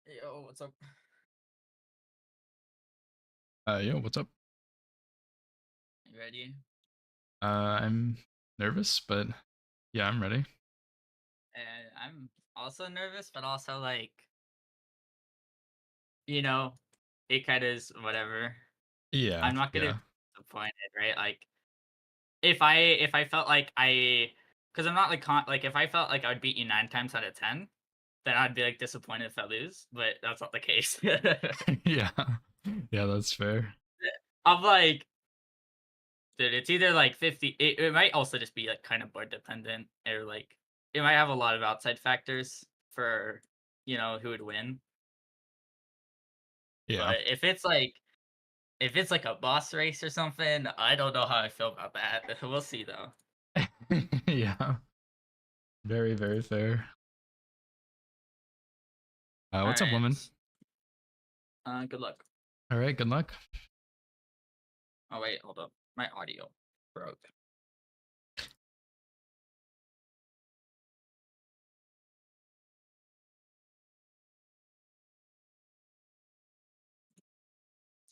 Yo, what's up? Yo, what's up? You ready? I'm nervous, but yeah, I'm ready. And I'm also nervous, but also like, you know, it kind of is whatever. Yeah, I'm not gonna be yeah, disappointed, right? Like, if I felt like because I'm not like like if I felt like I would beat you 9 times out of 10, then I'd be like disappointed if I lose. But that's not the case. yeah, yeah. That's fair. I'm like, dude, it's either like 50. It might also just be like kind of board dependent, or like it might have a lot of outside factors for who would win. Yeah, But if it's like a boss race or something, I don't know how I feel about that. We'll see though. yeah. Very, very fair. All What's up, right. woman? Good luck. All right, good luck. Oh wait, hold up. My audio broke.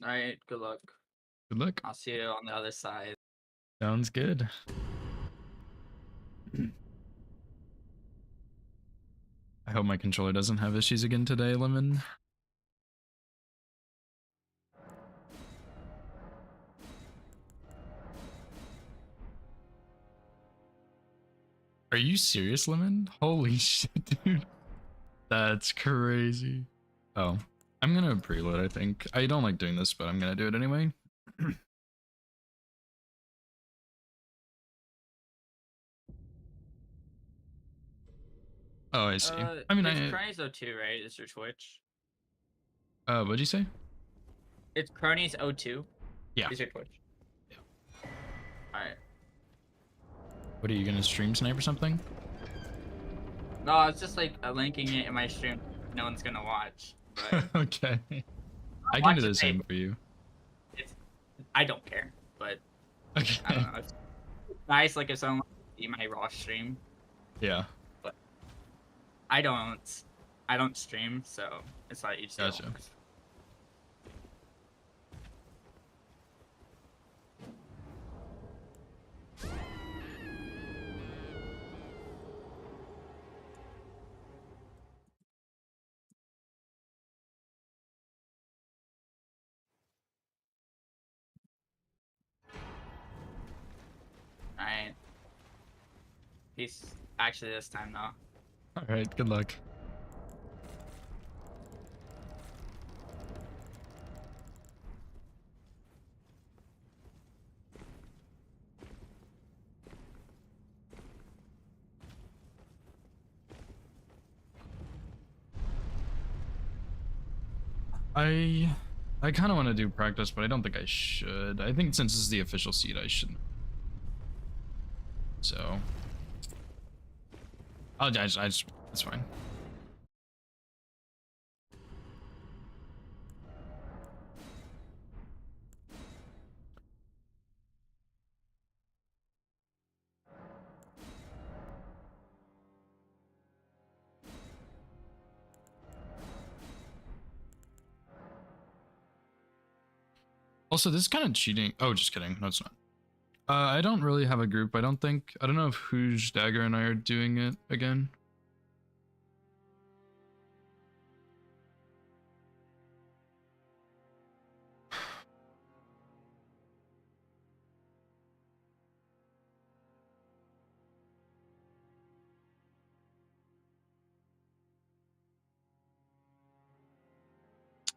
All right. Good luck. Good luck. I'll see you on the other side. Sounds good. I hope my controller doesn't have issues again today, Lemon. Are you serious, Lemon? Holy shit, dude. That's crazy. Oh, I'm gonna preload, I think. I don't like doing this, but I'm gonna do it anyway. Oh, I see. I mean, It's Cronies 02, right? Is your Twitch? what'd you say? It's Cronies 02. Yeah. Is your Twitch? Yeah. All right. What are you gonna stream snipe or something? No, it's just like linking it in my stream. No one's gonna watch, but Okay. I can do watch it. the same for you. It's I don't care, but I don't Okay. know. It's nice, like if someone see my raw stream, Yeah. but I don't stream, so it's not usually all. Gotcha. Alright. Peace. Actually, this time though. All right. Good luck. I I kind of want to do practice, but I don't think I should. I think since this is the official seed, I shouldn't. So I just it's fine. Also, this is kind of cheating. Oh, just kidding. No, it's not. I don't really have a group. I don't think. I don't know if Hooge, Dagger, and I are doing it again.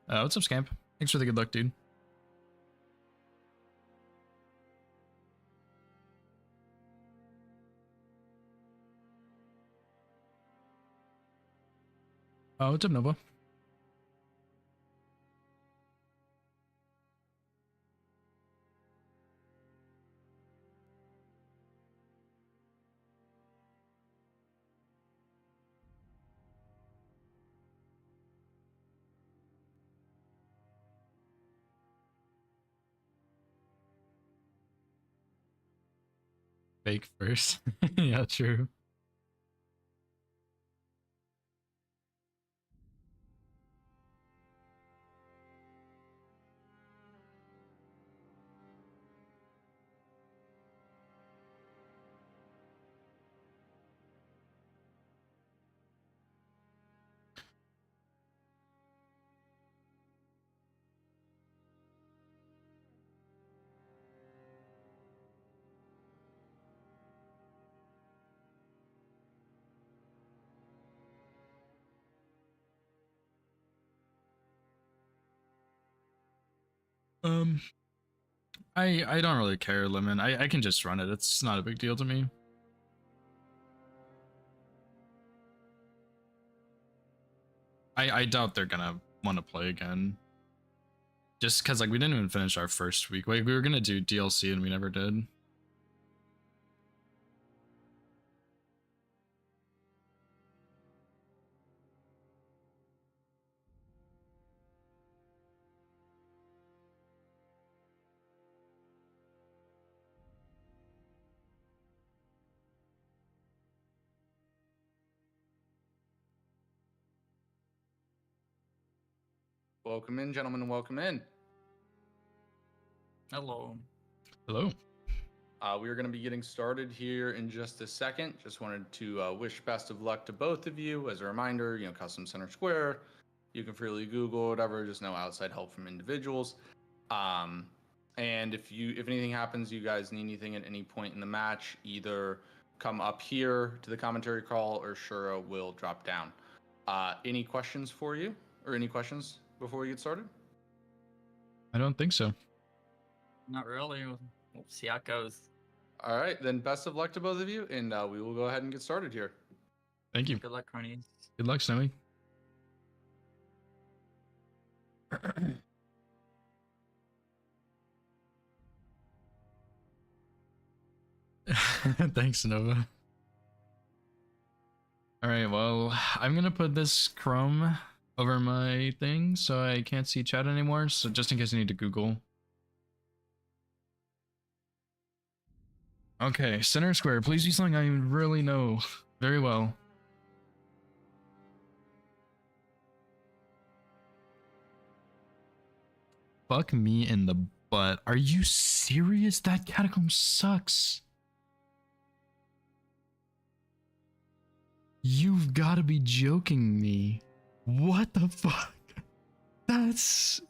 What's up, Scamp? Thanks for the good luck, dude. What's up, Nova? Fake first. Yeah, true. Um, I don't really care, Lemon. I can just run it. It's not a big deal to me. I doubt they're gonna want to play again. Just because like we didn't even finish our first week. Like we were gonna do DLC and we never did. Welcome in, gentlemen. Welcome in. Hello. Hello. We are going to be getting started here in just a second. Just wanted to wish best of luck to both of you. As a reminder, Custom Center Square. You can freely Google whatever. Just no outside help from individuals. And if anything happens, you guys need anything at any point in the match, either come up here to the commentary call or Shura will drop down. Any questions for you, or any questions before we get started? I don't think so. Not really. We'll see how it goes. All right, then best of luck to both of you, and we will go ahead and get started here. Thank you. Good luck, Cronies. Good luck, Snowy. Thanks, Nova. All right, well, I'm gonna put this Chrome over my thing so I can't see chat anymore. So just in case I need to Google. Okay, Center Square. Please be something I really know very well. Fuck me in the butt. Are you serious? That catacomb sucks. You've got to be joking me. What the fuck? That's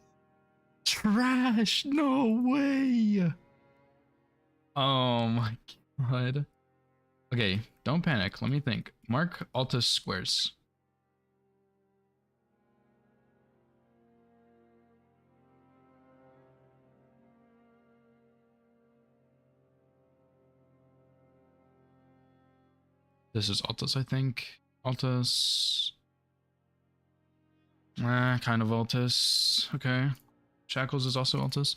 trash. No way. Oh my god. Okay, don't panic. Let me think. Mark Altus squares. This is Altus, I think. Altus. Kind of Altus. Okay. Shackles is also Altus.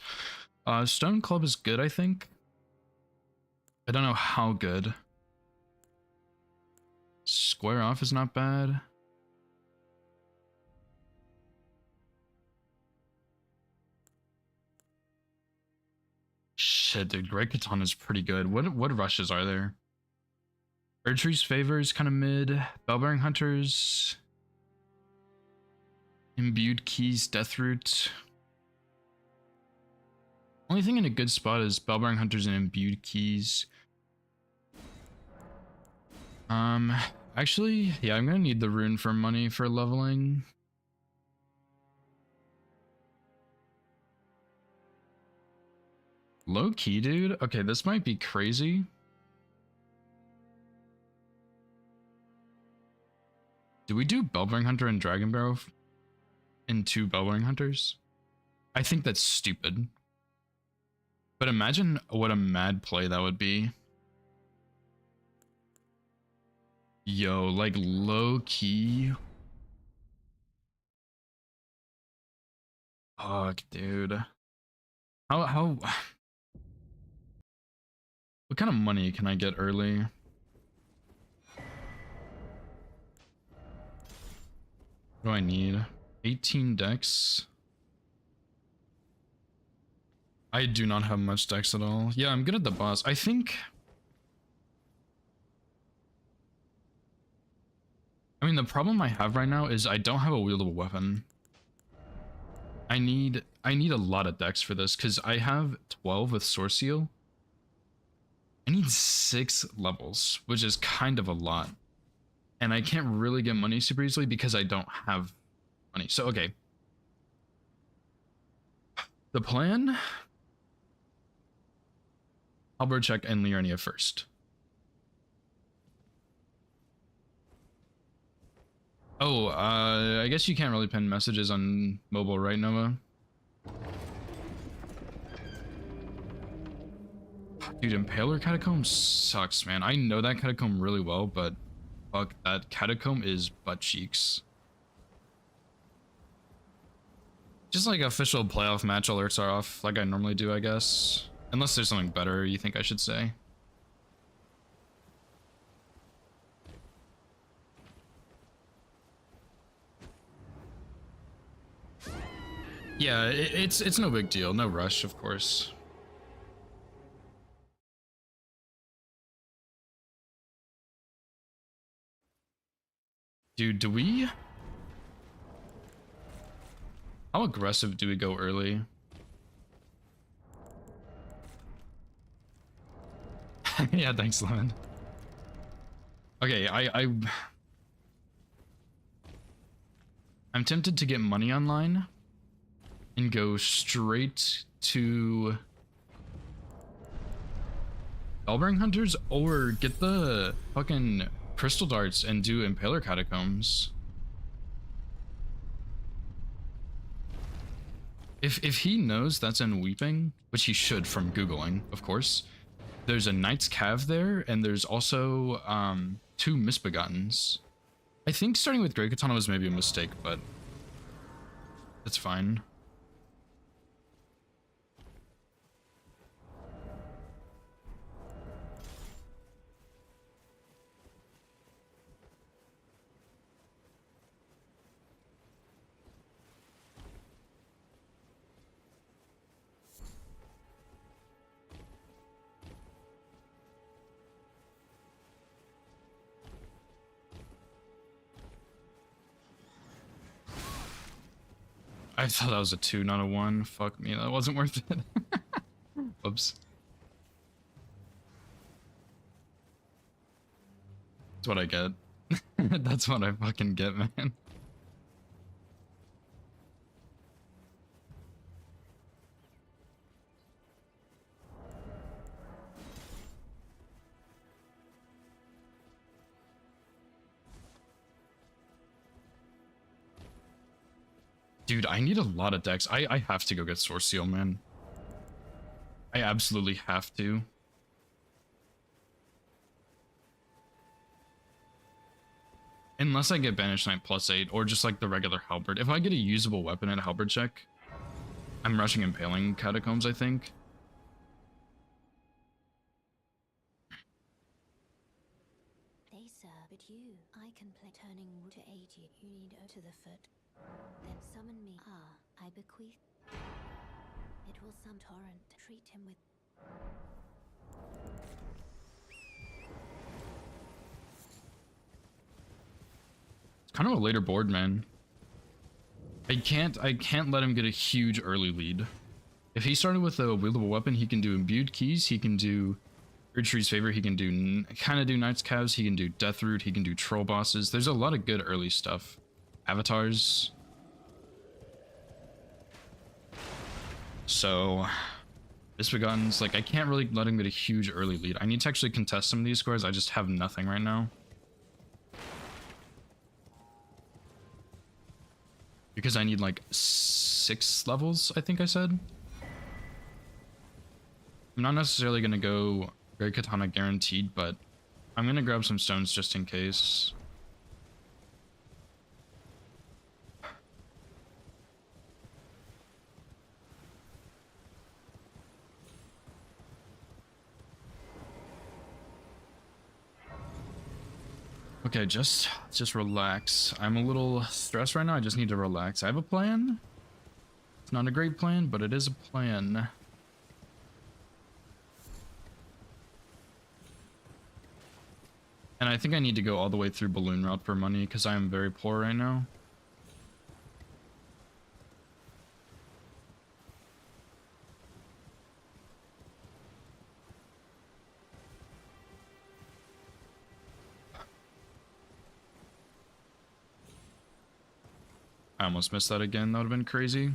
Stone Club is good, I think. I don't know how good. Square off is not bad. Shit, dude, Great Catan is pretty good. What rushes are there? Erdtree's Favor is kind of mid. Bellbearing Hunters. Imbued Keys, Deathroot. Only thing in a good spot is Bellbearing Hunters and Imbued Keys. Actually, yeah, I'm gonna need the rune for money for leveling. Low key, dude. Okay, this might be crazy. Do we do Bellbearing Hunter and Dragon Barrow in 2 Bellbearing Hunters? I think that's stupid. But imagine what a mad play that would be. Yo, like low key. Fuck, dude. How what kind of money can I get early? What do I need? 18 decks. I do not have much decks at all. Yeah, I'm good at the boss. I think... I mean, the problem I have right now is I don't have a wieldable weapon. I need a lot of decks for this, because I have 12 with Source Seal. I need 6 levels, which is kind of a lot. And I can't really get money super easily because I don't have money. So, okay. The plan... Halberd check and Liurnia first. Oh, I guess you can't really pin messages on mobile, right, Nova? Dude, Impaler Catacomb sucks, man. I know that Catacomb really well, but fuck, that Catacomb is butt cheeks. Just like official playoff match alerts are off, like I normally do, I guess. Unless there's something better you think I should say. Yeah, it's no big deal. No rush, of course. Dude, do we... How aggressive do we go early? Yeah, thanks, Lemon. Okay, I'm tempted to get money online and go straight to Bellbearing Hunters, or get the fucking crystal darts and do Impaler Catacombs. If he knows that's in Weeping, which he should from Googling, of course, there's a Knight's Cave there, and there's also 2 Misbegottens. I think starting with Great Katana was maybe a mistake, but it's fine. I thought that was a 2, not a 1. Fuck me, that wasn't worth it. Oops. That's what I get. That's what I fucking get, man. Dude, I need a lot of decks. I have to go get Source Seal, man. I absolutely have to. Unless I get Banished Knight +8, or just like the regular Halberd. If I get a usable weapon at a Halberd check, I'm rushing Impaling Catacombs, I think. They sir, but you, I can play turning to 80. You need to the foot. Then summon me. I bequeath. It will some torrent. Treat him with. It's kind of a later board, man. I can't let him get a huge early lead. If he started with a wieldable weapon, he can do Imbued Keys, he can do Erdtree's Favor, he can do kind of do Knight's Calves, he can do Deathroot, he can do Troll Bosses. There's a lot of good early stuff. Avatars. So, Misbegottens, like, I can't really let him get a huge early lead. I need to actually contest some of these scores. I just have nothing right now. Because I need, like, 6 levels, I think I said. I'm not necessarily going to go Great Katana guaranteed, but I'm going to grab some stones just in case. Okay, just relax. I'm a little stressed right now. I just need to relax. I have a plan. It's not a great plan, but it is a plan. And I think I need to go all the way through Balloon Route for money because I am very poor right now. I almost missed that again. That would have been crazy.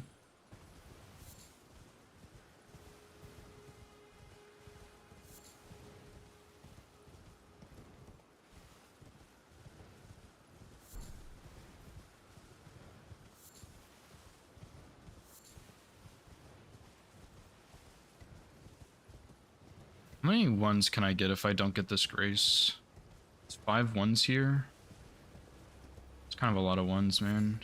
How many ones can I get if I don't get this grace? It's 5 ones here. It's kind of a lot of ones, man.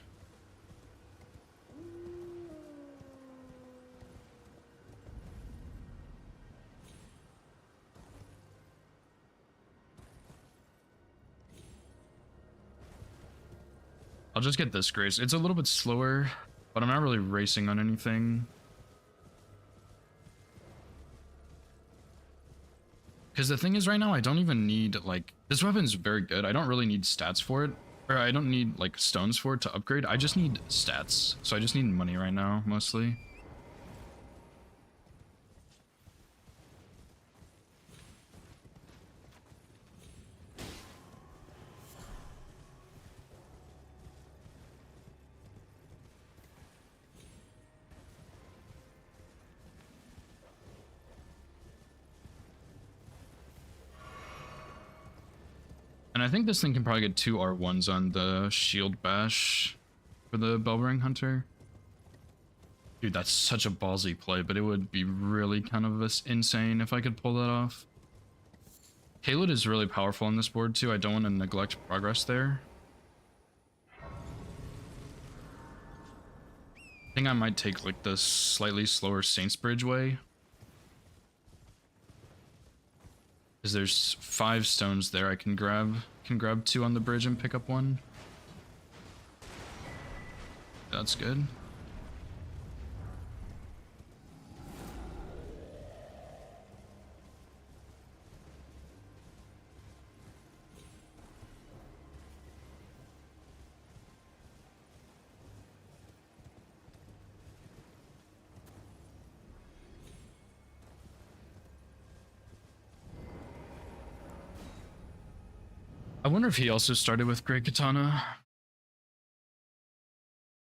I'll just get this grace. It's a little bit slower, but I'm not really racing on anything. Because the thing is, right now, I don't even need, like, this weapon's very good. I don't really need stats for it. Or I don't need, like, stones for it to upgrade. I just need stats. So I just need money right now, mostly. And I think this thing can probably get 2 R1s on the shield bash for the Bellring Hunter. Dude, that's such a ballsy play, but it would be really kind of insane if I could pull that off. Caelid is really powerful on this board too. I don't want to neglect progress there. I think I might take like the slightly slower Saints Bridge way. Because there's 5 stones there I can grab. 2 on the bridge and pick up 1. That's good. I wonder if he also started with Great Katana.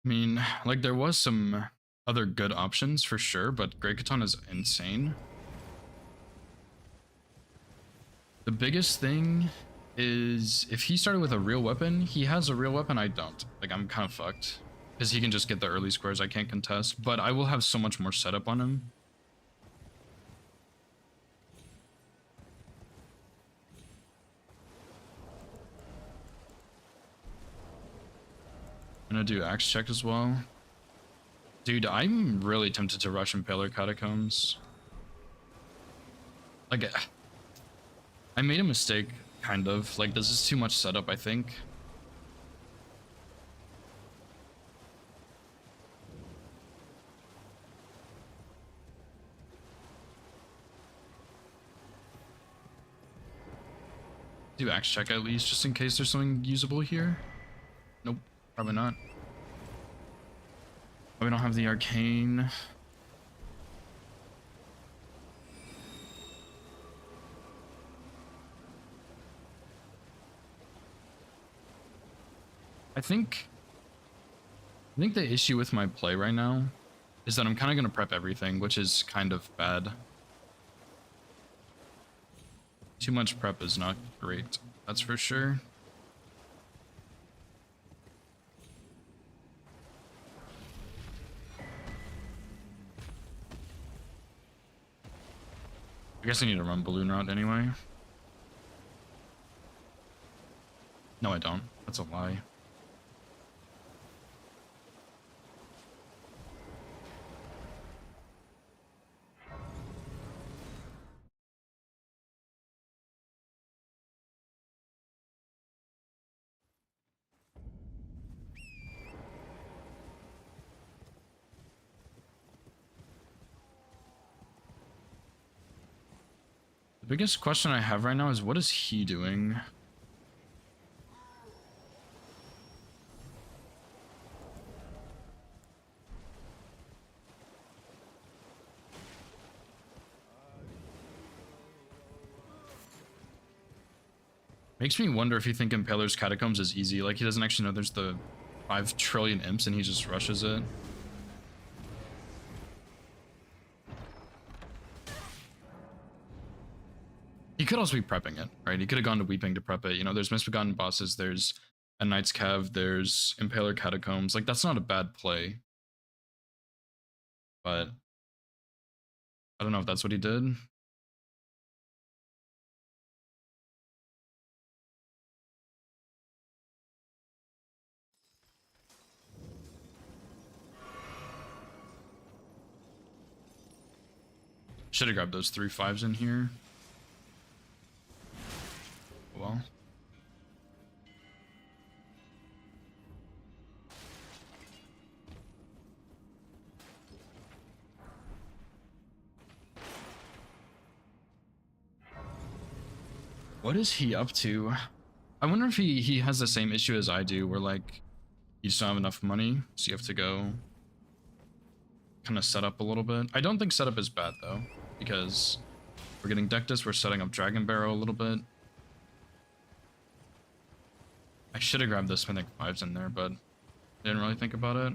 I mean, like, there was some other good options for sure, but Great Katana's insane. The biggest thing is if he started with a real weapon, he has a real weapon, I don't. Like, I'm kind of fucked. Because he can just get the early squares I can't contest, but I will have so much more setup on him. I'm gonna do axe check as well. Dude, I'm really tempted to rush Impaler Catacombs. Like, I made a mistake, kind of. Like, this is too much setup, I think. Do axe check at least, just in case there's something usable here. Nope, probably not. Oh, we don't have the arcane. I think the issue with my play right now is that I'm kind of going to prep everything, which is kind of bad. Too much prep is not great, that's for sure. I guess I need to run balloon route anyway. No, I don't. That's a lie. The biggest question I have right now is what is he doing? Makes me wonder if you think Impaler's Catacombs is easy. Like, he doesn't actually know there's the 5 trillion imps and he just rushes it. He could also be prepping it, right? He could have gone to Weeping to prep it. You know, there's Misbegotten Bosses, there's a Knight's Cav, there's Impaler Catacombs. Like, that's not a bad play. But I don't know if that's what he did. Should have grabbed those 3/5s in here. Well. What is he up to? I wonder if he has the same issue as I do, where like you just don't have enough money, so you have to go kind of set up a little bit. I don't think setup is bad though, because we're getting Dectus, we're setting up Dragon Barrow a little bit. I should have grabbed the Smithing 5s in there, but didn't really think about it.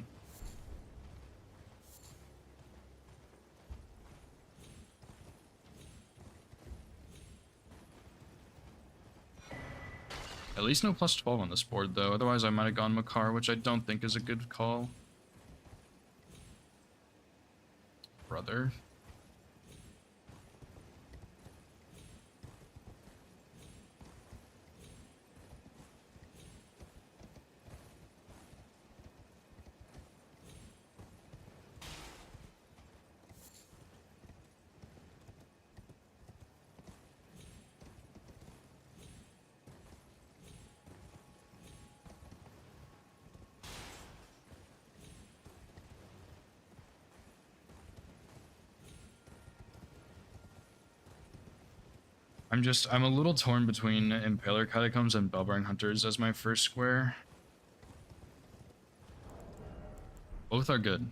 At least no plus 12 on this board though, otherwise I might have gone Makar, which I don't think is a good call. Brother. I'm a little torn between Impaler Catacombs and Bellbearing Hunters as my first square. Both are good.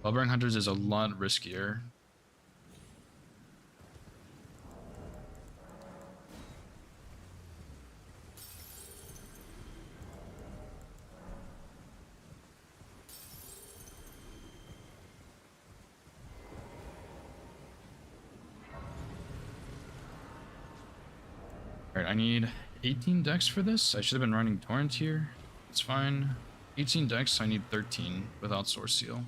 Bellbearing Hunters is a lot riskier. Alright, I need 18 decks for this. I should have been running Torrent here. It's fine. 18 decks, I need 13 without Source Seal.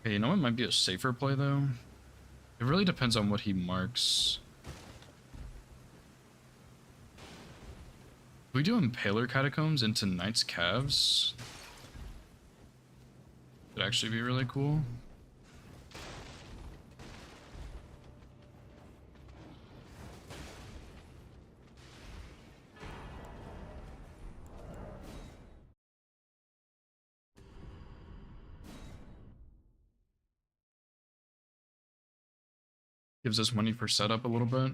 Okay, you know what might be a safer play though? It really depends on what he marks. If we do Impaler Catacombs into Knight's Calves, it'd actually be really cool. Gives us money for setup a little bit.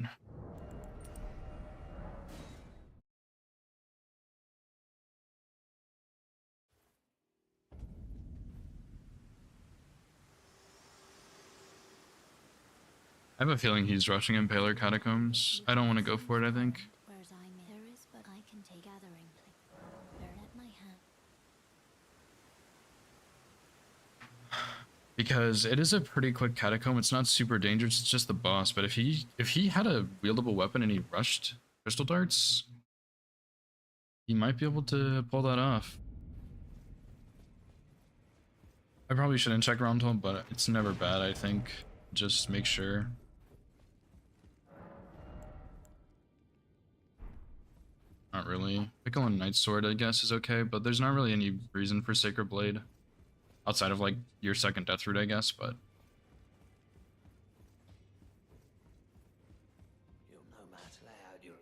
I have a feeling he's rushing Impaler Catacombs. I don't want to go for it, I think. Whereas there is, but I can take gathering. Bear at my hand. Because it is a pretty quick catacomb. It's not super dangerous, it's just the boss. But if he had a wieldable weapon and he rushed crystal darts, he might be able to pull that off. I probably shouldn't check around him, but it's never bad, I think. Just make sure. Not really. Pickle and Night Sword, I guess, is okay, but there's not really any reason for Sacred Blade. Outside of, like, your second Death Root, I guess, but... You'll know how to lay out your...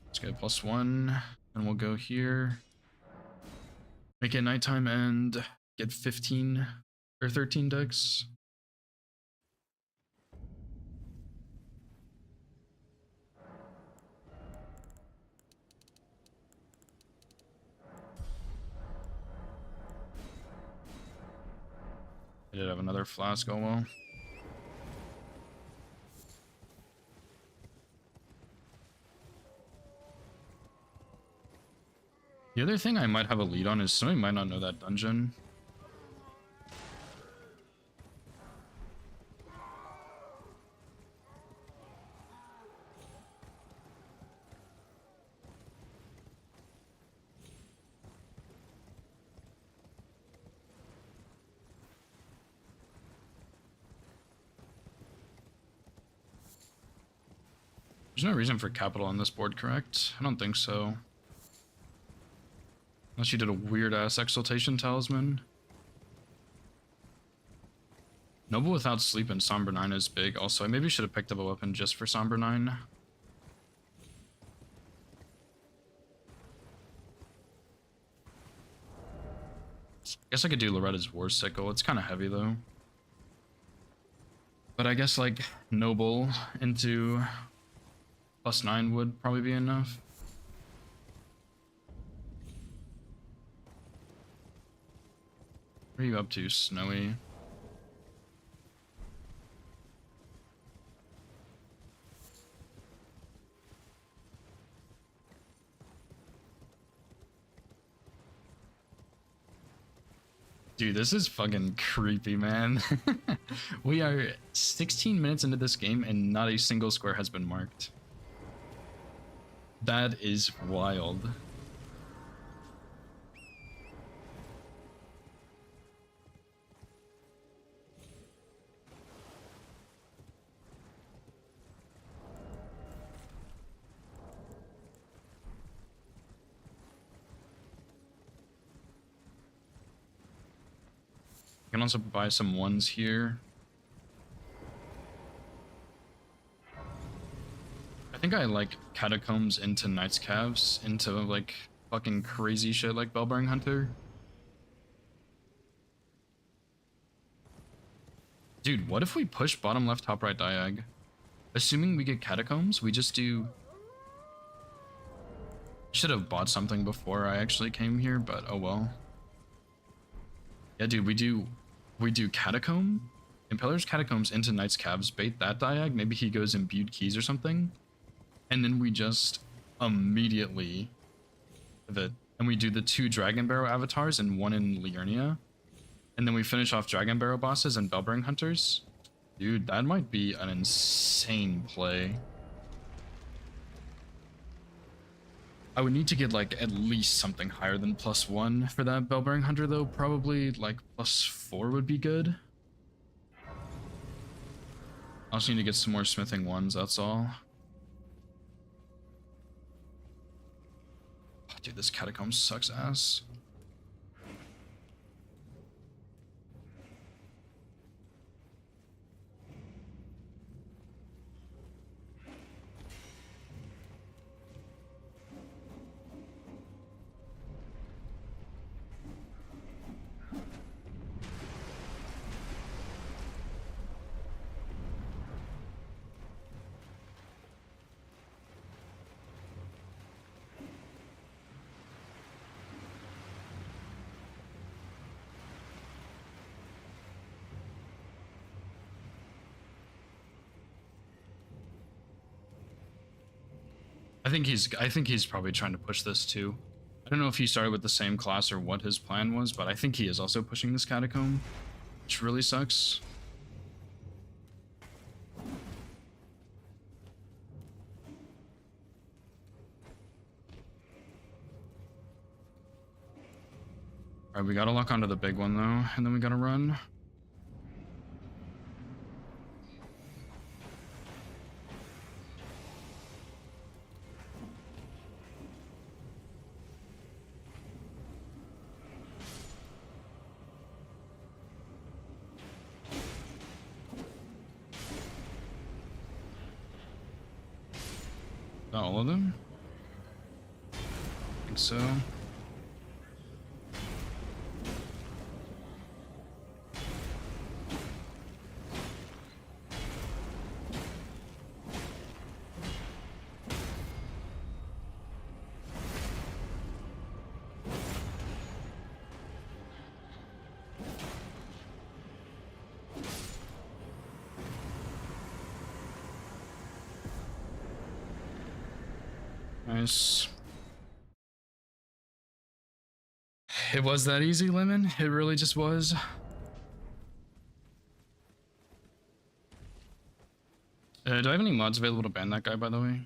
Let's get +1, and we'll go here. Make it nighttime and get 15 or 13 decks. I did have another flask, oh well. The other thing I might have a lead on is somebody might not know that dungeon. There's no reason for capital on this board, correct? I don't think so. Unless you did a weird-ass exaltation talisman. Noble without sleep and Somber 9 is big. Also, I maybe should have picked up a weapon just for Somber 9. Guess I could do Loretta's War Sickle. It's kind of heavy, though. But I guess, like, Noble into +9 would probably be enough. What are you up to, Snowy? Dude, this is fucking creepy, man. We are 16 minutes into this game and not a single square has been marked. That is wild. I can also buy some ones here. I think I like Catacombs into Knight's Calves into like fucking crazy shit like Bellbearing Hunter. Dude, what if we push bottom left, top right diag? Assuming we get Catacombs, we just do... Should have bought something before I actually came here, but oh well. Yeah, dude, we do Catacomb, Impeller's Catacombs into Knight's Calves, bait that diag, maybe he goes Imbued Keys or something, and then we just immediately pivot, and we do the 2 Dragon Barrow avatars and 1 in Liurnia, and then we finish off Dragon Barrow bosses and Bellbearing Hunters. Dude, that might be an insane play. I would need to get like at least something higher than +1 for that Bellbearing Hunter though. Probably like +4 would be good. I also need to get some more smithing ones, that's all. Oh, dude, this catacomb sucks ass. I think he's probably trying to push this too. I don't know if he started with the same class or what his plan was, but I think he is also pushing this catacomb, which really sucks. Alright, we gotta lock onto the big one though, and then we gotta run. All of them? I think so. Nice. It was that easy, Lemon. It really just was. Do I have any mods available to ban that guy, by the way?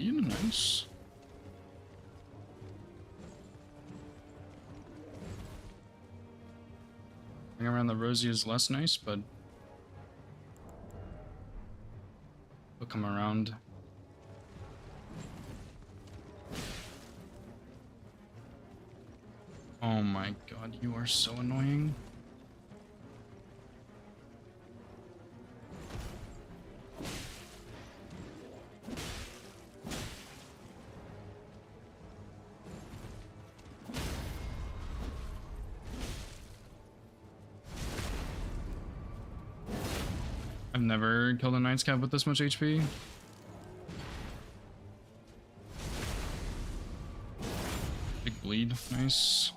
bleed, nice. Going around the Rosie is less nice, but we'll come around. Oh my god, you are so annoying. I've never killed a Knight's Cap with this much HP. Big bleed, nice.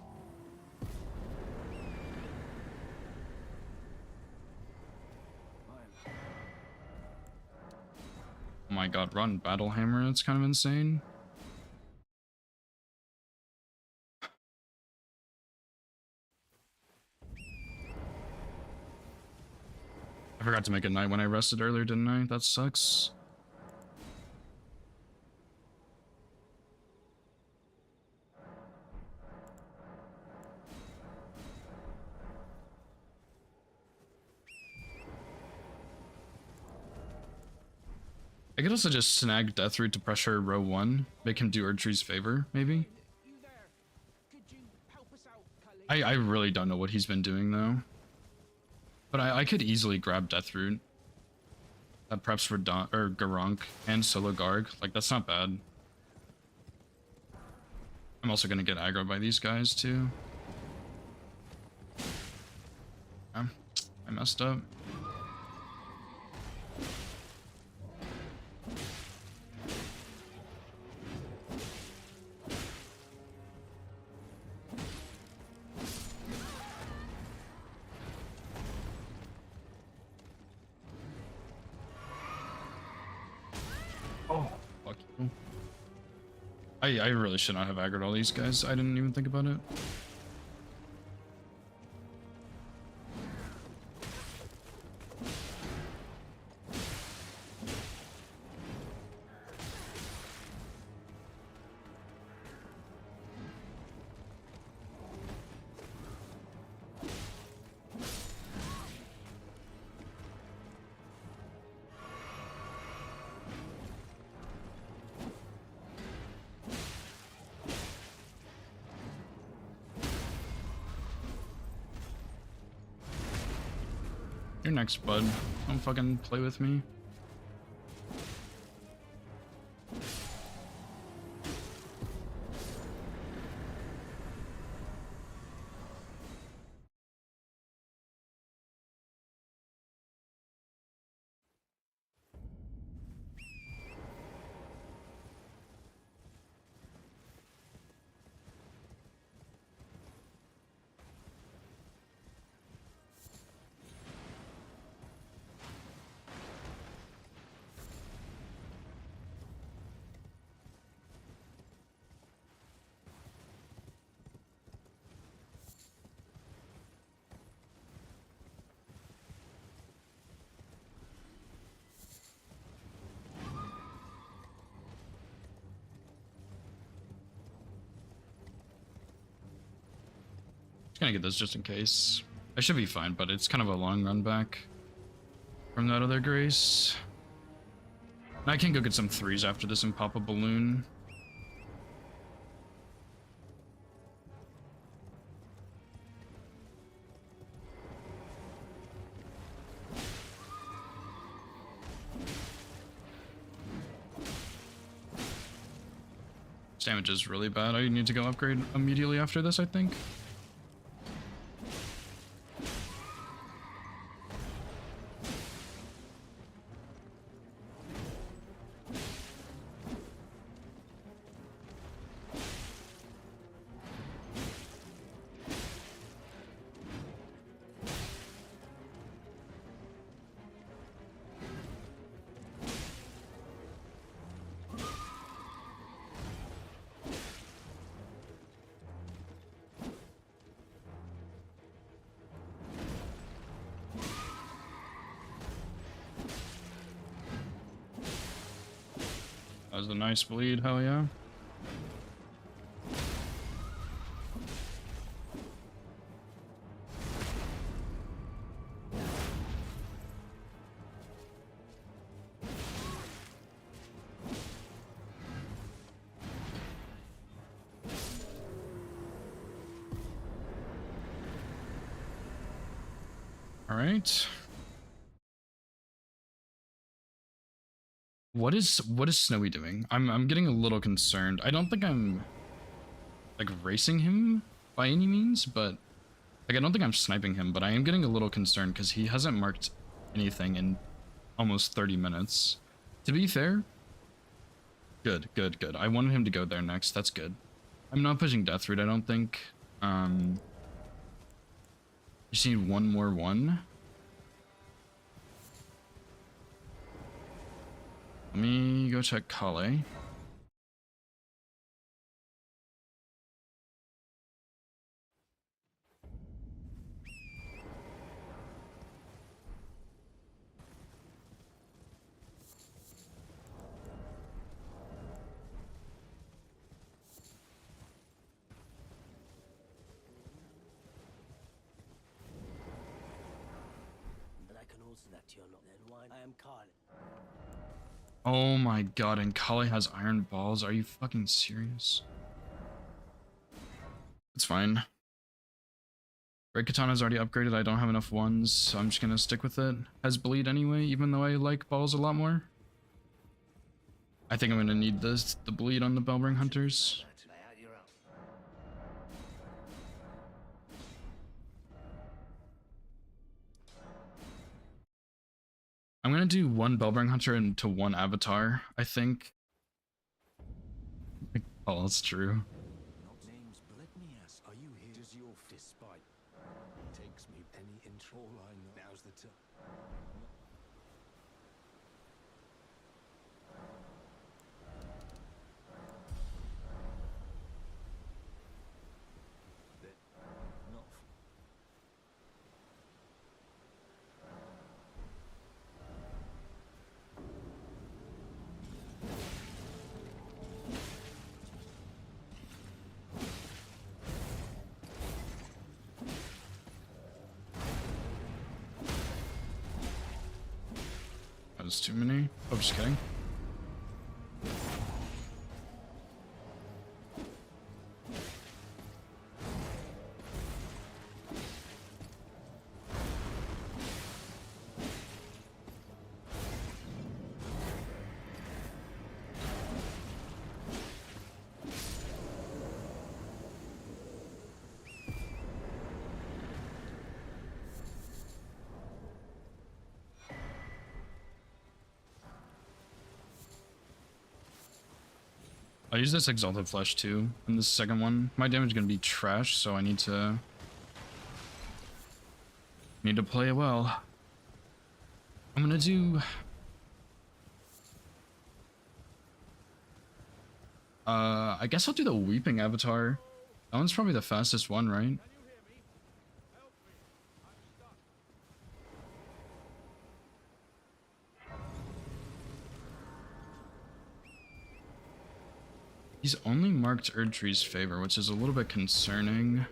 Oh my god, run Battle Hammer, that's kind of insane. I forgot to make a Knight when I rested earlier, didn't I? That sucks. I could also just snag Deathroot to pressure row 1, make him do Erdtree's favor, maybe? I really don't know what he's been doing, though. But I could easily grab Deathroot. That preps for Garunk and Solo Garg. Like, that's not bad. I'm also gonna get aggro by these guys, too. Yeah, I messed up. Oh, fuck you. I really should not have aggroed all these guys. I didn't even think about it. You're next, bud. Don't fucking play with me. Just gonna get this just in case. I should be fine, but it's kind of a long run back from that other Grace. And I can go get some 3s after this and pop a balloon. This damage is really bad. I need to go upgrade immediately after this, I think. That was a nice bleed, hell yeah. All right. What is Snowy doing? I'm getting a little concerned. I don't think I'm like racing him by any means, but like I don't think I'm sniping him, but I am getting a little concerned because he hasn't marked anything in almost 30 minutes. To be fair, good. I wanted him to go there next. That's good. I'm not pushing Deathroot, I don't think. Just need one more one. Let me go check Kale. But I can also that you're not then why I am Carl. Oh my god, and Kale has iron balls? Are you fucking serious? It's fine. Great Katana's already upgraded, I don't have enough ones, so I'm just gonna stick with it. Has bleed anyway, even though I like balls a lot more. I think I'm gonna need the bleed on the Bellring Hunters. Lay out your own. I'm gonna do one Bellring Hunter into one Avatar, I think. Oh, that's true. Not names, but let me ask, are you here? Does your despite takes me any intro? All I know now's the time. Not That was too many. Oh, just kidding. I'll use this Exalted Flesh too in the second one. My damage is gonna be trash, so I need to play it well. I'm gonna do I guess I'll do the Weeping Avatar. That one's probably the fastest one, right? He's only marked Erdtree's favor, which is a little bit concerning.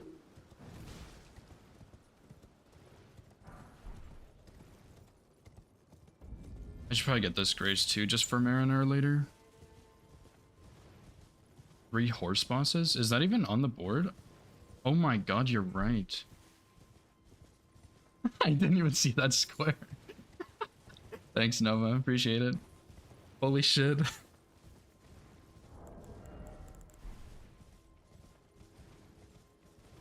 I should probably get this Grace too, just for Mariner later. 3 horse bosses? Is that even on the board? Oh my god, you're right. I didn't even see that square. Thanks, Nova. Appreciate it. Holy shit.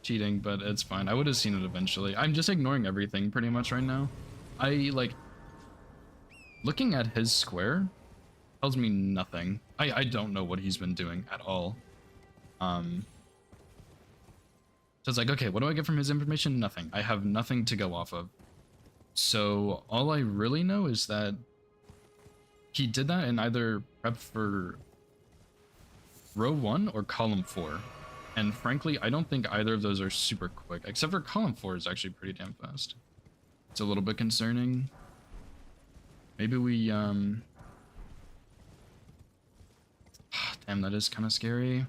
Cheating, but it's fine. I would have seen it eventually. I'm just ignoring everything pretty much right now. Looking at his square tells me nothing. I don't know what he's been doing at all. So it's like, okay, what do I get from his information? Nothing. I have nothing to go off of. So all I really know is that he did that in either prep for row 1 or column 4. And frankly, I don't think either of those are super quick, except for column 4 is actually pretty damn fast. It's a little bit concerning. Maybe we Damn, that is kind of scary.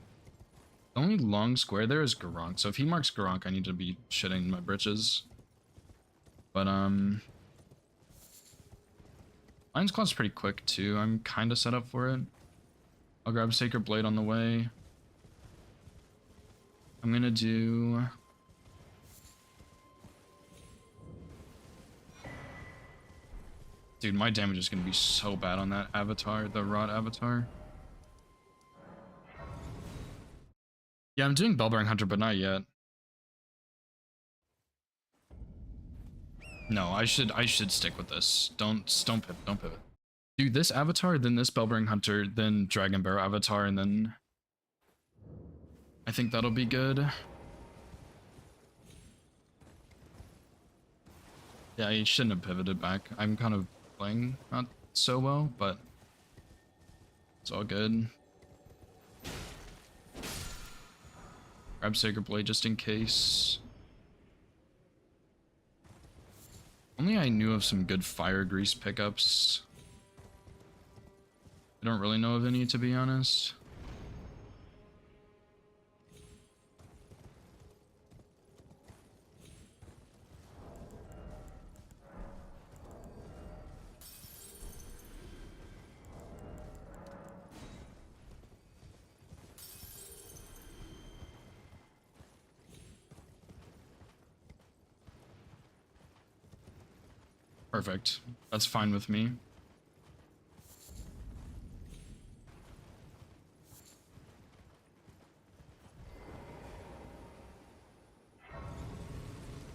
The only long square there is Garunk, so if he marks Garunk, I need to be shitting my britches. But, Lion's Claw's pretty quick, too. I'm kind of set up for it. I'll grab Sacred Blade on the way. I'm gonna do... Dude, my damage is gonna be so bad on that avatar, the Rot avatar. Yeah, I'm doing Bellbearing Hunter, but not yet. No, I should stick with this. Don't pivot. Do this avatar, then this Bellbearing Hunter, then Dragon Barrow avatar, and then I think that'll be good. Yeah, I shouldn't have pivoted back. I'm kind of playing not so well, but it's all good. Grab Sacred Blade just in case. Only I knew of some good Fire Grease pickups. I don't really know of any, to be honest. Perfect. That's fine with me.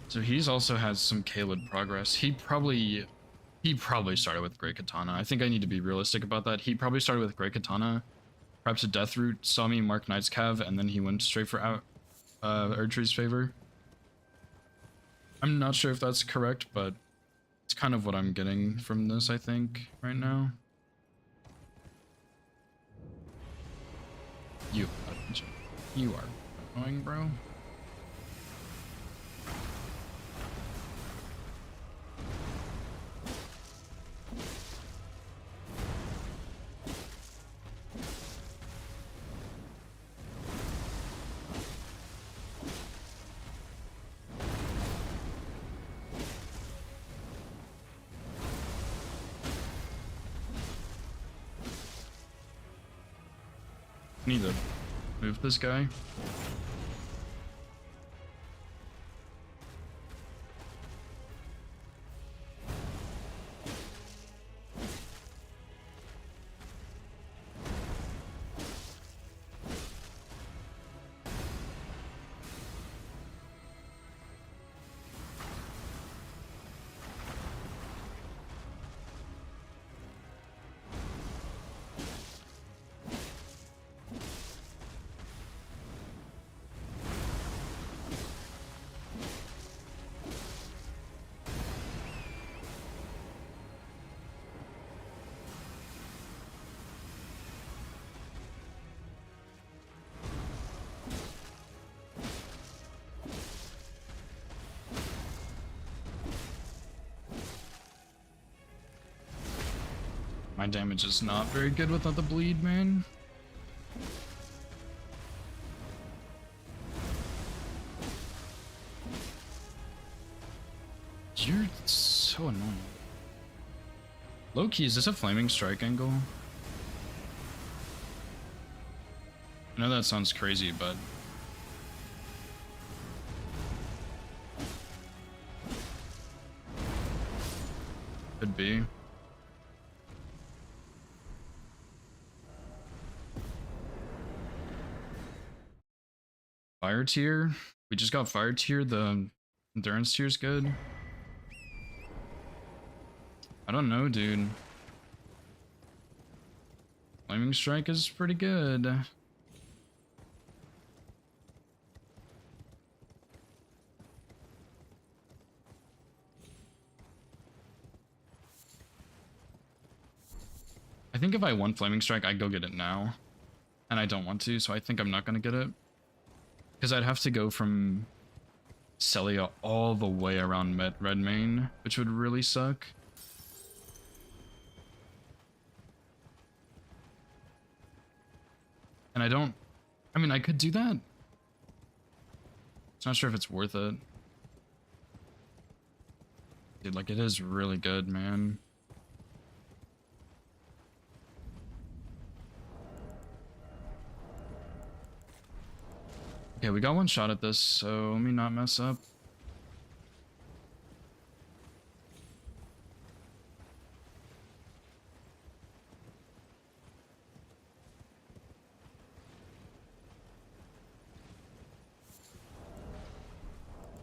So he's also has some Caelid progress. He probably started with Great Katana. I think I need to be realistic about that. He probably started with Great Katana, perhaps a Death Root, saw me mark Knight's Cav, and then he went straight for Erdtree's Favor. I'm not sure if that's correct, but it's kind of what I'm getting from this, I think, right now. You are annoying, bro. Need to move this guy. My damage is not very good without the bleed, man. You're so annoying. Low-key, is this a flaming strike angle? I know that sounds crazy, but... could be. Fire tier? We just got fire tier, the endurance tier is good. I don't know, dude. Flaming strike is pretty good. I think if I won flaming strike, I'd go get it now. And I don't want to, so I think I'm not gonna get it. Because I'd have to go from Celia all the way around Redmane, which would really suck. And I mean, I could do that. It's not sure if it's worth it. Dude, like, it is really good, man. Okay, we got one shot at this, so let me not mess up.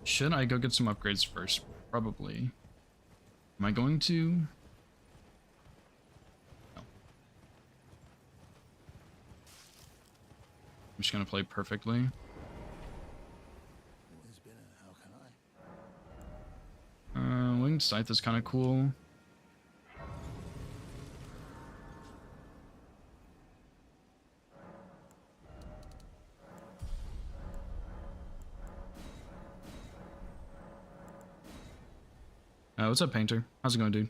Should I go get some upgrades first? Probably. Am I going to? No. I'm just gonna play perfectly. There's been a, how can I? Winged Scythe is kind of cool. What's up, Painter? How's it going, dude?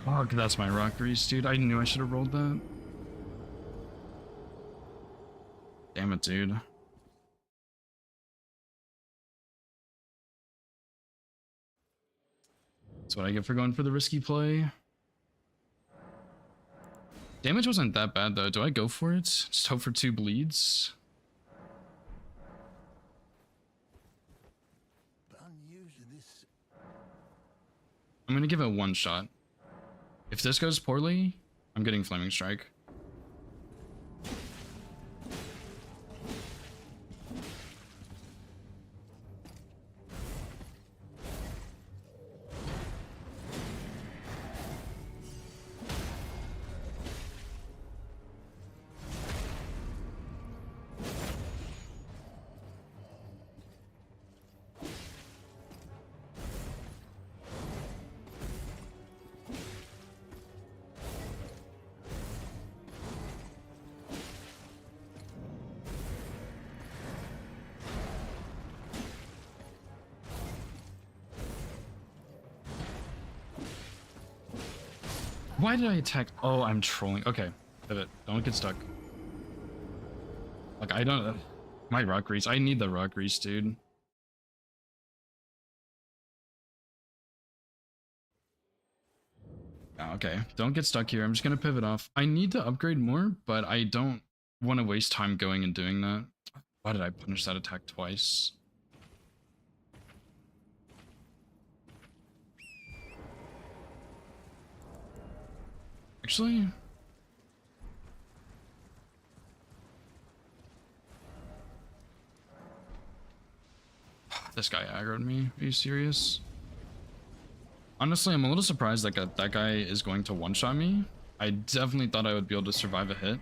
Fuck, that's my rock grease, dude. I knew I should have rolled that. Damn it, dude. That's what I get for going for the risky play. Damage wasn't that bad, though. Do I go for it? Just hope for 2 bleeds? But unusually this. I'm gonna give it 1 shot. If this goes poorly, I'm getting Flaming Strike. Why did I attack? Oh, I'm trolling. Okay, pivot. Don't get stuck. Like, I don't... My rock grease. I need the rock grease, dude. Okay, don't get stuck here. I'm just gonna pivot off. I need to upgrade more, but I don't want to waste time going and doing that. Why did I punish that attack twice? Actually... This guy aggroed me. Are you serious? Honestly, I'm a little surprised that that guy is going to one-shot me. I definitely thought I would be able to survive a hit.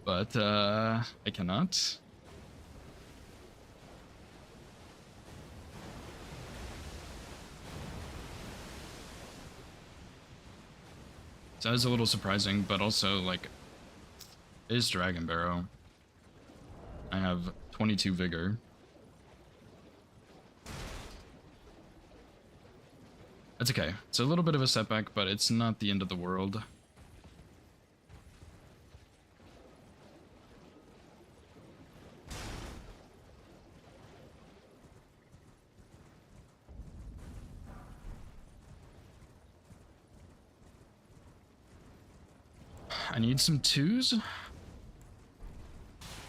But I cannot. So that is a little surprising, but also, like, it is Dragon Barrow. I have 22 vigor. That's okay. It's a little bit of a setback, but it's not the end of the world. I need some 2s.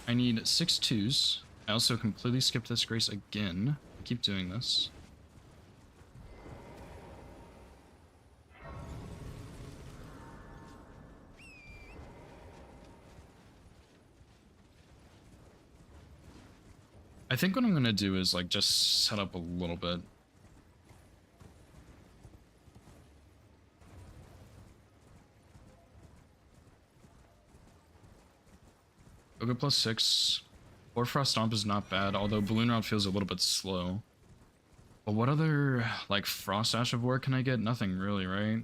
I need 6 2s. I also completely skipped this grace again. I keep doing this. I think what I'm gonna do is like just set up a little bit. Yoga +6. Hoarfrost Stomp is not bad, although Balloon Route feels a little bit slow. But what other, like, Frost Ash of War can I get? Nothing really, right?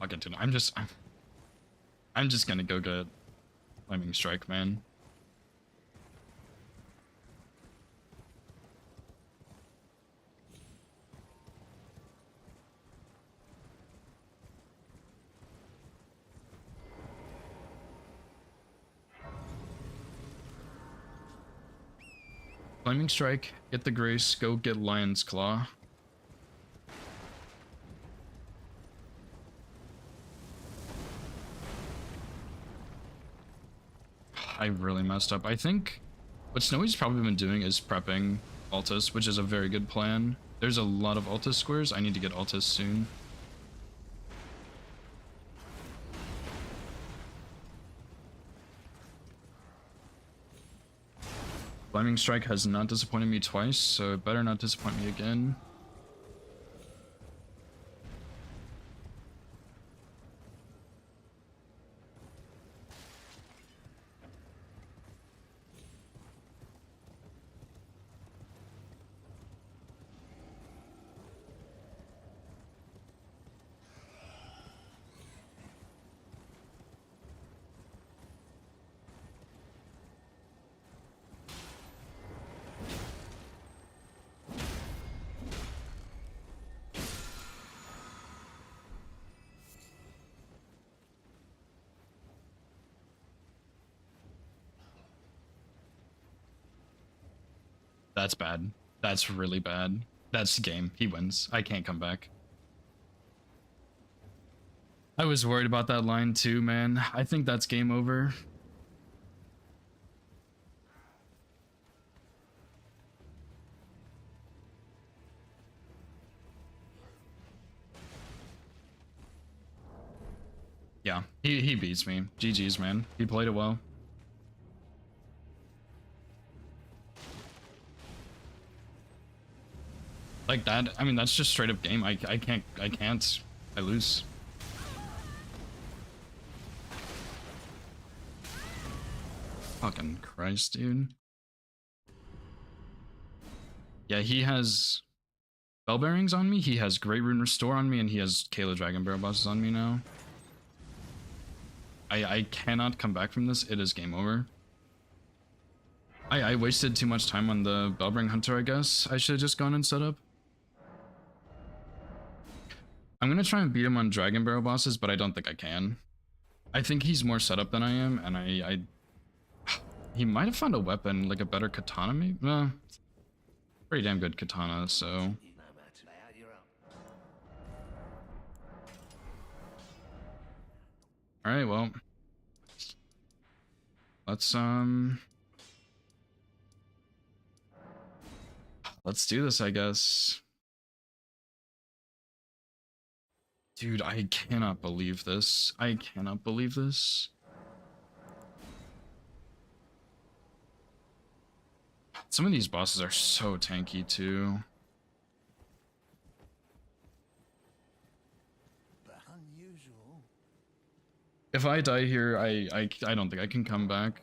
I'll get to it. I'm just gonna go get Flaming Strike, man. Flaming Strike, get the Grace, go get Lion's Claw. I really messed up. I think what Snowy's probably been doing is prepping Altus, which is a very good plan. There's a lot of Altus squares. I need to get Altus soon. Flaming Strike has not disappointed me twice, so it better not disappoint me again. That's bad. That's really bad. That's the game. He wins. I can't come back. I was worried about that line too, man. I think that's game over. Yeah, he beats me. GG's, man. He played it well. Like that, I mean, that's just straight up game. I can't, I lose. Fucking Christ, dude. Yeah, he has Bell Bearings on me, he has Great Rune Restore on me, and he has Kayla Dragon Barrel bosses on me now. I cannot come back from this. It is game over. I wasted too much time on the Bellbearing Hunter, I guess. I should have just gone and set up. I'm gonna try and beat him on Dragon Barrel bosses, but I don't think I can. I think he's more set up than I am, and he might have found a weapon, like a better katana, maybe? Pretty damn good katana, so... Alright, well... Let's do this, I guess. Dude, I cannot believe this. I cannot believe this. Some of these bosses are so tanky, too. But unusual. If I die here, I don't think I can come back.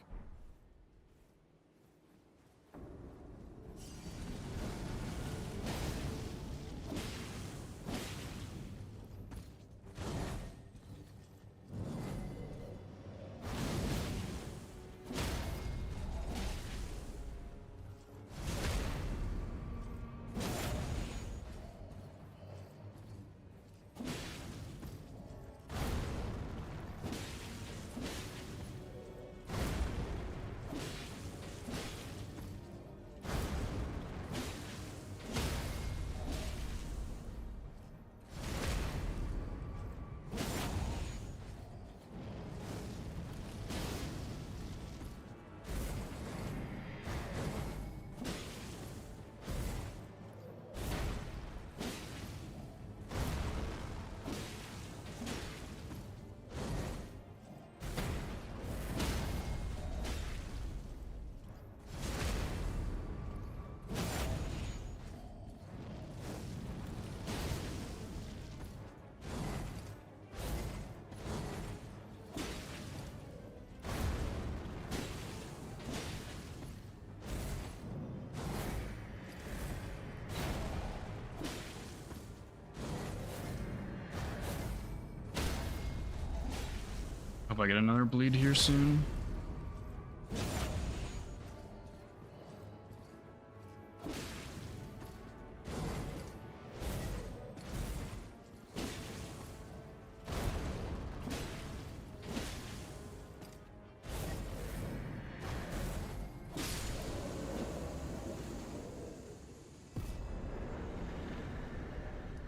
Hope I get another bleed here soon.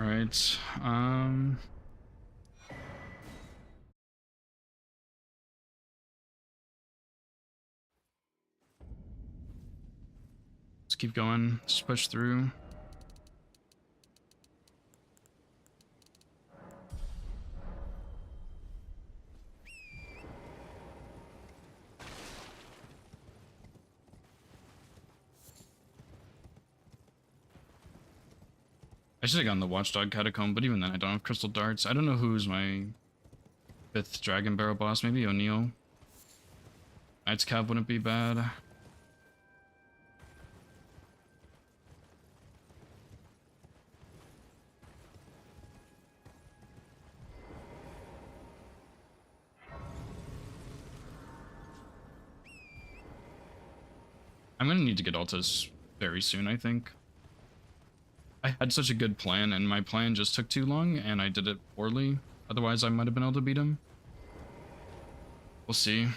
All right. Let's keep going. Let's push through. I should have gotten the Watchdog Catacomb, but even then I don't have Crystal Darts. I don't know who's my 5th Dragon Barrel boss. Maybe O'Neil. Knight's Cav wouldn't be bad. I'm gonna need to get Altus very soon, I think. I had such a good plan, and my plan just took too long, and I did it poorly. Otherwise, I might have been able to beat him. We'll see.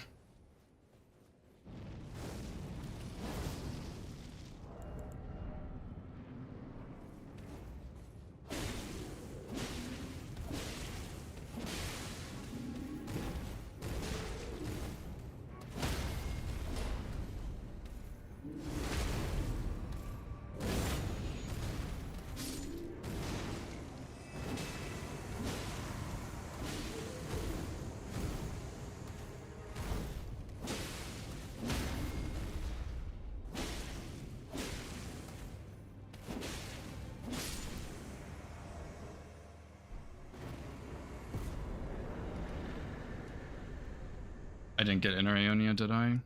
I didn't get Inner Aeonia, did I?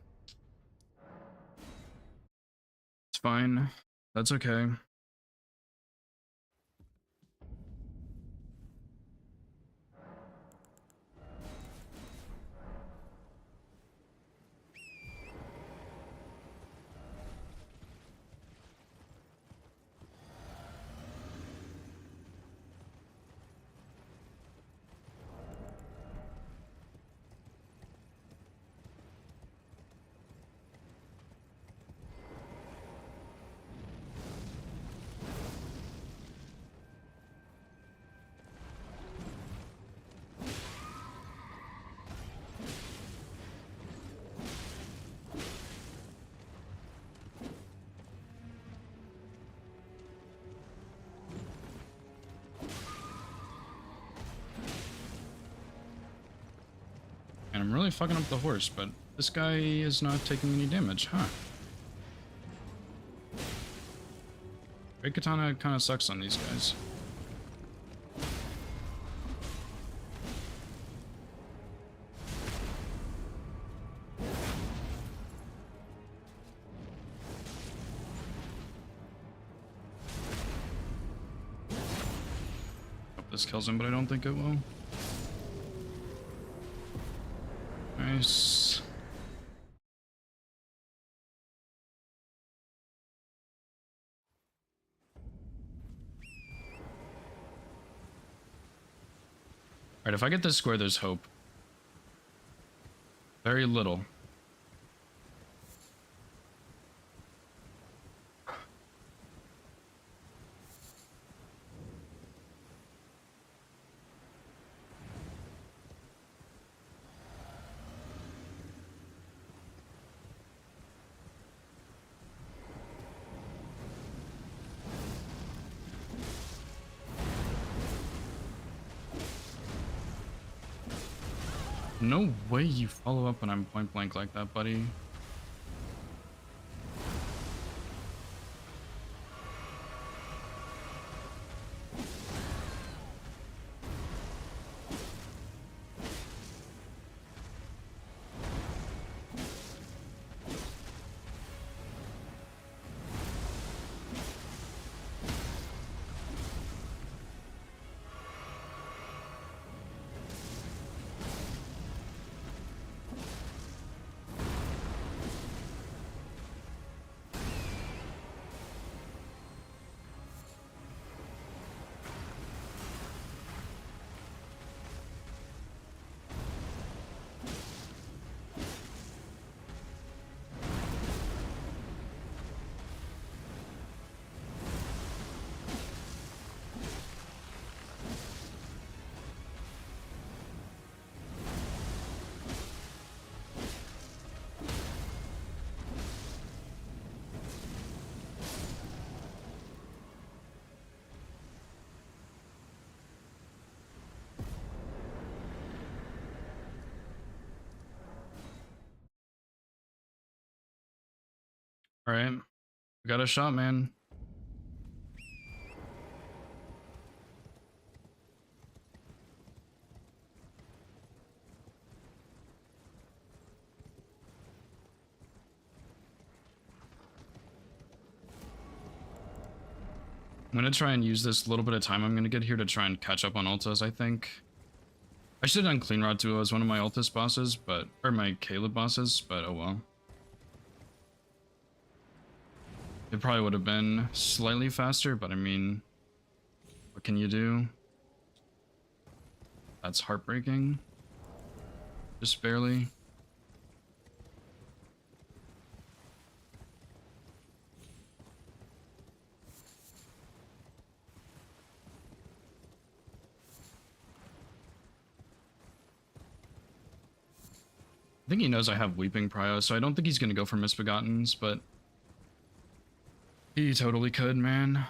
It's fine. That's okay. And I'm really fucking up the horse, but this guy is not taking any damage, huh? Great Katana kind of sucks on these guys. Hope this kills him, but I don't think it will. Nice. Alright, if I get this square, there's hope. Very little. No way you follow up when I'm point blank like that, buddy. Alright. We got a shot, man. I'm gonna try and use this little bit of time I'm gonna get here to try and catch up on Altas, I think. I should have done Clean Rod Duo as one of my Altas bosses, but or my Caleb bosses, but oh well. It probably would have been slightly faster, but I mean, what can you do? That's heartbreaking. Just barely. I think he knows I have Weeping Prio, so I don't think he's gonna go for Misbegottens, but he totally could, man.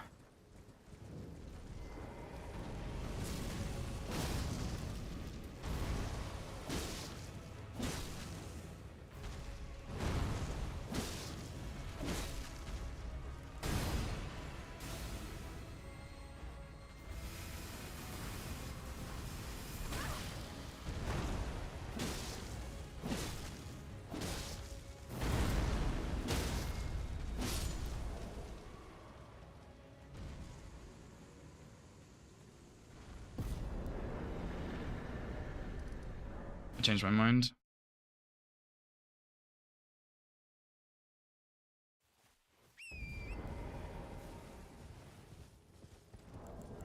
I changed my mind.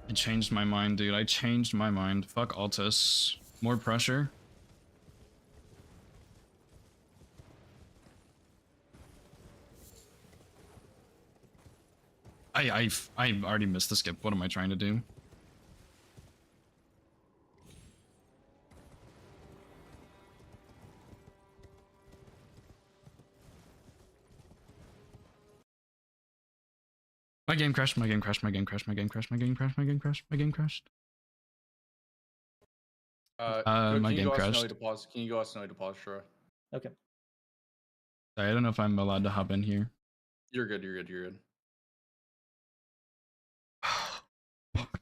I changed my mind, dude. I changed my mind. Fuck Altus. More pressure. I already missed the skip. What am I trying to do? My game crashed, my game crashed, my game crashed, my game crashed, my game crashed, my game crashed, my game crashed. My game crashed. Can you go ask Snowy to pause, sure? Okay. Sorry, I don't know if I'm allowed to hop in here. You're good, you're good, you're good.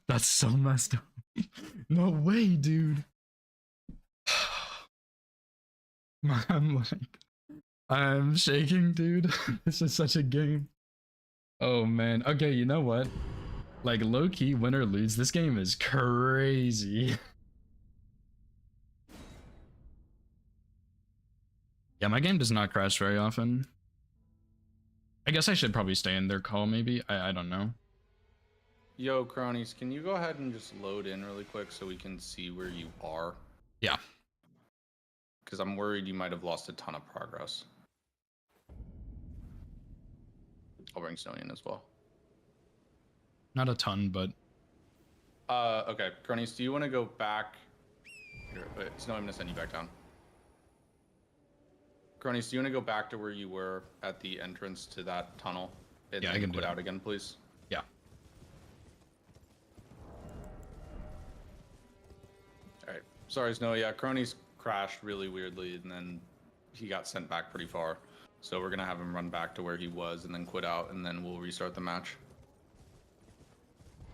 That's so messed up. No way, dude. I'm like, I'm shaking, dude. This is such a game. Oh man. Okay, you know what? Like low key, win or lose, this game is crazy. Yeah, my game does not crash very often. I guess I should probably stay in their call, maybe. I don't know. Yo, cronies, can you go ahead and just load in really quick so we can see where you are? Yeah. Because I'm worried you might have lost a ton of progress. I'll bring Snowy in as well. Not a ton, but Okay, cronies, do you want to go back? Here, wait, Snowy, I'm gonna send you back down. Cronies, do you want to go back to where you were at the entrance to that tunnel? And Yeah, I then can do quit that. out again, please. yeah. All right. Sorry, Snowy. Yeah, Cronies crashed really weirdly, and then he got sent back pretty far. So we're gonna have him run back to where he was and then quit out, and then we'll restart the match.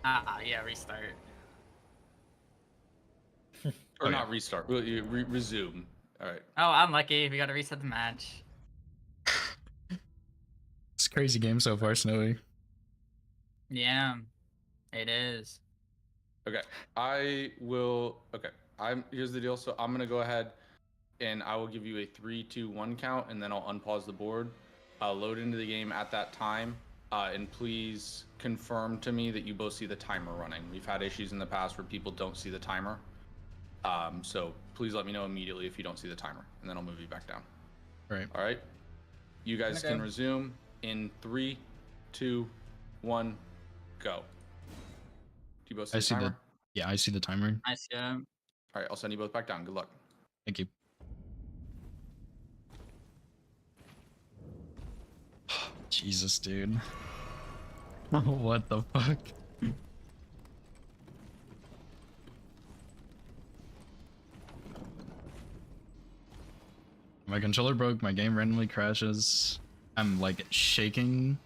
Yeah, restart. Or Oh, not restart. Resume. All right. Oh, unlucky. We gotta reset the match. It's a crazy game so far, Snowy. Yeah, it is. Okay. Here's the deal. So I'm gonna go ahead and I will give you a 3, 2, 1 count, and then I'll unpause the board. Load into the game at that time, and please confirm to me that you both see the timer running. We've had issues in the past where people don't see the timer. So please let me know immediately if you don't see the timer, and then I'll move you back down. Right. All right. You guys Okay. can resume in 3, 2, 1, go. Do you both see I the see timer? the yeah, I see the timer. I see him. All right, I'll send you both back down. Good luck. Thank you. Jesus, dude. What the fuck? My controller broke, my game randomly crashes. I'm like shaking.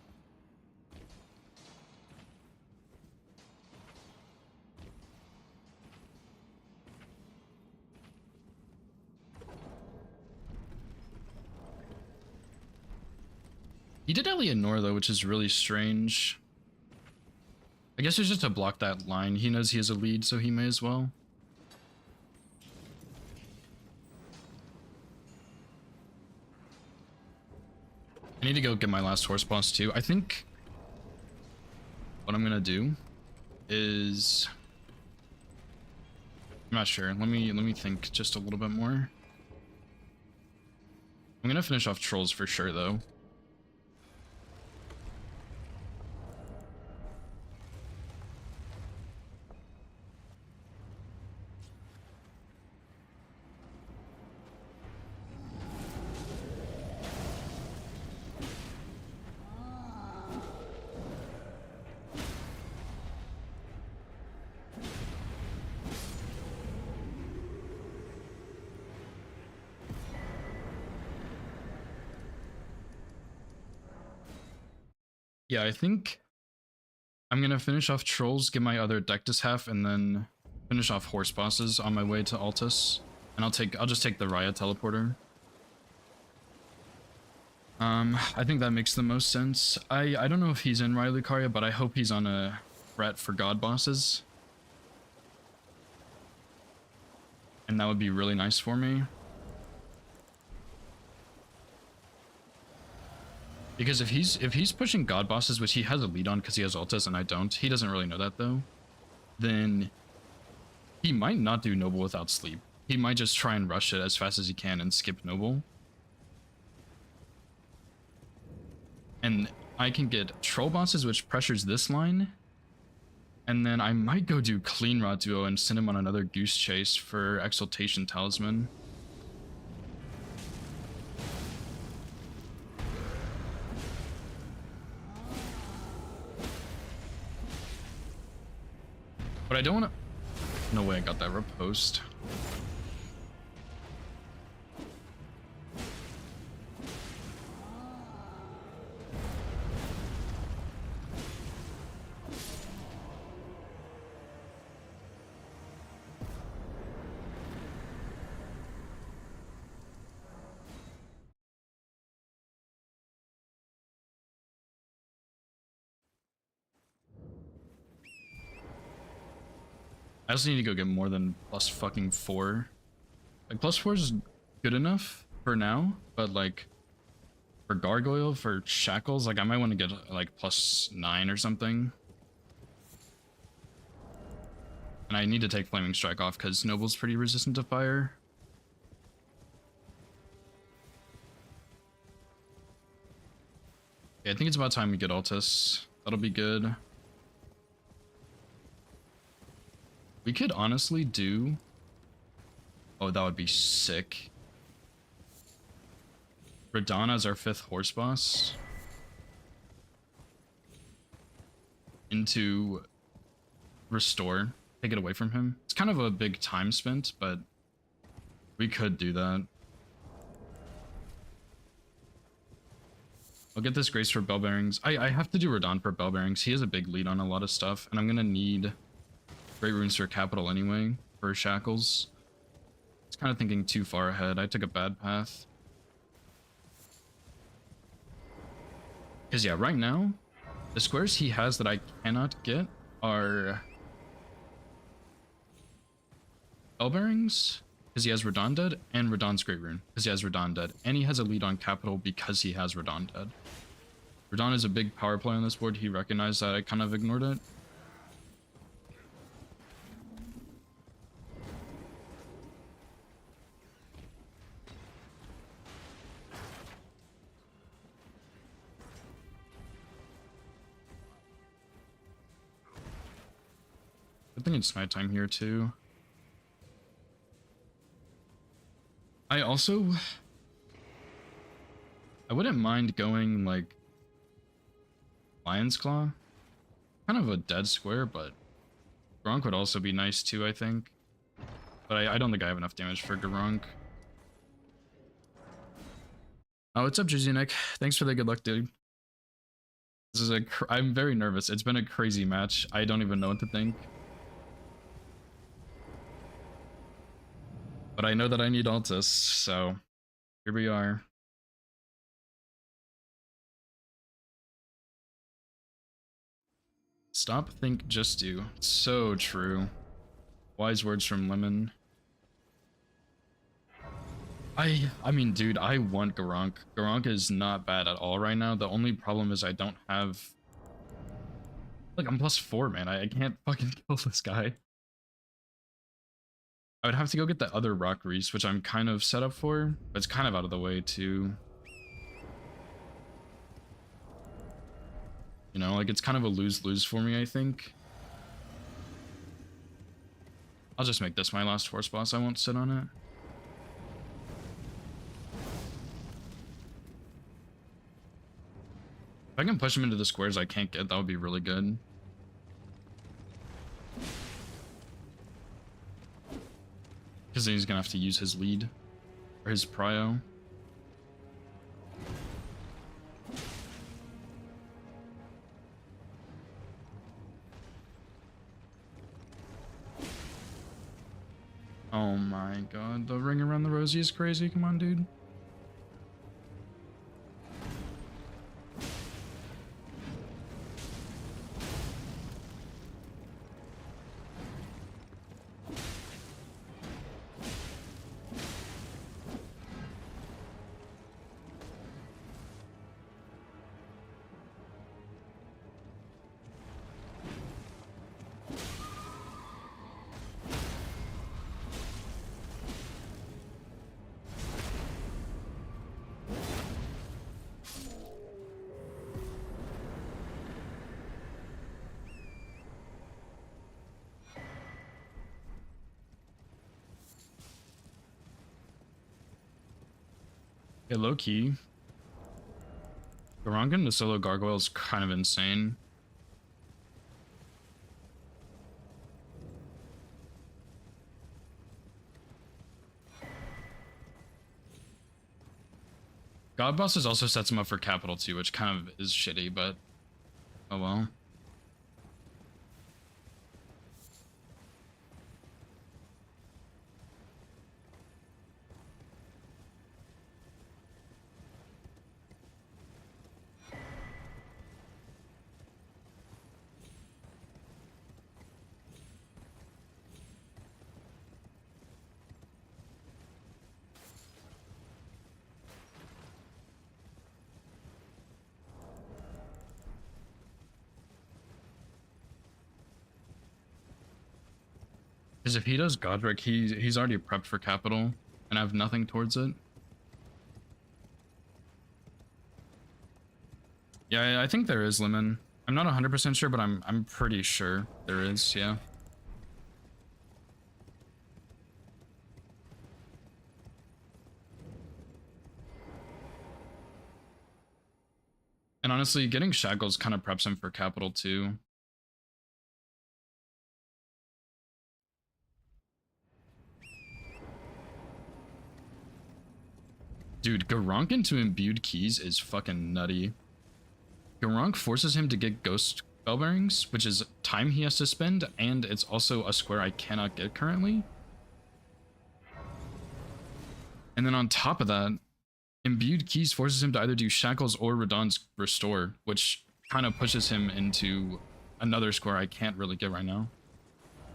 He did Eleanor though, which is really strange. I guess it's just to block that line. He knows he has a lead, so he may as well. I need to go get my last horse boss too. I think what I'm gonna do is I'm not sure. Let me think just a little bit more. I'm gonna finish off trolls for sure though. Yeah, I think I'm gonna finish off trolls, get my other Dectus half, and then finish off horse bosses on my way to Altus. And I'll just take the Raya teleporter. I think that makes the most sense. I don't know if he's in Raya Lucaria, but I hope he's on a threat for god bosses. And that would be really nice for me. Because if he's pushing god bosses, which he has a lead on because he has Altus and I don't, he doesn't really know that though, then he might not do Noble without sleep. He might just try and rush it as fast as he can and skip Noble. And I can get troll bosses, which pressures this line. And then I might go do Clean Rot Duo and send him on another Goose Chase for Exaltation Talisman. But I don't want to... No way I got that riposte. I also need to go get more than plus fucking 4. Like, plus 4 is good enough for now, but like, for Gargoyle, for Shackles, like, I might want to get like plus 9 or something. And I need to take Flaming Strike off because Noble's pretty resistant to fire. Yeah, I think it's about time we get Altus. That'll be good. We could honestly do... Oh, that would be sick. Radahn as our 5th horse boss. Into Restore. Take it away from him. It's kind of a big time spent, but we could do that. I'll get this Grace for Bell Bearings. I have to do Radahn for Bell Bearings. He has a big lead on a lot of stuff, and I'm gonna need Great Runes for Capital anyway, for Shackles. It's kind of thinking too far ahead. I took a bad path. Because yeah, right now, the squares he has that I cannot get are Bell Bearings, because he has Radahn dead, and Radahn's Great Rune, because he has Radahn dead. And he has a lead on Capital because he has Radahn dead. Radahn is a big power play on this board. He recognized that I kind of ignored it. I think it's nighttime here too. I wouldn't mind going like Lion's Claw. Kind of a dead square, but Garrunk would also be nice too, I think. But I don't think I have enough damage for Garrunk. Oh, what's up, Jizzy Nick? Thanks for the good luck, dude. This is I'm very nervous. It's been a crazy match. I don't even know what to think. But I know that I need Altus, so here we are. Stop, think, just do. So true. Wise words from Lemon. I mean, dude, I want Garunk. Garunk is not bad at all right now. The only problem is I don't have... Look, I'm +4, man. I can't fucking kill this guy. I would have to go get the other Rock Reese, which I'm kind of set up for, but it's kind of out of the way, too. You know, like, it's kind of a lose-lose for me, I think. I'll just make this my last force boss. I won't sit on it. If I can push him into the squares I can't get, that would be really good. Because then he's gonna have to use his lead. Or his prio. Oh my god, the ring around the rosy is crazy. Come on, dude. Yeah, low key. Garangan to solo Gargoyle is kind of insane. God Bosses also sets him up for Capital too, which kind of is shitty, but oh well. Because if he does Godric, he's already prepped for Capital, and I have nothing towards it. Yeah, I think there is Lemon. I'm not 100% sure, but I'm pretty sure there is, yeah. And honestly, getting Shackles kind of preps him for Capital too. Dude, Garunk into Imbued Keys is fucking nutty. Garunk forces him to get Ghost Spell Bearings, which is time he has to spend, and it's also a square I cannot get currently. And then on top of that, Imbued Keys forces him to either do Shackles or Radahn's Restore, which kind of pushes him into another square I can't really get right now.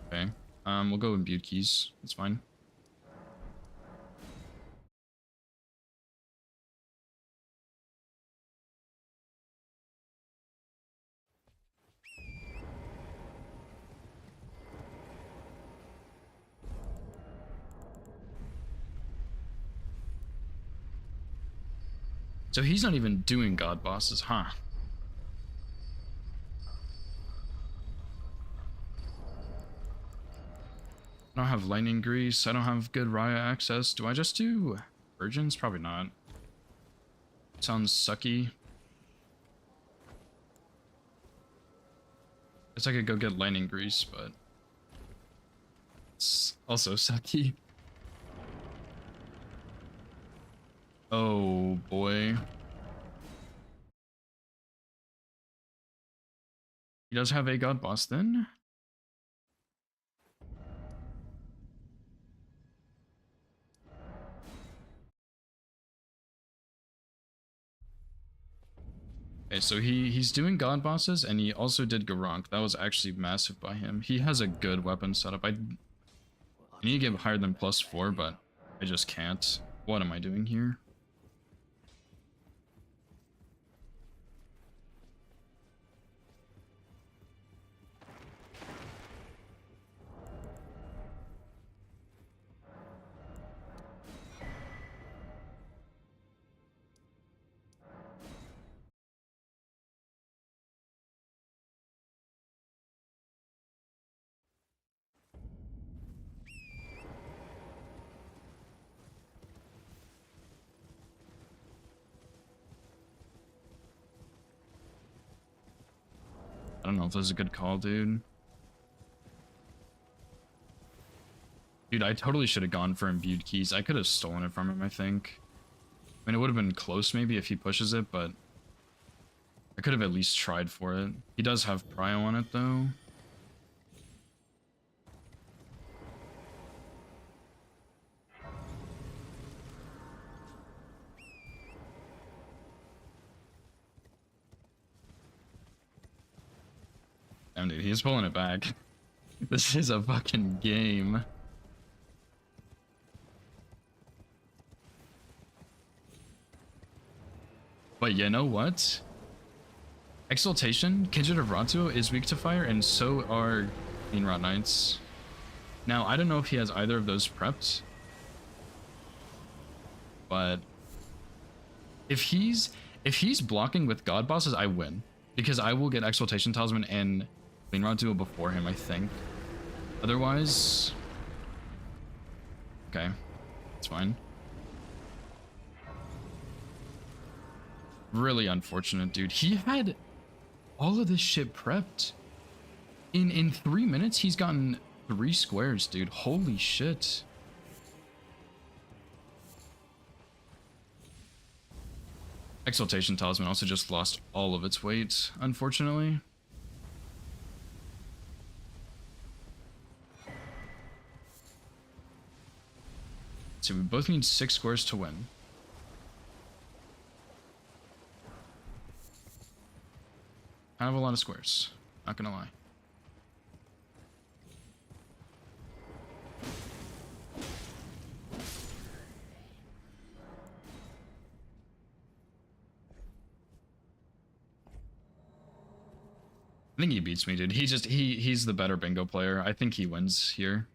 Okay, we'll go Imbued Keys. That's fine. So he's not even doing God Bosses, huh? I don't have Lightning Grease. I don't have good Raya access. Do I just do Virgins? Probably not. Sounds sucky. Guess I could go get Lightning Grease, but it's also sucky. Oh boy. He does have a god boss then. Okay, so he's doing god bosses, and he also did Garunk. That was actually massive by him. He has a good weapon setup. I need to get higher than +4, but I just can't. What am I doing here? I don't know if this is a good call, dude. Dude, I totally should have gone for imbued keys. I could have stolen it from him, I think. I mean, it would have been close maybe if he pushes it, but I could have at least tried for it. He does have prio on it, though. Damn, dude, he's pulling it back. This is a fucking game. But you know what? Exaltation, Kindred of Ratu is weak to fire, and so are Clean Rot Knights. Now, I don't know if he has either of those prepped. But if he's blocking with God Bosses, I win. Because I will get Exaltation Talisman and Clean Ratu before him, I think. Otherwise... Okay. It's fine. Really unfortunate, dude. He had all of this shit prepped. In 3 minutes, he's gotten 3 squares, dude. Holy shit. Exaltation Talisman also just lost all of its weight, unfortunately. So we both need 6 squares to win. I have a lot of squares, not gonna lie. I think he beats me, dude. He's the better bingo player. I think he wins here.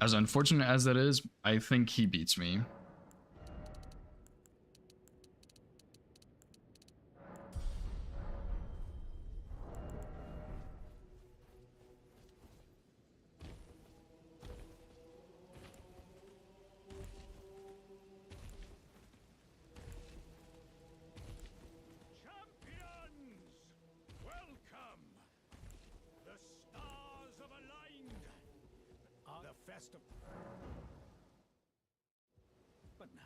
As unfortunate as that is, I think he beats me. But now.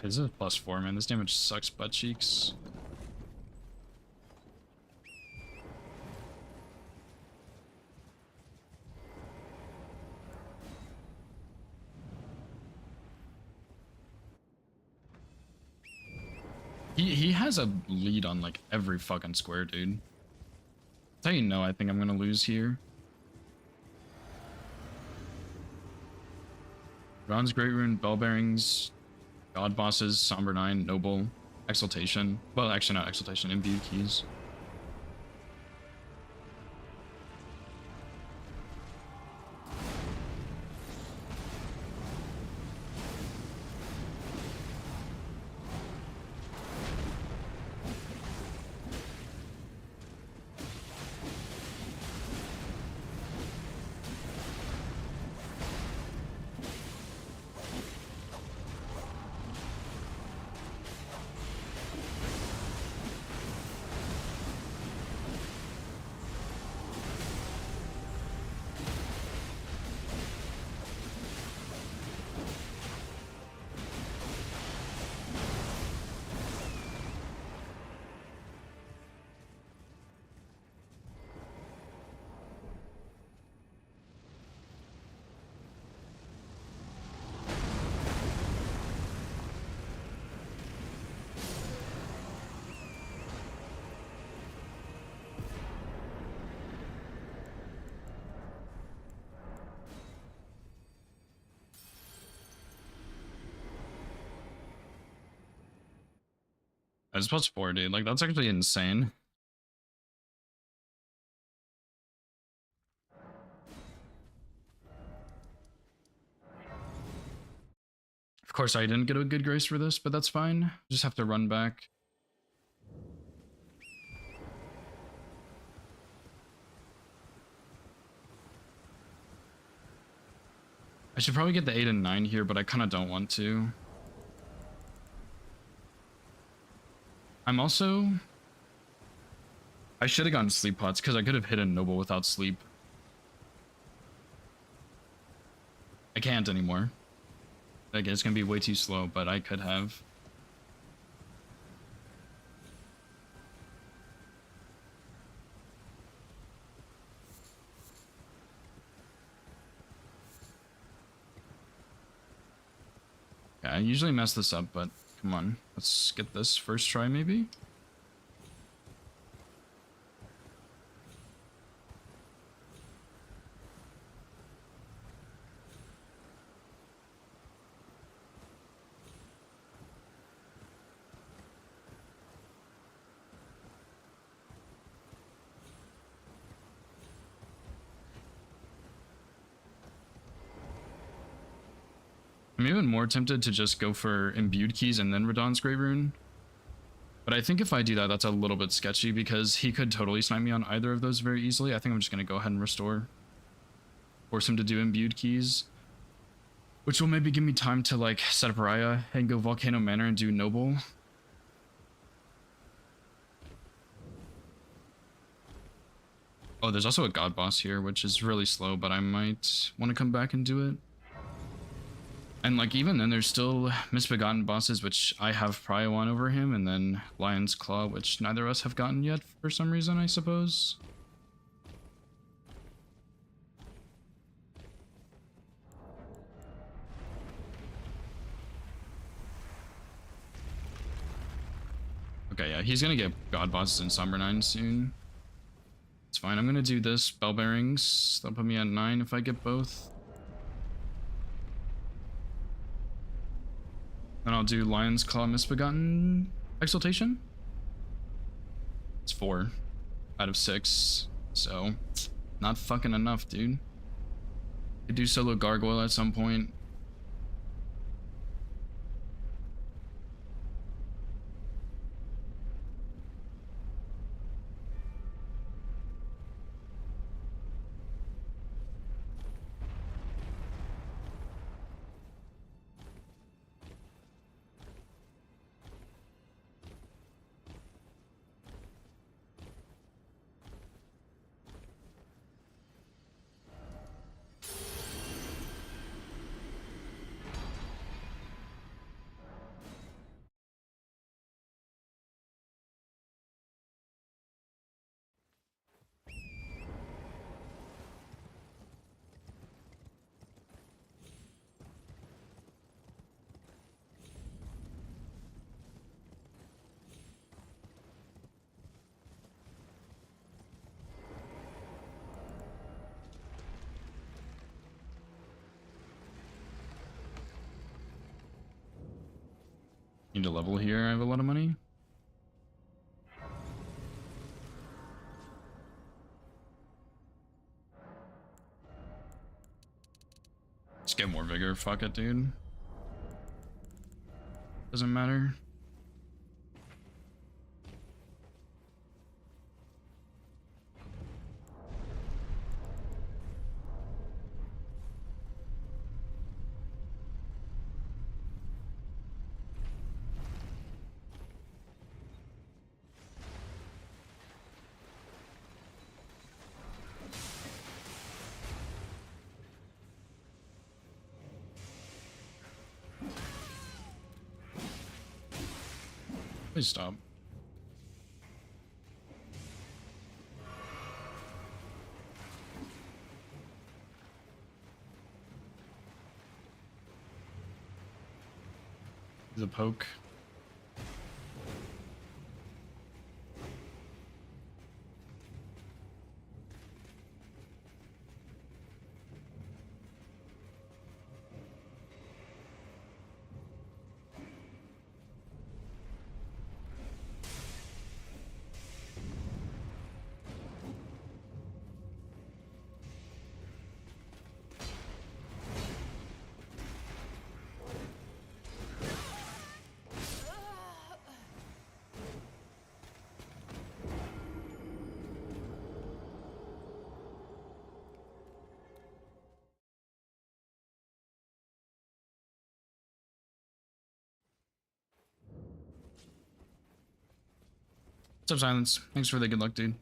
This is a +4, man. This damage sucks butt cheeks. He has a lead on like every fucking square, dude. That's how you know I think I'm gonna lose here. Ron's Great Rune, Bell Bearings, God Bosses, Somber 9, Noble, Exaltation. Well, actually not Exaltation, Imbued Keys. That's plus 4, dude. Like, that's actually insane. Of course, I didn't get a good grace for this, but that's fine. Just have to run back. I should probably get the 8 and 9 here, but I kind of don't want to. I'm also... I should have gotten sleep pots, because I could have hit a Noble without sleep. I can't anymore. Like, it's gonna be way too slow, but I could have. Yeah, I usually mess this up, but come on. Let's get this first try, maybe? I'm even more tempted to just go for Imbued Keys and then Radahn's Great Rune. But I think if I do that, that's a little bit sketchy because he could totally snipe me on either of those very easily. I think I'm just going to go ahead and restore. Force him to do Imbued Keys. Which will maybe give me time to like set up Raya and go Volcano Manor and do Noble. Oh, there's also a God Boss here, which is really slow, but I might want to come back and do it. And like even then there's still Misbegotten bosses, which I have Prio on over him, and then Lion's Claw, which neither of us have gotten yet for some reason, I suppose. Okay, yeah, he's gonna get God bosses in Somber 9 soon. It's fine, I'm gonna do this. Bell Bearings, that'll put me at 9 if I get both. Then I'll do Lion's Claw Misbegotten Exaltation. It's 4 out of 6, so not fucking enough, dude. Could do solo Gargoyle at some point. to level here. I have a lot of money. Let's get more vigor. Fuck it, dude. Doesn't matter. Please stop. The poke. What's up, Silence? Thanks for the good luck, dude.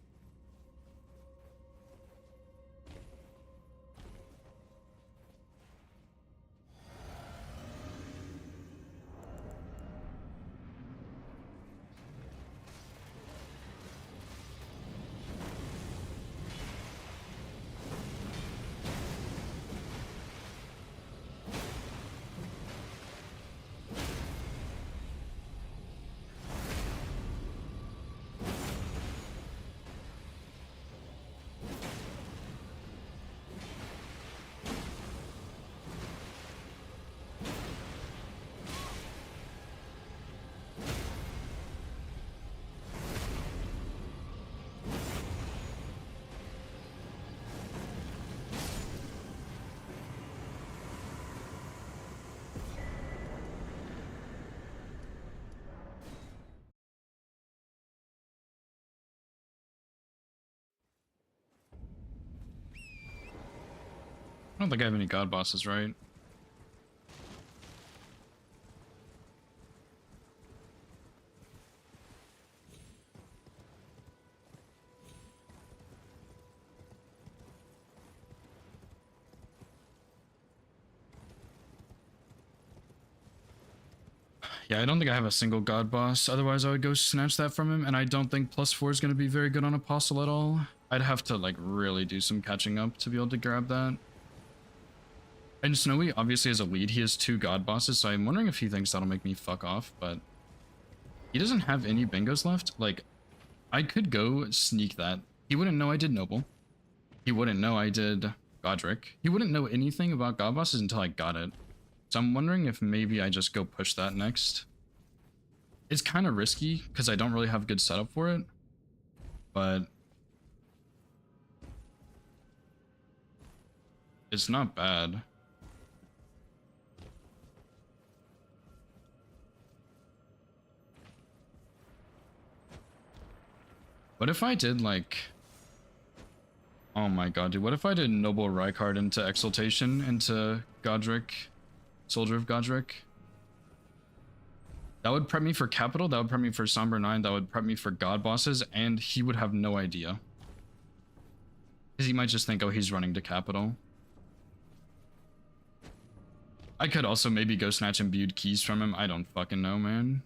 I don't think I have any god bosses, right? Yeah, I don't think I have a single god boss. Otherwise, I would go snatch that from him. And I don't think +4 is going to be very good on Apostle at all. I'd have to, like, really do some catching up to be able to grab that. And Snowy, obviously, as a lead, he has 2 god bosses. So I'm wondering if he thinks that'll make me fuck off. But he doesn't have any bingos left. Like, I could go sneak that. He wouldn't know I did Noble. He wouldn't know I did Godric. He wouldn't know anything about god bosses until I got it. So I'm wondering if maybe I just go push that next. It's kind of risky because I don't really have a good setup for it. But it's not bad. What if I did like... Oh my god, dude. What if I did Noble Rykard into Exaltation into Godric? Soldier of Godric? That would prep me for Capital, that would prep me for Somber 9, that would prep me for God bosses, and he would have no idea. Because he might just think, oh, he's running to Capital. I could also maybe go snatch imbued keys from him. I don't fucking know, man.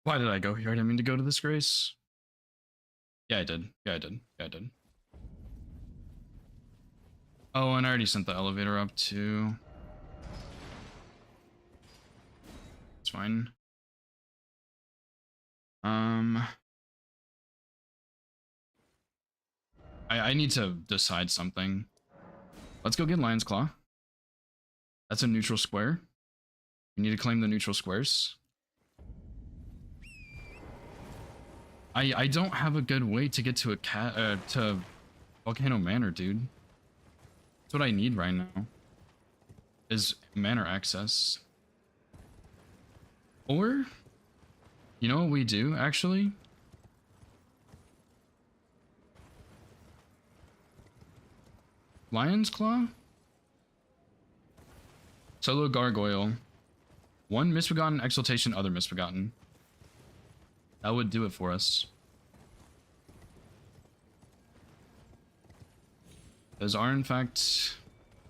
Why did I go here? I didn't mean to go to this grace. Yeah, I did. Yeah, I did. Yeah, I did. Oh, and I already sent the elevator up too. It's fine. I need to decide something. Let's go get Lion's Claw. That's a neutral square. We need to claim the neutral squares. I don't have a good way to get to a to Volcano Manor, dude. That's what I need right now. Is manor access. Or, you know what we do actually? Lion's Claw? Solo Gargoyle. One Misbegotten Exaltation, other Misbegotten. That would do it for us. Those are, in fact,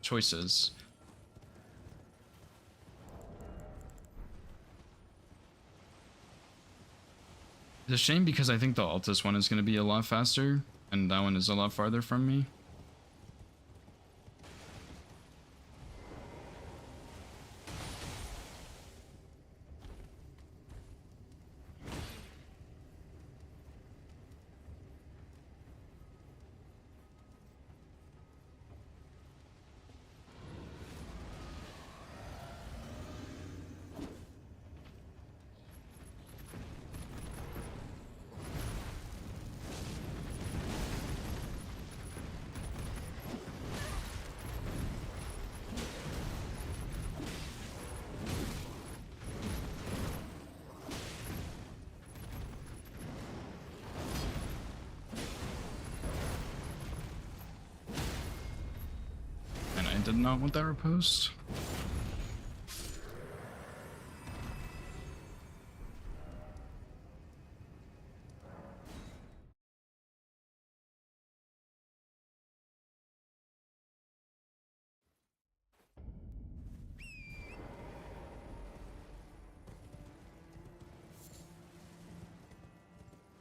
choices. It's a shame because I think the Altus one is going to be a lot faster, and that one is a lot farther from me. Did not want that riposte.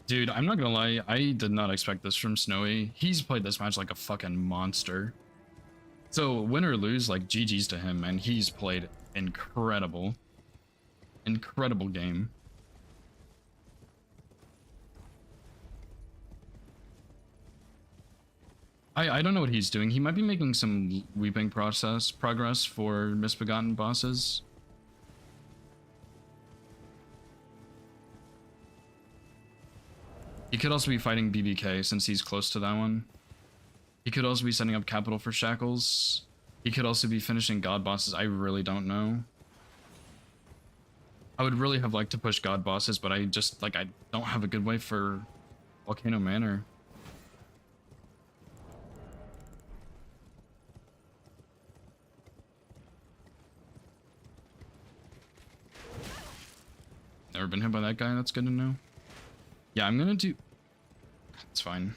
Dude, I'm not gonna lie, I did not expect this from Snowy. He's played this match like a fucking monster. So win or lose, like GG's to him, and he's played incredible. Incredible game. I don't know what he's doing. He might be making some weeping progress for Misbegotten bosses. He could also be fighting BBK since he's close to that one. He could also be setting up capital for Shackles. He could also be finishing God bosses. I really don't know. I would really have liked to push God bosses, but I just, like, I don't have a good way for Volcano Manor. Never been hit by that guy, that's good to know. Yeah, I'm gonna do... It's fine.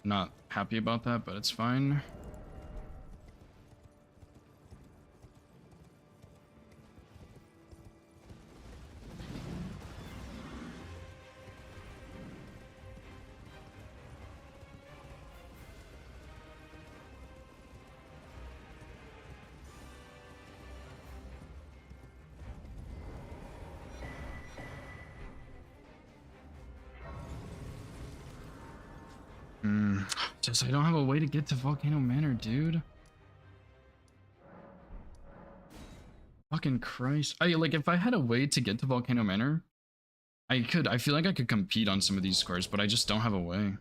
Not happy about that, but it's fine. Just I don't have a way to get to Volcano Manor, dude. Fucking Christ. Like if I had a way to get to Volcano Manor, I feel like I could compete on some of these squares, but I just don't have a way.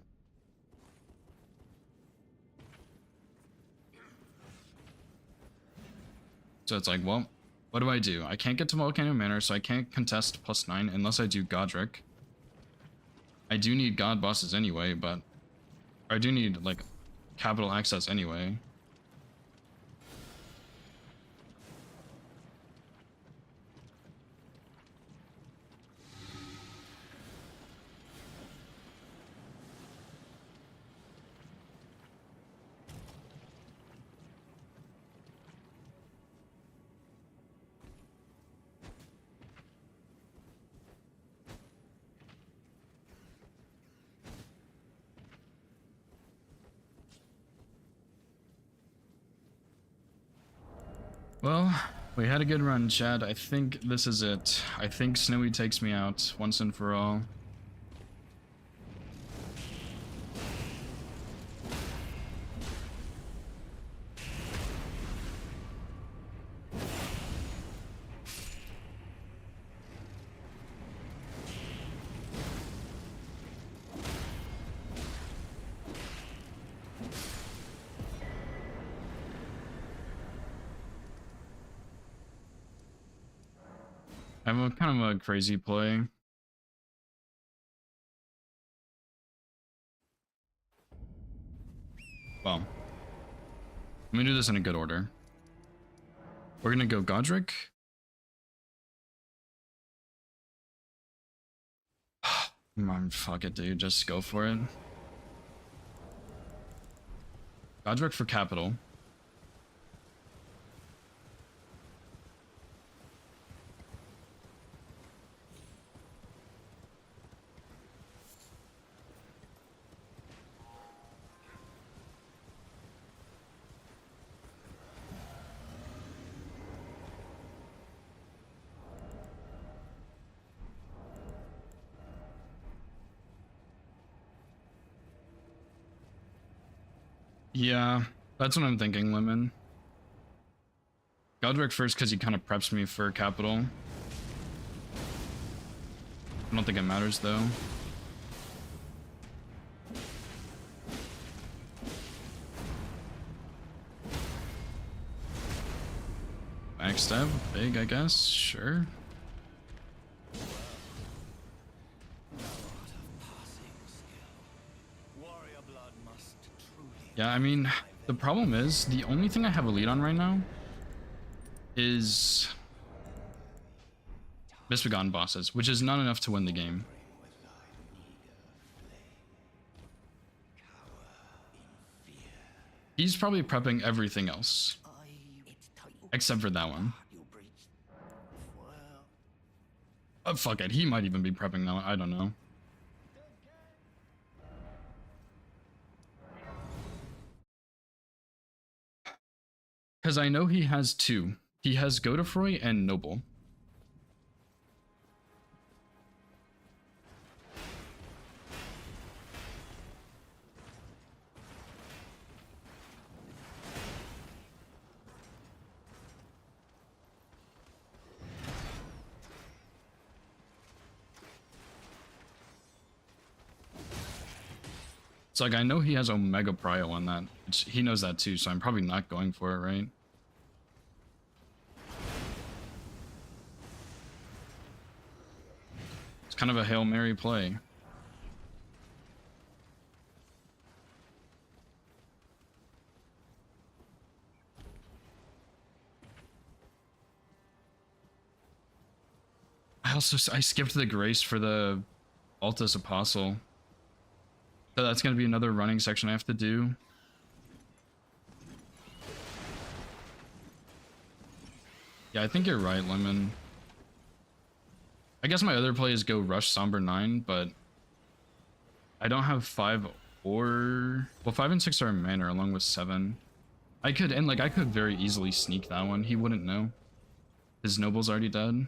So it's like, well, what do? I can't get to Volcano Manor, so I can't contest +9 unless I do Godric. I do need God bosses anyway, but I do need, like, capital access anyway. Well, we had a good run, Chad. I think this is it. I think Snowy takes me out once and for all. I have a kind of a crazy play. Well, let me do this in a good order. We're gonna go Godric. Come on, fuck it, dude. Just go for it. Godric for capital. Yeah, that's what I'm thinking, Lemon. Godric first because he kind of preps me for capital. I don't think it matters though. Backstab, big, I guess. Sure. Yeah, I mean, the problem is, the only thing I have a lead on right now is Mistbegotten bosses, which is not enough to win the game. He's probably prepping everything else, except for that one. Oh, fuck it, he might even be prepping that one, I don't know. Because I know he has two. He has Godefroy and Noble. It's like, I know he has Omega Prio on that. He knows that too, so I'm probably not going for it, right? It's kind of a Hail Mary play. I skipped the Grace for the Altus Apostle. So that's going to be another running section I have to do. Yeah, I think you're right, Lemon. I guess my other play is go rush Somber 9, but I don't have 5 or... Well, 5 and 6 are in manner along with 7. I could very easily sneak that one. He wouldn't know. His Noble's already dead.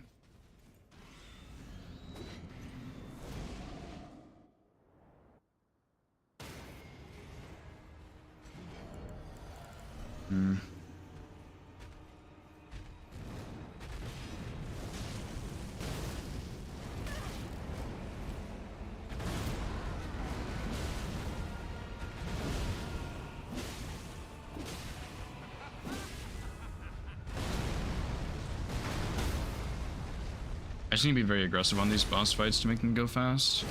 I just need to be very aggressive on these boss fights to make them go fast.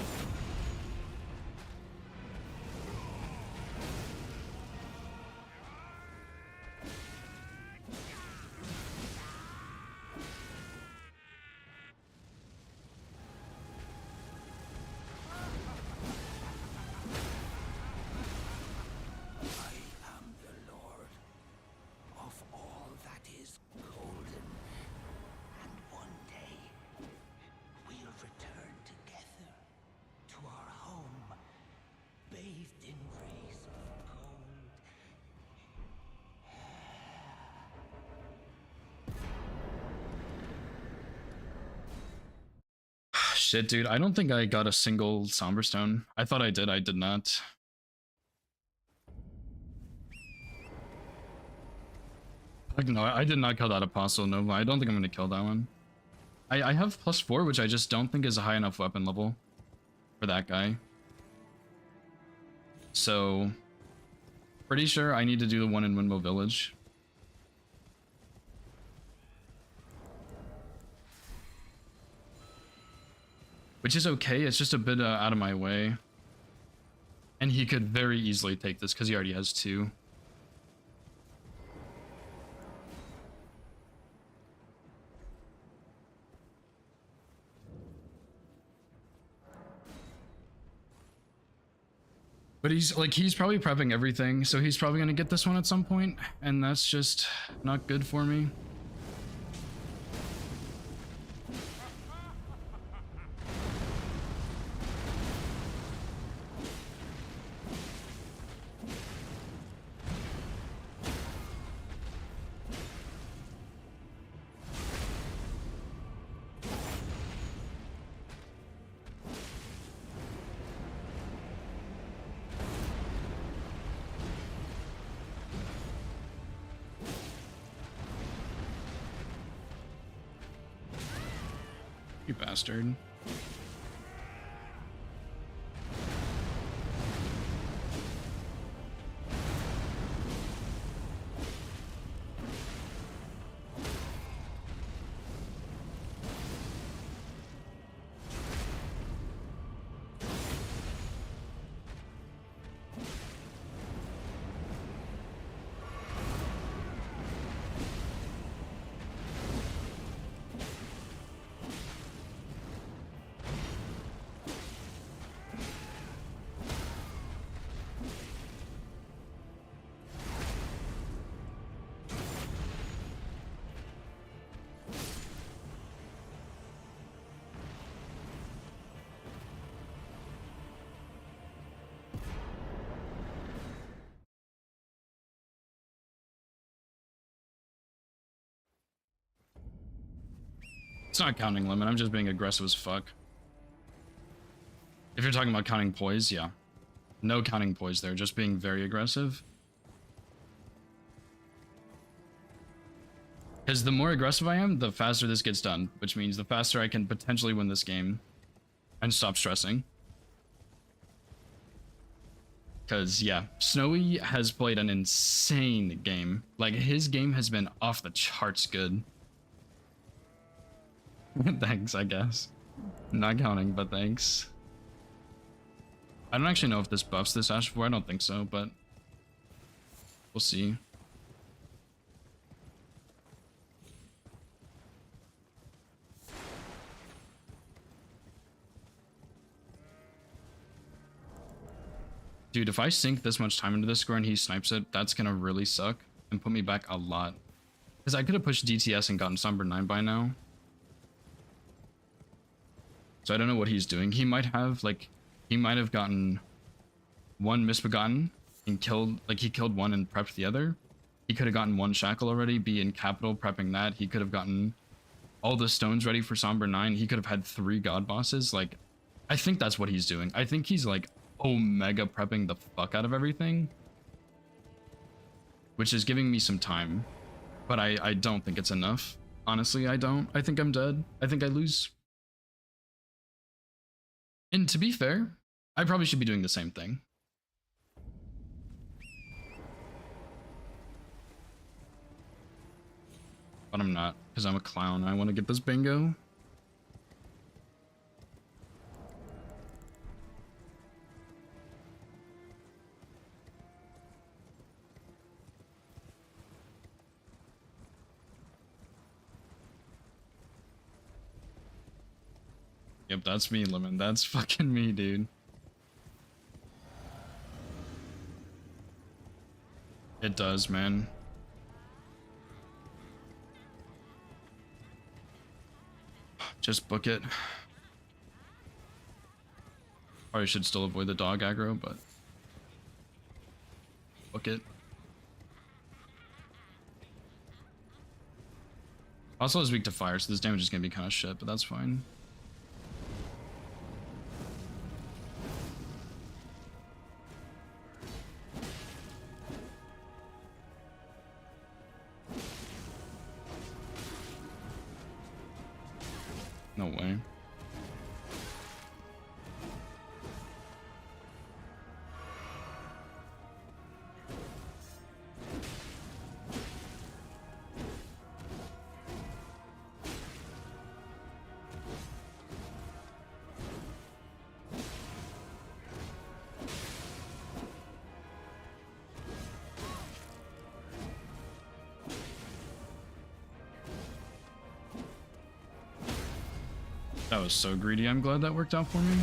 Shit, dude, I don't think I got a single Somber Stone. I thought I did not. Like, no, I did not kill that Apostle Nova. I don't think I'm gonna kill that one. I have +4, which I just don't think is a high enough weapon level for that guy. So, pretty sure I need to do the one in Windmill Village. Which is okay, it's just a bit out of my way. And he could very easily take this because he already has 2. But he's probably prepping everything, so he's probably gonna get this one at some point, and that's just not good for me. You bastard. It's not counting limit, I'm just being aggressive as fuck. If you're talking about counting poise, yeah. No counting poise there, just being very aggressive. Because the more aggressive I am, the faster this gets done, which means the faster I can potentially win this game and stop stressing. Because, yeah, Snowy has played an insane game. Like, his game has been off the charts good. Thanks, I guess. Not counting, but thanks. I don't actually know if this buffs this Ash 4. I don't think so, but we'll see. Dude, if I sink this much time into this score and he snipes it, that's gonna really suck and put me back a lot. Because I could have pushed DTS and gotten Somber 9 by now. So I don't know what he's doing. He might have, like, he might have gotten one Misbegotten and killed, like, he killed one and prepped the other. He could have gotten one Shackle already, be in Capital prepping that. He could have gotten all the stones ready for Somber 9. He could have had 3 God bosses. Like, I think that's what he's doing. I think he's, like, Omega prepping the fuck out of everything. Which is giving me some time. But I don't think it's enough. Honestly, I don't. I think I'm dead. I think I lose. And to be fair, I probably should be doing the same thing. But I'm not, because I'm a clown. I want to get this bingo. Yep, that's me, Lemon. That's fucking me, dude. It does, man. Just book it. Probably should still avoid the dog aggro, but book it. Also is weak to fire, so this damage is gonna be kind of shit, but that's fine. No way. That was so greedy. I'm glad that worked out for me.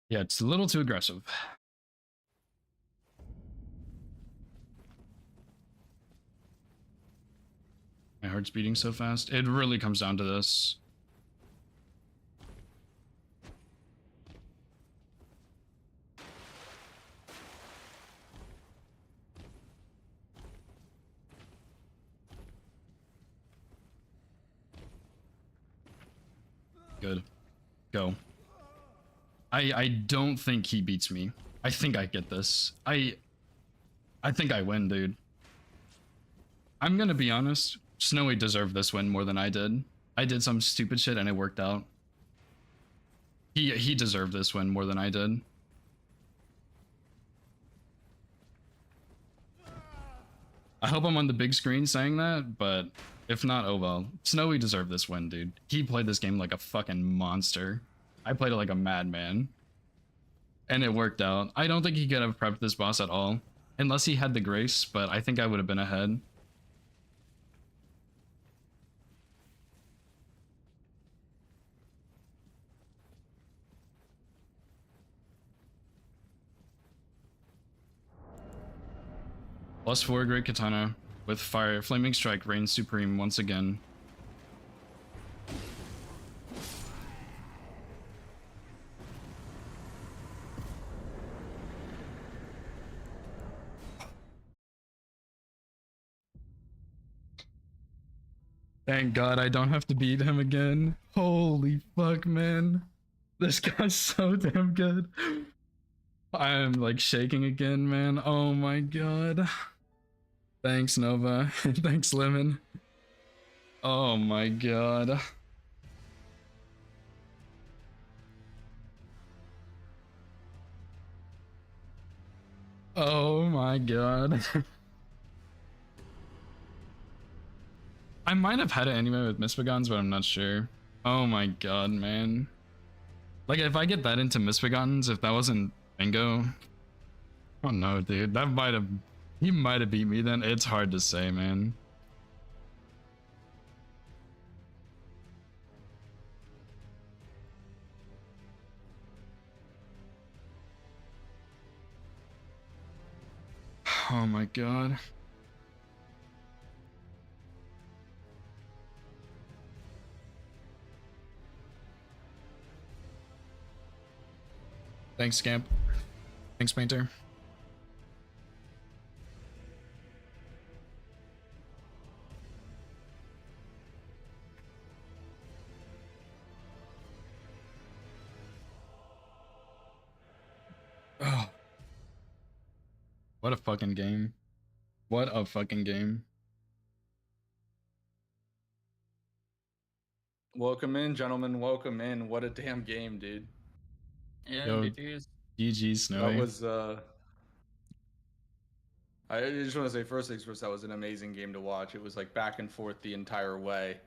Yeah, it's a little too aggressive. My heart's beating so fast. It really comes down to this. Good. Go. I don't think he beats me. I think I get this. I think I win, dude. I'm gonna be honest. Snowy deserved this win more than I did. I did some stupid shit and it worked out. He deserved this win more than I did. I hope I'm on the big screen saying that, but if not, oh well. Snowy deserved this win, dude. He played this game like a fucking monster. I played it like a madman. And it worked out. I don't think he could have prepped this boss at all. Unless he had the grace, but I think I would have been ahead. +4 Great Katana with Fire Flaming Strike reigns supreme once again. Thank God I don't have to beat him again. Holy fuck, man. This guy's so damn good. I'm like shaking again, man. Oh my God. Thanks, Nova. Thanks, Lemon. Oh my God. Oh my God. I might have had it anyway with Misbegottens, but I'm not sure. Oh my God, man. Like, if I get that into Misbegottens, if that wasn't Bingo. Oh no, dude. That might have... He might have beat me then. It's hard to say, man. Oh my God. Thanks, Scamp. Thanks, Painter. Oh. What a fucking game. What a fucking game. Welcome in, gentlemen. Welcome in. What a damn game, dude. Yeah, Yo, GG's. GG, Snowy. That was I just want to say first things first, that was an amazing game to watch. It was like back and forth the entire way.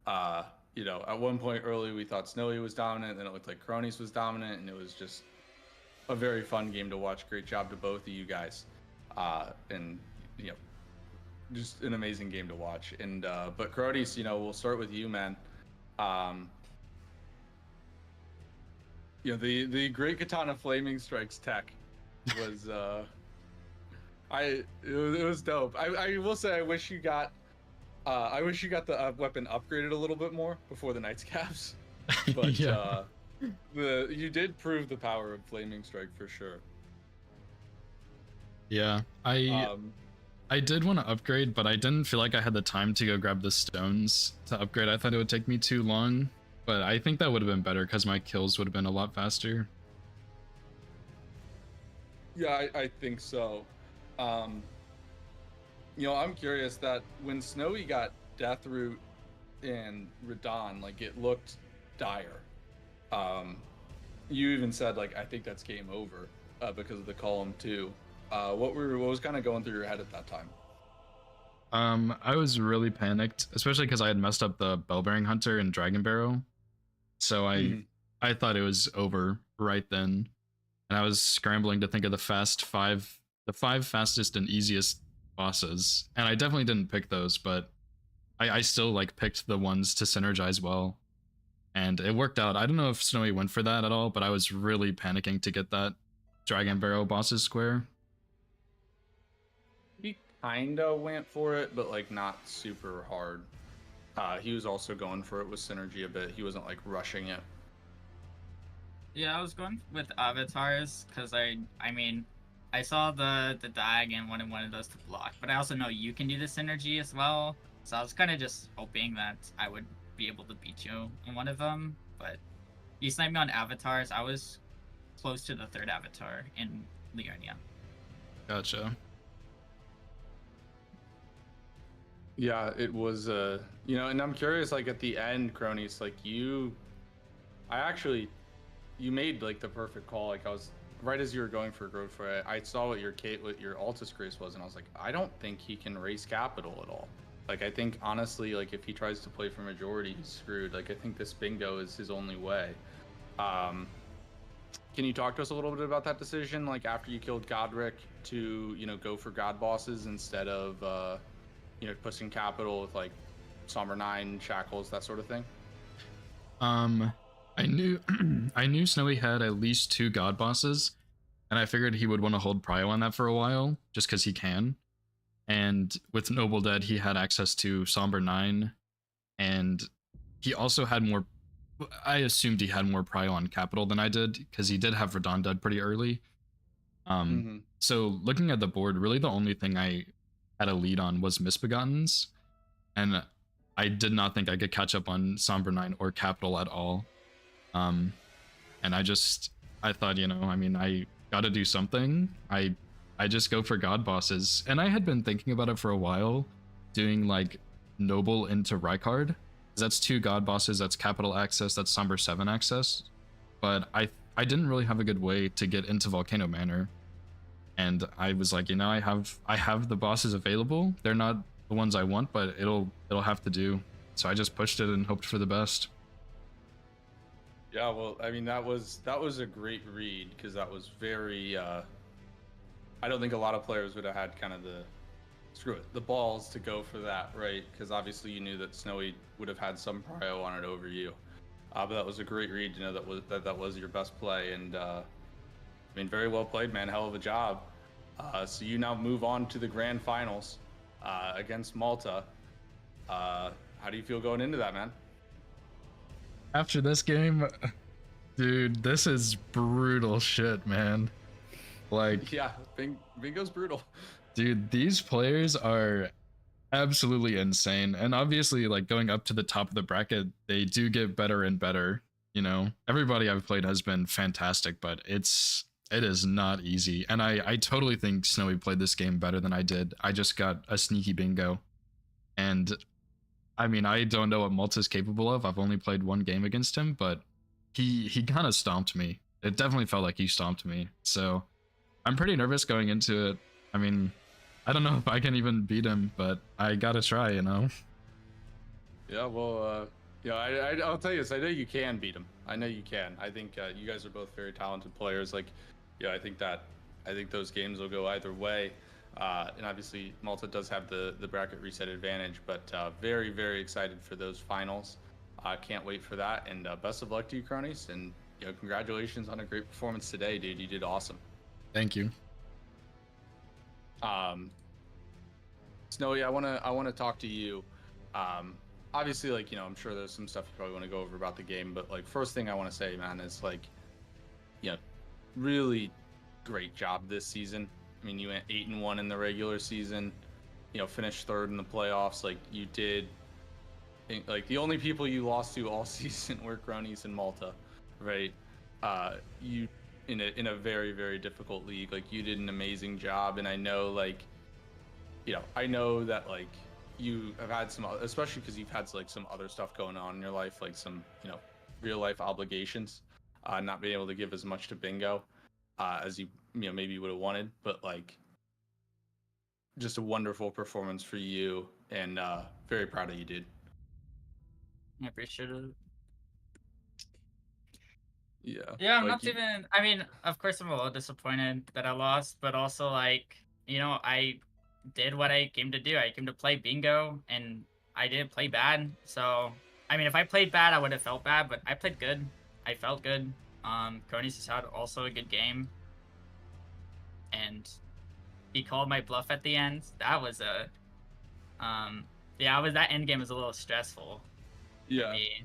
You know, at one point early we thought Snowy was dominant, then it looked like Cronies was dominant, and it was just a very fun game to watch. Great job to both of you guys. And you know, just an amazing game to watch. And but Cronies, you know, we'll start with you, man. You know, the Great Katana Flaming Strikes tech was it was dope. I will say I wish you got the weapon upgraded a little bit more before the Knights Caps. But Yeah. you did prove the power of Flaming Strike for sure. Yeah. I did want to upgrade, but I didn't feel like I had the time to go grab the stones to upgrade. I thought it would take me too long, but I think that would have been better because my kills would have been a lot faster. Yeah, I think so. You know, I'm curious that when Snowy got Deathroot and Radon, like it looked dire. You even said like I think that's game over because of the column 2. What was kind of going through your head at that time? I was really panicked, especially because I had messed up the Bellbearing Hunter and Dragon Barrow. So I thought it was over right then. And I was scrambling to think of the five fastest and easiest bosses. And I definitely didn't pick those, but I still like picked the ones to synergize well. And it worked out. I don't know if Snowy went for that at all, but I was really panicking to get that Dragon Barrow bosses square. He kinda went for it, but like not super hard. He was also going for it with synergy a bit. He wasn't like rushing it. Yeah, I was going with avatars because I mean, I saw the Dag and wanted those to block, but I also know you can do the synergy as well. So I was kind of just hoping that I would be able to beat you on one of them. But you sniped me on avatars. I was close to the third avatar in Liurnia. Gotcha. Yeah, it was you know, and I'm curious like at the end, Cronies, like you made like the perfect call. Like I was right as you were going for growth for I saw what your Altus Grace was, and I was like, I don't think he can raise capital at all. Like I think honestly, like if he tries to play for majority, he's screwed. Like I think this bingo is his only way. Can you talk to us a little bit about that decision? Like after you killed Godric to, you know, go for God bosses instead of you know, pushing capital with like Somber 9, Shackles, that sort of thing? I knew I knew Snowy had at least 2 god bosses, and I figured he would want to hold prio on that for a while, just because he can. And with Noble Dead, he had access to Somber 9, and he also had more. I assumed he had more prio on capital than I did, because he did have Radon Dead pretty early. So looking at the board, really the only thing I had a lead on was Misbegottens, and I did not think I could catch up on Somber 9 or capital at all. And I thought, you know, I mean, I gotta do something. I just go for god bosses, and I had been thinking about it for a while, doing like Noble into Rykard. That's 2 god bosses, that's capital access, that's Somber 7 access. But I didn't really have a good way to get into Volcano Manor. And I was like, you know, I have the bosses available. They're not the ones I want, but it'll have to do. So I just pushed it and hoped for the best. Yeah, well, I mean that was a great read because that was very I don't think a lot of players would have had kind of the balls to go for that, right? Because obviously you knew that Snowy would have had some prio on it over you. But that was a great read to know that was your best play, and I mean, very well played, man. Hell of a job. So you now move on to the grand finals against Malta. How do you feel going into that, man? After this game, dude, this is brutal shit, man. Like, Yeah, Bingo's brutal. dude, these players are absolutely insane. And obviously, like, going up to the top of the bracket, they do get better and better. You know, everybody I've played has been fantastic, but it is not easy. And I totally think Snowy played this game better than I did. I just got a sneaky bingo. And I mean, I don't know what Malta's capable of. I've only played 1 game against him, but he kind of stomped me. It definitely felt like he stomped me. So I'm pretty nervous going into it. I mean, I don't know if I can even beat him, but I gotta try, you know? Yeah, well, yeah, I'll tell you this. I know you can beat him. I know you can. I think you guys are both very talented players. Like, yeah, I think those games will go either way. And obviously, Malta does have the bracket reset advantage, but very, very excited for those finals. Can't wait for that. And best of luck to you, Cronies. And congratulations on a great performance today, dude. You did awesome. Thank you. Snowy, I wanna talk to you. Obviously, like, I'm sure there's some stuff you probably want to go over about the game, but like, first thing I want to say, man, is like, really great job this season. I mean, you went 8-1 in the regular season, finished third in the playoffs. Like, you did. Like, the only people you lost to all season were Cronies and Malta, right? You in a very, very difficult league. Like, you did an amazing job, and I know, like, I know that, like, you have had some, especially because you've had like some other stuff going on in your life, like some real life obligations, not being able to give as much to bingo as you maybe would have wanted, but like, just a wonderful performance for you, and very proud of you, dude. I appreciate it. Yeah, I'm like not even. I mean, of course, I'm a little disappointed that I lost, but also, like, I did what I came to do. I came to play bingo, and I didn't play bad. So, I mean, if I played bad, I would have felt bad, but I played good. I felt good. Cronies has had also a good game, and he called my bluff at the end. That was that end game was a little stressful. Yeah. For me.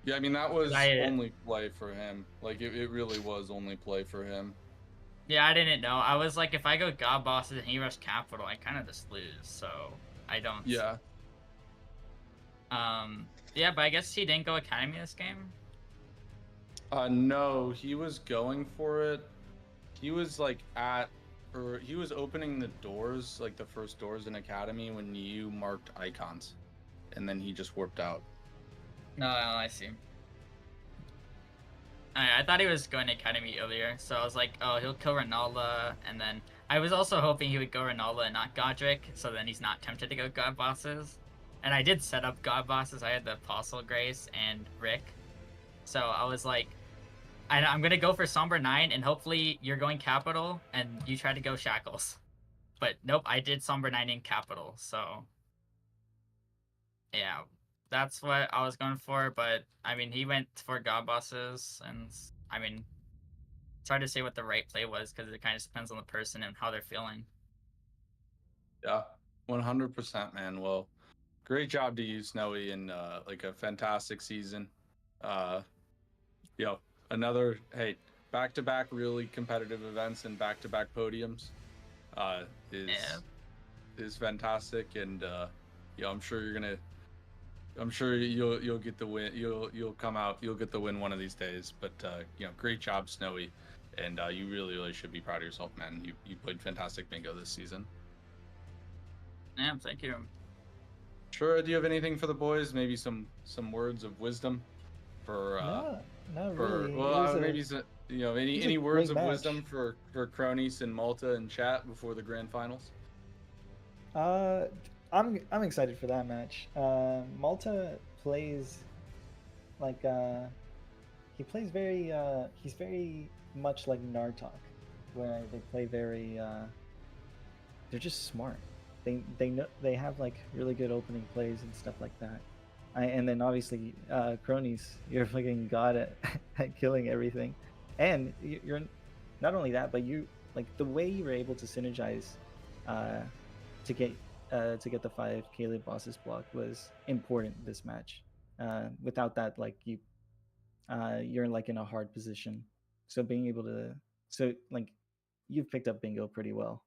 Yeah, I mean, that was only play for him. Like, it really was only play for him. Yeah, I didn't know. I was like, if I go God Bosses and he rush Capital, I kind of just lose. So I don't. Yeah. Yeah, but I guess he didn't go Academy this game. No, he was going for it. He was like he was opening the doors, like the first doors in Academy, when you marked icons, and then he just warped out. No, I see. I thought he was going to Academy earlier, so I was like, oh, he'll kill Ronaldo, and then I was also hoping he would go Ronaldo and not Godric, so then he's not tempted to go God Bosses. And I did set up God Bosses. I had the Apostle Grace and Rick, so I was like, I'm gonna go for Somber 9, and hopefully you're going Capital, and you try to go Shackles. But nope, I did Somber 9 in Capital, so yeah. That's what I was going for, but I mean, he went for God Bosses, and I mean, it's hard to say what the right play was because it kind of depends on the person and how they're feeling. Yeah, 100%, man. Well, great job to you, Snowy, and like a fantastic season. Another back-to-back really competitive events and back-to-back podiums is fantastic, and I'm sure you'll get the win. You'll come out. You'll get the win one of these days. But great job, Snowy, and you really should be proud of yourself, man. You played fantastic bingo this season. Yeah, thank you. Sure. Do you have anything for the boys? Maybe some words of wisdom for not really. Well, maybe any words of wisdom for Cronies and Malta in chat before the grand finals. I'm excited for that match. Malta plays like he plays very he's very much like Nartok, where they play very they're just smart. They know, they have like really good opening plays and stuff like that. And then obviously Cronies, you're fucking god at killing everything, and you're not only that, but you like the way you were able to synergize to get the 5 Caleb Bosses block was important this match. Without that, like you're like in a hard position. So being able to, you've picked up bingo pretty well.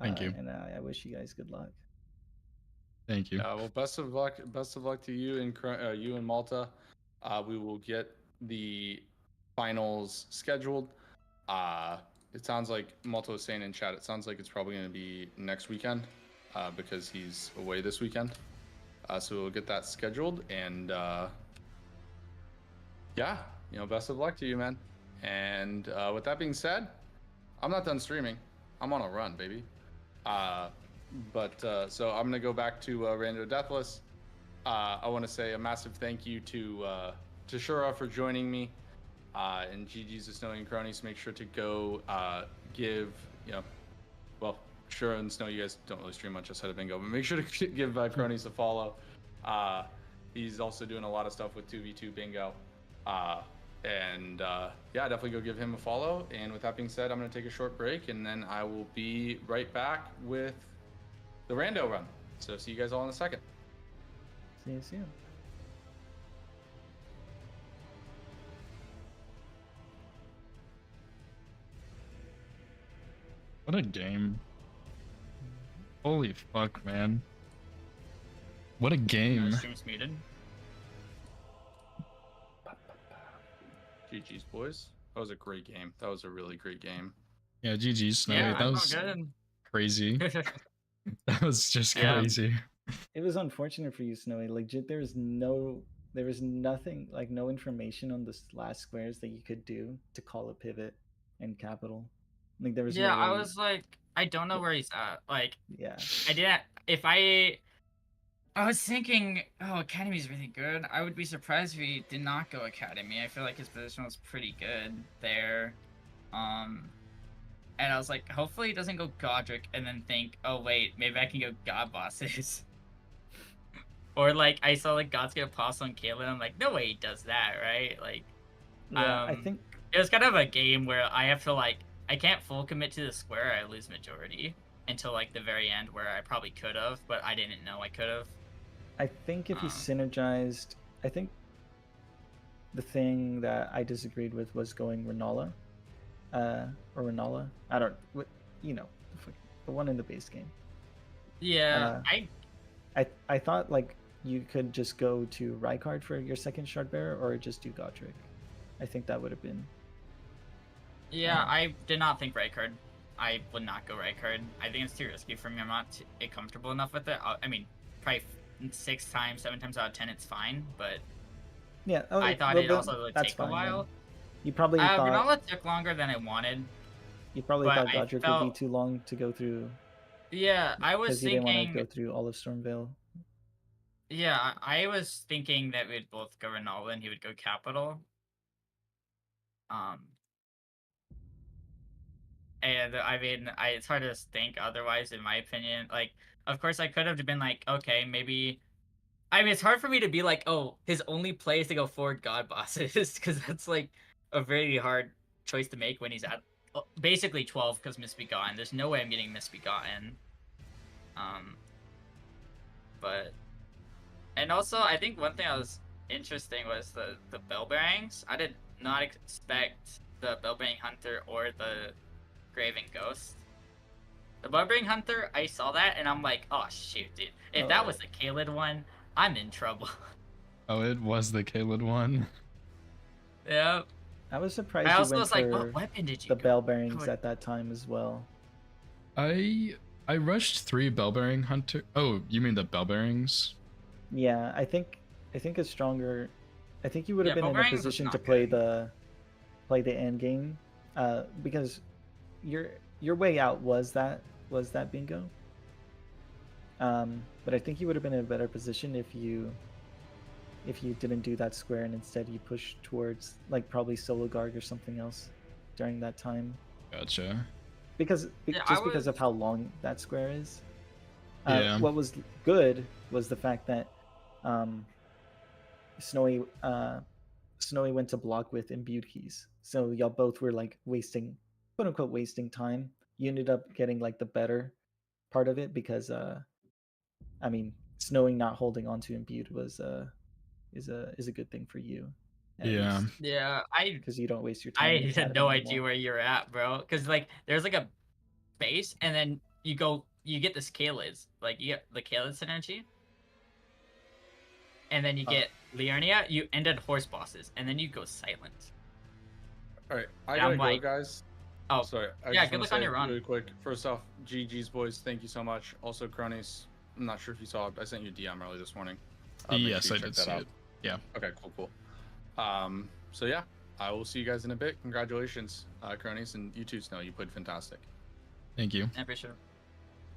Thank you. And I wish you guys good luck. Thank you. Well, best of luck. Best of luck to you and Malta. We will get the finals scheduled. It sounds like Malta was saying in chat, it sounds like it's probably going to be next weekend because he's away this weekend. So we'll get that scheduled, and best of luck to you, man. And with that being said, I'm not done streaming. I'm on a run, baby. So I'm going to go back to Rando Deathless. I want to say a massive thank you to Shura for joining me. And GG's to Snowy and Cronies. Make sure to go give, Shura and Snow, you guys don't really stream much outside of bingo, but make sure to give Cronies a follow. He's also doing a lot of stuff with 2v2 bingo. Yeah, definitely go give him a follow. And with that being said, I'm going to take a short break, and then I will be right back with the rando run. So see you guys all in a second. See you soon. What a game. Holy fuck, man. What a game. Stream's muted. GG's, boys. That was a great game. That was a really great game. Yeah, GG, Snowy. Yeah, that I was felt good. crazy. That was just Yeah. crazy. It was unfortunate for you, Snowy. Legit, there was nothing, like no information on the last squares that you could do to call a pivot in capital. Like there was Yeah, no I way- was like, I don't know where he's at. Like, yeah. I didn't. If I was thinking, oh, Academy's really good. I would be surprised if he did not go Academy. I feel like his position was pretty good there. And I was like, hopefully he doesn't go Godric and then think, oh wait, maybe I can go God Bosses. Or like I saw like God's gonna pass on Kaylin. I'm like, no way he does that, right? Like, Yeah, I Um, think it was kind of a game where I have to like, I can't full commit to the square. I lose majority until like the very end where I probably could have, but I didn't know I could have. if he synergized, I think the thing that I disagreed with was going Renala, or Renala. I don't, you know, the one in the base game. Yeah, I thought like you could just go to Rykard for your second shard bearer, or just do Godric. I think that would have been. Yeah, I did not think Rykard. I would not go Rykard. I think it's too risky for me. I'm not comfortable enough with it. I mean, probably 6 times, 7 times out of 10, it's fine. But Yeah, I thought it also would that's take fine, a while. then. You probably thought Granola took longer than I wanted. you probably but thought I Godric would felt- be too long to go through Yeah, I was because you didn't want to thinking. go through all of Stormvale. Yeah, I was thinking that we'd both go Renala and he would go Capital. And I mean, it's hard to think otherwise, in my opinion. Like, of course, I could have been like, okay, maybe. I mean, it's hard for me to be like, oh, his only play is to go forward God Bosses, because that's like a very hard choice to make when he's at basically 12 because Misbegotten. There's no way I'm getting Misbegotten. But. And also, I think one thing that was interesting was the bell bearings. I did not expect the bell bearing hunter or the Graven Ghost. The bell bearing hunter, I saw that and I'm like, oh shoot, dude. If that was the Kaled one, I'm in trouble. Oh, it was the Kaled one. Yep. I was surprised I you also went was like, for what weapon did you the go? bell bearings Good. at that time as well. I rushed 3 bell bearing hunter. Oh, you mean the bell bearings? Yeah, I think a stronger. I think you would have Yeah, been in a Boomerang was position to not play good. the end game, because your way out was that bingo. But I think you would have been in a better position if you didn't do that square and instead you pushed towards like probably Solo Garg or something else during that time, Gotcha. because Yeah, just I because of was- how long that square is. Yeah. What was good was the fact that Snowy went to block with imbued keys, so y'all both were like wasting, quote unquote, wasting time. You ended up getting like the better part of it because I mean, Snowy not holding on to imbued was is a good thing for you. Yeah. Yeah, because you don't waste your time. I in had academy no idea anymore. where you're at, bro. Because like, there's like a base, and then you get the Kalids. Like, you get the Kalid synergy, and then you get Liurnia. You ended horse bosses, and then you go silent. All right, I Yeah, gotta I'm go, like- guys. Oh, Sorry. I yeah, just good wanna luck on say your run. Really quick. First off, GG's boys, thank you so much. Also, Cronies, I'm not sure if you saw it. I sent you a DM early this morning. Make Yes, sure I you check did see out. it. Yeah. Okay, cool. So yeah, I will see you guys in a bit. Congratulations, Cronies, and you too, Snow. You played fantastic. Thank you. I'm pretty sure.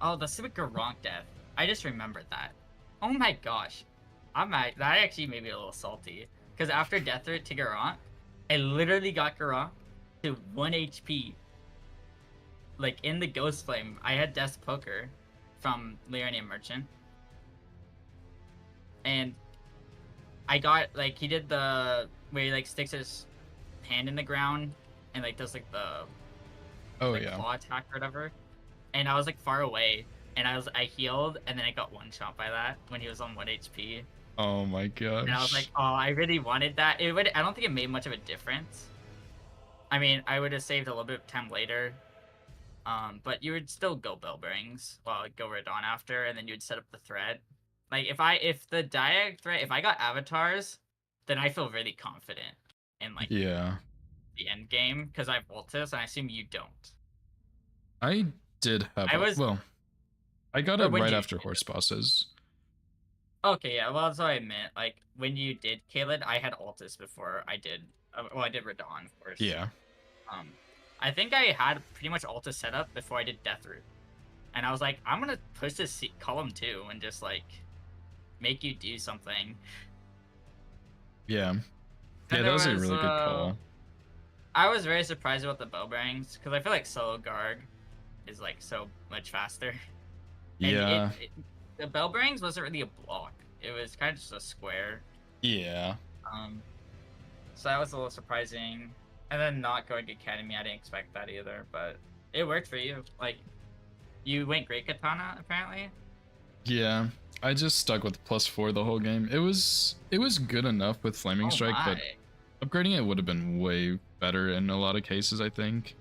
Oh, the Civic Garronk death. I just remembered that. Oh my gosh. That actually made me a little salty. Because after death threat to Garronk, I literally got Garronk to 1 HP. Like, in the Ghost Flame, I had Death's Poker from Liurnia Merchant. And I got, like, he did the where he like sticks his hand in the ground and like does like the Oh like yeah. claw attack or whatever. And I was like far away, and I healed, and then I got one shot by that when he was on 1 HP. Oh my gosh. And I was like, oh, I really wanted that. I don't think it made much of a difference. I mean, I would have saved a little bit of time later. But you would still go bell bearings, well, go Radon after, and then you'd set up the thread. Like if the Diag thread, if I got avatars, then I feel really confident in like yeah. the end game because I have Voltus, and I assume you don't. I did have. Well, I got Or it when right you after did it. horse bosses. Okay, yeah, well, that's what I meant. Like when you did Kaled, I had Altus before I did. Well, I did Radon, of course. Yeah. I think I had pretty much Altus set up before I did Deathroot, and I was like, I'm gonna push this column 2 and just like make you do something. Yeah. And Yeah, that there was a really good call. I was very surprised about the bow bearings because I feel like solo Garg is like so much faster. And Yeah. The bell bearings wasn't really a block; it was kind of just a square. Yeah. So that was a little surprising. And then not going to Academy, I didn't expect that either, but it worked for you. Like, you went Great Katana, apparently? Yeah. I just stuck with +4 the whole game. It was good enough with Flaming Strike, but upgrading it would have been way better in a lot of cases, I think.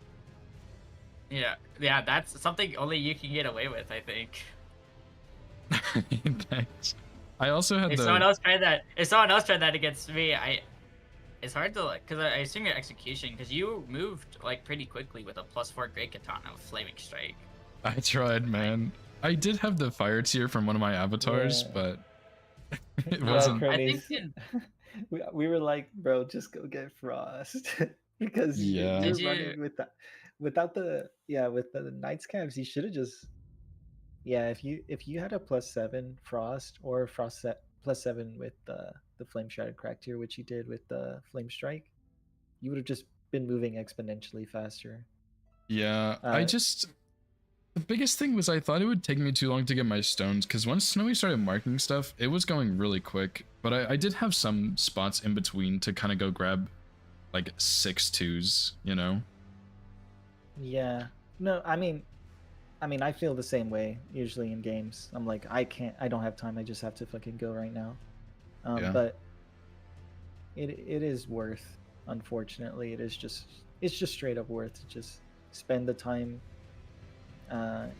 Yeah, that's something only you can get away with, I think. Thanks. I also had If someone else tried that against me, it's hard to like, because I assume your execution, because you moved like pretty quickly with a +4 Great Katana with Flaming Strike. I tried, man. I did have the fire tier from one of my avatars, but it wasn't. I think we were like, bro, just go get Frost because Yeah. you're running with that. Without the with the Knights Cabs, you should have just if you had a +7 Frost or Frost +7 with the Flame Shattered Crack tier, which you did with the Flame Strike, you would have just been moving exponentially faster. Yeah, the biggest thing was I thought it would take me too long to get my stones, because once Snowy started marking stuff, it was going really quick. But I did have some spots in between to kind of go grab like 6 2s, you know? Yeah. No, I mean I feel the same way usually in games. I'm like, I don't have time, I just have to fucking go right now. But it is worth, unfortunately. It's just straight up worth to just spend the time.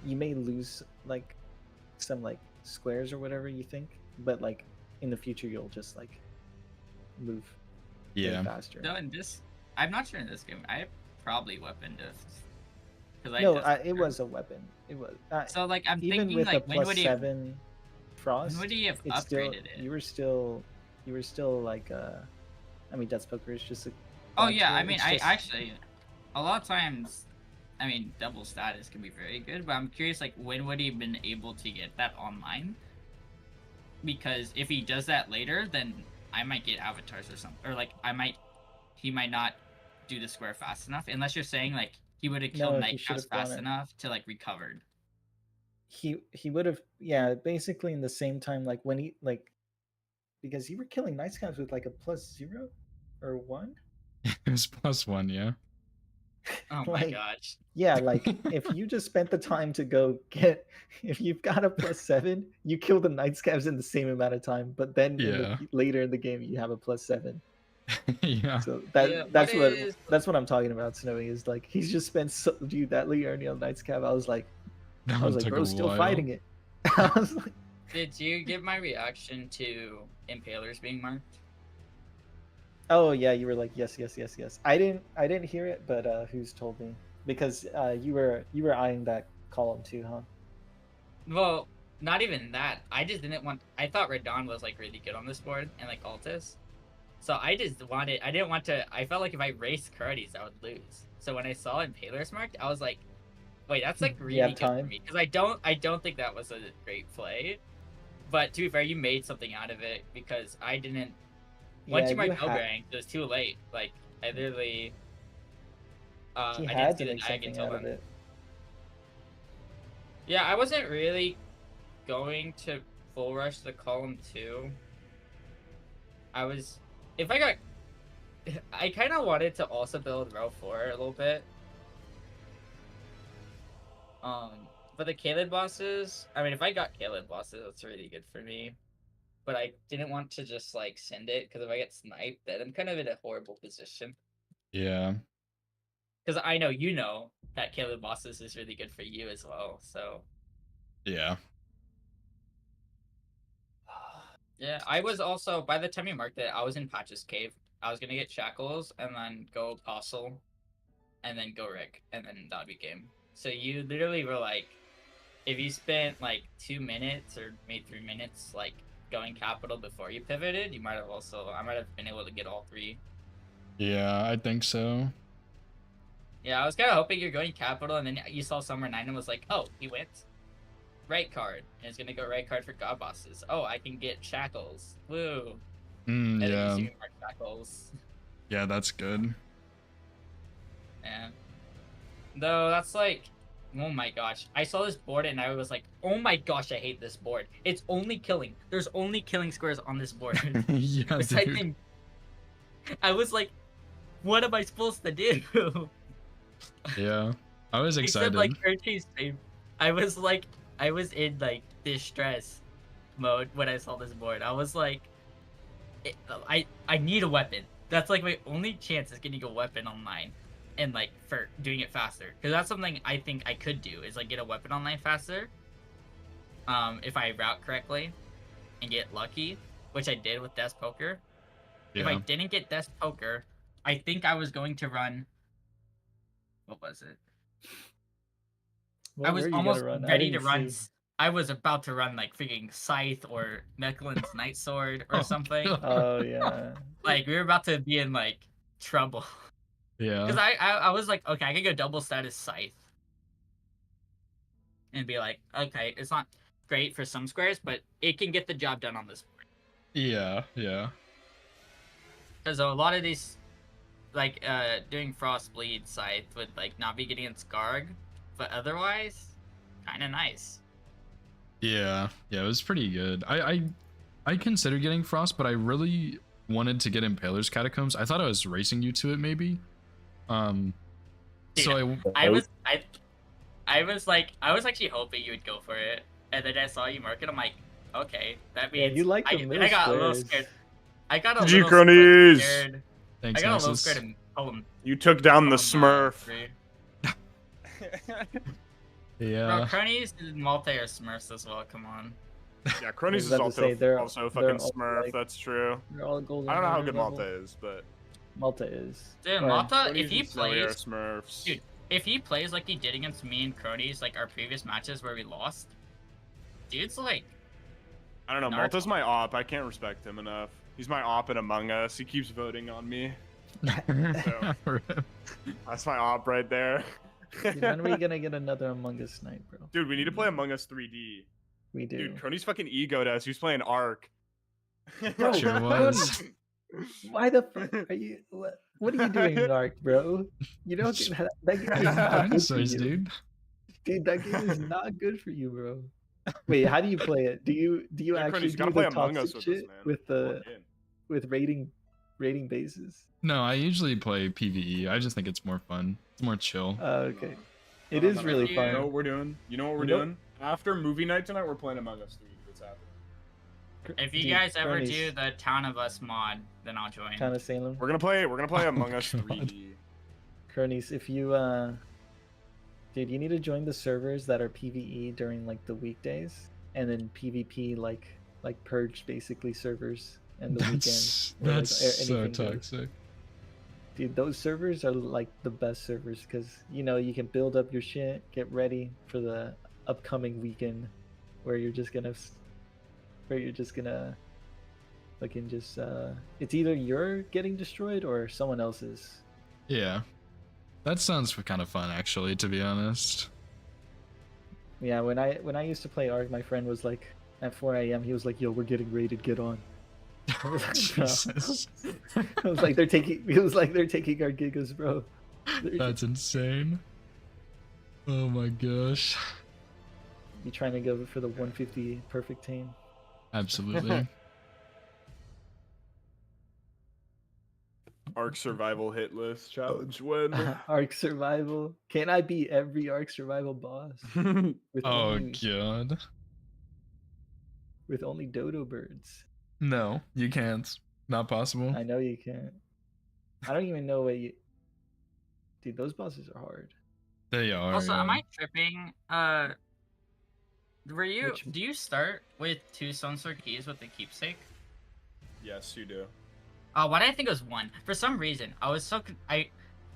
You may lose like some like squares or whatever you think, but like in the future you'll just like move way faster. No, I'm not sure in this game. I probably weapon diffs. It was a weapon. It was. So like I'm even thinking with like a +7 Frost, when would he have upgraded it? You were still like I mean, Deathpoker is just a. Oh yeah, I mean, I actually, a lot of times, I mean, double status can be very good, but I'm curious, like, when would he have been able to get that online? Because if he does that later, then I might get avatars or something, or like he might not do the square fast enough, unless you're saying like he would have killed Night Caps fast enough to like recovered. He would have, basically in the same time, like when he like, because you were killing Night Caps with like a +0 or 1. It was +1, yeah. Oh my gosh. Yeah, like if you just spent the time to go get, if you've got a +7, you kill the Night Caps in the same amount of time, but then later in the game you have a +7. Yeah. So that's what I'm talking about. Snowy is like he's just spent that Liurnial Night's Cap. I was like, bro, still fighting it. I was like, did you give my reaction to Impalers being marked? Oh yeah, you were like yes. I didn't hear it, but who's told me? Because you were eyeing that column too, huh? Well, not even that. I just didn't want. I thought Radon was like really good on this board and like Altus. So I didn't want to, I felt like if I raced Curates, I would lose. So when I saw Impalers marked, I was like, wait, that's like really good for me. Because I don't think that was a great play. But to be fair, you made something out of it because I didn't, once you marked Bowbearing, it was too late. Like, I literally, I didn't see the Diag until then. Yeah, I wasn't really going to full rush the column 2. If I got I kind of wanted to also build row 4 a little bit. But the Kaled bosses, I mean, if I got Kaled bosses, that's really good for me. But I didn't want to just like send it because if I get sniped, then I'm kind of in a horrible position. Yeah. Because I know you know that Kaled bosses is really good for you as well. So Yeah. yeah, I was also by the time you marked it, I was in Patch's cave. I was gonna get shackles and then go Apostle, and then go Rick, and then that'd be game. So you literally were like, if you spent like 2 minutes or maybe 3 minutes like going capital before you pivoted, you might have I might have been able to get all 3. Yeah, I think so. Yeah, I was kind of hoping you're going capital, and then you saw Summer 9 and was like, oh, he went right card, and it's gonna go right card for god bosses. Oh, I can get shackles. Woo. And then you Yeah. see me mark shackles. Yeah, that's good. Yeah. Though that's like, oh my gosh. I saw this board and I was like, oh my gosh, I hate this board. It's only killing. There's only killing squares on this board. Yeah, Besides dude. him. I was like, what am I supposed to do? Yeah. I was excited. Except like Archie's stream. I was in like distress mode when I saw this board. I was like, I need a weapon. That's like my only chance is getting a weapon online, and like for doing it faster. Because that's something I think I could do is like get a weapon online faster. If I route correctly, and get lucky, which I did with Death Poker. If I Yeah. didn't get Death Poker, I think I was going to run. What was it? I was almost ready to run. I was about to run like freaking Scythe or Meklin's Night Sword or Oh, something. God. Oh yeah. Like we were about to be in like trouble. Because Yeah. I was like, okay, I could go double status Scythe. And be like, okay, it's not great for some squares, but it can get the job done on this board. Yeah. Yeah. Because a lot of these, like, doing Frostbleed Scythe would like not be getting its Scarg, but otherwise, kind of nice. Yeah. Yeah. It was pretty good. I considered getting Frost, but I really wanted to get Impaler's Catacombs. I thought I was racing you to it, maybe. So I was actually hoping you would go for it, and then I saw you mark it. I'm like, okay, that Yeah, means you like the and middle I got a little squares. scared. I got a GG little cronies! scared. Thanks, I got a little Nexus. scared to call him. You took down the Smurf. Bro, Yeah. cronies and multi are Smurfs as well. Come on. Yeah, Cronies is I was about to say, they're also they're fucking all, Smurf. like, That's true. They're all golden. I don't know how level. good Malta is, but Malta is. Dude, Or- Malta, Cronies if he and Silly are plays, Smurfs. dude, if he plays like he did against me and Cronies, like our previous matches where we lost, dude's like, I don't know. Naruto. Malta's my op. I can't respect him enough. He's my op in Among Us. He keeps voting on me. That's my op right there. Dude, when are we gonna get another Among Us night, bro? Dude, we need to play Among Us 3D. We do. Dude, Cronies fucking egoed us. He was playing Ark. Bro, Sure was. Why the fuck are you? What are you doing, Ark, bro? You don't get that game is not good for Dinosaurs, you. dude. Dude, that game is not good for you, bro. Wait, how do you play it? Do you Yeah, actually Cronies, you gotta do play the Among Us toxic with us, shit man. with the Look in. with rating bases? No, I usually play PvE. I just think it's more fun. It's more chill. Okay, it No, is no, no, really no. You know fun. what we're doing? You know what we're You know- doing? After movie night tonight, we're playing Among Us 3D. What's happening? if you Dude, guys ever Cronies, do the Town of Us mod, then I'll join. Town of Salem, We're gonna play Among Us God. 3D. Cronies, if you dude, you need to join the servers that are PVE during like the weekdays, and then PvP like purge basically servers and the weekends. where, like, That's so anything goes. toxic. Dude, those servers are like the best servers because you know you can build up your shit, get ready for the upcoming weekend, where you're just gonna fucking just it's either you're getting destroyed or someone else's. Yeah. That sounds kind of fun, actually, to be honest. Yeah, when I used to play Ark, my friend was like at 4 a.m. he was like, "Yo, we're getting raided, get on." I was like, "Bro." Jesus. I was like, they're taking our gigas, bro. That's insane. Oh my gosh. You trying to go for the 150 perfect team? Absolutely. Ark survival hit list challenge when. Ark survival. Can I beat every Ark survival boss with Oh only god. with only dodo birds? No, you can't. Not possible. I know you can't. I don't even know what you. Dude, those bosses are hard. They are. Also, am yeah. I tripping? Were you? Which- Do you start with 2 Stone Sword keys with the keepsake? Yes, you do. Why did I think it was 1? For some reason, I was so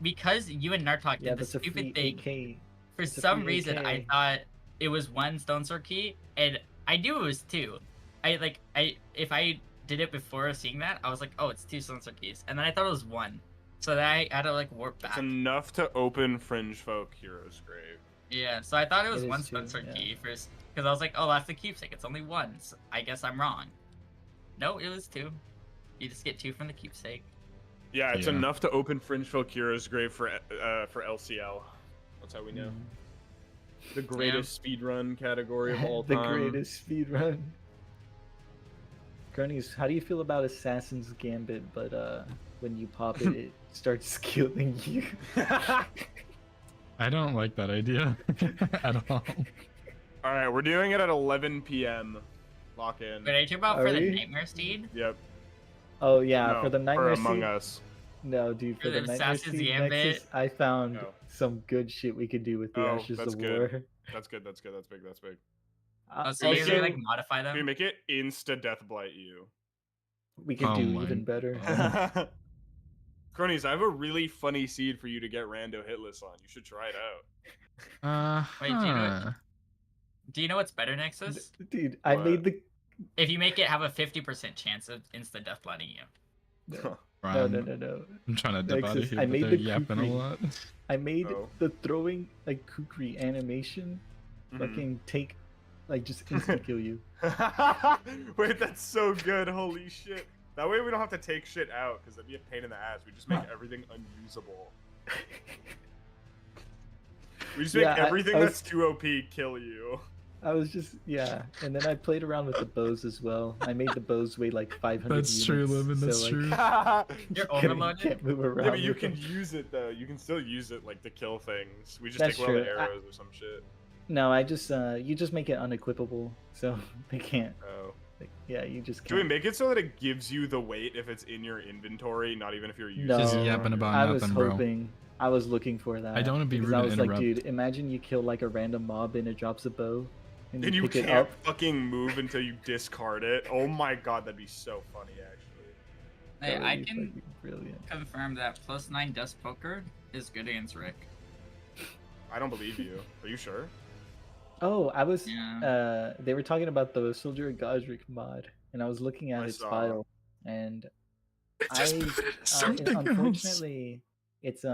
because you and Nartok Yeah, did the that's a free stupid thing. AK. For it's a some free reason, I AK. thought it was 1 Stone Sword key, and I knew it was 2. If I did it before seeing that, I was like, oh, it's 2 Stone Sword keys, and then I thought it was 1. So then I had to like warp It's back. enough to open Fringe Folk Hero's Grave. Yeah, so I thought it was It is 1 too, Stone Sword yeah. key first, because I was like, oh, that's the keepsake. It's only 1. So I guess I'm wrong. No, it was 2. You just get 2 from the keepsake. Yeah, it's Yeah. enough to open Fringe Folk Hero's Grave for LCL. That's how we know. The greatest speedrun category of all the time. greatest speed run. Cronies, how do you feel about Assassin's Gambit? But when you pop it, it starts killing you. I don't like that idea at all. All right, we're doing it at 11 p.m. Lock in. Wait, are you talking about Are for the we? Nightmare Steed? Yep. Oh yeah, No, for the Nightmare Among Seed- Us. No, dude, for For the the Nightmare Assassin's Seed Gambit? Nexus, I found Oh. some good shit we could do with the Oh, Ashes that's of good. War. That's good. That's good. That's big. That's big. Oh, so you Also- can like modify Can we them? make it insta death blight you? we could Oh do my even better. God. Cronies, I have a really funny seed for you to get rando hitless on. You should try it out. Wait, do you know Do you know what's better, Nexus? Dude, I What? made the If you make it have a 50% chance of insta death blighting you. no, Brian, no. I'm trying to dip out of Nexus, here, I but made they're the yapping a kukri. lot. I made Oh. the throwing like kukri animation Mhm. fucking take like just insta kill you. Wait, that's so good. Holy shit. That way we don't have to take shit out, because that'd be a pain in the ass. We just make everything unusable. We just make Yeah, everything I was- that's too OP kill you. I was just and then I played around with the bows as well. I made the bows weigh like 500 That's true, units, Lemon. That's so, true. like, You're can't- overloaded? Can't move around. Yeah, but you with can them. use it though. You can still use it like to kill things. We just That's take one of the true. arrows or some shit. No, I just you just make it unequipable, so they can't. Oh. Yeah, you just Can we can't. make it so that it gives you the weight if it's in your inventory, not even if you're using No. it? Just yapping about I was nothing, bro. hoping. I was looking for that. I don't wanna be because rude I and was like, interrupt. dude, imagine you kill like a random mob and it drops a bow, and And you pick it can't up. fucking move until you discard it. Oh my god, that'd be so funny actually. Hey, That would I be can fucking brilliant. confirm that +9 Dust Poker is good against Rick. I don't believe you. Are you sure? Oh, I was. Yeah. They were talking about the Soldier of Godric mod, and I was looking at I its saw. file, and Just I put it as something else. unfortunately, it's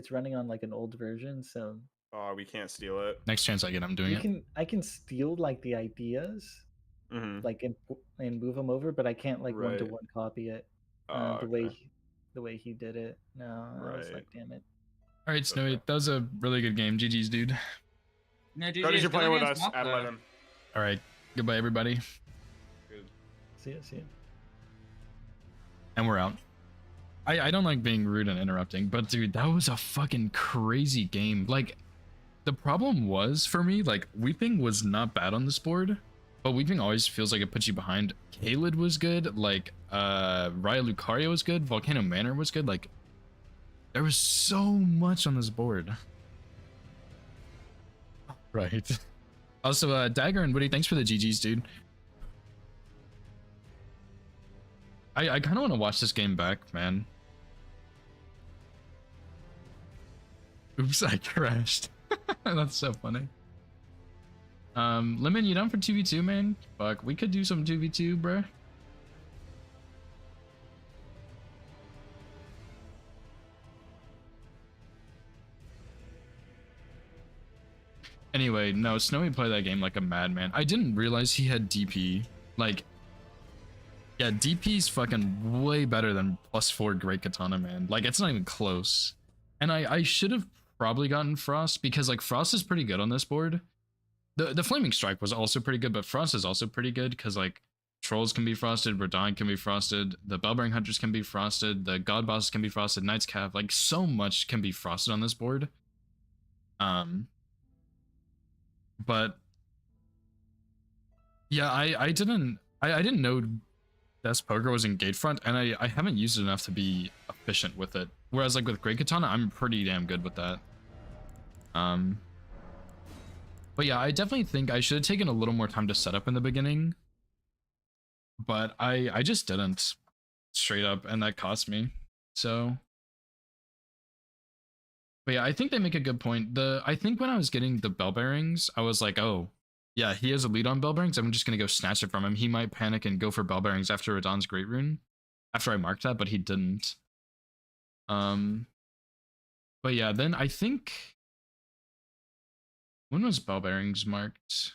running on like an old version, so Oh, we can't steal it. Next chance I get, I'm doing it. I can steal like the ideas, Mm-hmm. like and move them over, but I can't like Right. 1-to-1 copy it. The way he did it. No, I was Right. like, damn it. All right, Snowy, that was a really good game. GG's, dude. No, dude, Cronies, you're playing with us against at Malta. 11. All right, goodbye, everybody, Good. See ya. and we're out. I don't like being rude and interrupting, but dude, that was a fucking crazy game. Like, the problem was for me, like, Weeping was not bad on this board, but Weeping always feels like it puts you behind. Kaled was good, like, Raya Lucario was good, Volcano Manor was good, like, there was so much on this board. Right. Also, Dagger and Woody, thanks for the GGs, dude. I kind of want to watch this game back, man. Oops, I crashed. That's so funny. Lemon, you down for 2v2, man? Fuck, we could do some 2v2, bruh. Anyway, no, Snowy played that game like a madman. I didn't realize he had DP. Like, yeah, DP's fucking way better than +4 Great Katana, man. Like, it's not even close. And I should have probably gotten Frost, because, like, Frost is pretty good on this board. The Flaming Strike was also pretty good, but Frost is also pretty good, because, like, Trolls can be frosted, Verdun can be frosted, the Bellbearing Hunters can be frosted, the God Bosses can be frosted, Knights Cav, like so much can be frosted on this board. But yeah, I didn't know Death's Poker was in Gatefront, and I haven't used it enough to be efficient with it. Whereas like with Great Katana, I'm pretty damn good with that. But yeah, I definitely think I should have taken a little more time to set up in the beginning. But I just didn't, straight up, and that cost me. So, but yeah, I think they make a good point. I think when I was getting the Bell Bearings, I was like, oh, yeah, he has a lead on Bell Bearings. I'm just gonna go snatch it from him. He might panic and go for Bell Bearings after Radahn's Great Rune, after I marked that, but he didn't. But yeah, then I think, when was Bell Bearings marked?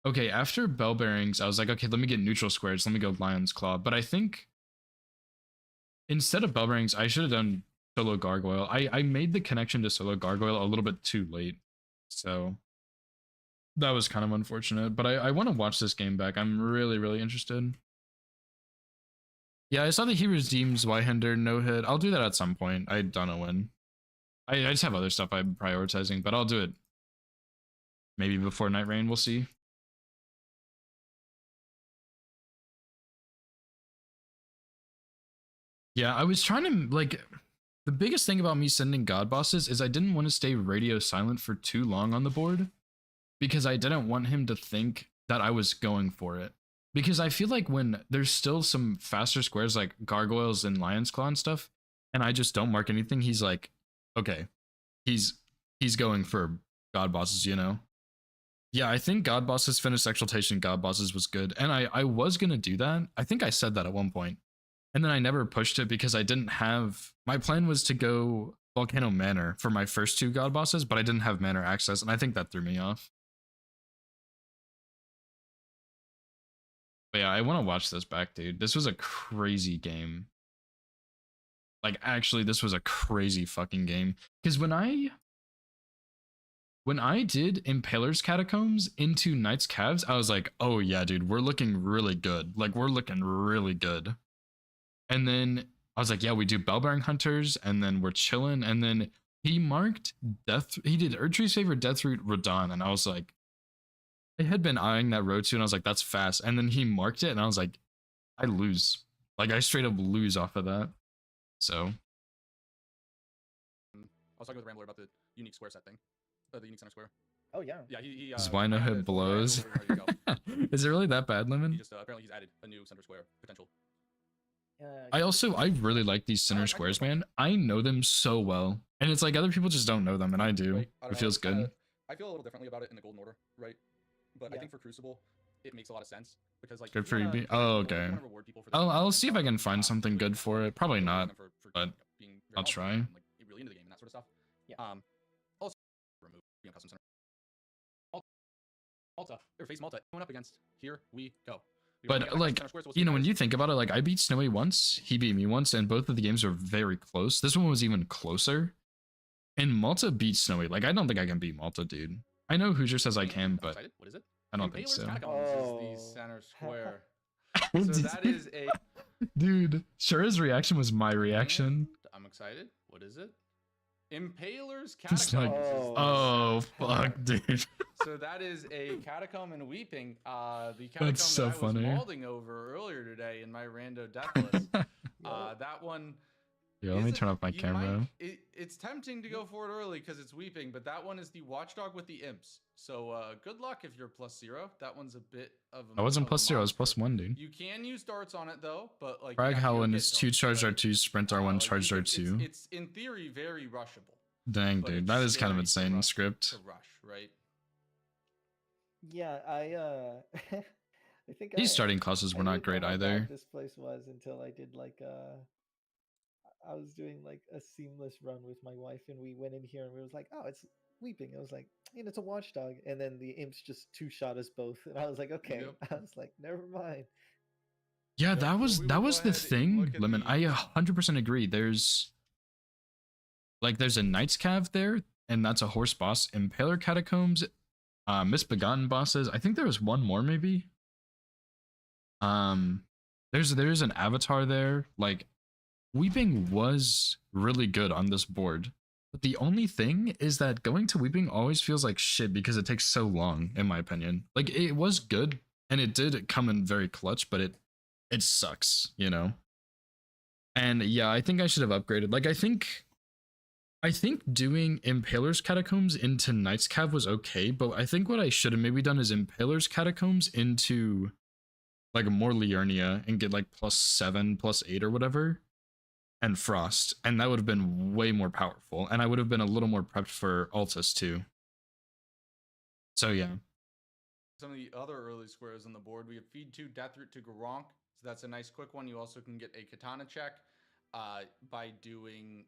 Okay, after Bell Bearings, I was like, okay, let me get neutral squares. Let me go Lion's Claw. But I think instead of Bell Bearings, I should have done Solo Gargoyle. I made the connection to Solo Gargoyle a little bit too late. So that was kind of unfortunate. But I want to watch this game back. I'm really, really interested. Yeah, I saw the Heroes Deems Wyhender no hit. I'll do that at some point. I don't know when. I just have other stuff I'm prioritizing, but I'll do it maybe before Night Rain. We'll see. Yeah, I was trying to, like, the biggest thing about me sending God Bosses is I didn't want to stay radio silent for too long on the board, because I didn't want him to think that I was going for it. Because I feel like when there's still some faster squares like Gargoyles and Lion's Claw and stuff, and I just don't mark anything, he's like, okay, he's going for God Bosses, you know? Yeah, I think God Bosses finished Exaltation God Bosses was good, and I was gonna do that. I think I said that at one point. And then I never pushed it because I didn't have, my plan was to go Volcano Manor for my first 2 God Bosses, but I didn't have Manor access, and I think that threw me off. But yeah, I want to watch this back, dude. This was a crazy game. Like, actually, this was a crazy fucking game. Because when I did Impaler's Catacombs into Knights Cavs, I was like, oh yeah, dude, we're looking really good. Like, we're looking really good. And then I was like, yeah, we do Bellbearing Hunters, and then we're chilling. And then he marked he did Erdtree's Favorite, Deathroot, Radahn, and I was like, I had been eyeing that road too, and I was like, that's fast. And then he marked it, and I was like, I lose. Like, I straight up lose off of that. So. I was talking with Rambler about the unique square set thing. The unique center square. Oh, yeah. Yeah, he Is why no hit blows? Is it really that bad, Lemon? He just, apparently he's added a new center square potential. I really like these center squares, man. I know them so well, and it's like other people just don't know them, and I do. Right? I It feels good. I feel a little differently about it in the Golden Order, right? But I Yeah. think for Crucible, it makes a lot of sense because like Good if for you, wanna- B. if Oh, you wanna okay. reward people for their I'll time see if and I can stuff, find something good for it. Probably rewarding not, them for, but you know, being very I'll knowledgeable try. and, like, really into the game and that sort of stuff. Yeah. Also remove custom center. Malta or face Malta going up against. Here we go. We wanna But get our like, center squares, so we'll you see know, what when it you is. think about it, like I beat Snowy once, he beat me once, and both of the games were very close. This one was even closer. And Malta beat Snowy. Like, I don't think I can beat Malta, dude. I know Hoosier says I can, I'm but excited. What is it? I don't think Impaler's so. Catacombs is Oh. the center square. So that is a. Dude, Shura's reaction was my reaction. And I'm excited. What is it? Impaler's Just like, Catacombs. is the oh, center fuck, square. dude. So that is a catacomb and weeping. The catacomb That's so that I funny. was malding over earlier today in my rando death list. That one. Yeah, let me isn't- turn off my you camera. might- it's tempting to go for it early because it's weeping, but that one is the watchdog with the imps. So good luck if you're +0. That one's a bit of a. I wasn't of a +0, I was monster. +1, dude. You can use darts on it though, but like. Frag you have to Howlin hit is darts, 2 charged right? R2, Sprint R1, Like, charged R2. It's in theory very rushable. Dang, but dude, it's that is kind of scary to insane rush- script. To rush, right? Yeah, I think These I- starting classes were I not didn't know great how bad either. This place was until I did like I was doing like a seamless run with my wife, and we went in here and we was like, oh, it's weeping. I was like, it's a watchdog, and then the imps just 2-shot us both, and I was like, okay. Yep. I was like, never mind. Yeah, Yeah, that well, was we that will was go the ahead and thing, look at Lemon. the- I 100% agree. There's a Knights Cav there, and that's a horse boss. Impaler Catacombs, Misbegotten bosses. I think there was one more maybe. There's an avatar there. Like, Weeping was really good on this board. But the only thing is that going to Weeping always feels like shit because it takes so long, in my opinion. Like, it was good, and it did come in very clutch, but it sucks, you know? And yeah, I think I should have upgraded. Like, I think doing Impaler's Catacombs into Knight's Cav was okay, but I think what I should have maybe done is Impaler's Catacombs into, like, more Liurnia and get, like, +7, +8 or whatever. And Frost, and that would have been way more powerful, and I would have been a little more prepped for Altus too. So yeah. Some of the other early squares on the board, we have Feed 2, Death Root to Garronk, so that's a nice quick one. You also can get a Katana check by doing,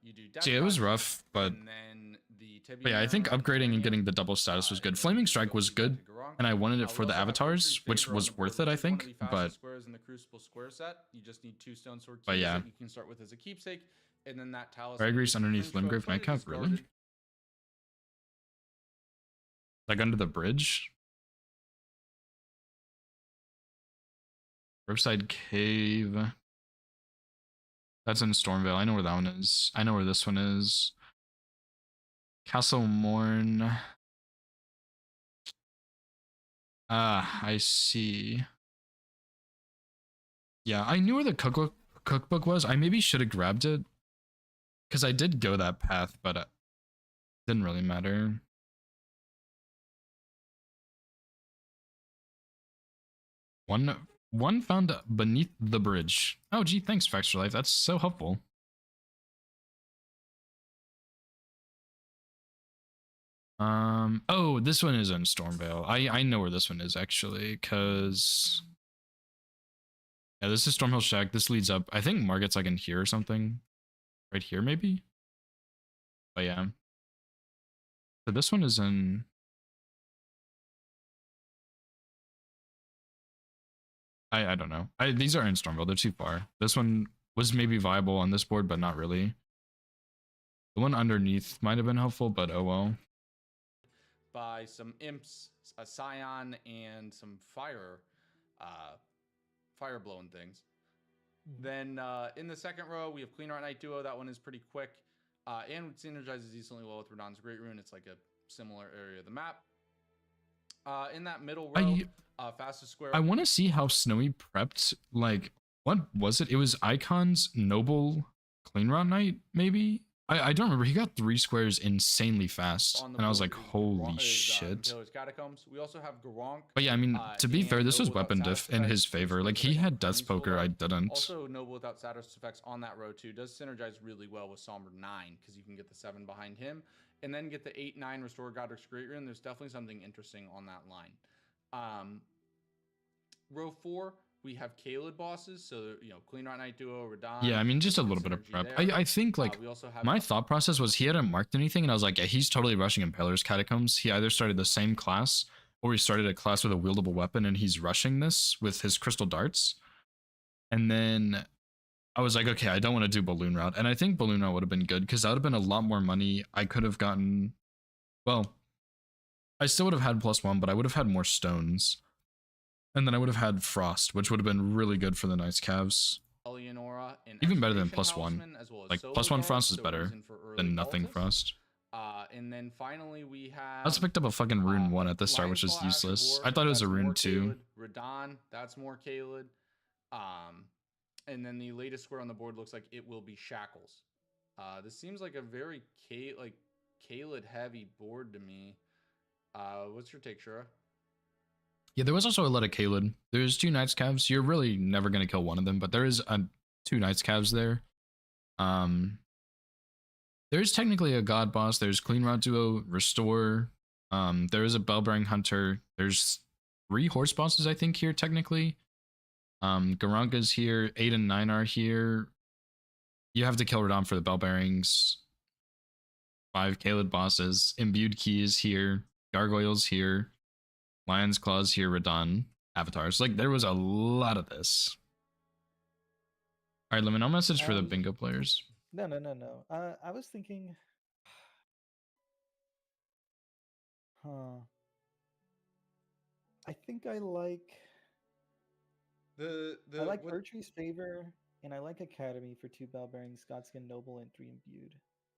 you do Death See, it was Rush, rough, but and then the yeah, I think upgrading and getting the double status was good. Flaming Strike was good, and I wanted it for the avatars, which was worth it, I think, but squares in the Crucible square set. You just need 2 Stone Sword But keys yeah. that you can start with as a keepsake, and then that Talisman. Ragrease underneath Fringe Limgrave Coat, Nightcap, really? discarded. Like under the bridge? Riverside Cave. That's in Stormvale. I know where that one is. I know where this one is. Castle Morn. Ah, I see. Yeah, I knew where the cookbook was. I maybe should have grabbed it. Because I did go that path, but it didn't really matter. One found beneath the bridge. Oh, gee, thanks, Factor Life. That's so helpful. Oh, this one is in Stormvale. I know where this one is actually, because yeah, this is Stormhill Shack. This leads up. I think Margot's like in here or something. Right here, maybe? But yeah. So this one is in. I don't know. These are in Stormville. They're too far. This one was maybe viable on this board, but not really. The one underneath might have been helpful, but oh well. By some imps, a scion, and some fire blowing things. Then in the second row, we have Clean Rot Knight Duo. That one is pretty quick. And synergizes decently well with Radahn's Great Rune. It's like a similar area of the map. In that middle row, fastest square. I want to see how Snowy prepped. Like, what was it? It was Icon's Noble Clean Rot Knight, maybe? I don't remember. He got 3 squares insanely fast. And I was like, holy shit. Catacombs. We also have Garronk. But yeah, I mean, to be fair, this was Noble weapon Without diff Status in Effects, his favor. Like, he Squares had that Death's Brings Poker, below. I didn't. Also, Noble Without Status Effects on that row too does synergize really well with Somber 9 because you can get the 7 behind him and then get the 8-9 Restore Godric's Great Rune. There's definitely something interesting on that line. Row 4, we have Caelid bosses, so you know, Clean Rot Knight Duo, Radahn. Yeah, I mean, just a little bit of prep. I think like we also have my thought process was he hadn't marked anything, and I was like, yeah, he's totally rushing Impaler's Catacombs. He either started the same class or he started a class with a wieldable weapon, and he's rushing this with his crystal darts. And then I was like, okay, I don't want to do Balloon Route, and I think Balloon Route would have been good because that would have been a lot more money. I could have gotten, well, I still would have had +1, but I would have had more stones. And then I would have had Frost, which would have been really good for the Knight's Calves. Eleonora and Even better than Exploration +1. Talisman, as well as Like, Solo +1 Guard, Frost is so better reason for early than nothing Altus. Frost. And then finally we have. I also picked up a fucking Rune 1 at the start, which is Lion's Claw useless. After I thought it was a War, Rune that's 2. more Caelid. Radahn, that's more Caelid. And then the latest square on the board looks like it will be Shackles. This seems like a very Caelid heavy board to me. What's your take, Shura? Yeah, there was also a lot of Caelid. There's 2 Knight's Calves. You're really never going to kill one of them, but there is 2 Knight's Calves there. There's technically a God boss. There's Clean Rot Duo, Restore. There is a Bellbearing Hunter. There's 3 horse bosses, I think, here, technically. Garanka's here. 8 and 9 are here. You have to kill Radahn for the Bellbearings. 5 Caelid bosses. Imbued Key is here. Gargoyles here. Lion's Claws here, Radahn, avatars. Like, there was a lot of this. Alright, let me know message for the bingo players. No. I was thinking, Huh. I think I like I like what Bertry's Favor, and I like Academy for 2 bell bearings, Godskin Noble, and 3 imbued.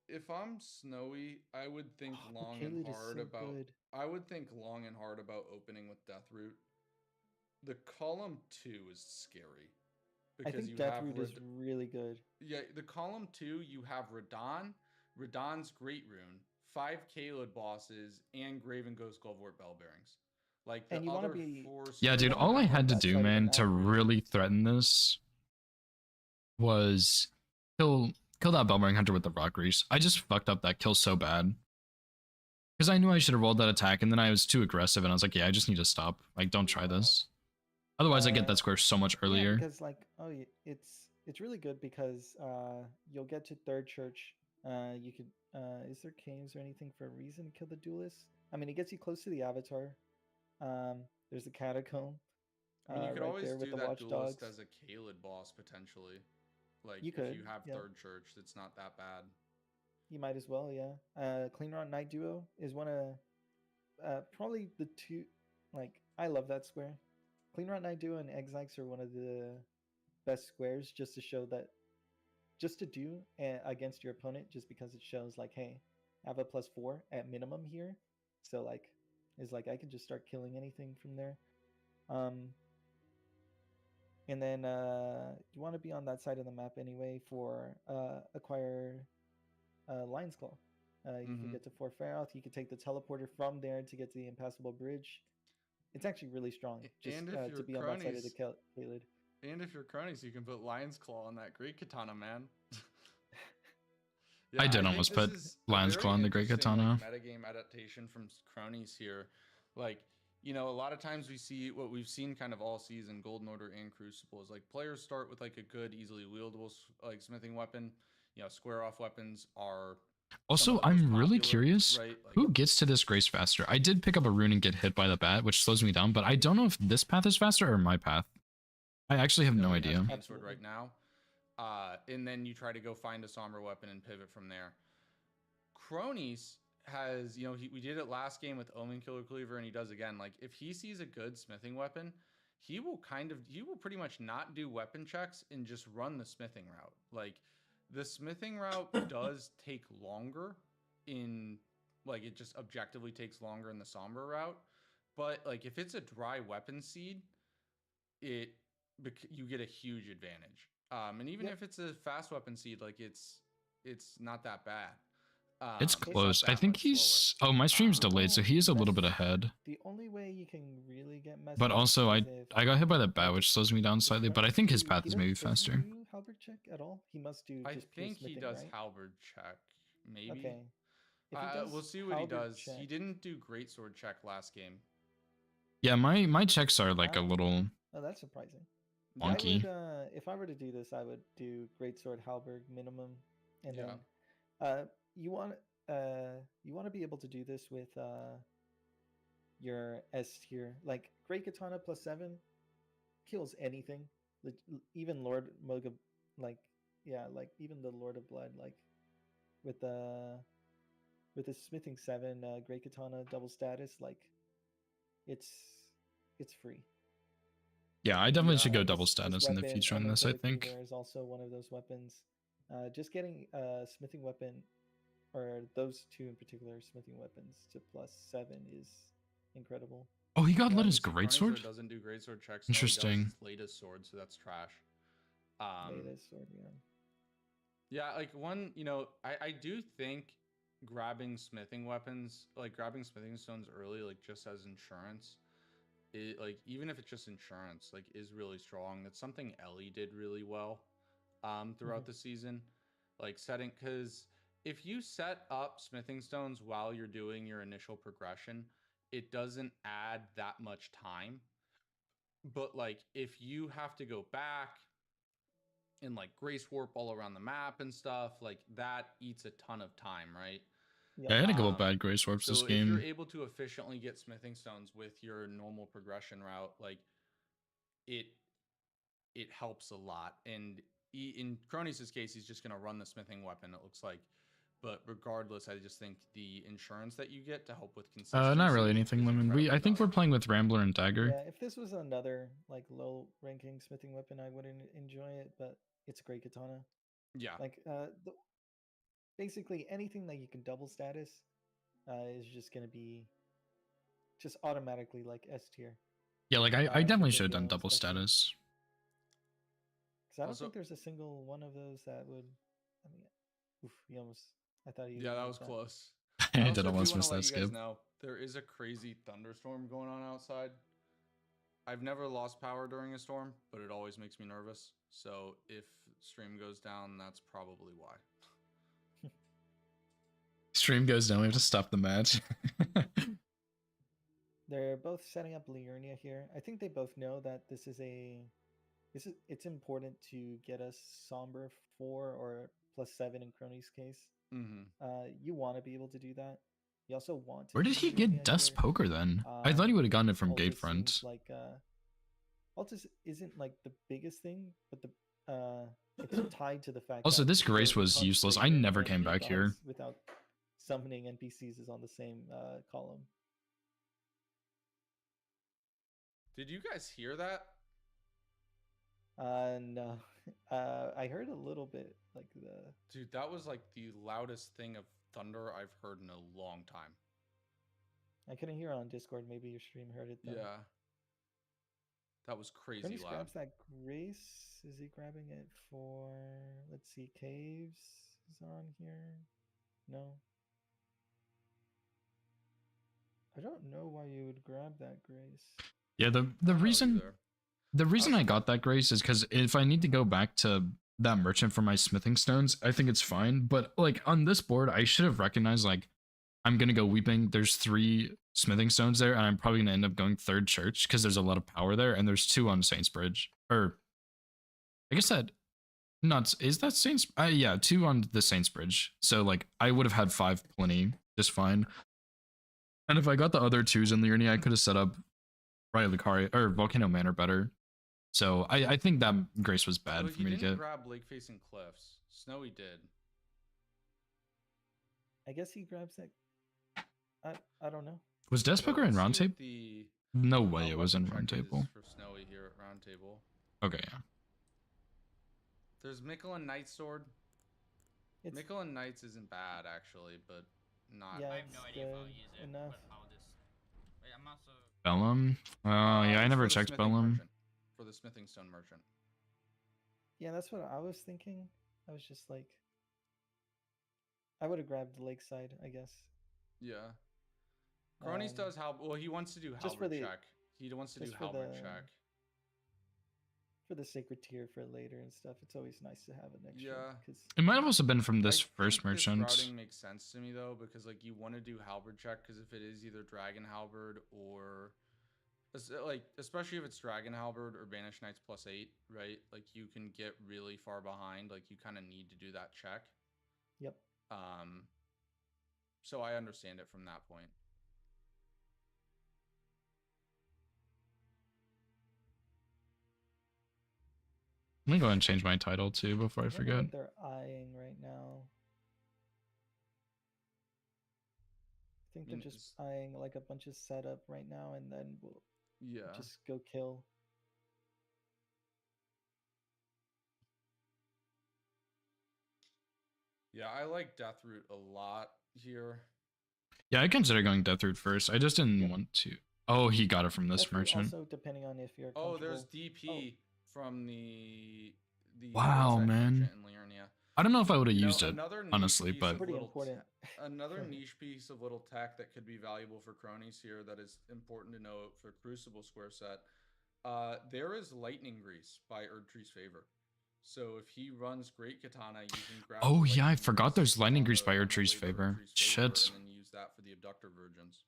if I'm Snowy, I would think Oh, but long and Caelid is hard so about. good. I would think long and hard about opening with Deathroot. The column 2 is scary I because think you have Deathroot is really good. yeah, the column 2 you have Radon, Radon's Great Rune, 5 Caelid bosses, and Graven Ghost Gulvort Bell bearings. Like the And you wanna other be- four. Yeah, You dude, wanna all be I on had to that do, side of the man, map. to really threaten this was kill that Bellbearing Hunter with the Rock Grease. I just fucked up that kill so bad. Because I knew I should have rolled that attack, and then I was too aggressive, and I was like, yeah, I just need to stop. Like, don't try this. Otherwise, I get that square so much Yeah, earlier. because like it's really good because you'll get to third church. You could is there caves or anything for a reason to kill the duelist? I mean, it gets you close to the avatar. There's a catacomb. I mean, you could right always there with do the that watchdogs. duelist as a Caelid boss potentially. Like You if could, you have yeah. third church, it's not that bad. You might as well, yeah. Clean Rot Knight Duo is one of probably the two. Like I love that square. Clean Rot Knight Duo and Exikes are one of the best squares just to show that just to do against your opponent just because it shows like hey I have a +4 at minimum here, so like it's like I can just start killing anything from there. And then you want to be on that side of the map anyway for acquire Lion's Claw. You can get to Fort Faroth. You can take the teleporter from there to get to the impassable bridge. It's actually really strong just And if to you're be on that side of the cronies, Caelid. and if you're cronies, you can put Lion's Claw on that Great Katana, man. I did think almost this put is a Lion's very Claw on the Great interesting, Katana. like, metagame adaptation from cronies here. Like, you know, a lot of times we see what we've seen kind of all season, Golden Order and Crucible, is like players start with like a good, easily wieldable like smithing weapon. You know, square off weapons are some Also, of the most I'm really popular, curious right? Like, who gets to this grace faster. I did pick up a rune and get hit by the bat, which slows me down, but I don't know if this path is faster or my path. I actually have no nobody has idea. Cane Sword right now. And then you try to go find a somber weapon and pivot from there. Cronies has, you know, we did it last game with Omen Killer Cleaver, and he does again. Like, if he sees a good smithing weapon, he will pretty much not do weapon checks and just run the smithing route. Like, the smithing route does take longer like, it just objectively takes longer in the somber route. But, like, if it's a dry weapon seed, you get a huge advantage. And even if it's a fast weapon seed, like, it's not that bad. It's not close. I that think much he's... slower. Oh, my stream's delayed, so he is a little bit ahead. The only way you can really get messed But up also, is I got hit by that bat, like, which slows me down if slightly, but I Cronies think his do- path he is doesn't- maybe does he faster. do halberd check at all? He must do I just pure think he smithing, does right? halberd check, maybe. Okay. If he does We'll see what he halberd does. check, He didn't do greatsword check last game. Yeah, my checks are like a Wow. little... Oh, that's surprising. Wonky. I would, if I were to do this, I would do greatsword halberd minimum, and Yeah. then you want to be able to do this with your S tier. Like Great Katana +7 kills anything. Even Lord Moga, like like even the Lord of Blood, like with the smithing 7 Great Katana double status, like it's free. Yeah, I definitely Yeah, should go This- double this status in the weapon, future on Omen this, I Killer think. Cleaver, is also one of those weapons. Just getting a smithing weapon, or those two in particular, smithing weapons to +7 is incredible. Oh, he got Yeah, let we his see Cronies greatsword? doesn't do greatsword checks. Interesting. No, he does his latest sword, so that's trash. Latest sword, yeah. Yeah, like one, you know, I do think grabbing smithing weapons, like grabbing smithing stones early, like just as insurance, like even if it's just insurance, like is really strong. That's something Ellie did really well throughout the season. Like setting, because if you set up smithing stones while you're doing your initial progression, it doesn't add that much time. But like if you have to go back and like grace warp all around the map and stuff, like that eats a ton of time, right? Yeah, I had a couple Um, bad grace warps So this if you're game. able to efficiently get smithing stones with your normal progression route, like it helps a lot. And in Cronus' case, he's just going to run the smithing weapon, it looks like. But regardless, I just think the insurance that you get to help with consistency. Not really anything, is Lemon. I incredibly think we're valuable. playing with Rambler and Dagger. Yeah, if this was another like low ranking smithing weapon, I wouldn't enjoy it, but it's a great katana. Yeah. Like basically anything that you can double status is just gonna be just automatically like S tier. Yeah, like I for definitely the should have done heal double especially. status. Because I don't Also- think there's a single one of those that would. I mean, oof, you almost. I thought you. Yeah, that missed was close. I also did do almost wanna miss let that you guys skip. know, there is a crazy thunderstorm going on outside. I've never lost power during a storm, but it always makes me nervous. So if stream goes down, that's probably why. Stream goes down. We have to stop the match. They're both setting up Liurnia here. I think they both know that this is a. It's important to get us Somber 4 or +7 in Crony's case. Mm-hmm. You want to be able to do that. You also want to. Where did see he get Liurnia Death's here. Poker then? I thought he would have gotten it from Altus Gatefront. seems like Altus isn't like the biggest thing, but the it's tied to the fact. Also, that this Grace both was Hunt useless. I Ranger never and came back Gods here. without summoning NPCs is on the same column. Did you guys hear that? No, I heard a little bit like the. Dude, that was like the loudest thing of thunder I've heard in a long time. I couldn't hear it on Discord. Maybe your stream heard it. Though. Yeah. That was crazy Cronies loud. grabs that Grace. Is he grabbing it for? Let's see. Caves is on here. No. I don't know why you would grab that Grace. Yeah, the I don't know reason either. the reason Also- I got that Grace is because if I need to go back to that merchant for my smithing stones, I think it's fine. But like on this board, I should have recognized like I'm gonna go Weeping. There's 3 smithing stones there, and I'm probably gonna end up going Third Church because there's a lot of power there, and there's 2 on Saints Bridge. Or I guess that not is that Saints? Yeah, 2 on the Saints Bridge. So like I would have had 5 plenty, just fine. And if I got the other 2s in Liurnia, I could have set up Riot Lucari or Volcano Manor better. So I think that Grace was bad But for he me to didn't get. grab Lake Facing Cliffs. Snowy did. I guess he grabs that. I don't know. Was Death's Poker in Let's see what Roundtable? the, No way it was in weapon check is Roundtable. for Snowy here at Roundtable. Okay, yeah. There's Mickelin Knight's Sword. It's Mickelin Knights isn't bad actually, but not. Yeah, I have no it's idea if I'll good use it, enough. but I'll just. Wait, I'm also. Bellum? Yeah, I it's never for the checked smithing Bellum. merchant, for the smithing stone merchant. yeah. That's what I was thinking. I was just like, I would have grabbed the Lakeside, I guess. Yeah. Cronies Um, does well. He wants to do just for halberd the- check. He wants to do just for halberd the- check. For the sacred tier for later and stuff, it's always nice to have an extra. Yeah. Because It might have also been from this I first think merchant. This routing makes sense to me though, because like you want to do halberd check, because if it is either dragon halberd or like especially if it's dragon halberd or banished knights +8, right? Like you can get really far behind. Like you kind of need to do that check. yep. So I understand it from that point. Let me go ahead and change my title too before I wonder forget. what they're eyeing right now. I think they're mean, just eyeing like a bunch of setup right now, and then we'll Yeah. just go kill. Yeah, I like Deathroot a lot here. Yeah, I consider going Deathroot first. I just didn't Yep. want to. Oh, he got it from this Deathroot merchant. Also, depending on if you're. Oh, there's comfortable- DP from the Wow, Lakeside man. merchant in Liurnia. I don't know if I would have You know, used it, another niche honestly, piece but of Pretty little important. another niche piece of little tech that could be valuable for cronies here that is important to note for Crucible Square set. There is Lightning Grease by Erdtree's Favor. So if he runs Great Katana, you can grab. Oh, the yeah, I Lightning forgot there's Grease Lightning on Grease by the Erdtree's label of Favor. Erdtree's Shit. And then use that for the Abductor Virgins.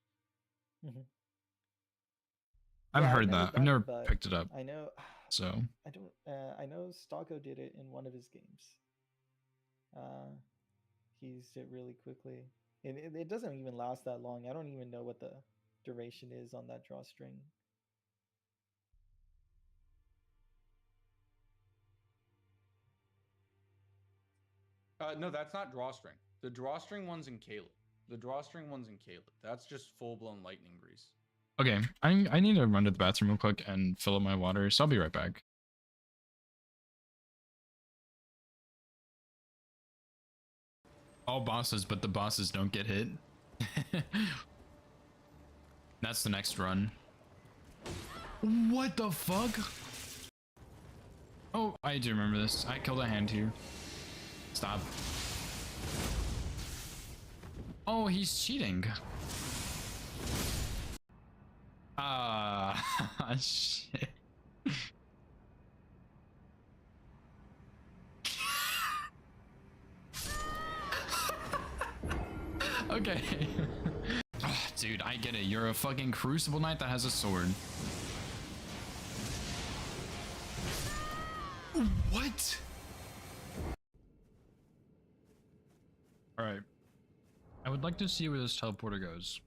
Mhm. I've Yeah, I've heard never that. I've done it, never but picked it up. I know. So I don't. I know Stocko did it in one of his games. He used it really quickly. It doesn't even last that long. I don't even know what the duration is on that drawstring. No, that's not drawstring. The drawstring one's in Caleb. The drawstring one's in Caleb. That's just full-blown lightning grease. Okay, I need to run to the bathroom real quick and fill up my water, so I'll be right back. All bosses, but the bosses don't get hit. That's the next run. What the fuck? Oh, I do remember this. I killed a hand here. Stop. Oh, he's cheating. Ah, shit. Okay. Oh, dude, I get it. You're a fucking Crucible Knight that has a sword. What? Alright. I would like to see where this teleporter goes.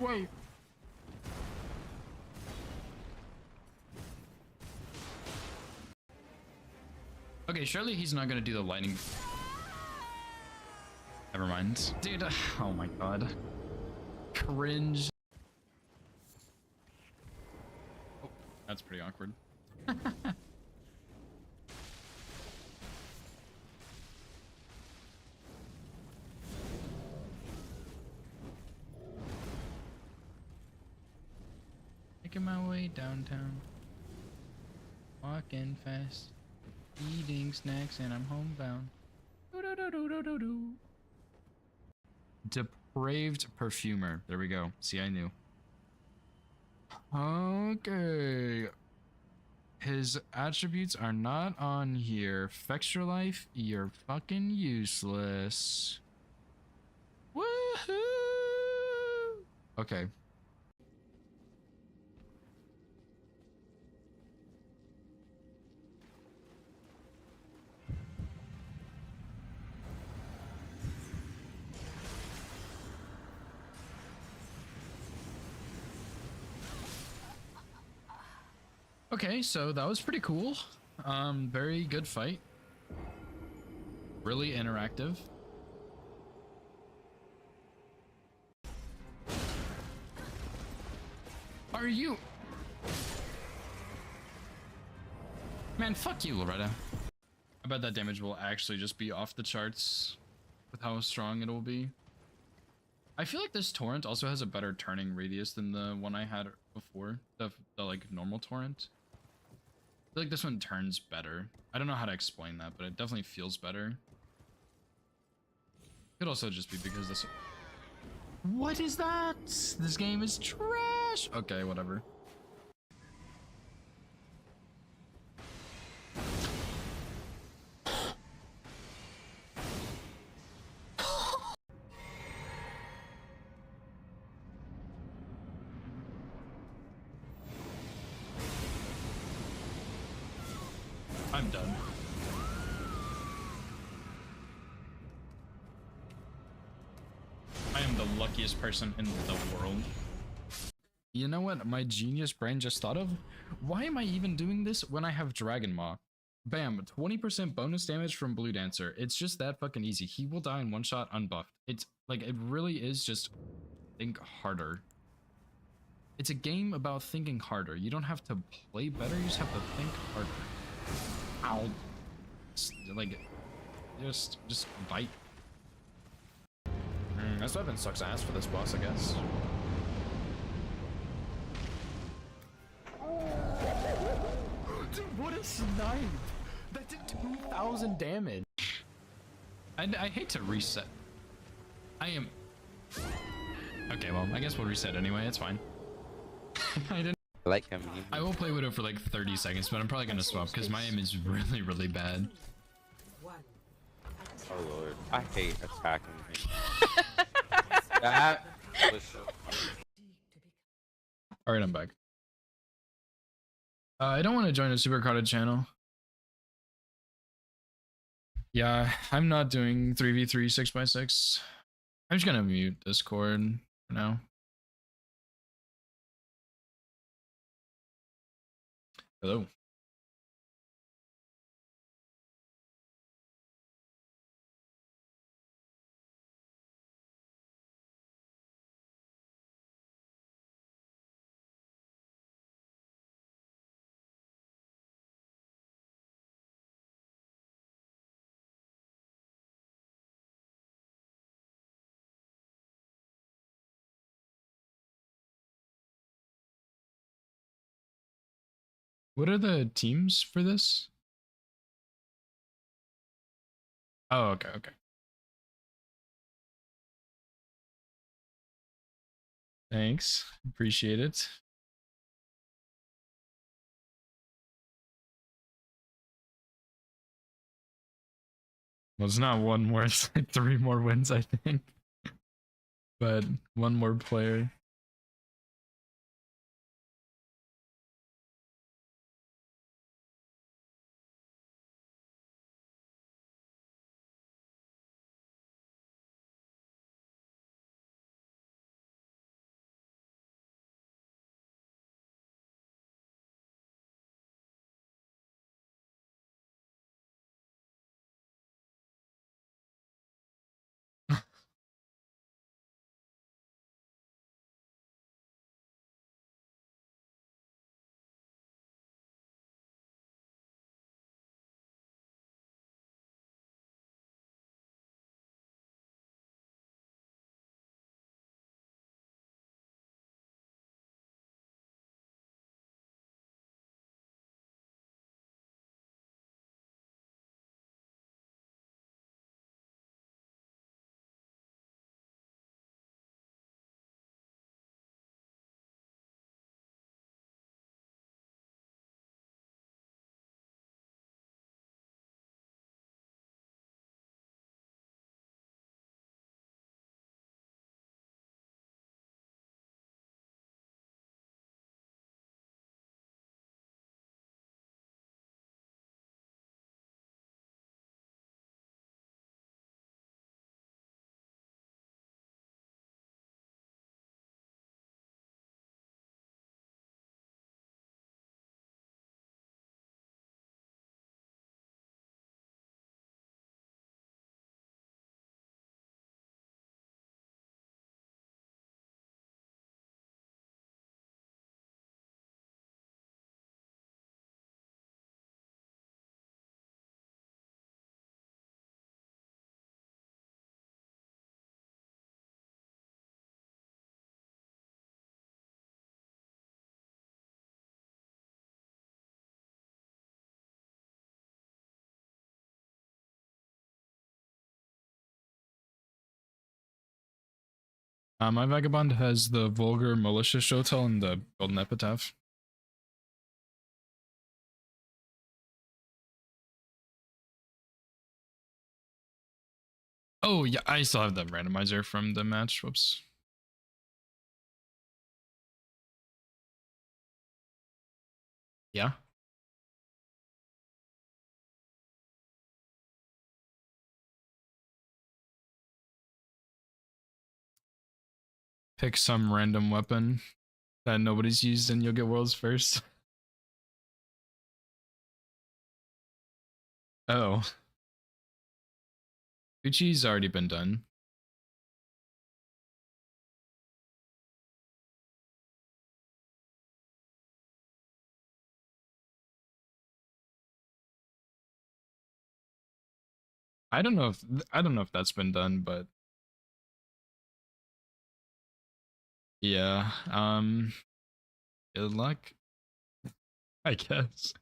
Wait. Okay, surely he's not gonna do the lightning. Never mind. Dude, oh my god. Cringe. Oh, that's pretty awkward. Making my way downtown. Walking fast. Eating snacks and I'm homebound. Depraved perfumer. There we go. See, I knew. Okay. His attributes are not on here. Fextra life, you're fucking useless. Woohoo! Okay. Okay, so that was pretty cool. Very good fight. Really interactive. Are you? Man, fuck you, Loretta. I bet that damage will actually just be off the charts with how strong it will be. I feel like this torrent also has a better turning radius than the one I had before, the like normal torrent. I feel like this one turns better. I don't know how to explain that, but it definitely feels better. Could also just be because this... What is that? This game is trash! Okay, whatever. I'm done. I am the luckiest person in the world. You know what my genius brain just thought of? Why am I even doing this when I have Dragon Maw? Bam, 20% bonus damage from Blue Dancer. It's just that fucking easy. He will die in one shot unbuffed. It's like, it really is just think harder. It's a game about thinking harder. You don't have to play better, you just have to think harder. Ow. Like, just bite. This weapon sucks ass for this boss, I guess. Dude, what a snipe! That did 2,000 damage. I hate to reset. I am... Okay, well, I guess we'll reset anyway, it's fine. I didn't... Like him. I will play Widow for like 30 seconds, but I'm probably gonna swap because my aim is really, really bad. Oh lord, I hate attacking him. That was so funny. Alright, I'm back. I don't want to join a super crowded channel. Yeah, I'm not doing 3v3 6x6. I'm just gonna mute Discord for now. Hello. What are the teams for this? Oh, okay, okay. Thanks. Appreciate it. Well, it's not one more, it's like 3 more wins, I think. But 1 more player. My Vagabond has the Vulgar Malicious Shotel and the Golden Epitaph. Oh, yeah, I still have the randomizer from the match. Whoops. Yeah. Pick some random weapon that nobody's used and you'll get worlds first. Oh. Gucci's already been done. I don't know if that's been done, but yeah. Good luck, I guess.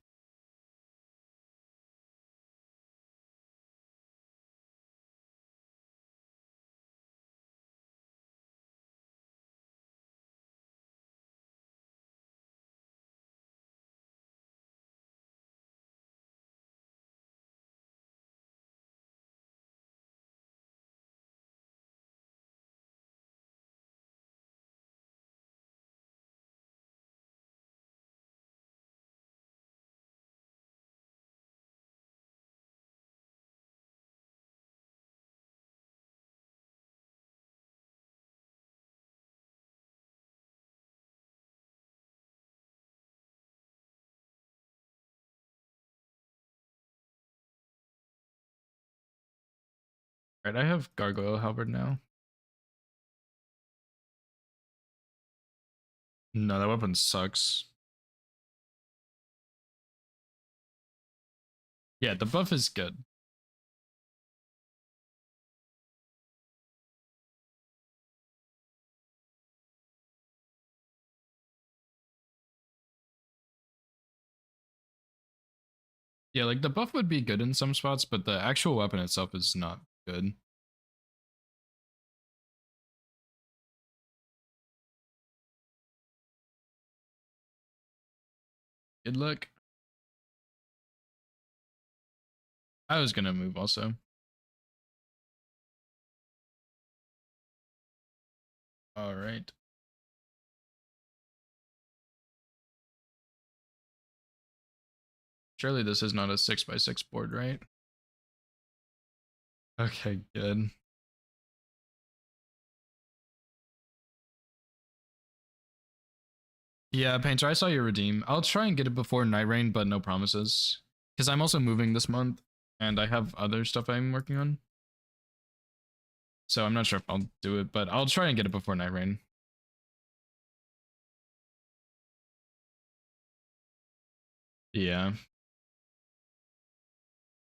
Alright, I have Gargoyle Halberd now. No, that weapon sucks. Yeah, the buff is good. Yeah, like the buff would be good in some spots, but the actual weapon itself is not good. Good luck. I was gonna move also. All right. Surely this is not a 6x6 board, right? Okay, good. Yeah, Painter, I saw your redeem. I'll try and get it before Night Rain, but no promises. Because I'm also moving this month, and I have other stuff I'm working on. So I'm not sure if I'll do it, but I'll try and get it before Night Rain. Yeah.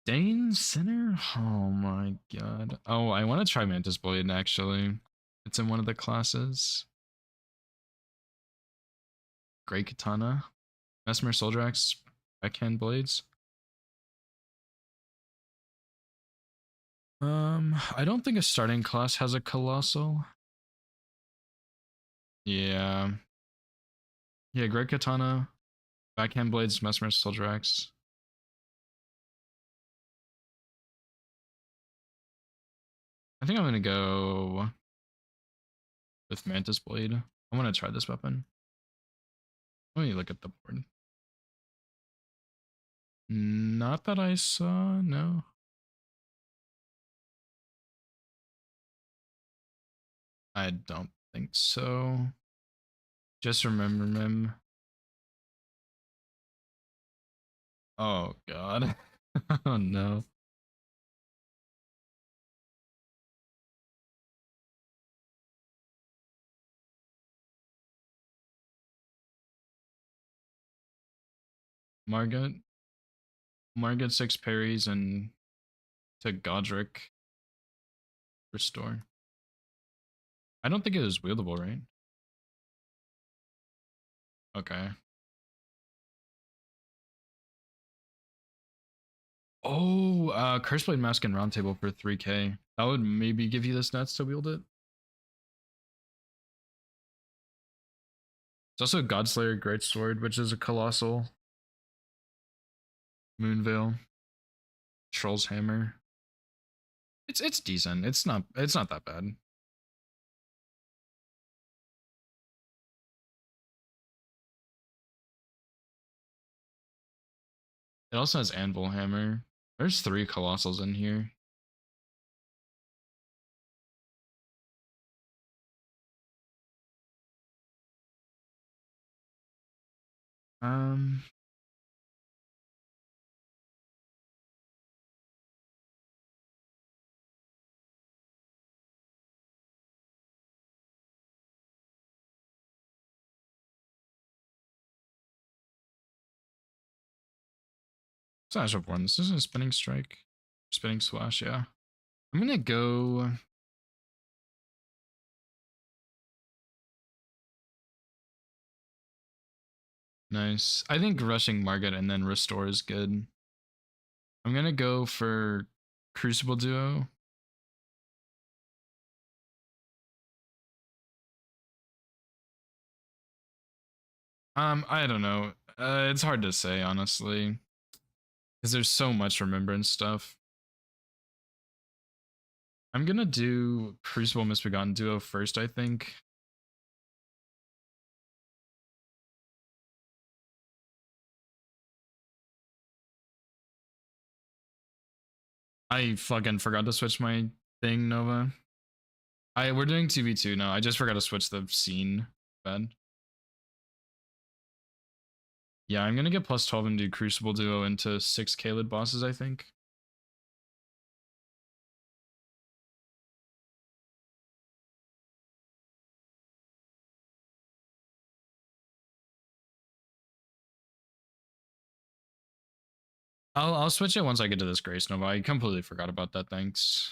Dane Sinner? Oh my god. Oh, I want to try Mantis Blade, actually. It's in one of the classes. Great Katana. Mesmer Soldrax. Backhand Blades. I don't think a starting class has a Colossal. Yeah. Yeah, Great Katana. Backhand Blades, Mesmer Soldrax. I think I'm gonna go with Mantis Blade. I want to try this weapon. Let me look at the board. Not that I saw, no. I don't think so. Just remember Mim. Oh god. Oh no. Margot 6 parries and to Godric restore. I don't think it was wieldable, right? Okay. Oh, Curseblade Mask and Roundtable for 3k. That would maybe give you the stats to wield it. It's also Godslayer Greatsword, which is a colossal. Moonveil. Troll's Hammer. It's decent. It's not that bad. It also has Anvil Hammer. There's 3 colossals in here. Slash of one. This isn't Spinning Strike. Spinning Slash, yeah. I'm gonna go. Nice. I think rushing Margot and then restore is good. I'm gonna go for Crucible Duo. I don't know. It's hard to say, honestly. Because there's so much remembrance stuff. I'm gonna do Crucible Misbegotten Duo first, I think. I fucking forgot to switch my thing, Nova. We're doing 2v2 now. I just forgot to switch the scene. Bad. Yeah, I'm gonna get plus 12 and do Crucible Duo into 6 Kaled bosses, I think. I'll switch it once I get to this Grace Nova. I completely forgot about that. Thanks.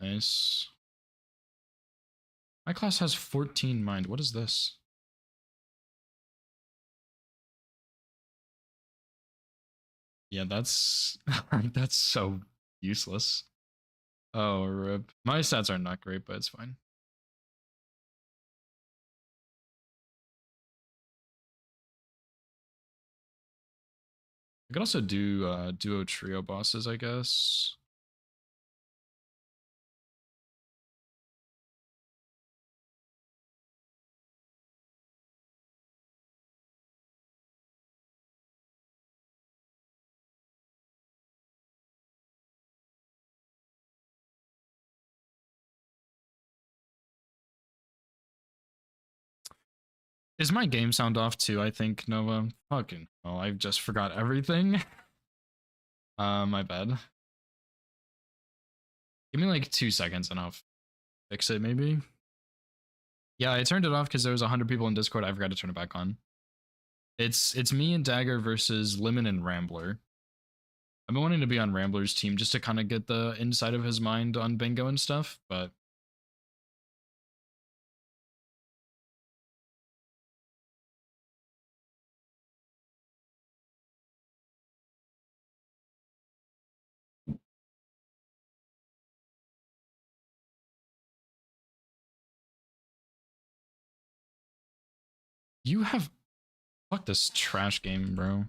Nice. My class has 14 mind. What is this? Yeah, that's that's so useless. Oh, rip. My stats are not great, but it's fine. I could also do duo trio bosses, I guess. Is my game sound off too, I think, Nova? Fucking hell, I just forgot everything. My bad. Give me like 2 seconds and I'll fix it, maybe. Yeah, I turned it off because there was 100 people in Discord. I forgot to turn it back on. It's me and Dagger versus Lemon and Rambler. I've been wanting to be on Rambler's team just to kind of get the inside of his mind on bingo and stuff, but you have... Fuck this trash game, bro.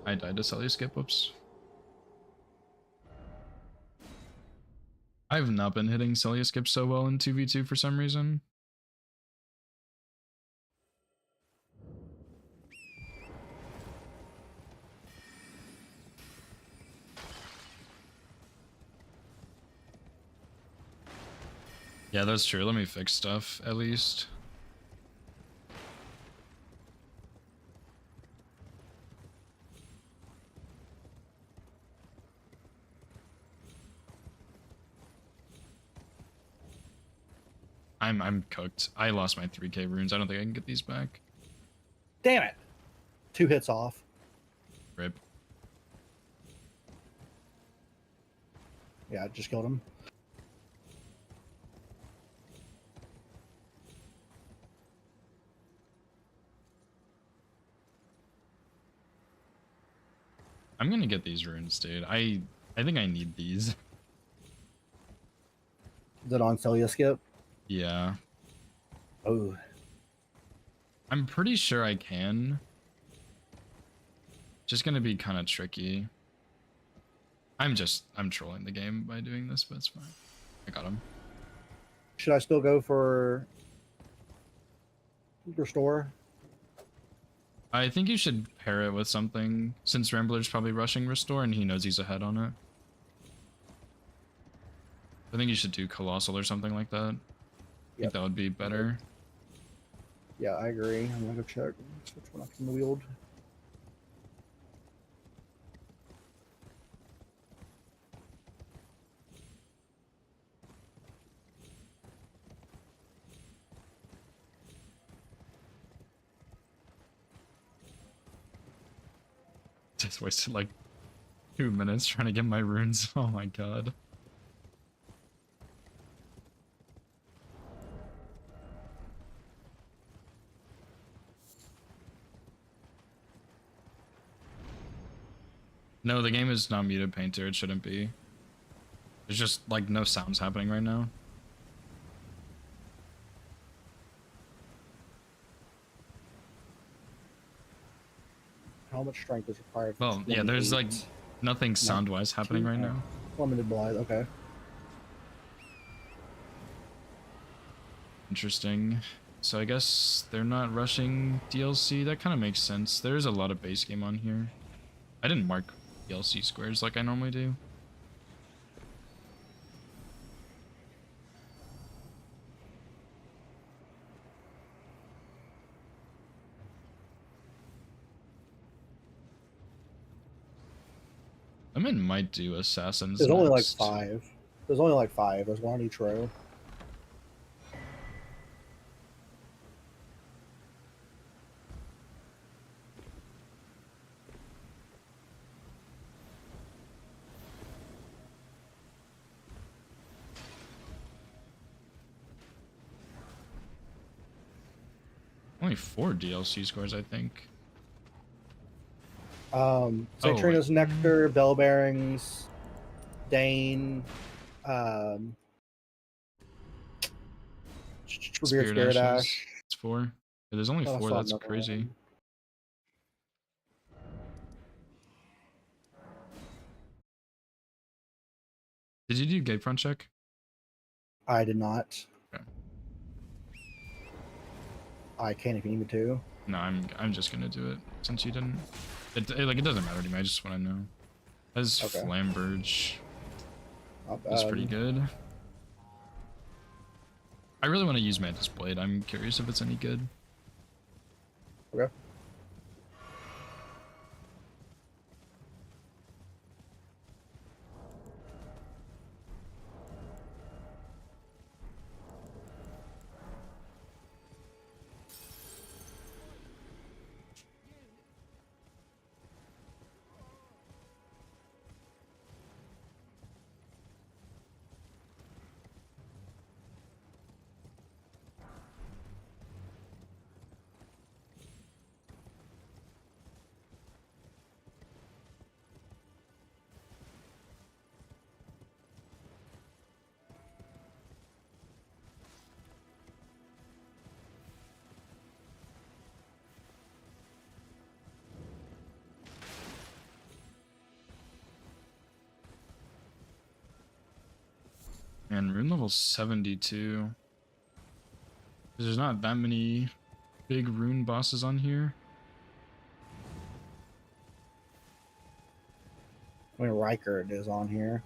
I died to Celia Skip, whoops. I've not been hitting Celia Skip so well in 2v2 for some reason. Yeah, that's true. Let me fix stuff, at least. I'm cooked. I lost my 3k runes. I don't think I can get these back. Damn it. 2 hits off. Rip. Yeah, I just killed him. I'm gonna get these runes, dude. I think I need these. Is it on Celia Skip? Yeah. Oh. I'm pretty sure I can. Just gonna be kind of tricky. I'm trolling the game by doing this, but it's fine. I got him. Should I still go for Restore? I think you should pair it with something, since Rambler's probably rushing Restore and he knows he's ahead on it. I think you should do Colossal or something like that. I think that would be better. Yeah, I agree. I'm gonna go check which one I can wield. Just wasted like 2 minutes trying to get my runes. Oh my god. No, the game is not muted, Painter. It shouldn't be. There's just like no sounds happening right now. How much strength is required? For Well, yeah, there's like nothing sound-wise happening right now. Limited Blythe, okay. Interesting. So I guess they're not rushing DLC. That kind of makes sense. There's a lot of base game on here. I didn't mark DLC squares like I normally do. Women might do assassins. There's only like next. 5. There's only like 5. There's one on each row. Only 4 DLC scores, I think. Satrina's Nectar, Bell Bearings, Dane, Revered Spirit Ash. It's 4. There's only Oh, I 4. saw That's another crazy. one. Did you do gate front check? I did not. Okay. I can if you need me to. No, I'm just gonna do it since you didn't. It doesn't matter to me. I just want to know. As Okay. Flamberge, Not that's pretty bad. good. I really want to use Mantis Blade. I'm curious if it's any good. Okay. And rune level 72. There's not that many big rune bosses on here. I mean, Rykard is on here.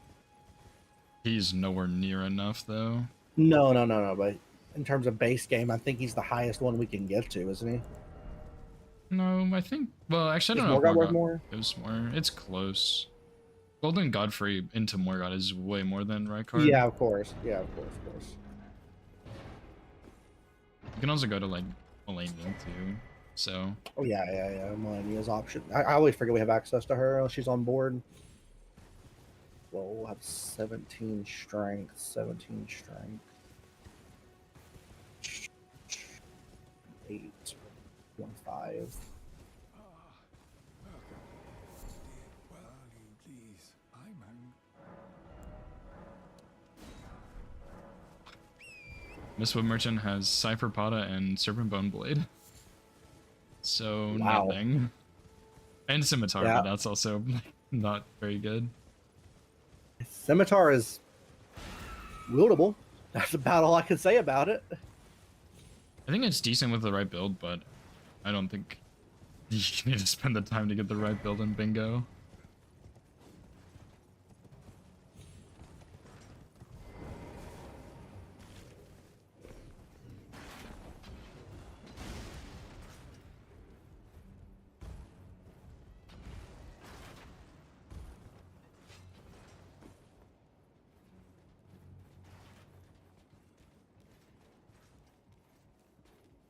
He's nowhere near enough though. No. But in terms of base game, I think he's the highest one we can get to, isn't he? No, I think. Well, actually, I Is don't know. Morgott If worth Morgott more? gives more. It's close. Golden Godfrey into Morgott is way more than Rykard. Yeah, of course. Yeah, of course. You can also go to like Melania too. So Oh yeah. Melania's option. I always forget we have access to her. She's on board. Well, we'll have 17 strength. 17 strength. 8. 1 5. Mistwood Merchant has Cypher Pata and Serpent Bone Blade. So Wow. nothing. And Scimitar, Yeah. but that's also not very good. Scimitar is wieldable. That's about all I can say about it. I think it's decent with the right build, but I don't think you need to spend the time to get the right build in bingo.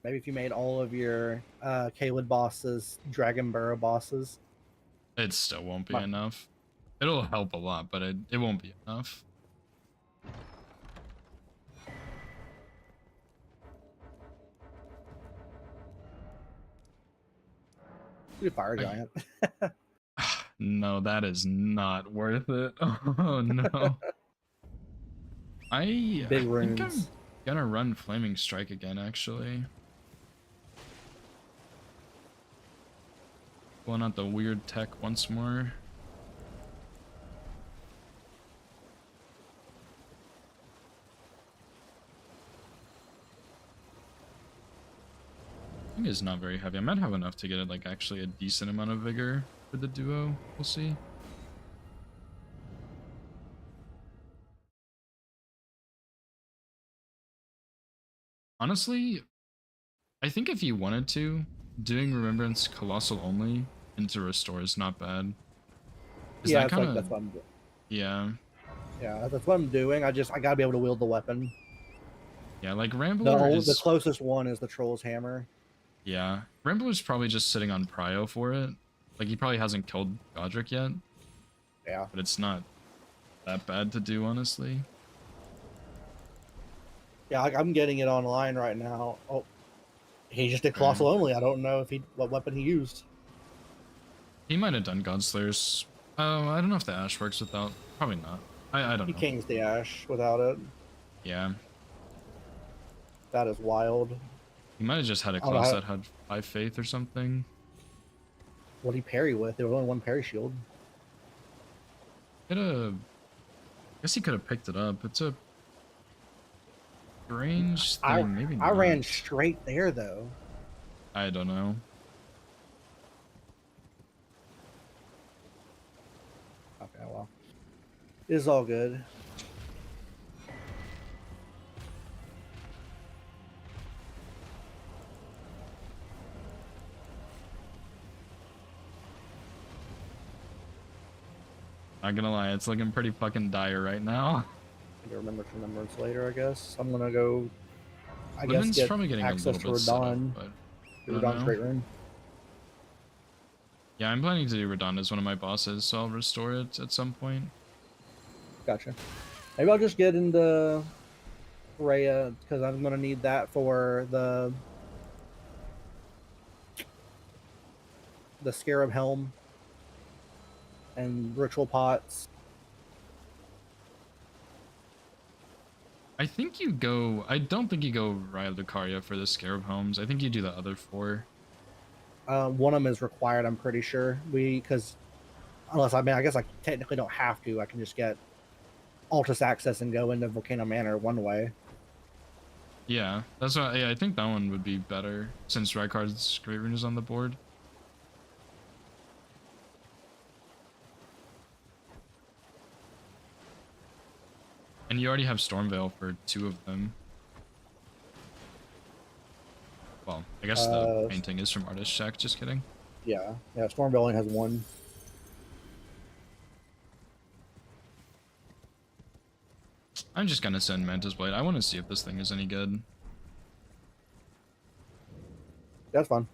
Maybe if you made all of your Caelid bosses Dragon Burrow bosses. It still won't be Huh. enough. It'll help a lot, but it won't be enough. Do Fire Giant. No, that is not worth it. Oh no. I Big think I'm runes. gonna run Flaming Strike again, actually. Pulling out the weird tech once more. I think it's not very heavy. I might have enough to get it like actually a decent amount of vigor for the duo. We'll see. Honestly, I think if you wanted to, doing Remembrance Colossal only into Restore is not bad. Is Yeah, that it's kind like of that's what I'm doing. yeah, Yeah, that's what I'm doing. I gotta be able to wield the weapon. yeah. Like Rambler The is closest one is the Troll's Hammer. yeah. Rambler's probably just sitting on Prio for it. Like he probably hasn't killed Godric yet, Yeah. but it's not that bad to do, honestly. Yeah, I'm getting it online right now. Oh, he just did Okay. Colossal only. I don't know if what weapon he used. He might have done Godslayers. Oh, I don't know if the Ash works without. Probably not. I don't He know. kings the Ash without it. Yeah. That is wild. He might have just had a don't know class how- that had 5 faith or something. What did he parry with? There was only one parry shield. Could have. I guess he could have picked it up. It's a range thing. Maybe not. I ran straight there though. I don't know. Okay, well, it's all good. Not gonna lie, it's looking pretty fucking dire right now. I can remember Remembrance later, I guess. I'm gonna go. I guess Women's get probably getting a access little to bit set up, Radon. but To I don't Radon's know. Great Rune. Yeah, I'm planning to do Radon as one of my bosses, so I'll restore it at some point. Gotcha. Maybe I'll just get into Rhea because I'm gonna need that for the Scarab Helm and Ritual Pots. I think you go. I don't think you go Raya Lucaria for the Scarab Homes. I think you do the other 4. One of them is required, I'm pretty sure. Because unless I guess I technically don't have to. I can just get Altus access and go into Volcano Manor one way. Yeah, that's why. Yeah, I think that one would be better since Rykard's Great Rune is on the board. And you already have Stormveil for 2 of them. Well, I guess the painting is from Artist Shack, just kidding. Yeah, Stormveil only has one. I'm just gonna send Mantis Blade. I want to see if this thing is any good. That's fun.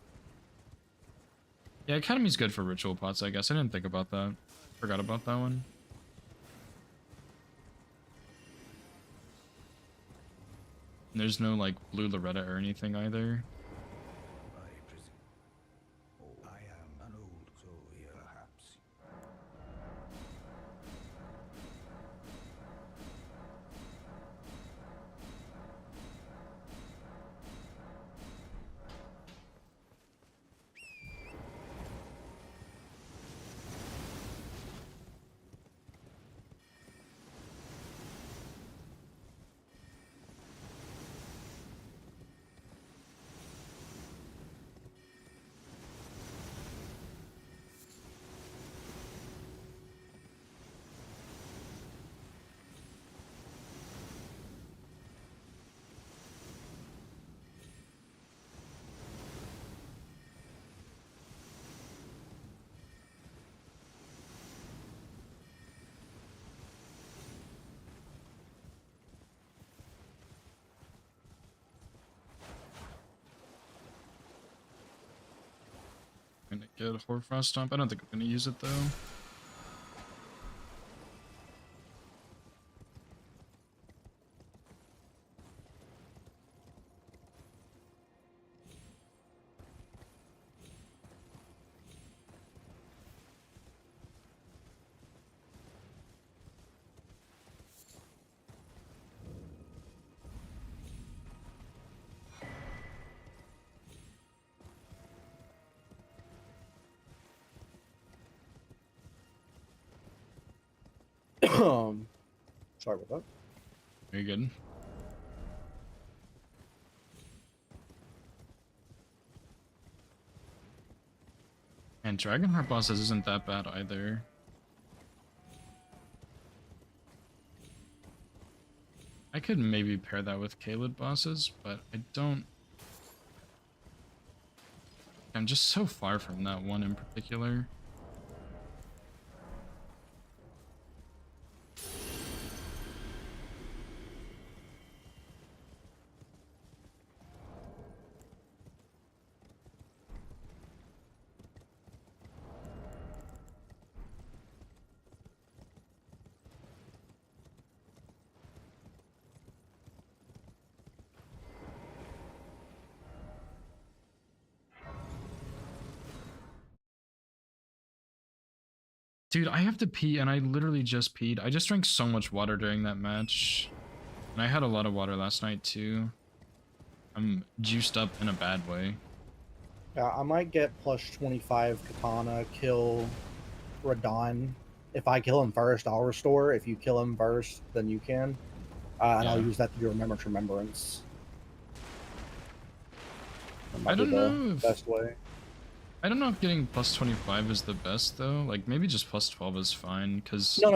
Yeah, Academy's good for ritual pots, I guess. I didn't think about that. Forgot about that one. And there's no, like, blue Loretta or anything either. I am an old soul here, perhaps. I'm gonna get a Hoarfrost Stomp. I don't think I'm gonna use it though. Sorry about that. Very good. And Dragonheart bosses isn't that bad either. I could maybe pair that with Kaled bosses, but I don't... I'm just so far from that one in particular. Dude, I have to pee, and I literally just peed. I just drank so much water during that match. And I had a lot of water last night, too. I'm juiced up in a bad way. Yeah, I might get plus 25 Katana, kill Radon. If I kill him first, I'll restore. If you kill him first, then you can. And I'll Yeah. use that to do Remembrance. That might I be don't the know if... best way. I don't know if getting plus 25 is the best, though. Like, maybe just plus 12 is fine, because... No.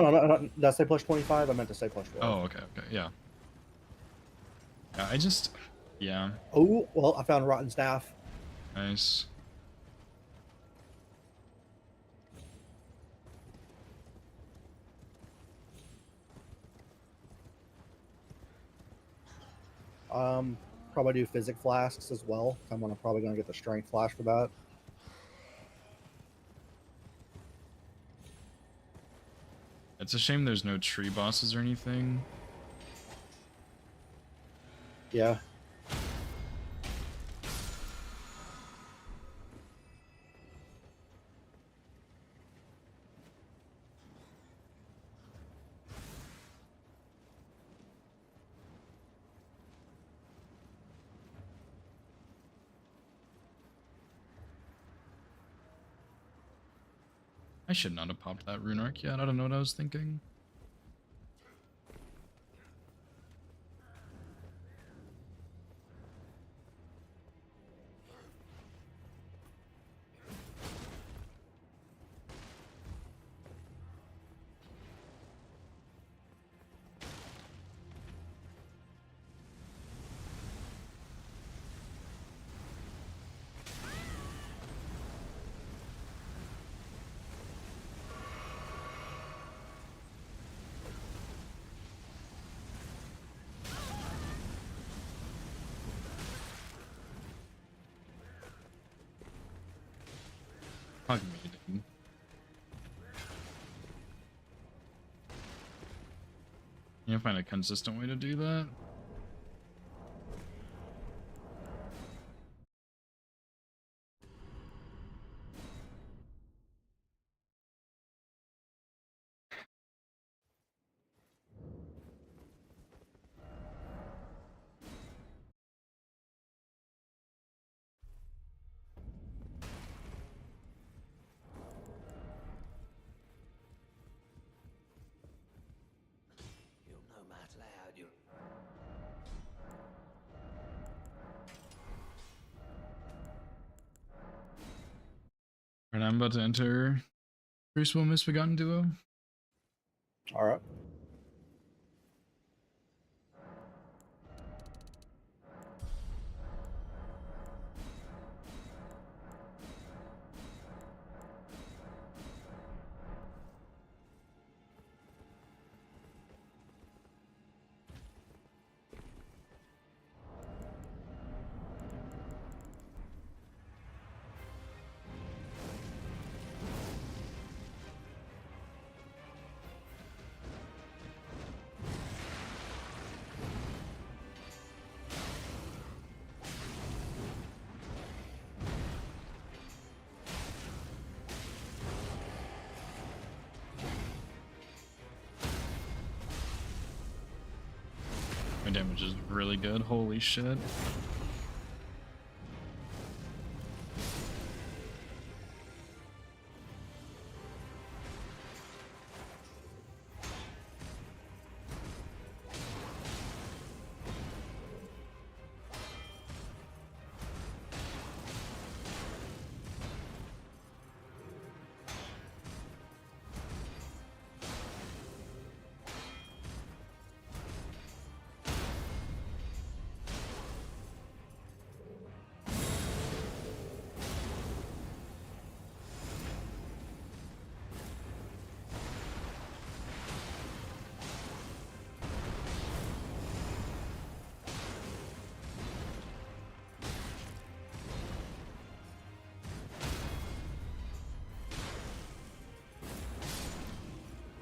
Did I say plus 25? I meant to say plus 12. Oh, okay, yeah. Yeah, I just... Yeah, Oh, well, I found Rotten Staff. nice. Probably do Physic Flasks as well. I'm probably gonna get the Strength Flash for that. It's a shame there's no tree bosses or anything. Yeah. I should not have popped that rune arc yet. I don't know what I was thinking. Fuck me, dude. You gotta find a consistent way to do that. You'll know Matt Loud, you. Alright, I'm about to enter Crucible Misbegotten Duo. All right. My damage is really good. Holy shit.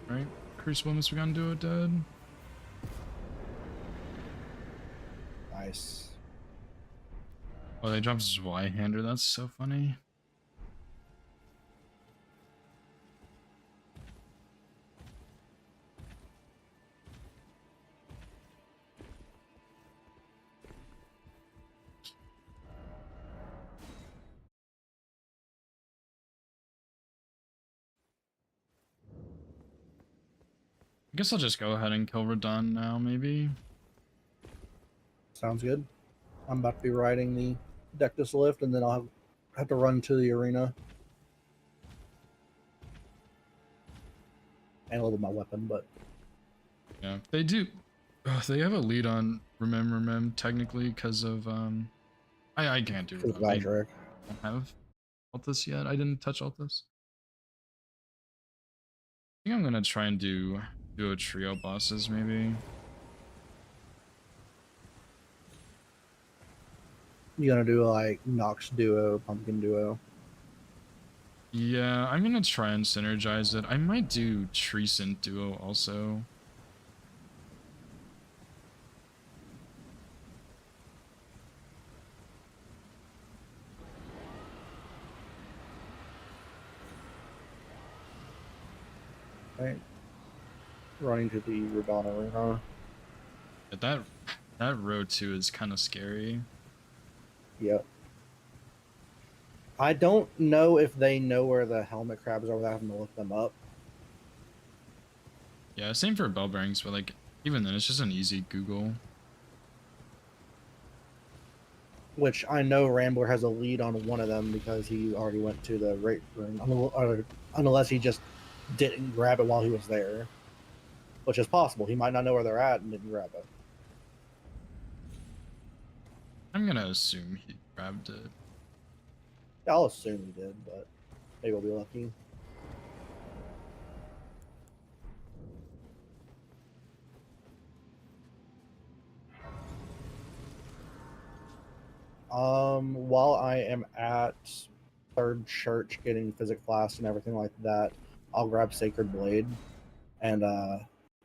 Right? Crucible Misbegotten Duo dead. Nice. Oh, they dropped Zweihander. That's so funny. guess I'll just go ahead and kill Radon now, maybe. Sounds good. I'm about to be riding the Dectus lift, and then I'll have to run to the arena and load my weapon. But Yeah, they do. They have a lead on Remem technically because of I can't do for the Remem. I Vajrak. don't have Altus yet. I didn't touch Altus. I think I'm gonna try and do duo trio bosses maybe. You gonna do like Nox duo, Pumpkin duo? Yeah, I'm gonna try and synergize it. I might do Treescent duo also. Right. Running to the Radon arena. But that road too is kind of scary. Yep. I don't know if they know where the helmet crabs are without having to look them up. Yeah, same for bell bearings, but like even then, it's just an easy Google. Which I know Rambler has a lead on one of them because he already went to the rate room, unless he just didn't grab it while he was there, which is possible. He might not know where they're at and didn't grab it. I'm gonna assume he grabbed it. I'll assume he did, but maybe we'll be lucky. While I am at Third Church getting Physic Flask and everything like that, I'll grab Sacred Blade, and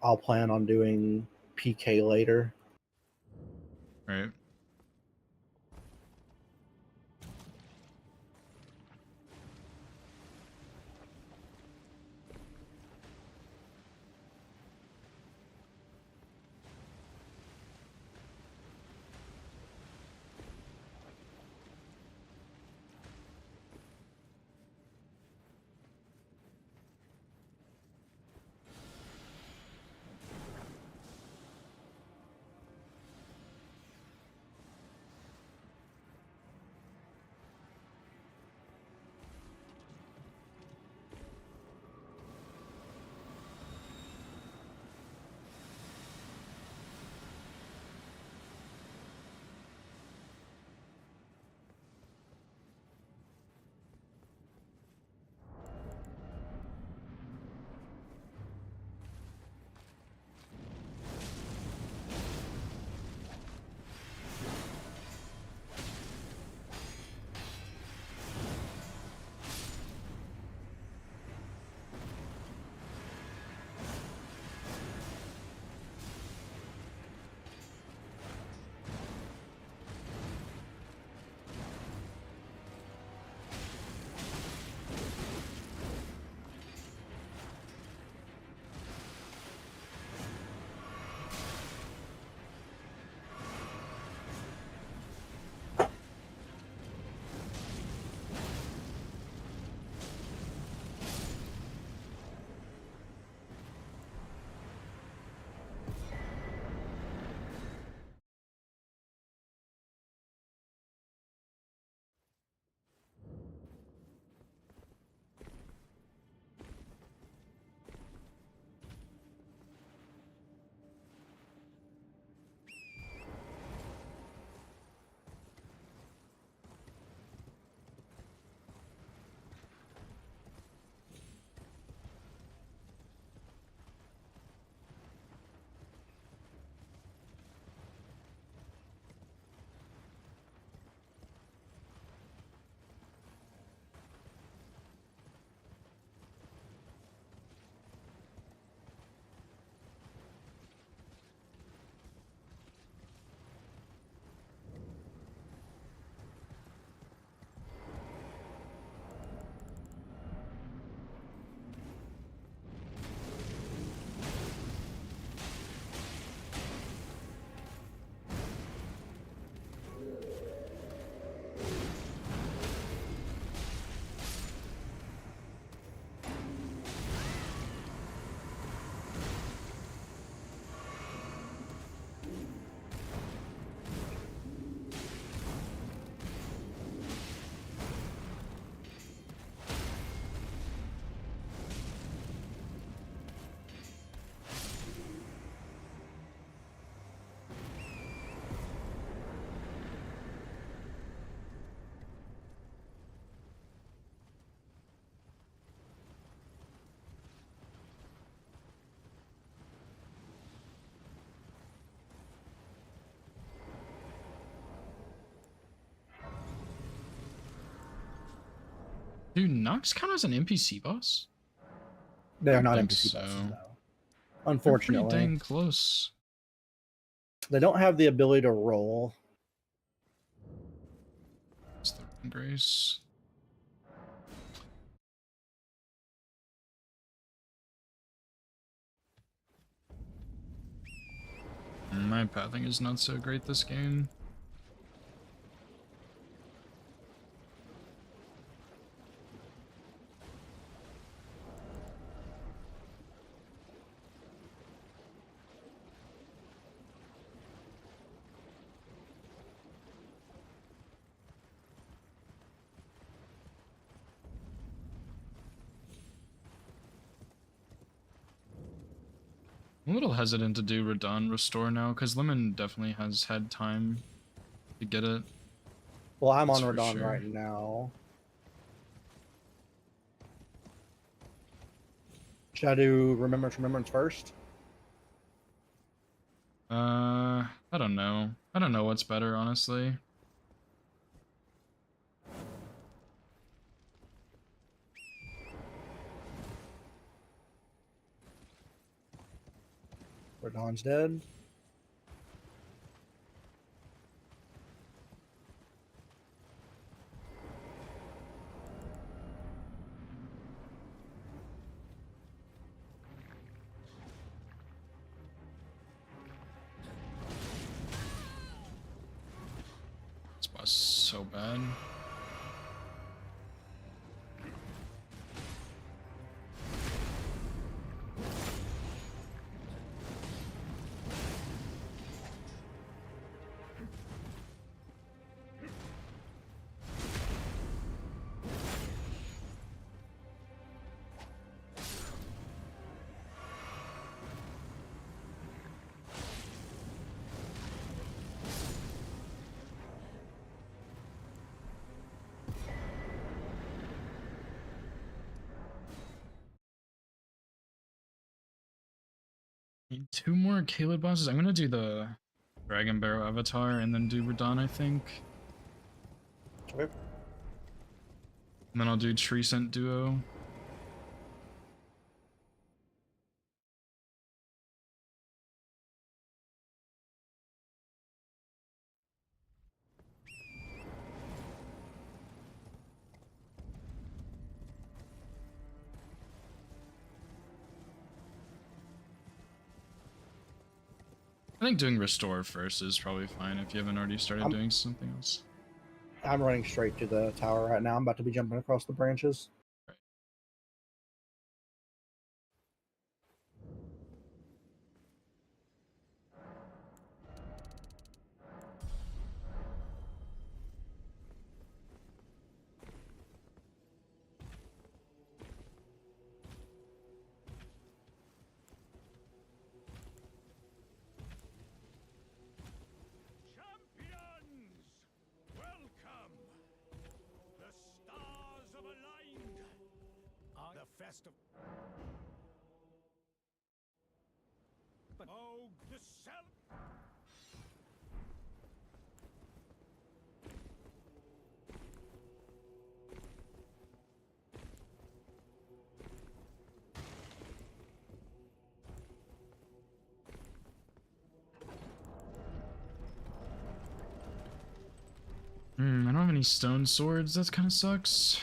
I'll plan on doing PK later. Right. Do Nox count as an NPC boss? They are I not think NPC so. bosses, no. They're pretty Unfortunately, dang close. they don't have the ability to roll. It's the Grace. My pathing is not so great this game. I'm a little hesitant to do Radon Restore now, because Lemon definitely has had time to get it. Well, I'm That's on for Radon sure. right now. Should I do Remembrance first? I don't know. I don't know what's better, honestly. Radon's dead. This boss is so bad. Need 2 more Caleb bosses. I'm gonna do the Dragon Barrow Avatar and then do Radon, I think. Okay. And then I'll do Tree Scent Duo. I think doing Restore first is probably fine if you haven't already started doing something else. I'm running straight to the tower right now. I'm about to be jumping across the branches. Champions! Welcome! The stars have aligned! The festival... Oh, the cell... I don't have any stone swords. That kind of sucks.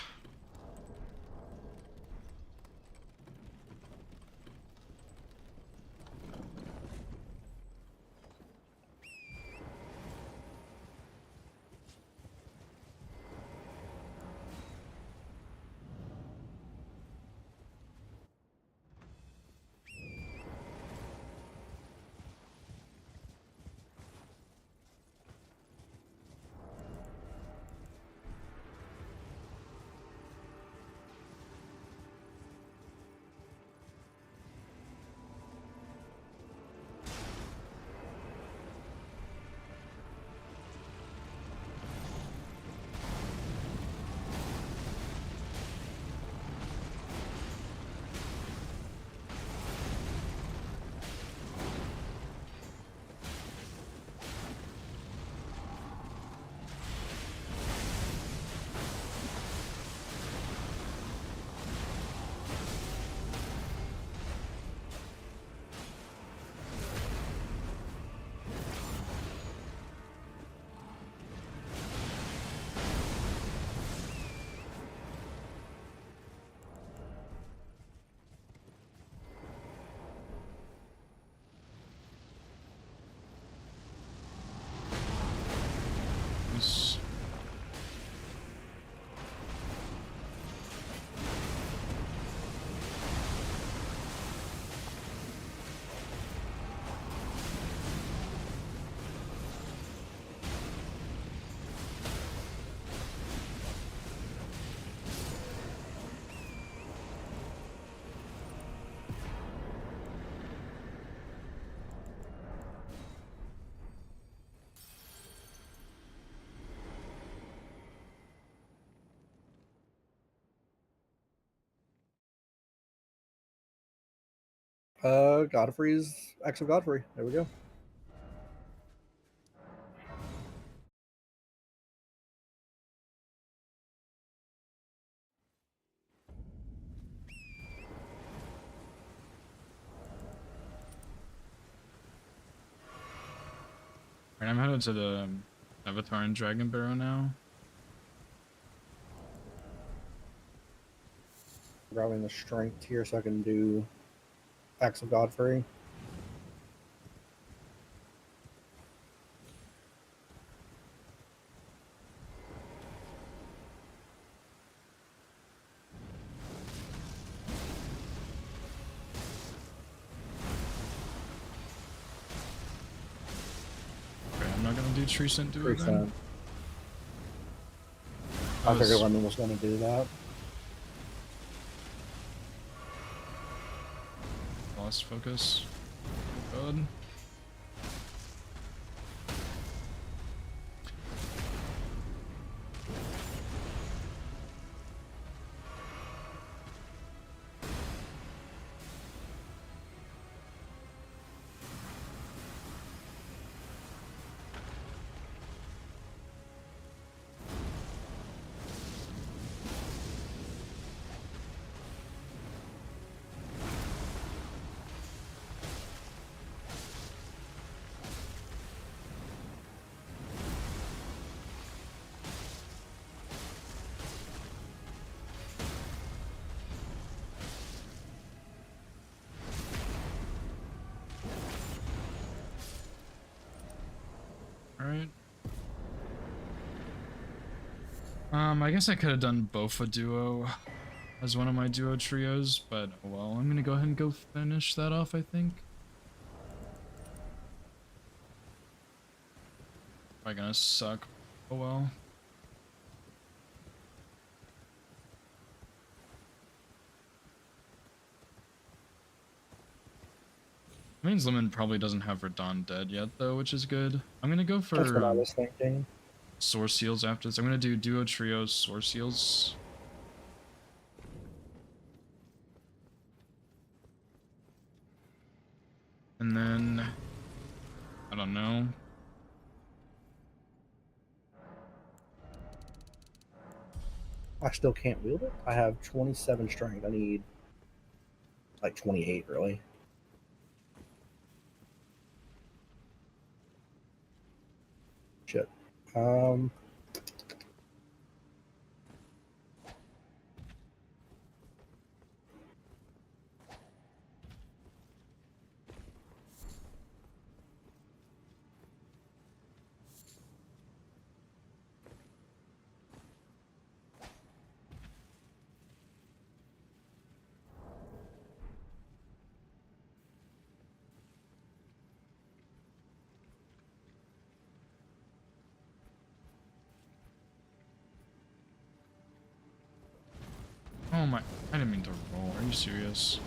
Godfrey's Axe of Godfrey. There we go. Alright, I'm headed to the Avatar and Dragon Barrow now. Grabbing the strength here so I can do Axe of Godfrey. Okay, I'm not gonna do Tree Scent Duo Tree then. Scent. I I figured was- Lemon was going to do that. Lost focus. Good. Alright. I guess I could have done Bofa Duo as one of my duo trios, but oh well, I'm gonna go ahead and go finish that off, I think. Probably gonna suck. Oh well. Means Lemon probably doesn't have Radon dead yet though, which is good. I'm gonna go That's what I for was thinking. Source Seals after this. I'm gonna do duo trios Source Seals. And then I don't know. I still can't wield it. I have 27 strength. I need like 28, really. Shit. Oh my, I didn't mean to roll. Are you serious?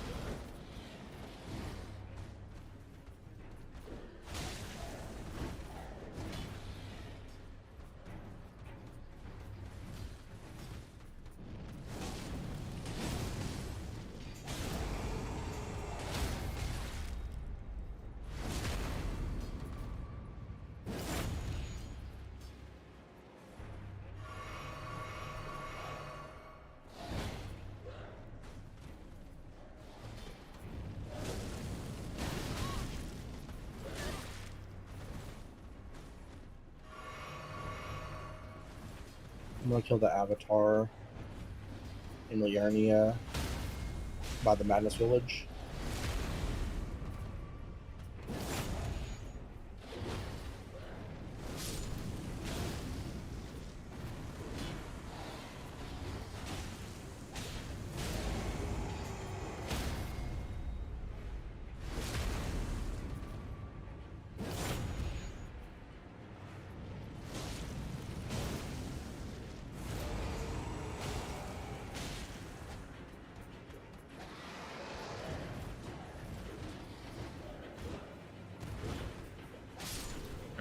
I'm gonna kill the Avatar in Liurnia by the Madness Village.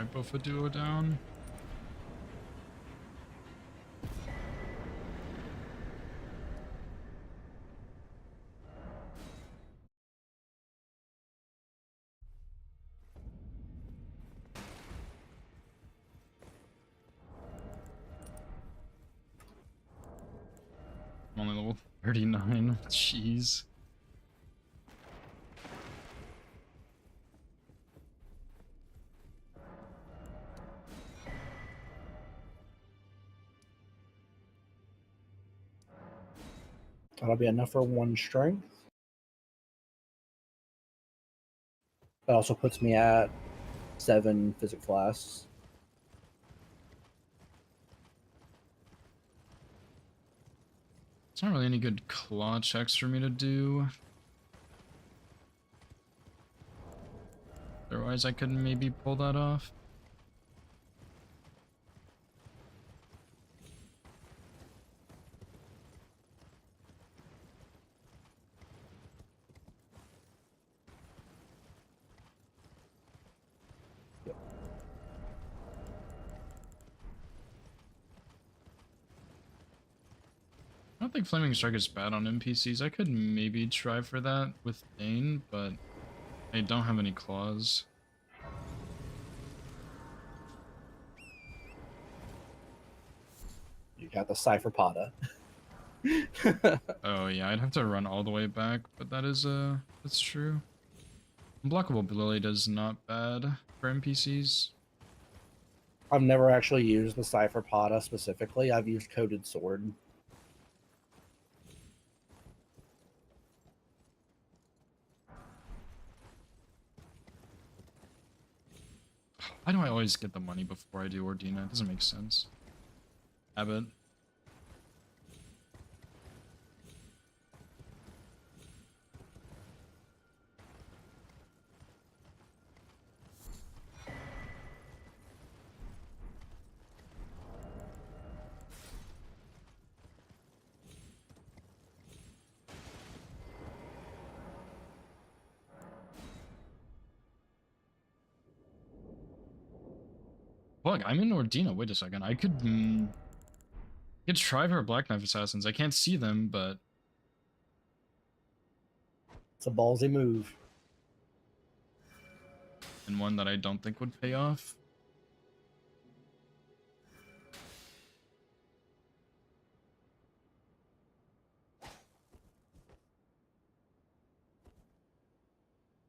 Alright, Bofa Duo down. level 39. Jeez. That'll be enough for 1 strength. That also puts me at 7 physic flasks. It's not really any good claw checks for me to do. Otherwise, I could maybe pull that off. I don't think Flaming Strike is bad on NPCs. I could maybe try for that with Dane, but I don't have any claws. You got the Cypherpoda. Oh yeah, I'd have to run all the way back, but that's true. Unblockable Blade is not bad for NPCs. I've never actually used the Cypherpoda specifically. I've used Coated Sword. Why do I always get the money before I do Ordina? It doesn't make sense. Habit. Look, I'm in Ordina. Wait a second. I could try for Black Knife Assassins. I can't see them, but It's a ballsy move. and one that I don't think would pay off.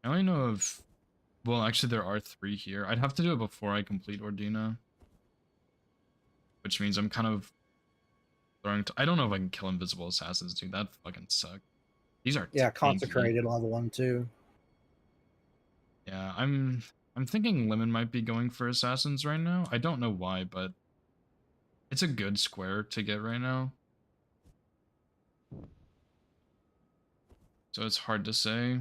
I only know of, well, actually there are 3 here. I'd have to do it before I complete Ordina, which means I'm kind of throwing. I don't know if I can kill invisible assassins, dude. That fucking suck. These are Yeah, tanky. consecrated level 1 too. Yeah, I'm thinking Lemon might be going for assassins right now. I don't know why, but it's a good square to get right now. So it's hard to say.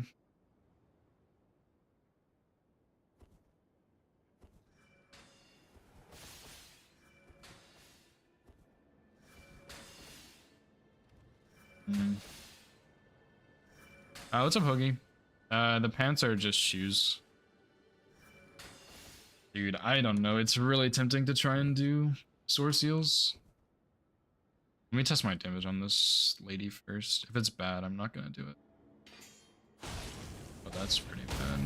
What's up, Hoagie? The pants are just shoes. Dude, I don't know. It's really tempting to try and do Sword Seals. Let me test my damage on this lady first. If it's bad, I'm not gonna do it. Oh, that's pretty bad.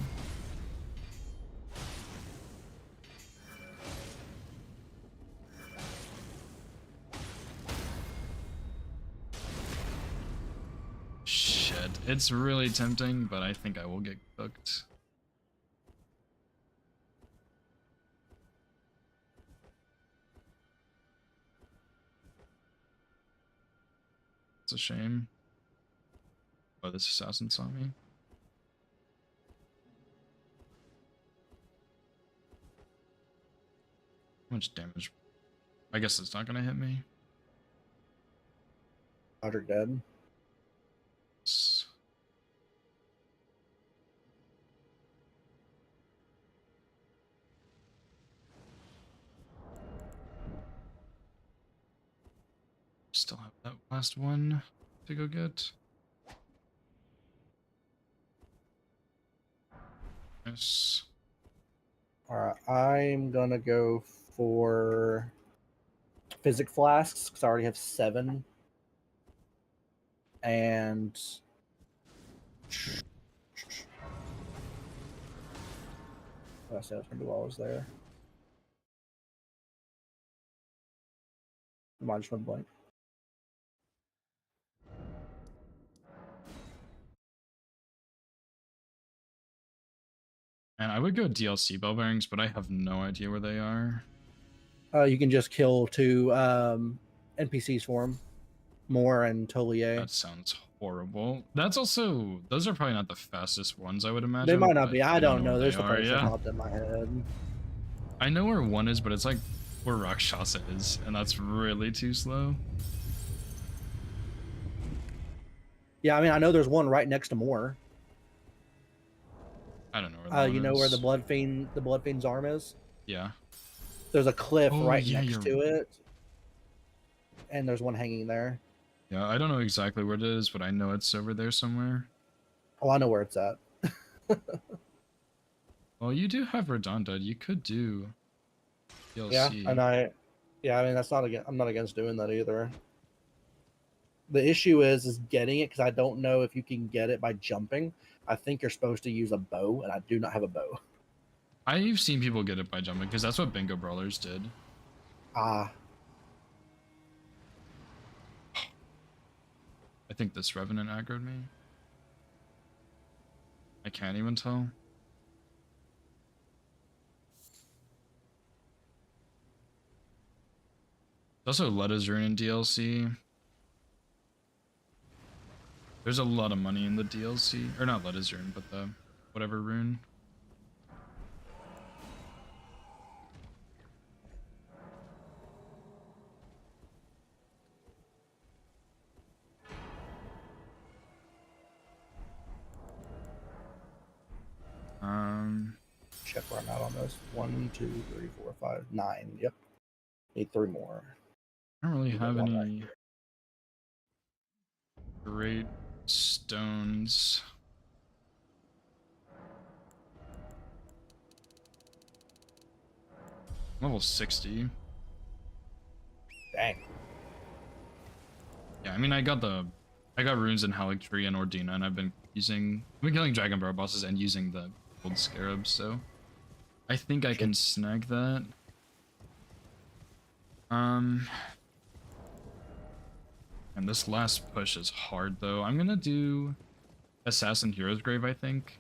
Shit, it's really tempting, but I think I will get cooked. It's a shame. Oh, this assassin saw me. How much damage? I guess it's not gonna hit me. Roger dead. Still have that last one to go get. Yes. Alright, I'm gonna go for Physic Flasks, because I already have 7. And what I said I was gonna do while I was there. Mine just went blank. And I would go DLC bell bearings, but I have no idea where they are. You can just kill 2 NPCs for him, Moore and Tolier. That sounds horrible. That's also, those are probably not the fastest ones, I would imagine. They might not but be. I don't know. where There's they the are, first that yeah. popped in my head. I know where one is, but it's like where Rakshasa is, and that's really too slow. Yeah, I mean, I know there's one right next to Moore. I don't know where that You one know where is. the Bloodfiend's arm is? Yeah. There's a cliff Oh, right yeah, next to it. And there's one hanging there. Yeah, I don't know exactly where it is, but I know it's over there somewhere. Oh, I know where it's at. Well, you do have Redonda. You could do DLC. Yeah, and I mean, that's not I'm not against doing that either. The issue is getting it, because I don't know if you can get it by jumping. I think you're supposed to use a bow, and I do not have a bow. I've seen people get it by jumping, because that's what Bingo Brawlers did. Ah. I think this Revenant aggroed me. I can't even tell. There's also Letta's Rune in DLC. There's a lot of money in the DLC. Or not Letta's Rune, but the whatever rune. Check where I'm at on this. 1, 2, 3, 4, 5, 9. Yep. Need 3 more. I don't really You got have one right any great stones. Level 60. Dang. Yeah, I mean, I got runes in Haligtree and Ordina, and I've been killing Dragon Barrel bosses and using the gold scarabs, so I think I can snag that. And this last push is hard, though. I'm gonna do Assassin Hero's Grave, I think.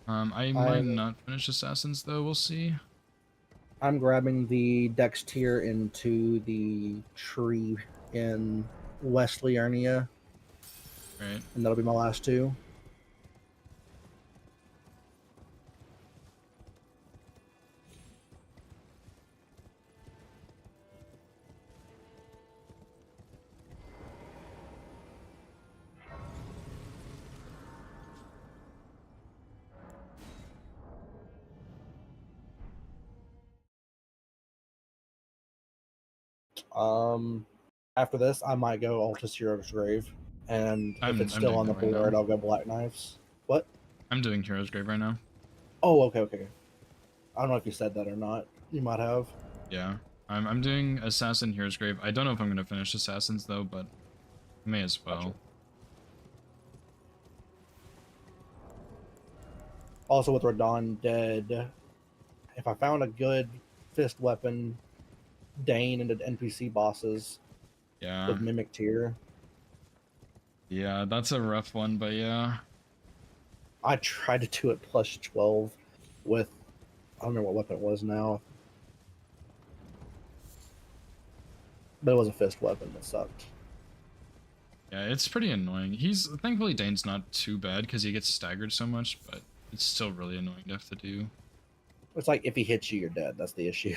I might not finish Assassins, though. We'll see. I'm grabbing the Dex tier into the tree in West Liurnia. Right. And that'll be my last 2. After this, I might go Altus Hero's Grave, and if it's still on the board, I'll go Black Knives. What? I'm doing Hero's Grave right now. Oh, okay. I don't know if you said that or not. You might have. Yeah, I'm doing Assassin Hero's Grave. I don't know if I'm gonna finish Assassins though, but may as well. Gotcha. Also, with Radon dead, if I found a good fist weapon, Dane into NPC bosses. Yeah. With Mimic tier. Yeah, that's a rough one, but yeah. I tried to do it plus 12 with, I don't know what weapon it was now. But it was a fist weapon that sucked. Yeah, it's pretty annoying. Thankfully Dane's not too bad because he gets staggered so much, but it's still really annoying to have to do. It's like if he hits you, you're dead. That's the issue.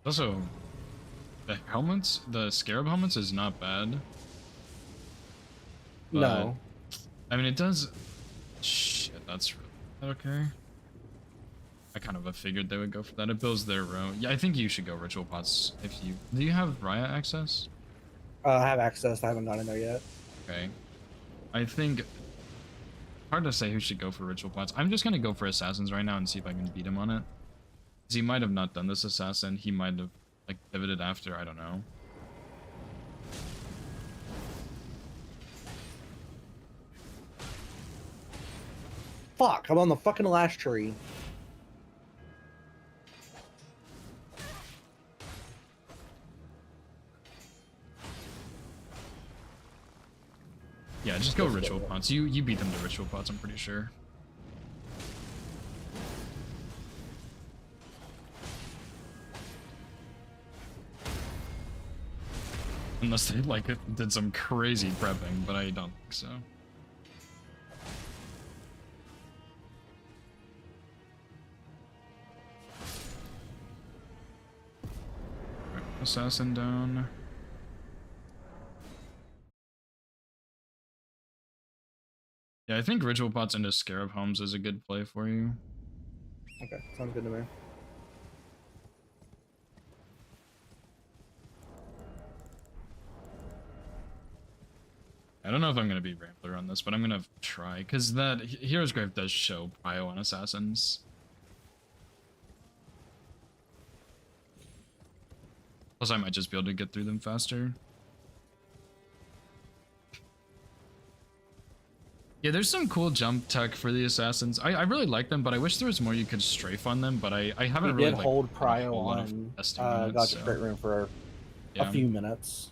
Also, the scarab helmets is not bad. But, no. I mean, it does... Shit, that's really... Okay. I kind of figured they would go for that. It builds their row. Yeah, I think you should go ritual pots if you... Do you have Riot access? I have access. I haven't gone in there yet. Okay. I think... Hard to say who should go for ritual pots. I'm just gonna go for assassins right now and see if I can beat him on it. Because he might have not done this assassin. He might have, like, pivoted after. I don't know. Fuck, I'm on the fucking last tree. Yeah, just go ritual pots. You beat them to ritual pots, I'm pretty sure. Unless they like did some crazy prepping, but I don't think so. Right, assassin down. Yeah, I think ritual pots into scarab homes is a good play for you. Okay, sounds good to me. I don't know if I'm gonna be Rambler on this, but I'm gonna try, because that Hero's Grave does show prio on assassins. Plus I might just be able to get through them faster. Yeah, there's some cool jump tech for the assassins. I really like them, but I wish there was more you could strafe on them, but I haven't We really did like, hold done a prio whole lot of on testing on it, Gotcha so, Great Room for yeah. a few minutes.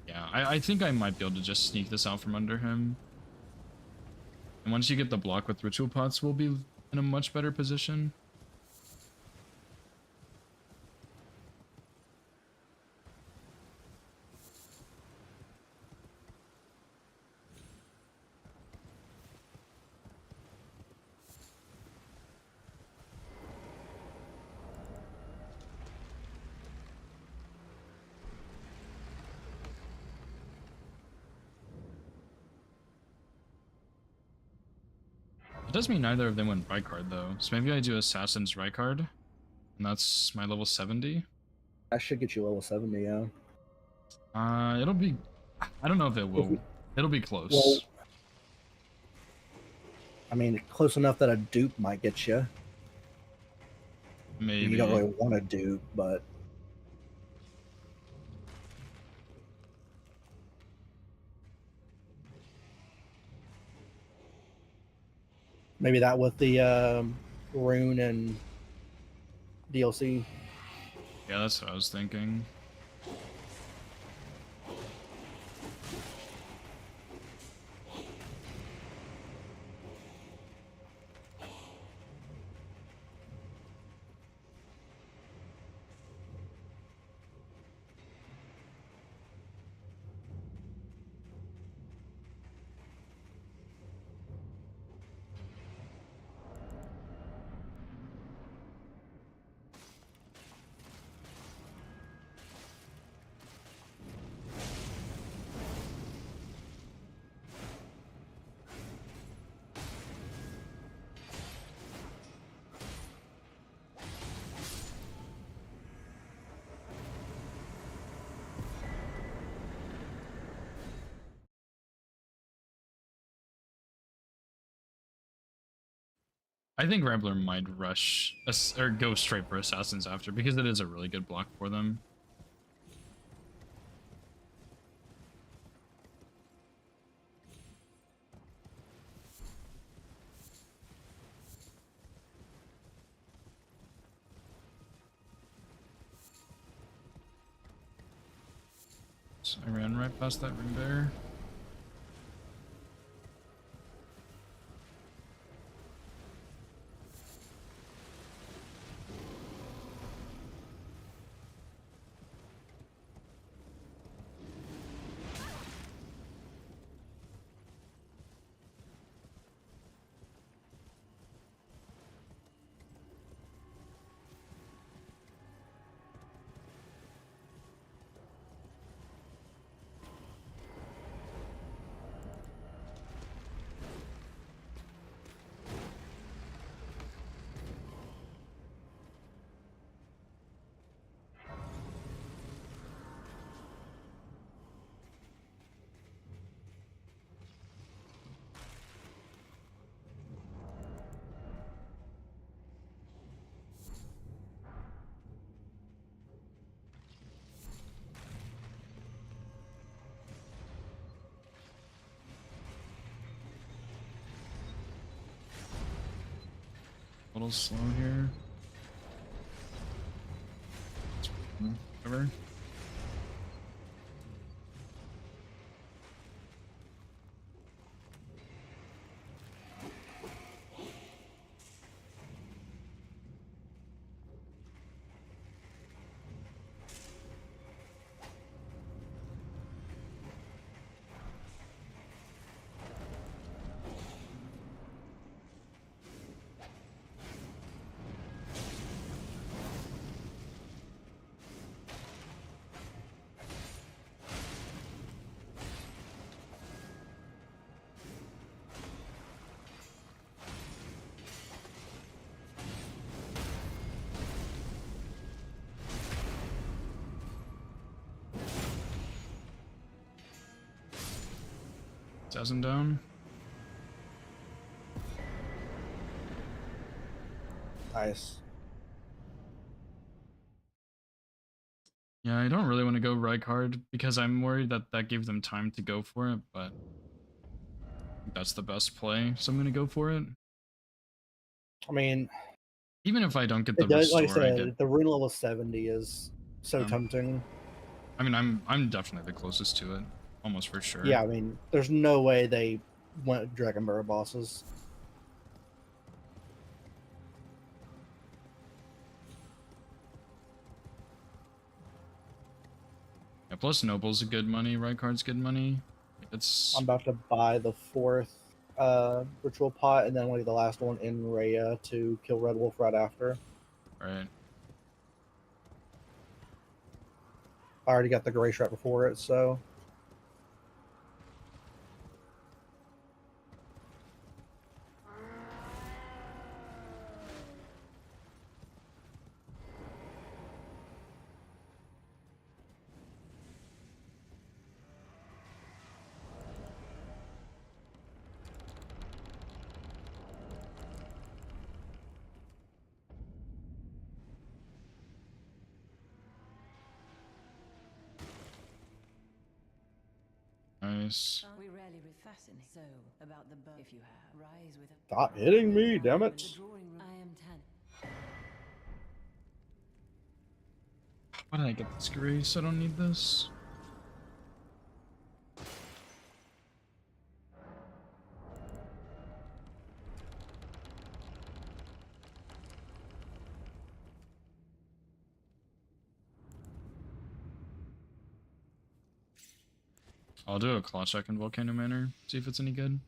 Yeah, I think I might be able to just sneak this out from under him. And once you get the block with ritual pots, we'll be in a much better position. It does mean neither of them went Rykard though, so maybe I do Assassin's Rykard, and that's my level 70. That should get you level 70, yeah. It'll be... I don't know if it will. It'll be close. Well, I mean, close enough that a dupe might get you. Maybe. You don't really want a dupe, but... Maybe that with the rune and DLC. Yeah, that's what I was thinking. I think Rambler might rush or go straight for assassins after, because it is a really good block for them. So I ran right past that ring bear. A little slow here. Whatever. Dozen down. Nice. Yeah, I don't really want to go Rykard because I'm worried that that gave them time to go for it, but that's the best play, so I'm gonna go for it. I mean, Even if I don't get the it does, restore, like I I said, get. the rune level 70 is so tempting. I mean, I'm definitely the closest to it, almost for sure. Yeah, I mean, there's no way they went Dragonbearer bosses. Yeah, plus Noble's a good money, Rykard's good money. It's I'm about to buy the 4th ritual pot, and then like the last one in Rhea to kill Red Wolf right after. right. I already got the Grace right before it, so Nice. We rarely fascinate. So about the bow, if you have rise with a stop hitting me, damn it! I am 10. Why did I get this Grace? I don't need this. I'll do a claw check in Volcano Manor, see if it's any good.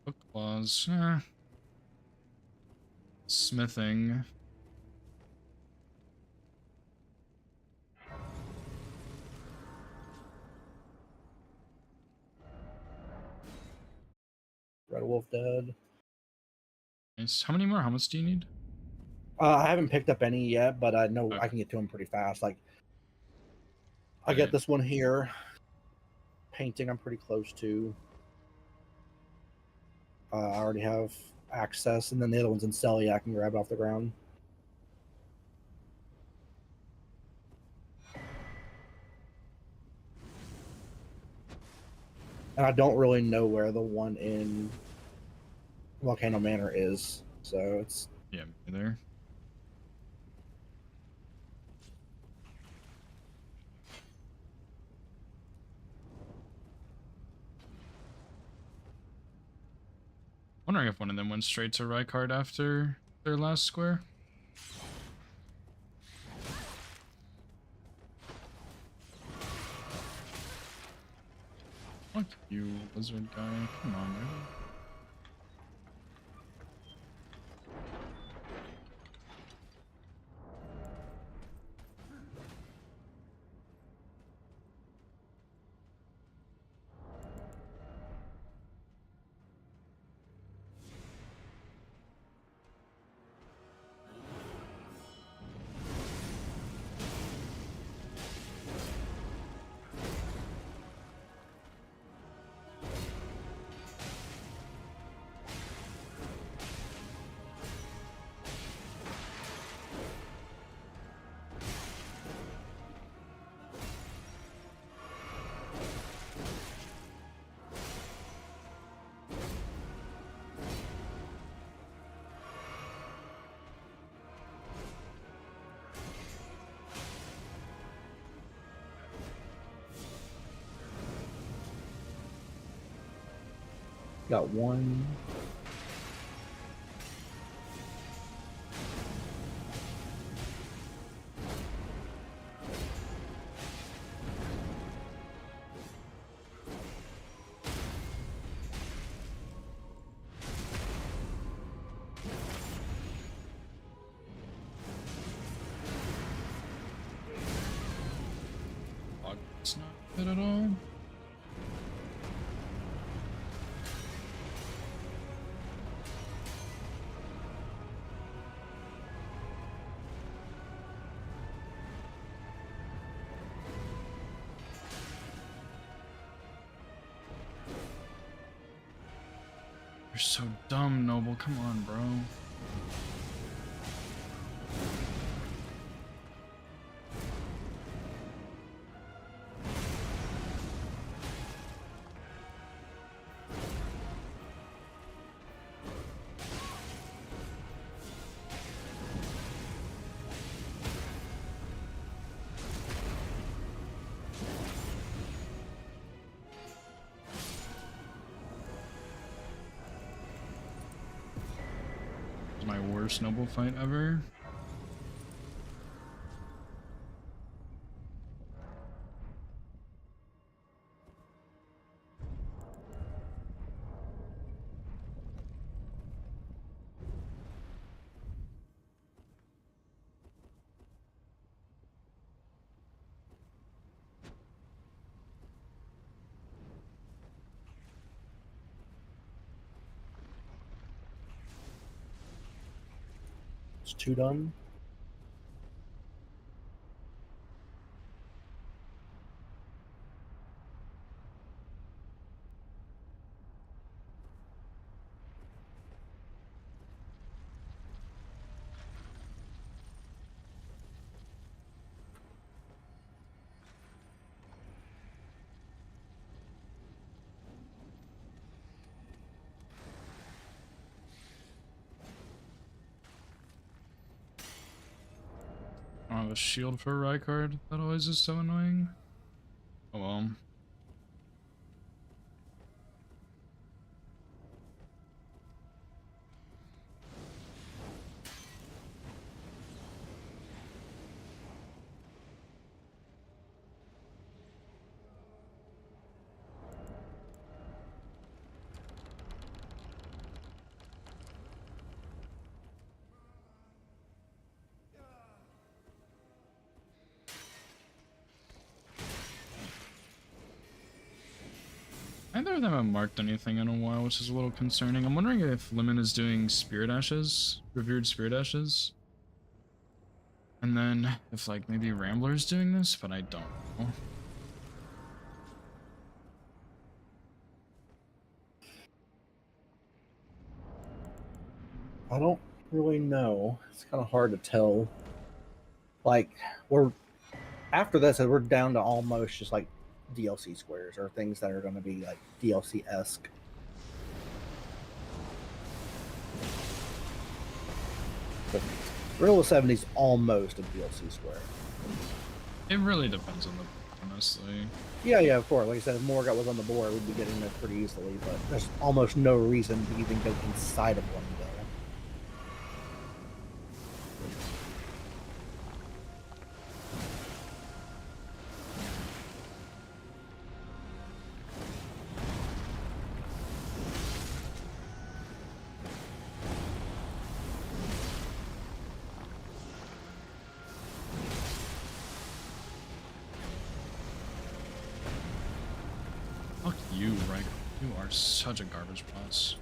Hook claws. Smithing. Red Wolf dead. Nice. How many more? How much do you need? I haven't picked up any yet, but I know Okay. I can get to them pretty fast. Like, I Right. get this one here. Painting, I'm pretty close to. I already have access, and then the other one's in Celia. I can grab it off the ground. And I don't really know where the one in Volcano Manor is, so it's Yeah, me there. Wondering if one of them went straight to Rykard after their last square. Fuck you, lizard guy. Come on, man. Got one. It's not good at all. You're so dumb, Noble. Come on, bro. My worst Noble fight ever. It's 2 done. I don't have a shield for Rykard. That always is so annoying. Oh well. Neither of them have marked anything in a while, which is a little concerning. I'm wondering if Lemon is doing Spirit Ashes, Revered Spirit Ashes. And then if like maybe Rambler's doing this, but I don't know. I don't really know. It's kind of hard to tell. Like, we're after this, we're down to almost just like DLC squares or things that are going to be like DLC-esque. But Gorilla 70 is almost a DLC square. It really depends on the, honestly. Yeah, of course. Like I said, if Morgoth was on the board, we'd be getting this pretty easily, but there's almost no reason to even go inside of one though. Fuck you, Rykard. You are such a garbage boss.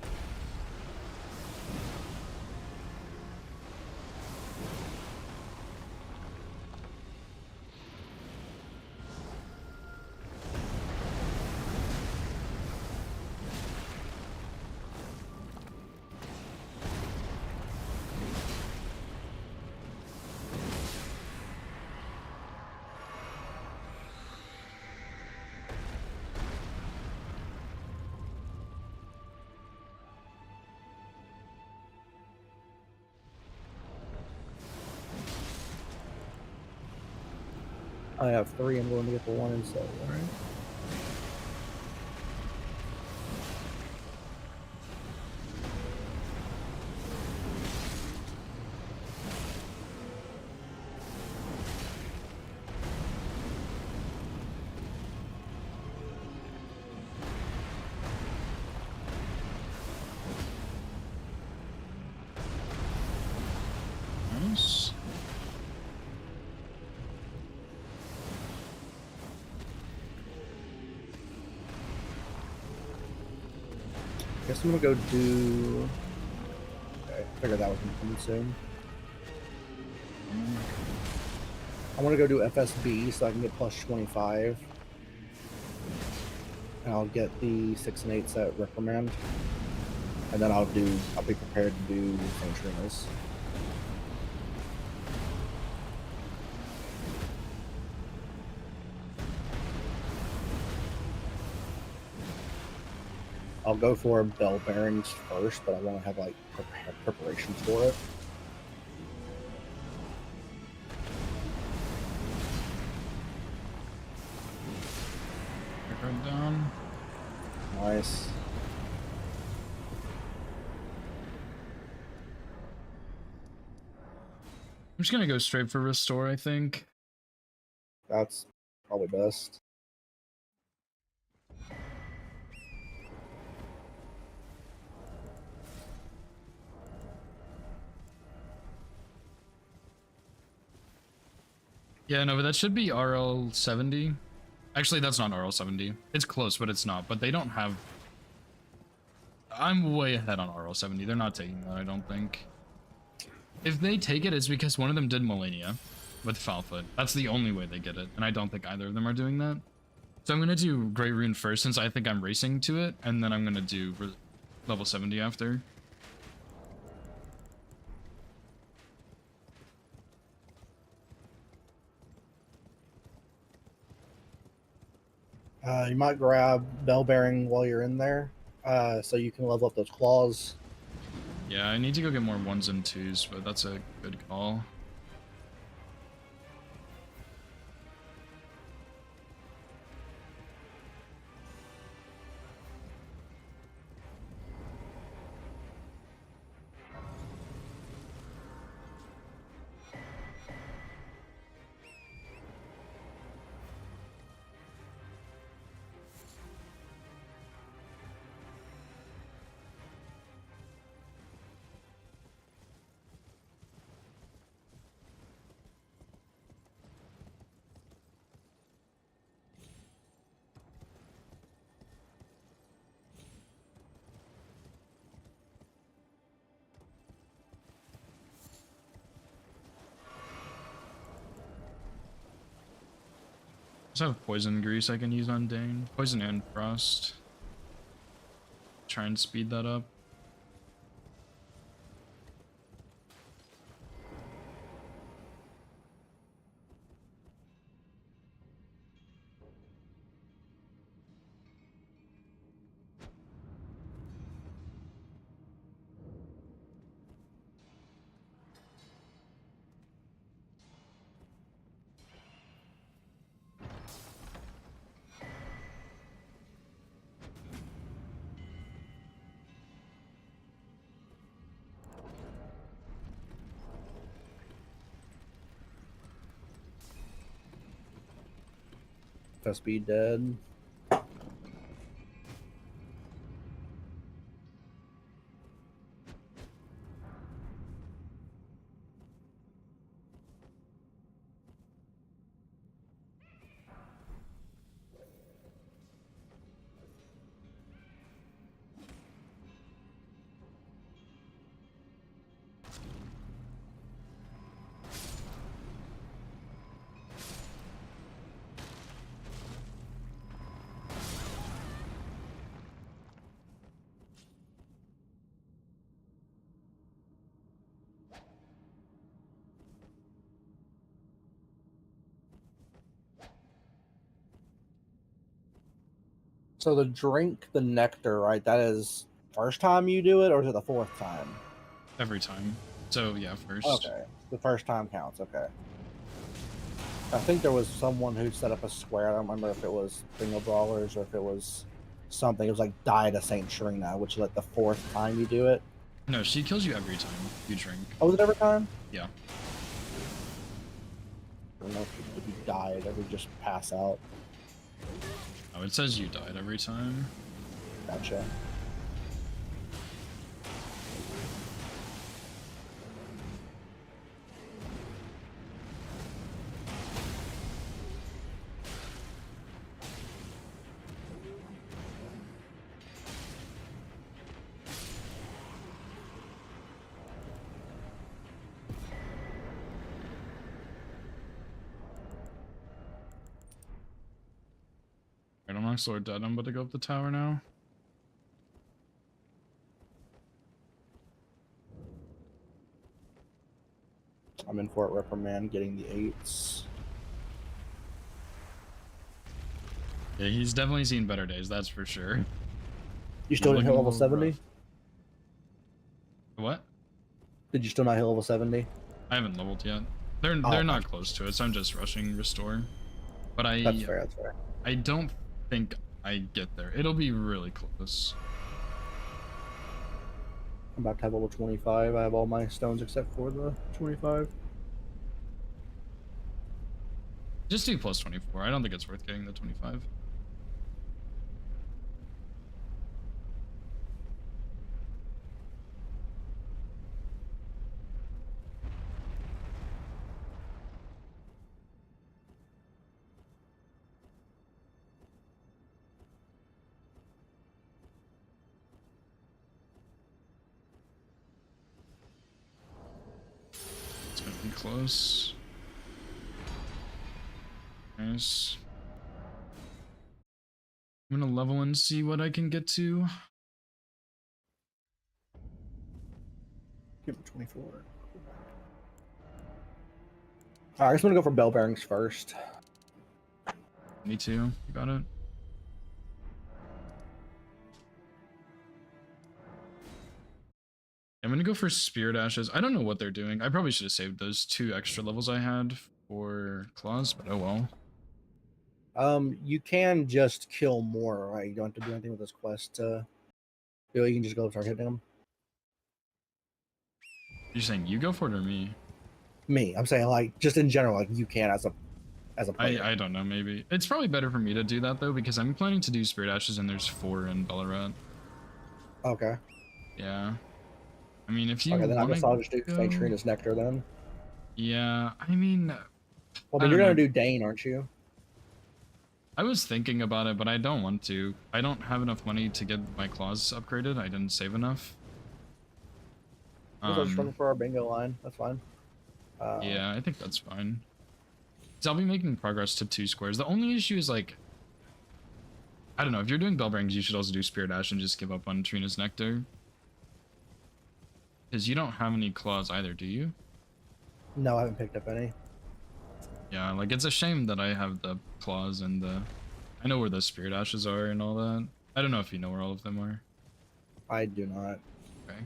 I have 3. I'm going to get the 1 in 7. All right. Nice. Guess I'm gonna go do. Okay, figured that was coming soon. I'm gonna go do FSB so I can get plus 25. And I'll get the 6 and 8s at reprimand. And then I'll be prepared to do St. Trina's. I'll go for bell bearings first, but I want to have like preparations for it. Right down. Nice. I'm just gonna go straight for restore, I think. That's probably best. Yeah, no, but that should be RL 70. Actually, that's not RL 70. It's close, but it's not. But they don't have. I'm way ahead on RL 70. They're not taking that, I don't think. If they take it, it's because one of them did Malenia with Foulfoot. That's the only way they get it, and I don't think either of them are doing that. So I'm gonna do Great Rune first, since I think I'm racing to it, and then I'm gonna do level 70 after. You might grab bell bearing while you're in there, so you can level up those claws. Yeah, I need to go get more 1s and 2s, but that's a good call. I also have Poison Grease I can use on Dane. Poison and Frost. Try and speed that up. FSB dead. So the drink the nectar, right? That is first time you do it, or is it the fourth time? Every time. So yeah, first. Okay, the first time counts. Okay. I think there was someone who set up a square. I don't remember if it was Bingo Brawlers or if it was something. It was like Die to Saint Trina, which is like the fourth time you do it. No, she kills you every time you drink. Oh, was it every time? Yeah. I don't know if you died, ever just pass out. Oh, it says you died every time. Gotcha. Mox Lord dead. I'm about to go up the tower now. I'm in Fort Reprimand getting the 8s. Yeah, he's definitely seen better days, that's for sure. You still didn't hit looking a level little 70? rough. What? Did you still not hit level 70? I haven't leveled yet. They're not close to it, so I'm just rushing restore. But That's fair, that's fair. I don't think I get there. It'll be really close. I'm about to have level 25. I have all my stones except for the 25. Just do plus 24. I don't think it's worth getting the 25. It's gonna be close. Nice. I'm gonna level and see what I can get to. Give him 24. Alright, I just want to go for bell bearings first. Me too. You got it. I'm gonna go for Spirit Ashes. I don't know what they're doing. I probably should have saved those 2 extra levels I had for claws, but oh well. You can just kill more, right? You don't have to do anything with this quest to do it. You can just go start hitting them. You're saying you go for it or me? Me, I'm saying like just in general, like you can as a player. I don't know, maybe. It's probably better for me to do that though, because I'm planning to do Spirit Ashes and there's 4 in Ballarat. Okay. Yeah. I mean, if you Okay, then I wanna guess I'll just do go... St. Trina's Nectar then. Yeah, I mean... Well, then you're gonna do Dane, aren't you? I was thinking about it, but I don't want to. I don't have enough money to get my claws upgraded. I didn't save enough. We'll just run for our bingo line. That's fine. Yeah, I think that's fine. So I'll be making progress to 2 squares. The only issue is like... I don't know, if you're doing Bell Bearings, you should also do Spirit Ash and just give up on Trina's Nectar. Because you don't have any claws either, do you? No, I haven't picked up any. Yeah, like it's a shame that I have the claws and the... I know where the Spirit Ashes are and all that. I don't know if you know where all of them are. I do not. Okay.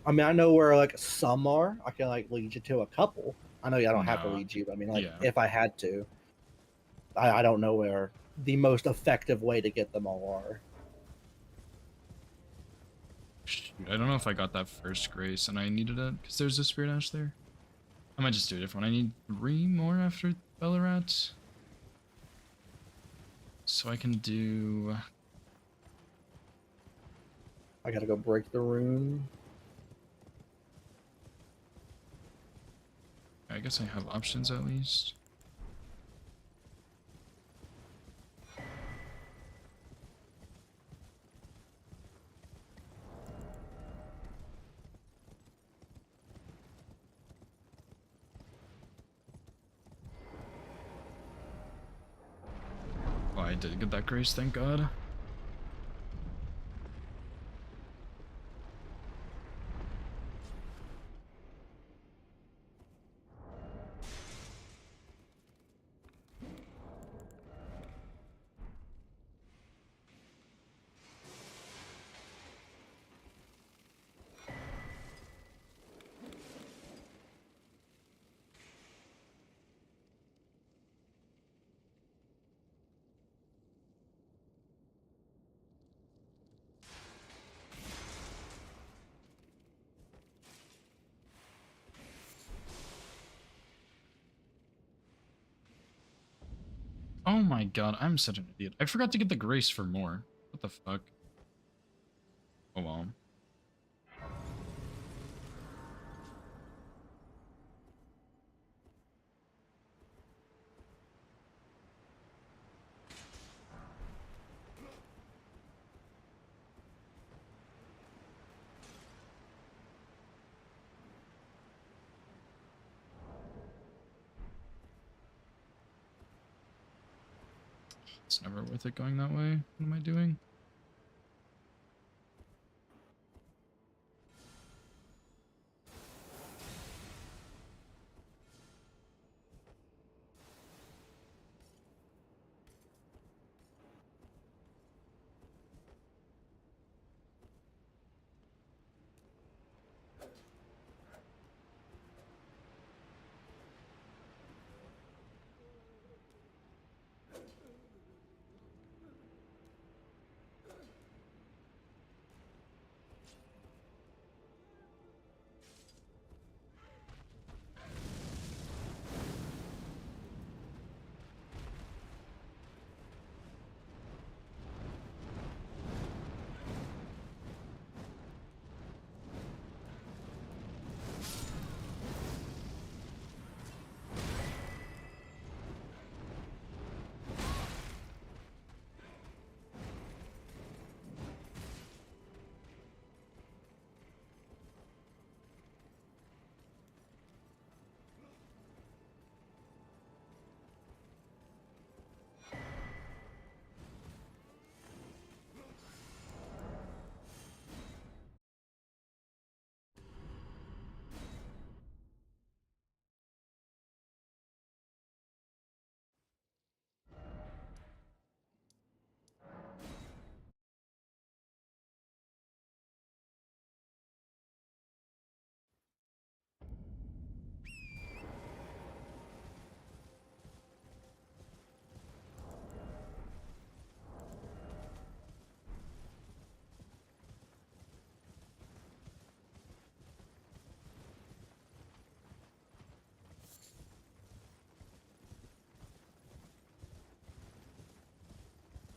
I mean, I know where like some are. I can like lead you to a couple. I know I don't have to No. lead you, but I mean, like Yeah. if I had to, I don't know where the most effective way to get them all are. Shoot, I don't know if I got that first grace and I needed it because there's a Spirit Ash there. I might just do a different one. I need 3 more after Ballarat. So I can do... I gotta go break the rune. I guess I have options at least. Oh, I did get that grace, thank God. Oh my God, I'm such an idiot. I forgot to get the grace for more. What the fuck? Oh well. It's never worth it going that way. What am I doing?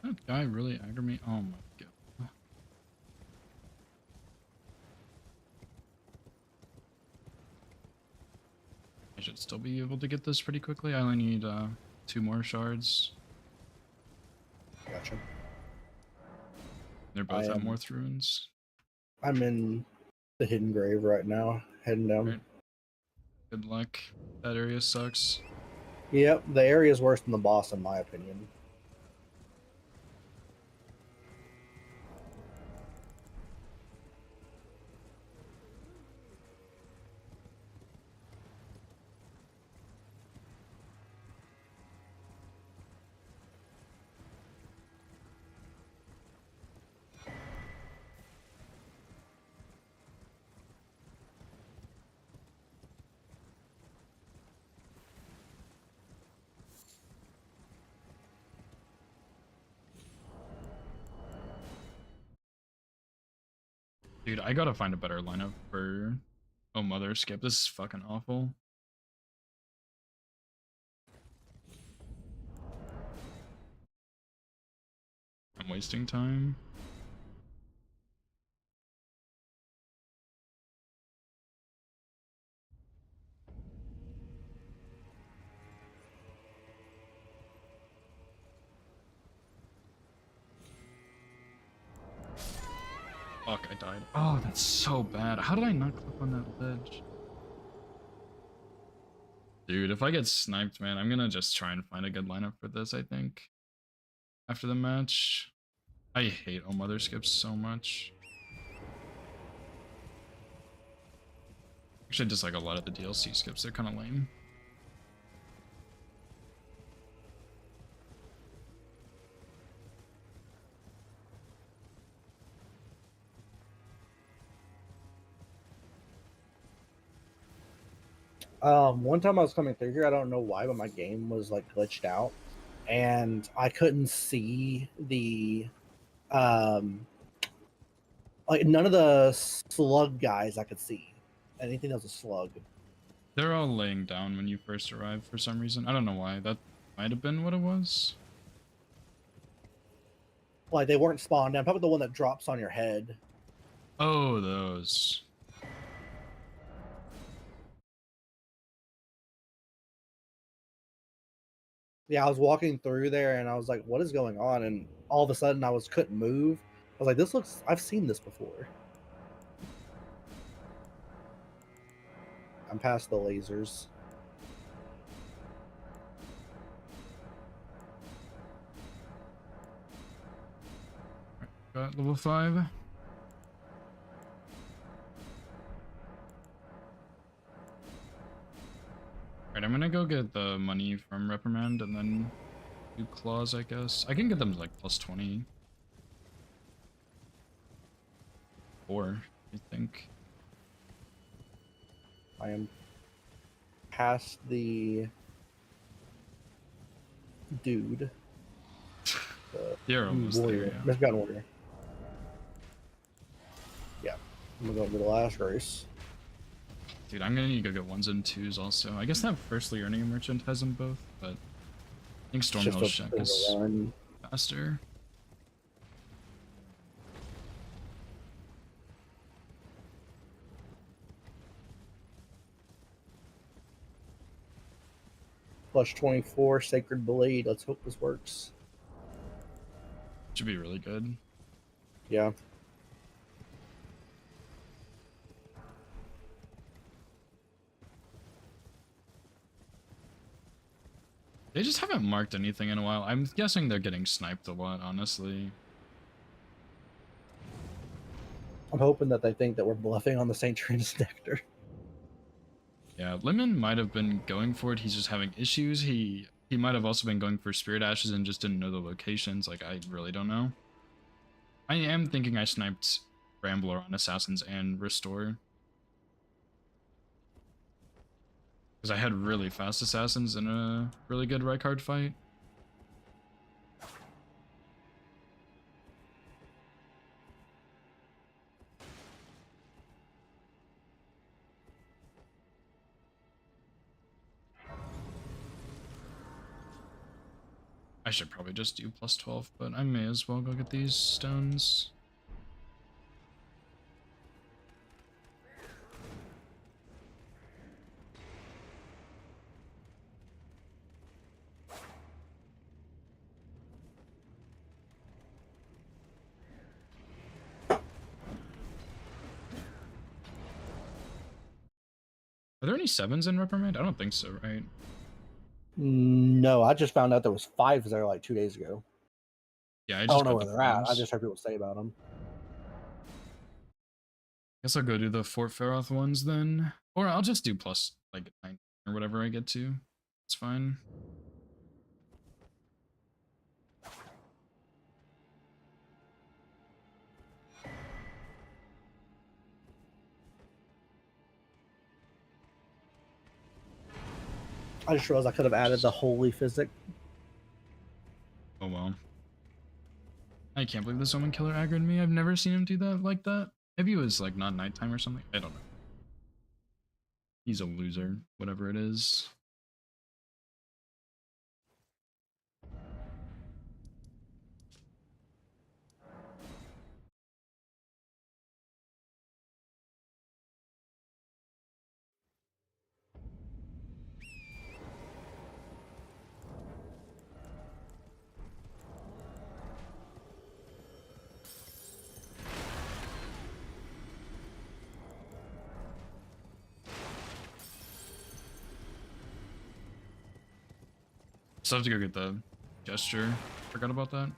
That guy really aggravated me. Oh my god. I should still be able to get this pretty quickly. I only need 2 more shards. Gotcha. They're both at Morth Ruins. I'm in the Hidden Grave right now, heading down. Right. Good luck. That area sucks. Yep, the area is worse than the boss in my opinion. Dude, I gotta find a better lineup for Oh Mother Skip. This is fucking awful. I'm wasting time. Fuck, I died. Oh, that's so bad. How did I not click on that ledge? Dude, if I get sniped, man, I'm gonna just try and find a good lineup for this, I think. After the match. I hate Oh Mother Skips so much. Actually, I dislike a lot of the DLC skips. They're kind of lame. One time I was coming through here, I don't know why, but my game was like glitched out, and I couldn't see the like none of the slug guys I could see. Anything that was a slug. They're all laying down when you first arrive for some reason. I don't know why. That might have been what it was. Like they weren't spawned down. Probably the one that drops on your head. Oh, those. Yeah, I was walking through there and I was like, what is going on? And all of a sudden I couldn't move. I was like, this looks, I've seen this before. I'm past the lasers. at level 5. Alright, I'm gonna go get the money from Reprimand and then do Claws, I guess. I can get them like plus 20. Or, I think. I am past the dude. You're almost warrior. there, yeah. Misguided warrior. Yeah. I'm gonna go into the last race. Dude, I'm gonna need to go get 1s and 2s also. I guess that firstly earning merchant has them both, but I think Stormhill's check is run. faster. Plus 24, Sacred Blade. Let's hope this works. Should be really good. Yeah. They just haven't marked anything in a while. I'm guessing they're getting sniped a lot, honestly. I'm hoping that they think that we're bluffing on the St. Trinity's Nectar. Yeah, Lemon might have been going for it. He's just having issues. He might have also been going for Spirit Ashes and just didn't know the locations. Like, I really don't know. I am thinking I sniped Rambler on Assassins and Restore. Because I had really fast Assassins in a really good Rykard fight. I should probably just do plus 12, but I may as well go get these stones. Are there any 7s in Reprimand? I don't think so, right? No, I just found out there was 5 there like 2 days ago. Yeah, I I don't just know got where the they're at. I frames. just heard people say about them. Guess I'll go do the Fort Feroth ones then. Or I'll just do plus like 9 or whatever I get to. It's fine. I just realized I could have added the Holy Physic. Oh well. I can't believe the Summon Killer aggroed me. I've never seen him do that like that. Maybe it was like not nighttime or something. I don't know. He's a loser, whatever it is. Still have to go get the gesture. Forgot about that.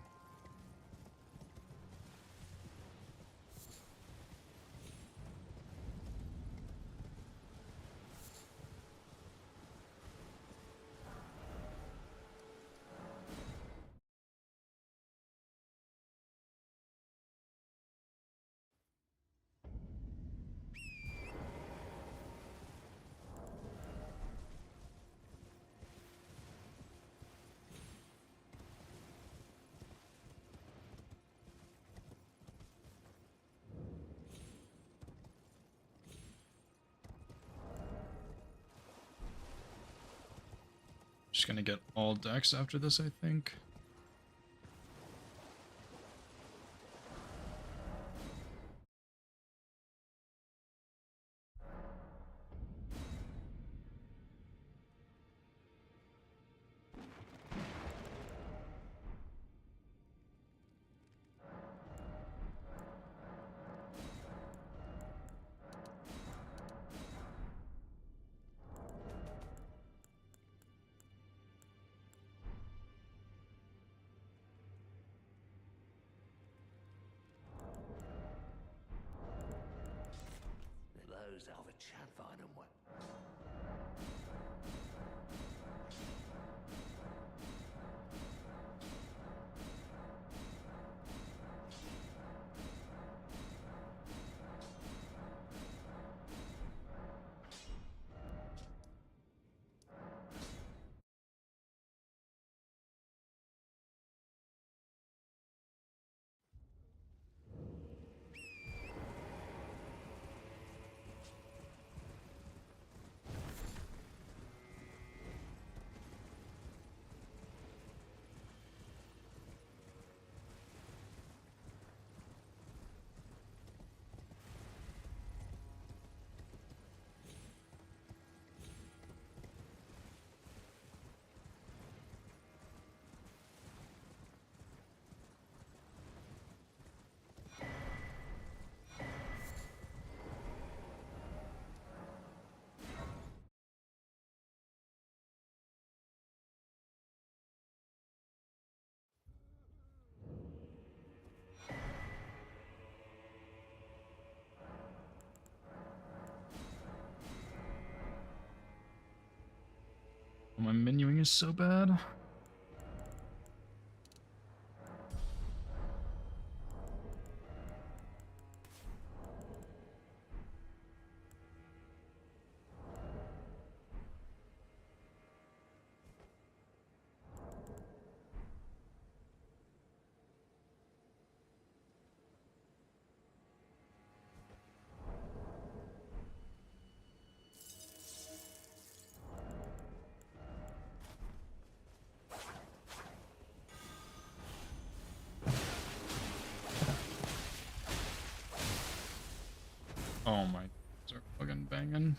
Just gonna get all decks after this, I think. My menuing is so bad. Oh my, they're fucking banging.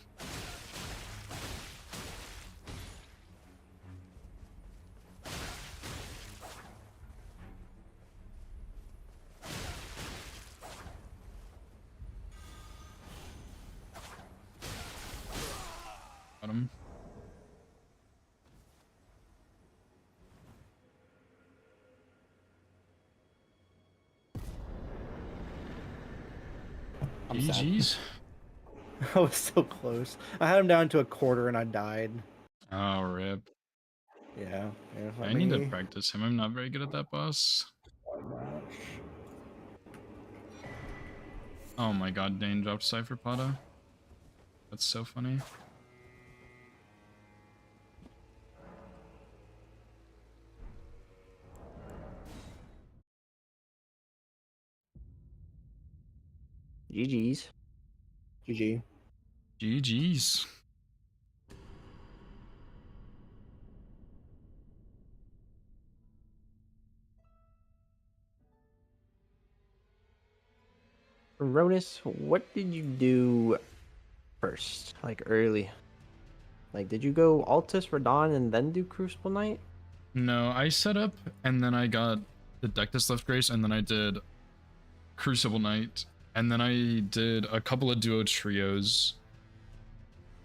Got him. I'm sad. GG's. I was so close. I had him down to a quarter and I died. Oh, rip. Yeah. I need to practice him. I'm not very good at that boss. Oh my god, Dane dropped Cypher Pada. That's so funny. GG's. GG. GG's. Ronus, what did you do first? Like early? Like, did you go Altus, Radon, and then do Crucible Knight? No, I set up and then I got the Dectus Left Grace and then I did Crucible Knight and then I did a couple of duo trios.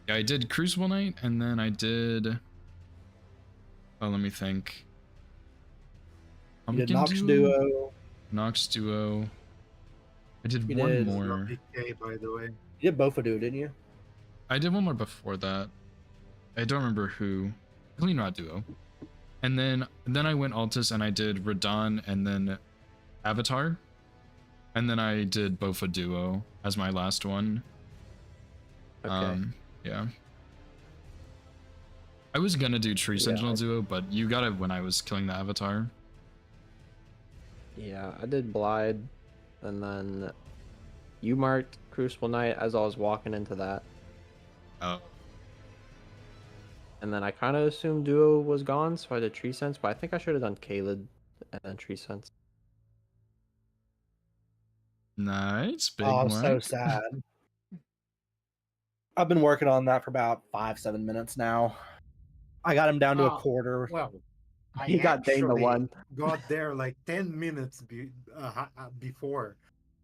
Yeah, I did Crucible Knight and then I did... Oh, let me think. You did Nox Duo. Nox Duo. I did You one did more. PK, by the way. You did Bofa Duo, didn't you? I did one more before that. I don't remember who. Clean Rod Duo. And then I went Altus and I did Radon and then Avatar. And then I did Bofa Duo as my last one. Okay. Yeah. I was gonna do Tree Sentinel Duo, but you got it when I was killing the Avatar. Yeah, I did Blide, and then you marked Crucible Knight as I was walking into that. Oh. And then I kind of assumed Duo was gone, so I did Tree Sense, but I think I should have done Kaled and then Tree Sense. Nice, big Oh, I'm one. so sad. I've been working on that for about 5-7 minutes now. I got him down to a quarter. Well, I He got Dane the actually one. got there like 10 minutes before,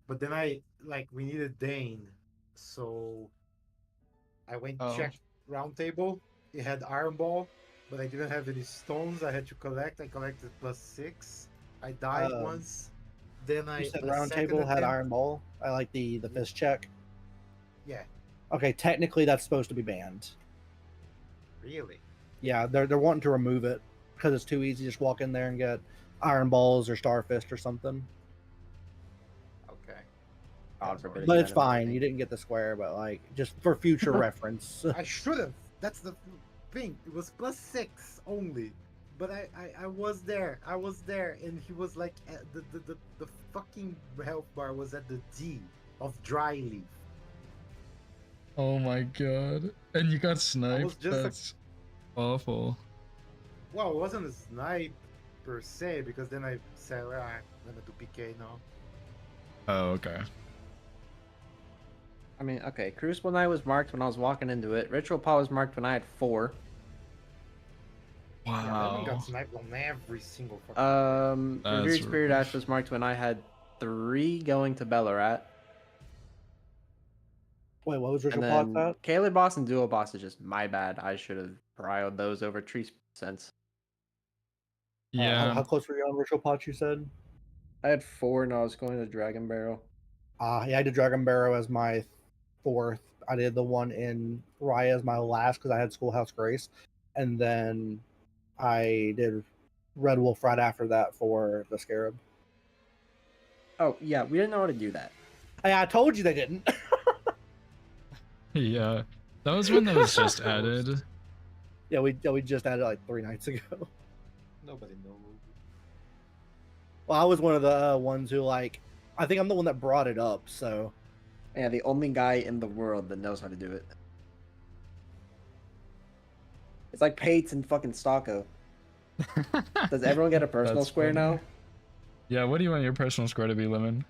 but then we needed Dane, so I went to check round table. It had Iron Ball, but I didn't have any stones. I had to collect. I collected +6. I died once. Then You said round table had Iron Ball. I like the fist check. Yeah. Okay, technically that's supposed to be banned. Really? Yeah, they're wanting to remove it because it's too easy. Just walk in there and get Iron Balls or Star Fist or something. Okay. God forbid. But it's fine. You didn't get the square, but like just for future reference. I should have. That's the thing. It was +6 only. But I was there. I was there, and he was like the fucking health bar was at the D of Dry Leaf. Oh my god. And you got sniped? just That's awful. Well, it wasn't a snipe per se, because then I said, well, I'm gonna do PK now. Oh, okay. I mean, okay, Crucible Knight was marked when I was walking into it. Ritual Paw was marked when I had 4. Yeah, that one Wow. got sniped on every single fucking Revered Spirit Ash was marked when I had 3 going to Bellarat. Wait, what was And Ritual Pod then that? Kaled Boss and Duo Boss is just my bad. I should have prioed those over Tree Sense. Yeah. How close were you on Ritual Pod, you said? I had 4 and I was going to Dragon Barrel. Yeah, I did Dragon Barrow as my 4th. I did the one in Raya as my last because I had Schoolhouse Grace. and then I did Red Wolf right after that for the Scarab. Oh yeah, we didn't know how to do that. Hey, I told you they didn't. Yeah, that was when that was just added. Yeah, we just added it like 3 nights ago. Nobody knows. Well, I was one of the ones who I think I'm the one that brought it up. So Yeah, the only guy in the world that knows how to do it. It's like Pates and fucking Stocko. Does everyone get a personal That's square funny. now? Yeah, what do you want your personal score to be, Lemon?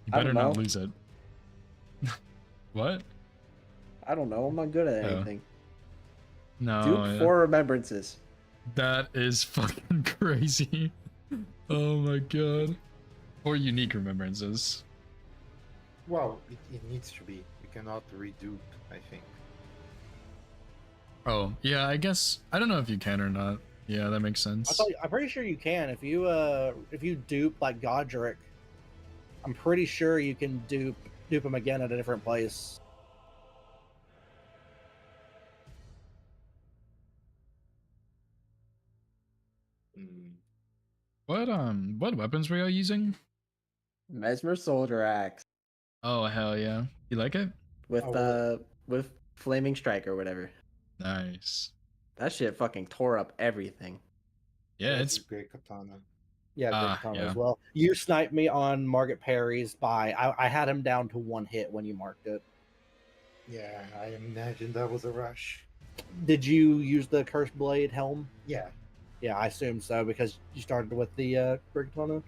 You I don't better not know. lose it. What? I don't know. I'm not good at Oh. anything. No. Dupe yeah. 4 remembrances. That is fucking crazy. Oh my god. Or unique remembrances. Well, it needs to be. We cannot redupe, I think. Oh, yeah, I guess I don't know if you can or not. Yeah, that makes sense. I'm pretty sure you can if you dupe like Godric. I'm pretty sure you can dupe him again at a different place. What weapons were y'all using? Mesmer Soldier Axe Oh hell yeah. You like it? with Flaming Strike or whatever. Nice. That shit fucking tore up everything. Yeah, That's it's a great katana. Yeah, great Ah, katana yeah. as well. You sniped me on Margaret Perry's I had him down to 1 hit when you marked it. Yeah, I imagine that was a rush. Did you use the Cursed Blade helm? Yeah. Yeah, I assume so because you started with the great katana.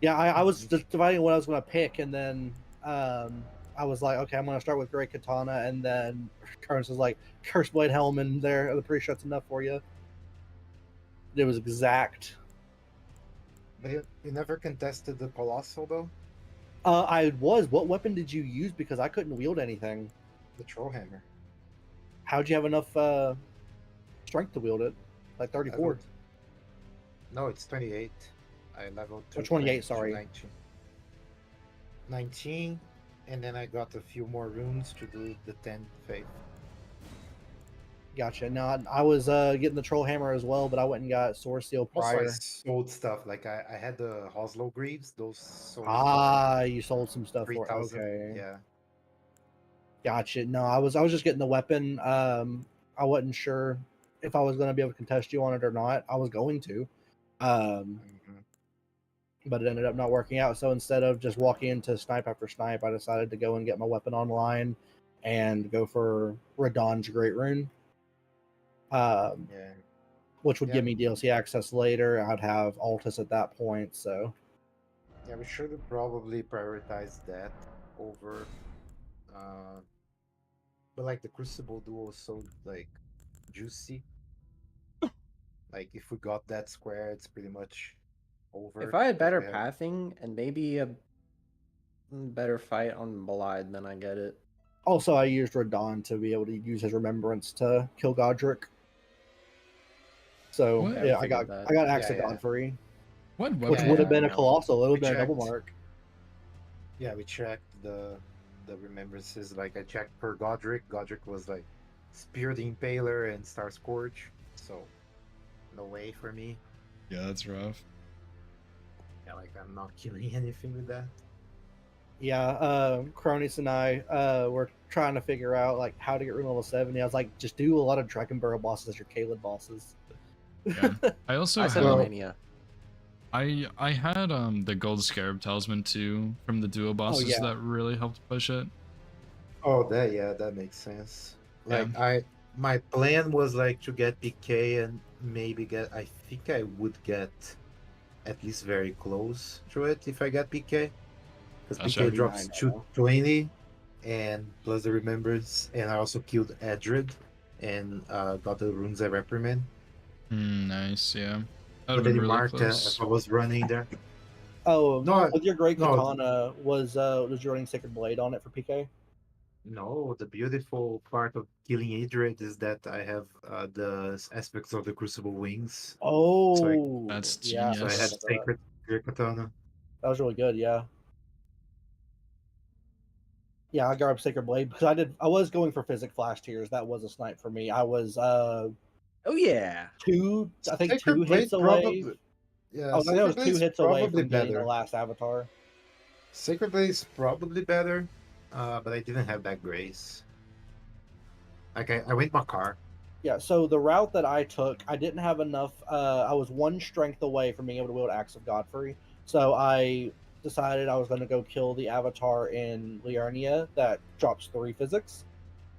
Yeah, I was just dividing what I was going to pick, and then I was like, okay, I'm going to start with Great Katana, and then Curtis was like, Cursed Blade Helm in there. I'm pretty sure that's enough for you. It was exact. But you never contested the Colossal, though? I was. What weapon did you use? Because I couldn't wield anything. The Trollhammer. How'd you have enough strength to wield it? Like 34. No, it's 28. I leveled to 28, sorry. 19. 19, and then I got a few more runes to do the 10 faith. Gotcha. No, I was getting the Troll Hammer as well, but I went and got Sword Seal Also, I prior. sold stuff. Like, I had the Hoslow Greaves. Those sold You sold some stuff for it. 3,000. Okay. Yeah. Gotcha. No, I was just getting the weapon. I wasn't sure if I was going to be able to contest you on it or not. I was going to. But it ended up not working out. So instead of just walking into snipe after snipe, I decided to go and get my weapon online and go for Radahn's Great Rune. Which would give me DLC access later. I'd have Altus at that point, so. Yeah, we should have probably prioritized that over. But like the Crucible duo is so like juicy. Like if we got that square, it's pretty much over. If I had better We have- pathing and maybe a better fight on Belied, then I get it. Also, I used Radahn to be able to use his remembrance to kill Godric. So What? yeah, I got Axe of Yeah, yeah. Godfrey, What which weapon? would have been a colossal. It would We have been a double checked. mark. Yeah, we checked the remembrances. Like I checked per Godric. Godric was like Spear the Impaler and Star Scourge. So no way for me. Yeah, that's rough. Yeah, like I'm not killing anything with that. Yeah, Cronus and I were trying to figure out like how to get rune level 70. I was like, just do a lot of Dragonburrow bosses as your Kaled bosses. Yeah. I also I had said Romania. I had the Gold Scarab Talisman too from the duo bosses yeah. that really helped push it. Oh, that makes sense. Like Yeah. my plan was like to get PK and maybe get. I think I would get at least very close to it if I get PK, because Gotcha. PK drops 39 now. 220 and plus the remembers, and I also killed Edred and got the runes I reprimand. Nice, yeah. That But would then be you really marked close. if I was running there. Oh, No, with your Great no. Katana, was you running Sacred Blade on it for PK? No, the beautiful part of killing Edred is that I have the aspects of the Crucible Wings. Oh, That's yeah. So I had genius. Sacred Great Katana. That was really good, yeah. Yeah, I grabbed Sacred Blade because I was going for Physic Flash Tears. That was a snipe for me. I was Oh yeah. two Sacred hits Blade away. probably. Yeah, I think I was Sacred 2 Blade's hits away probably from getting the better. last avatar. Sacred Blade's probably better, but I didn't have that grace. Okay, I went Makar. Yeah, so the route that I took, I didn't have enough. I was 1 strength away from being able to wield Axe of Godfrey, so I decided I was going to go kill the avatar in Liurnia that drops 3 physics,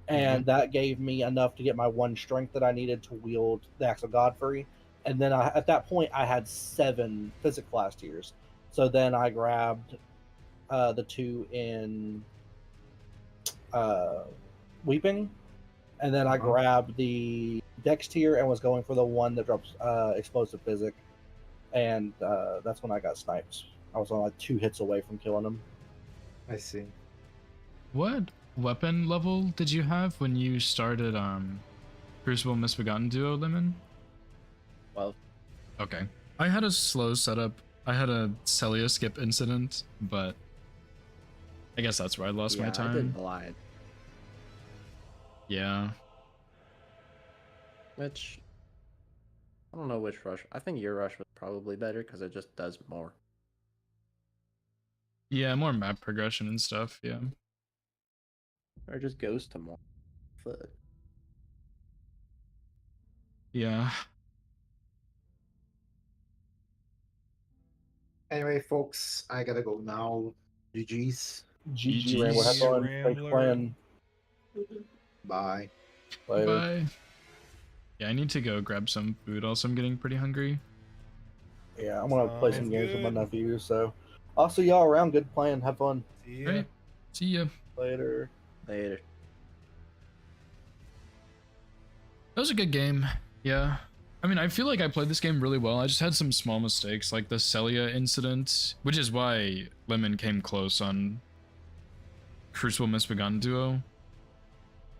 and that gave me enough to get my 1 strength that I needed to wield the Axe of Godfrey. And then at that point, I had 7 Physic Flash Tears. So then I grabbed the 2 in Weeping, and then I grabbed the Dex tier and was going for the one that drops Explosive Physic, and that's when I got sniped. I was on like 2 hits away from killing him. I see. What weapon level did you have when you started Crucible Misbegotten Duo, Lemon? 12. Okay. I had a slow setup. I had a Celia skip incident, but I guess that's where I lost my I time. did Glide. Yeah. Which I don't know which rush. I think your rush was probably better because it just does more. Yeah, more map progression and stuff, yeah. Or just goes to more foot. Yeah. Anyway, folks, I gotta go now. GG's. GG, Rambler. Have fun. Thanks for playing. Bye. Later. Bye. Yeah, I need to go grab some food. Also, I'm getting pretty hungry. Yeah, I'm gonna play some games with my nephew. So, I'll see y'all around. Good playing. Have fun. Right. See ya. Later. Later. That was a good game. Yeah. I mean, I feel like I played this game really well. I just had some small mistakes, like the Celia incident, which is why Lemon came close on Crucible Misbegotten Duo.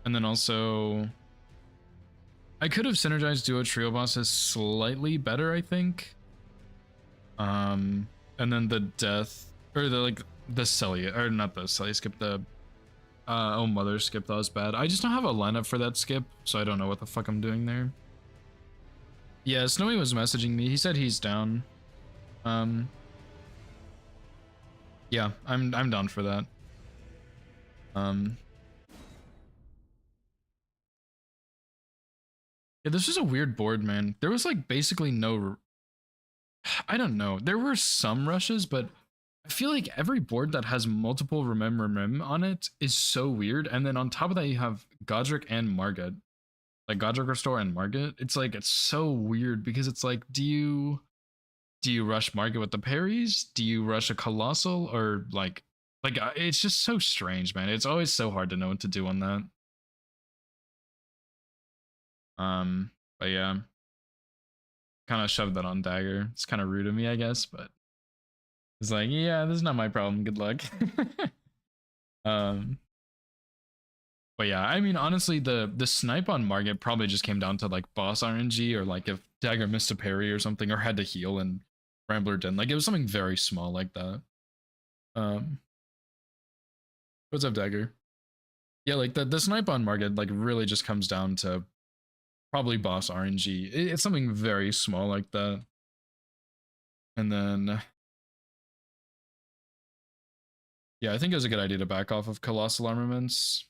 And then also, I could have synergized Duo Trio bosses slightly better, I think. And then the death, or the Celia, or not the Celia skip, the Oh Mother skip, that was bad. I just don't have a lineup for that skip, so I don't know what the fuck I'm doing there. Yeah, Snowy was messaging me. He said he's down. Yeah, I'm down for that. Yeah, this was a weird board, man. There was like basically no, I don't know. There were some rushes, but I feel like every board that has multiple Remem on it is so weird. And then on top of that, you have Godric and Margit. Like Godric Restore and Margit. It's like, it's so weird because it's like, do you rush Margit with the parries? Do you rush a Colossal? Or like it's just so strange, man. It's always so hard to know what to do on that. But yeah, kind of shoved that on Dagger. It's kind of rude of me, I guess, but it's like, yeah, this is not my problem. Good luck. But yeah, I mean, honestly, the snipe on Margit probably just came down to like boss RNG, or like if Dagger missed a parry or something, or had to heal and Rambler didn't. Like it was something very small like that. What's up, Dagger? Yeah, like the snipe on Margit like really just comes down to probably boss RNG. It's something very small like that. And then, yeah, I think it was a good idea to back off of Colossal Armaments.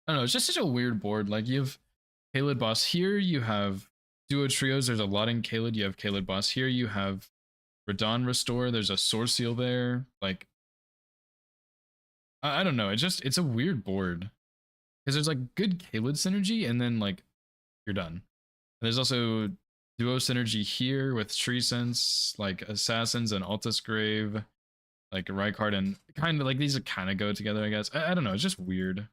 I don't know, it's just such a weird board. Like you have Caelid boss here, you have Duo Trios, there's a lot in Caelid, you have Caelid boss here, you have Radahn Restore, there's a Source Seal there. Like, I don't know, it's a weird board. Because there's like good Caelid synergy, and then like you're done. And there's also Duo synergy here with Tree Sense, like Assassins and Altus Grave, like Rykard, and kind of like these kind of go together, I guess. I don't know, it's just weird.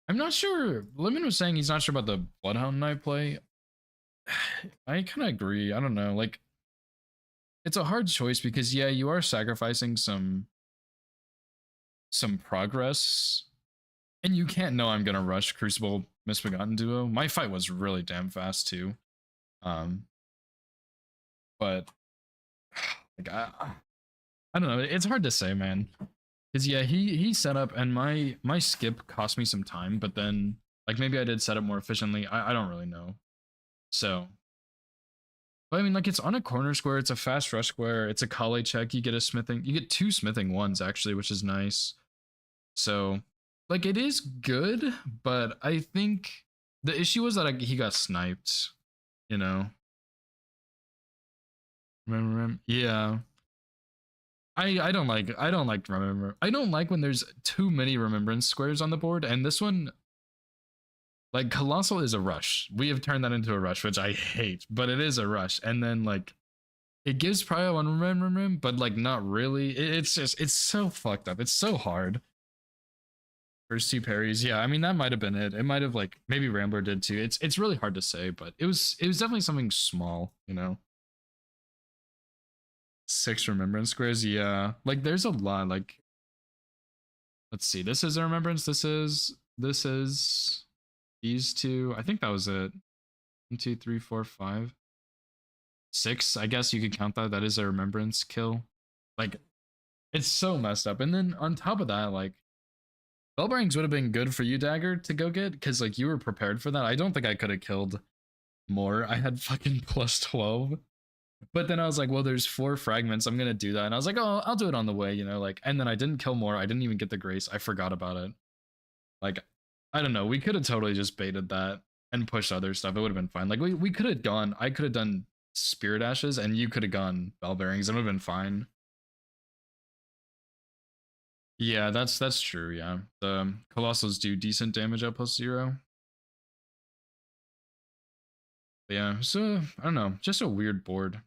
I'm not sure. Lemon was saying he's not sure about the Bloodhound Knight play. I kind of agree. I don't know. Like, it's a hard choice because yeah, you are sacrificing some progress. And you can't know I'm gonna rush Crucible Misbegotten Duo. My fight was really damn fast too. But like I don't know. It's hard to say, man. Cause yeah, he set up, and my skip cost me some time, but then like maybe I did set up more efficiently. I don't really know. So, but I mean, like it's on a corner square. It's a fast rush square. It's a Kale check. You get a smithing. You get 2 smithing ones actually, which is nice. So, like it is good, but I think the issue was that he got sniped. You know. Remember? Yeah. I don't like remember. I don't like when there's too many remembrance squares on the board, and this one, like Colossal is a rush. We have turned that into a rush, which I hate, but it is a rush. And then like it gives prio on remember, but like not really. It's so fucked up. It's so hard. First 2 parries, yeah. I mean that might have been it. It might have like maybe Rambler did too. It's really hard to say, but it was definitely something small, you know. 6 remembrance squares, yeah. Like there's a lot. Like let's see. This is a remembrance. This is these 2. I think that was it. 1, 2, 3, 4, 5, 6. I guess you could count that. That is a remembrance kill. Like it's so messed up. And then on top of that, like bell bearings would have been good for you, Dagger, to go get, because like you were prepared for that. I don't think I could have killed more. I had fucking plus 12. But then I was like, well, there's 4 fragments. I'm going to do that. And I was like, oh, I'll do it on the way, you know, like, and then I didn't kill more. I didn't even get the grace. I forgot about it. Like, I don't know. We could have totally just baited that and pushed other stuff. It would have been fine. Like we could have gone, I could have done Spirit Ashes and you could have gone Bell Bearings. It would have been fine. Yeah, that's true. Yeah. The Colossals do decent damage at +0. But yeah, so I don't know, just a weird board,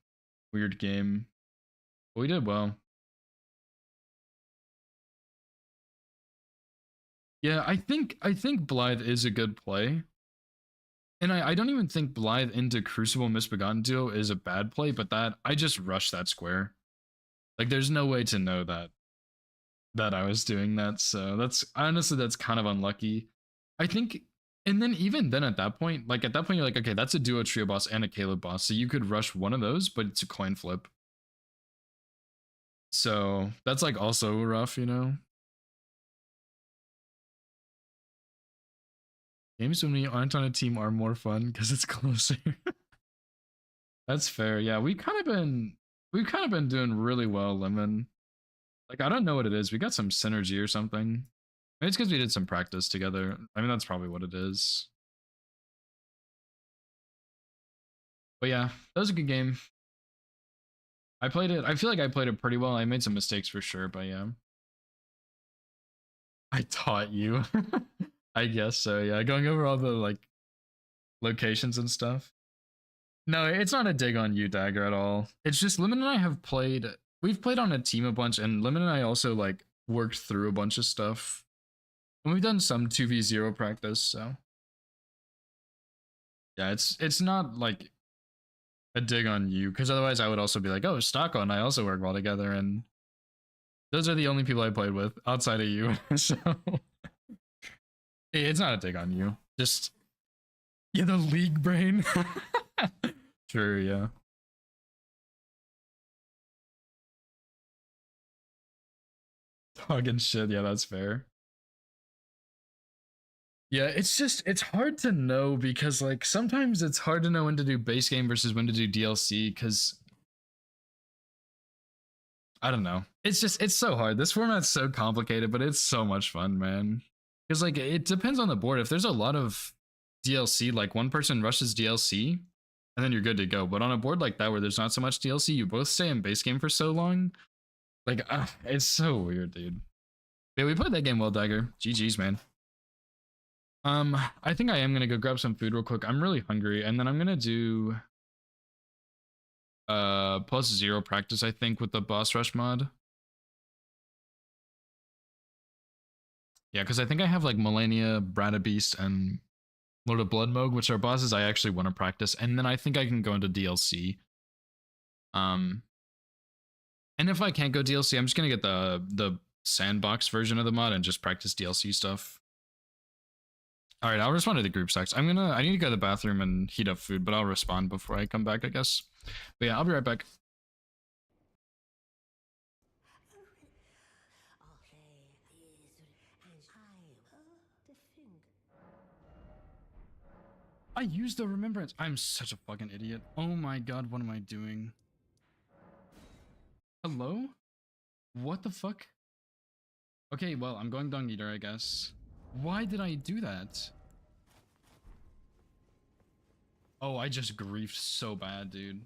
weird game. But we did well. Yeah, I think Blythe is a good play. And I don't even think Blythe into Crucible Misbegotten duo is a bad play, but that I just rushed that square. Like there's no way to know that I was doing that, so that's honestly that's kind of unlucky. I think. And then even then at that point you're like, okay, that's a duo trio boss and a Caleb boss. So you could rush one of those, but it's a coin flip. So that's like also rough, you know? Games when we aren't on a team are more fun because it's closer. That's fair. Yeah, we've kind of been doing really well, Lemon. Like I don't know what it is. We got some synergy or something. Maybe it's because we did some practice together. I mean, that's probably what it is. But yeah, that was a good game. I played it. I feel like I played it pretty well. I made some mistakes for sure, but yeah. I taught you. I guess so, yeah. Going over all the like locations and stuff. No, it's not a dig on you, Dagger, at all. It's just Lemon and I have played. We've played on a team a bunch, and Lemon and I also like worked through a bunch of stuff. And we've done some 2v0 practice, so yeah, it's not like a dig on you, because otherwise I would also be like, oh, Stocko and I also work well together, and those are the only people I played with outside of you. So it's not a dig on you. Just yeah, the league brain. Sure, yeah. Talking shit, yeah, that's fair. Yeah, it's hard to know because like sometimes it's hard to know when to do base game versus when to do DLC because I don't know. It's so hard. This format's so complicated, but it's so much fun, man. Because like it depends on the board. If there's a lot of DLC, like one person rushes DLC and then you're good to go. But on a board like that where there's not so much DLC, you both stay in base game for so long. Like it's so weird, dude. Yeah, we played that game well, Dagger. GG's, man. I think I am gonna go grab some food real quick. I'm really hungry, and then I'm gonna do +0 practice, I think, with the boss rush mod. Yeah, because I think I have like Melania, Bradabeast, and Lord of Bloodmogue, which are bosses I actually want to practice, and then I think I can go into DLC. And if I can't go DLC, I'm just gonna get the sandbox version of the mod and just practice DLC stuff. All right, I'll respond to the group text. I need to go to the bathroom and heat up food, but I'll respond before I come back, I guess. But yeah, I'll be right back. I used the remembrance. I'm such a fucking idiot. Oh my god, what am I doing? Hello? What the fuck? Okay, well, I'm going Dung Eater, I guess. Why did I do that? Oh, I just griefed so bad, dude.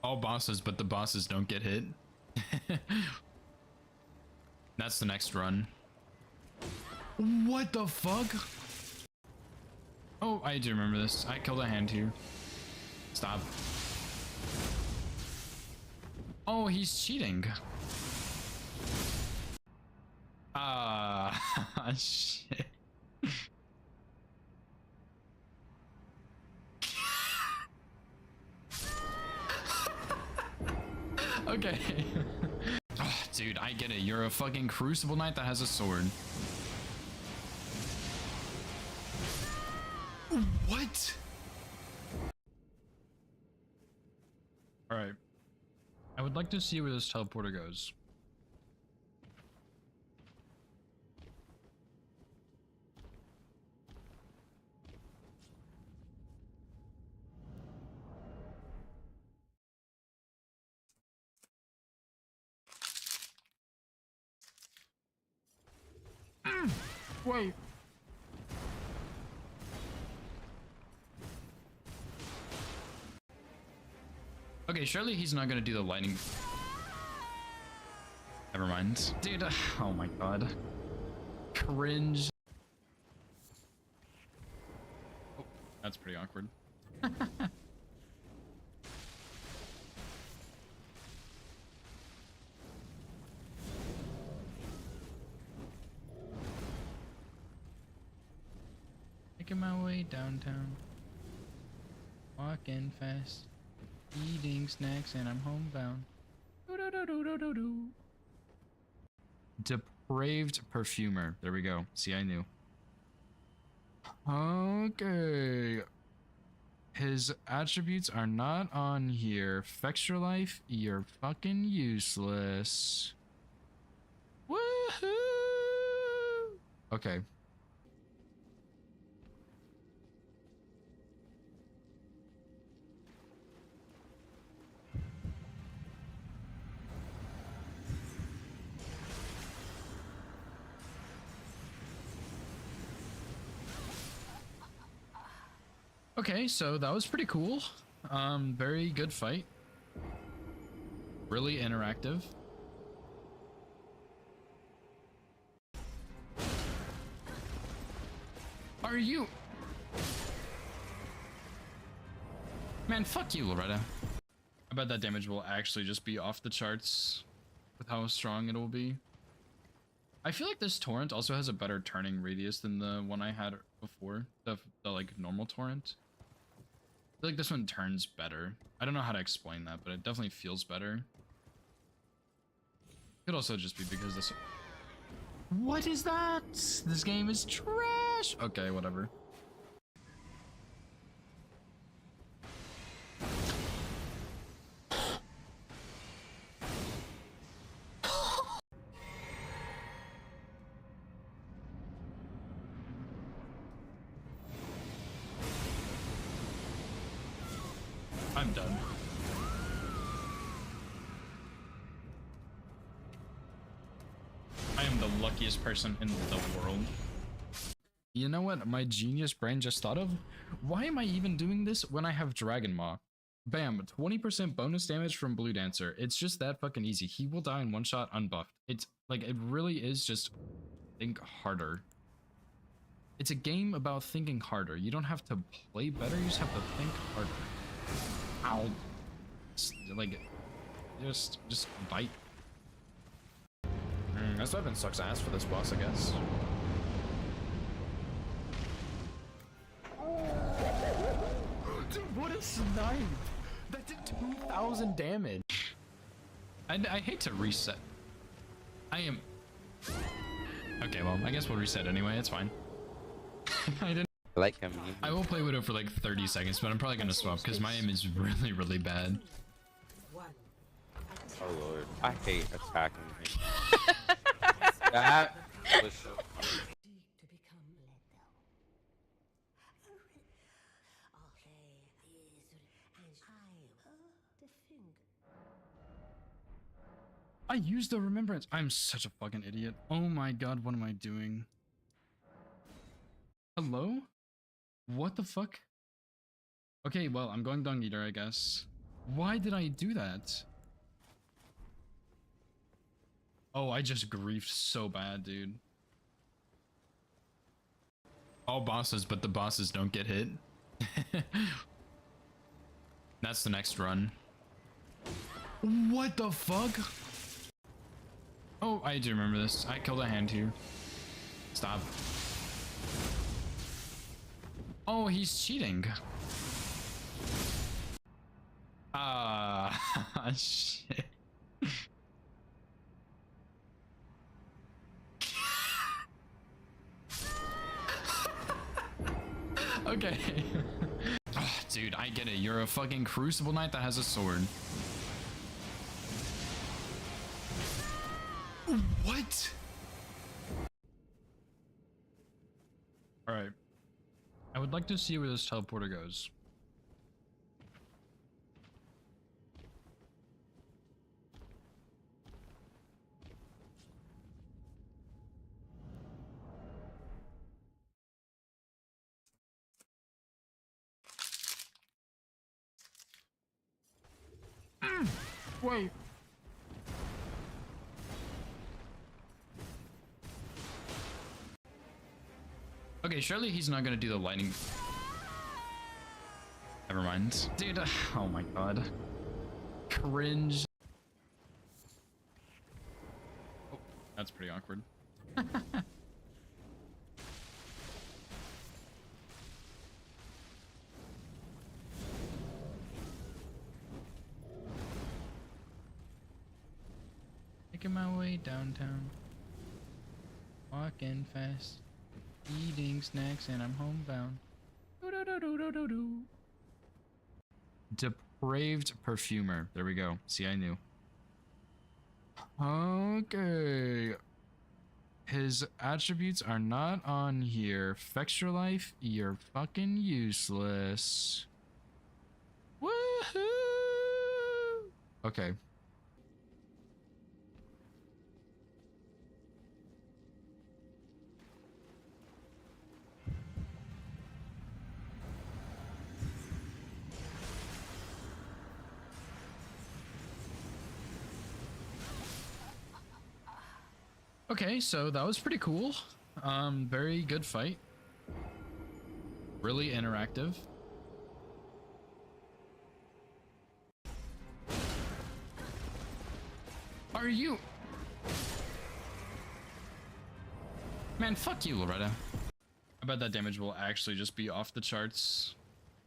All bosses, but the bosses don't get hit. That's the next run. What the fuck? Oh, I do remember this. I killed a hand here. Stop. Oh, he's cheating. Ah, shit. Okay. Oh, dude, I get it. You're a fucking Crucible Knight that has a sword. What? Alright. I would like to see where this teleporter goes. Wait. Okay, surely he's not gonna do the lightning. Never mind. Dude, oh my god. Cringe. Oh, that's pretty awkward. Making my way downtown. Walking fast. Eating snacks and I'm homebound. Depraved perfumer. There we go. See, I knew. Okay. His attributes are not on here. Fextra life, you're fucking useless. Woohoo! Okay. Okay, so that was pretty cool. Very good fight. Really interactive. Are you? Man, fuck you, Loretta. I bet that damage will actually just be off the charts with how strong it will be. I feel like this torrent also has a better turning radius than the one I had before, the like normal torrent. I feel like this one turns better. I don't know how to explain that, but it definitely feels better. Could also just be because this... What is that? This game is trash! Okay, whatever. I'm done. I am the luckiest person in the world. You know what my genius brain just thought of? Why am I even doing this when I have Dragon Maw? Bam, 20% bonus damage from Blue Dancer. It's just that fucking easy. He will die in one shot unbuffed. It's like, it really is just think harder. It's a game about thinking harder. You don't have to play better, you just have to think harder. Ow. Like, just bite. This weapon sucks ass for this boss, I guess. Dude, what a snipe! That did 2,000 damage. I hate to reset. I am... Okay, well, I guess we'll reset anyway, it's fine. I didn't... Like him. I will play Widow for like 30 seconds, but I'm probably gonna swap because my aim is really, really bad. Oh lord, I hate attacking him. That was so funny. I used the remembrance. I'm such a fucking idiot. Oh my god, what am I doing? Hello? What the fuck? Okay, well, I'm going Dung Eater, I guess. Why did I do that? Oh, I just griefed so bad, dude. All bosses, but the bosses don't get hit. That's the next run. What the fuck? Oh, I do remember this. I killed a hand here. Stop. Oh, he's cheating. Ah, shit. Okay. Oh, dude, I get it. You're a fucking Crucible Knight that has a sword. What? Alright. I would like to see where this teleporter goes. Wait. Okay, surely he's not gonna do the lightning. Never mind. Dude, oh my god. Cringe. Oh, that's pretty awkward. Making my way downtown. Walking fast. Eating snacks and I'm homebound. Depraved perfumer. There we go. See, I knew. Okay. His attributes are not on here. Fextra life, you're fucking useless. Woohoo! Okay. Okay, so that was pretty cool. Very good fight. Really interactive. Are you? Man, fuck you, Loretta. I bet that damage will actually just be off the charts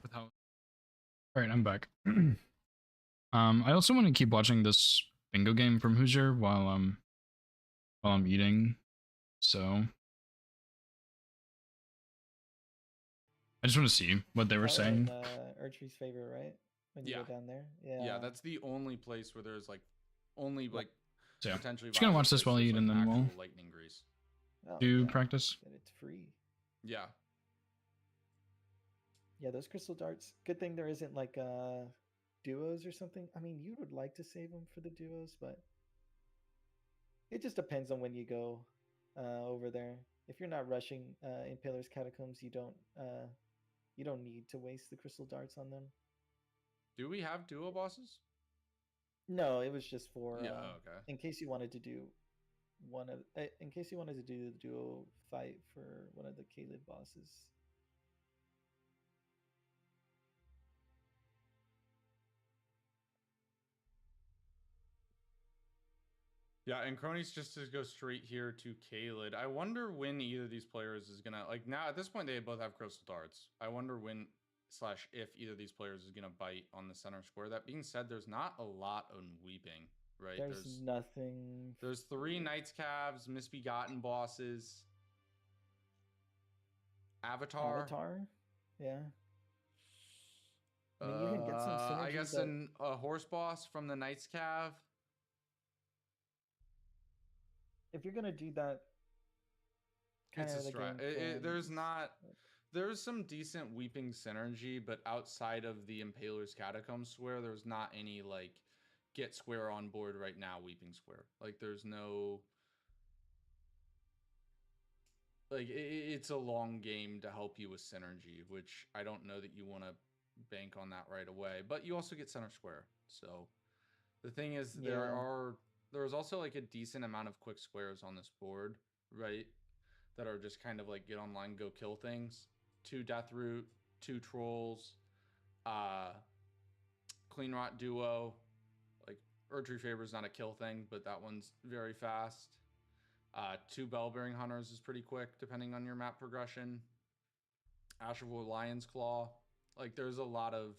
with how. Alright, I'm back. I also want to keep watching this bingo game from Hoosier while I'm eating, so I just want to see what they were saying. Archery's favorite, right? When you go down there, Yeah, that's the only place where there's like only like So yeah, potentially. just gonna watch this while you eat, and then we'll lightning grease. do practice. And it's free. Yeah. Yeah, those crystal darts. Good thing there isn't like duos or something. I mean, you would like to save them for the duos, but it just depends on when you go over there. If you're not rushing Impaler's Catacombs, you don't need to waste the crystal darts on them. Do we have duo bosses? No, it was just for okay. In case you wanted to do in case you wanted to do the duo fight for one of the Caelid bosses. Yeah, and Cronies just to go straight here to Caelid. I wonder when either of these players is gonna like now at this point they both have crystal darts. I wonder when / if either of these players is gonna bite on the center square. That being said, there's not a lot on weeping, right? There's nothing. There's 3 Knights Calves, Misbegotten bosses. Avatar. Yeah. I mean, you can get some synergy, I guess a horse boss from the Knights Cav. If you're gonna do that, It's a strat. There's some decent weeping synergy, but outside of the Impaler's Catacomb square, there's not any like get square on board right now, Weeping Square. Like there's no like it's a long game to help you with synergy, which I don't know that you want to bank on that right away. But you also get center square. So the thing is, there's also like a decent amount of quick squares on this board, right? That are just kind of like get online, go kill things. 2 Deathroot, 2 Trolls, Clean Rot Duo. Like Erdtree Faber's not a kill thing, but that one's very fast. 2 Bellbearing Hunters is pretty quick, depending on your map progression. Asherville Lion's Claw. Like, there's a lot of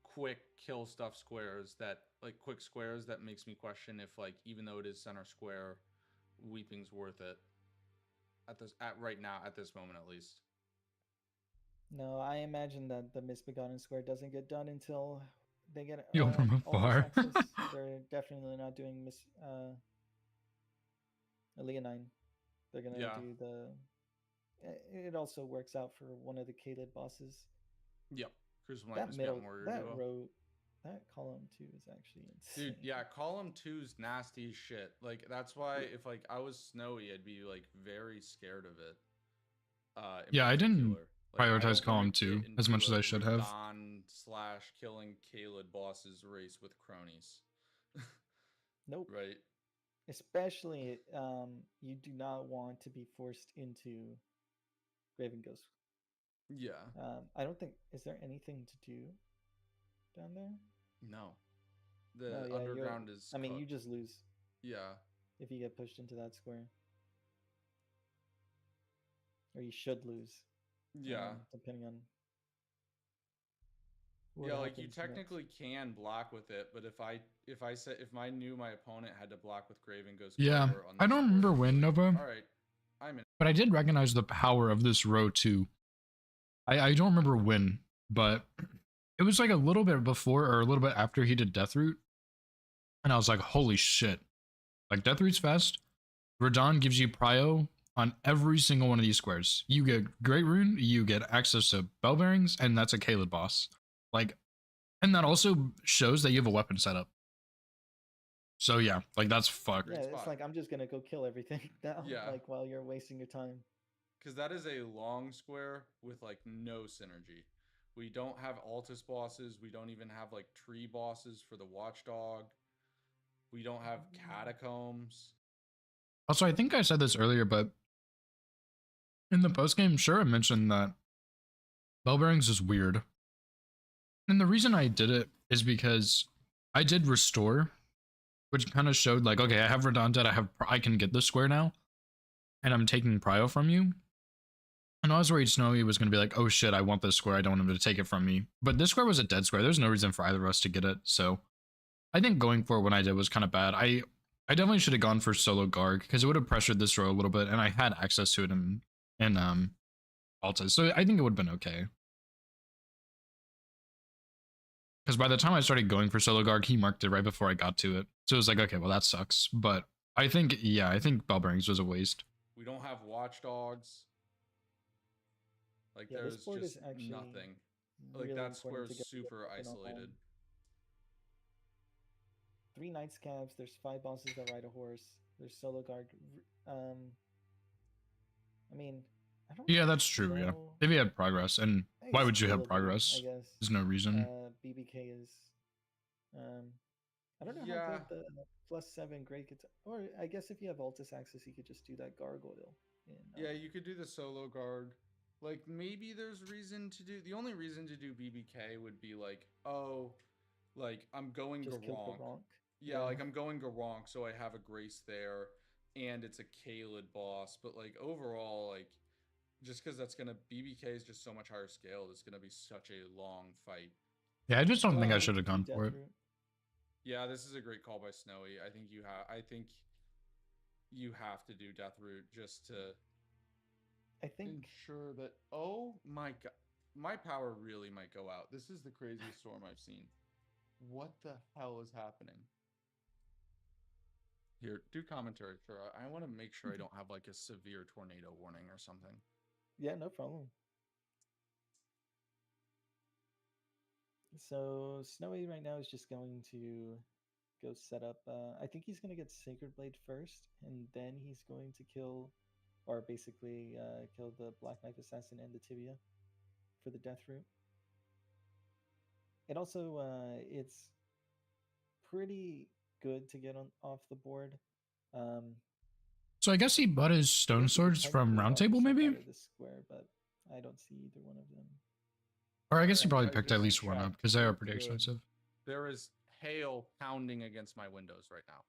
quick kill stuff squares that, like, quick squares that makes me question if, like, even though it is center square, Weeping's worth it. Right now, at this moment at least. No, I imagine that the Misbegotten Square doesn't get done until they get Yo, from afar. They're definitely not doing Leonine. They're gonna do the. It also works out for one of the Kaled bosses. Yep, Crucible That row, that column 2 is actually insane. Dude, yeah, column 2's nasty as shit. Like that's why if like I was Snowy, I'd be like very scared of it. Yeah, I didn't prioritize column 2 as much as I should have. / killing Kaled bosses race with cronies. Nope. Right. Especially, you do not want to be forced into Graven Ghost. Yeah. I don't think. Is there anything to do down there? No. The underground is. I mean, you just lose. Yeah. If you get pushed into that square, or you should lose. Yeah. Depending on. Yeah, like you technically can block with it, but if I knew my opponent had to block with Graven Ghost. Yeah, I don't remember when, Nova. All right, I'm in. But I did recognize the power of this row too. I don't remember when, but it was like a little bit before or a little bit after he did Deathroot, and I was like, holy shit! Like Deathroot's fast. Radahn gives you prio on every single one of these squares. You get Great Rune, you get access to Bell Bearings, and that's a Kaled boss. Like, and that also shows that you have a weapon setup. So yeah, like that's fucked. Yeah, it's like I'm just gonna go kill everything now. Yeah. Like while you're wasting your time. Because that is a long square with like no synergy. We don't have Altus bosses. We don't even have like tree bosses for the Watchdog. We don't have catacombs. Also, I think I said this earlier, but in the postgame, Shura mentioned that Bell Bearings is weird. And the reason I did it is because I did restore, which kind of showed like, okay, I have Radahn dead, I can get this square now, and I'm taking prio from you. And I was worried Snowy was going to be like, oh shit, I want this square, I don't want him to take it from me. But this square was a dead square, there's no reason for either of us to get it, so I think going for it when I did was kind of bad. I definitely should have gone for solo Garg, because it would have pressured this row a little bit, and I had access to it in Altus, so I think it would have been okay. Because by the time I started going for solo Garg, he marked it right before I got to it. So it was like, okay, well that sucks. But I think, yeah, I think Bell Bearings was a waste. We don't have Watchdogs. Like there's just nothing. Like really that square is get super isolated. 3 Night Scabs, there's 5 bosses that ride a horse, there's solo Garg. I mean, I don't Yeah, that's true, yeah. If you had progress, and why would you have progress? I guess. There's no reason. BBK is I don't know how good the +7 great guitar, or I guess if you have Altus access, you could just do that gargoyle. Yeah, you could do the solo Garg. Like maybe there's reason to do. The only reason to do BBK would be like, oh, like I'm going Garronk. Yeah, like I'm going Garronk, so I have a Grace there, and it's a Kaled boss. But like overall, like just because that's gonna BBK is just so much higher scale. It's gonna be such a long fight. Yeah, I just don't think I should have gone for it. Yeah, this is a great call by Snowy. I think you have to do Deathroot just to ensure that. Oh my god, my power really might go out. This is the craziest storm I've seen. What the hell is happening? Here, do commentary, sure. I want to make sure I don't have like a severe tornado warning or something. Yeah, no problem. So Snowy right now is just going to go set up. I think he's going to get Sacred Blade first, and then he's going to kill, or basically kill the Black Knife Assassin and the Tibia for the Death Root. It also it's pretty good to get off the board. So I guess he bought his stone swords from Round Table, maybe? The square, but I don't see either one of them. Or I guess he And probably I picked at just least one up checked because they are real pretty good. expensive. There is hail pounding against my windows right now.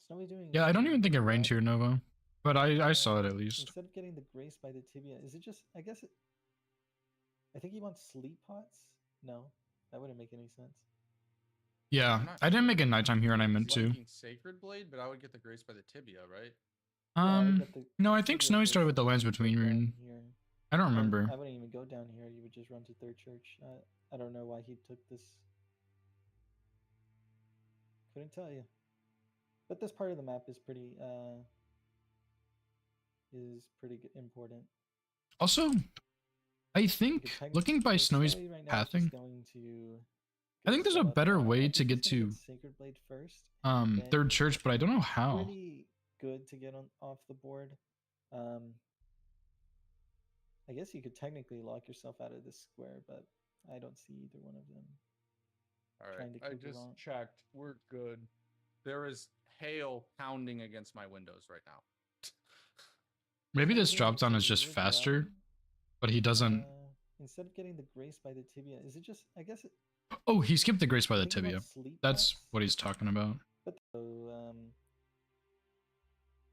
Snowy doing. Yeah, I don't even think it rained here, Nova, but I saw it at least. Instead of getting the Grace by the Tibia, is it just? I guess. I think he wants sleep pots. No, that wouldn't make any sense. Yeah, I didn't make it nighttime here, and I meant to. Sacred Blade, but I would get the Grace by the Tibia, right? No, I think Snowy started with the Lands Between rune. I don't remember. I wouldn't even go down here. You would just run to Third Church. I don't know why he took this. Couldn't tell you. But this part of the map is pretty important. Also, I think looking by Snowy's pathing, I think there's a better way to get to Sacred Blade first. Third Church, but I don't know how. Pretty good to get off the board. I guess you could technically lock yourself out of this square, but I don't see either one of them. All right, I just checked. We're good. There is hail pounding against my windows right now. Maybe this drop down is just faster, but he doesn't. Instead of getting the Grace by the Tibia, is it just? I guess. Oh, he skipped the Grace by the Tibia. That's what he's talking about. But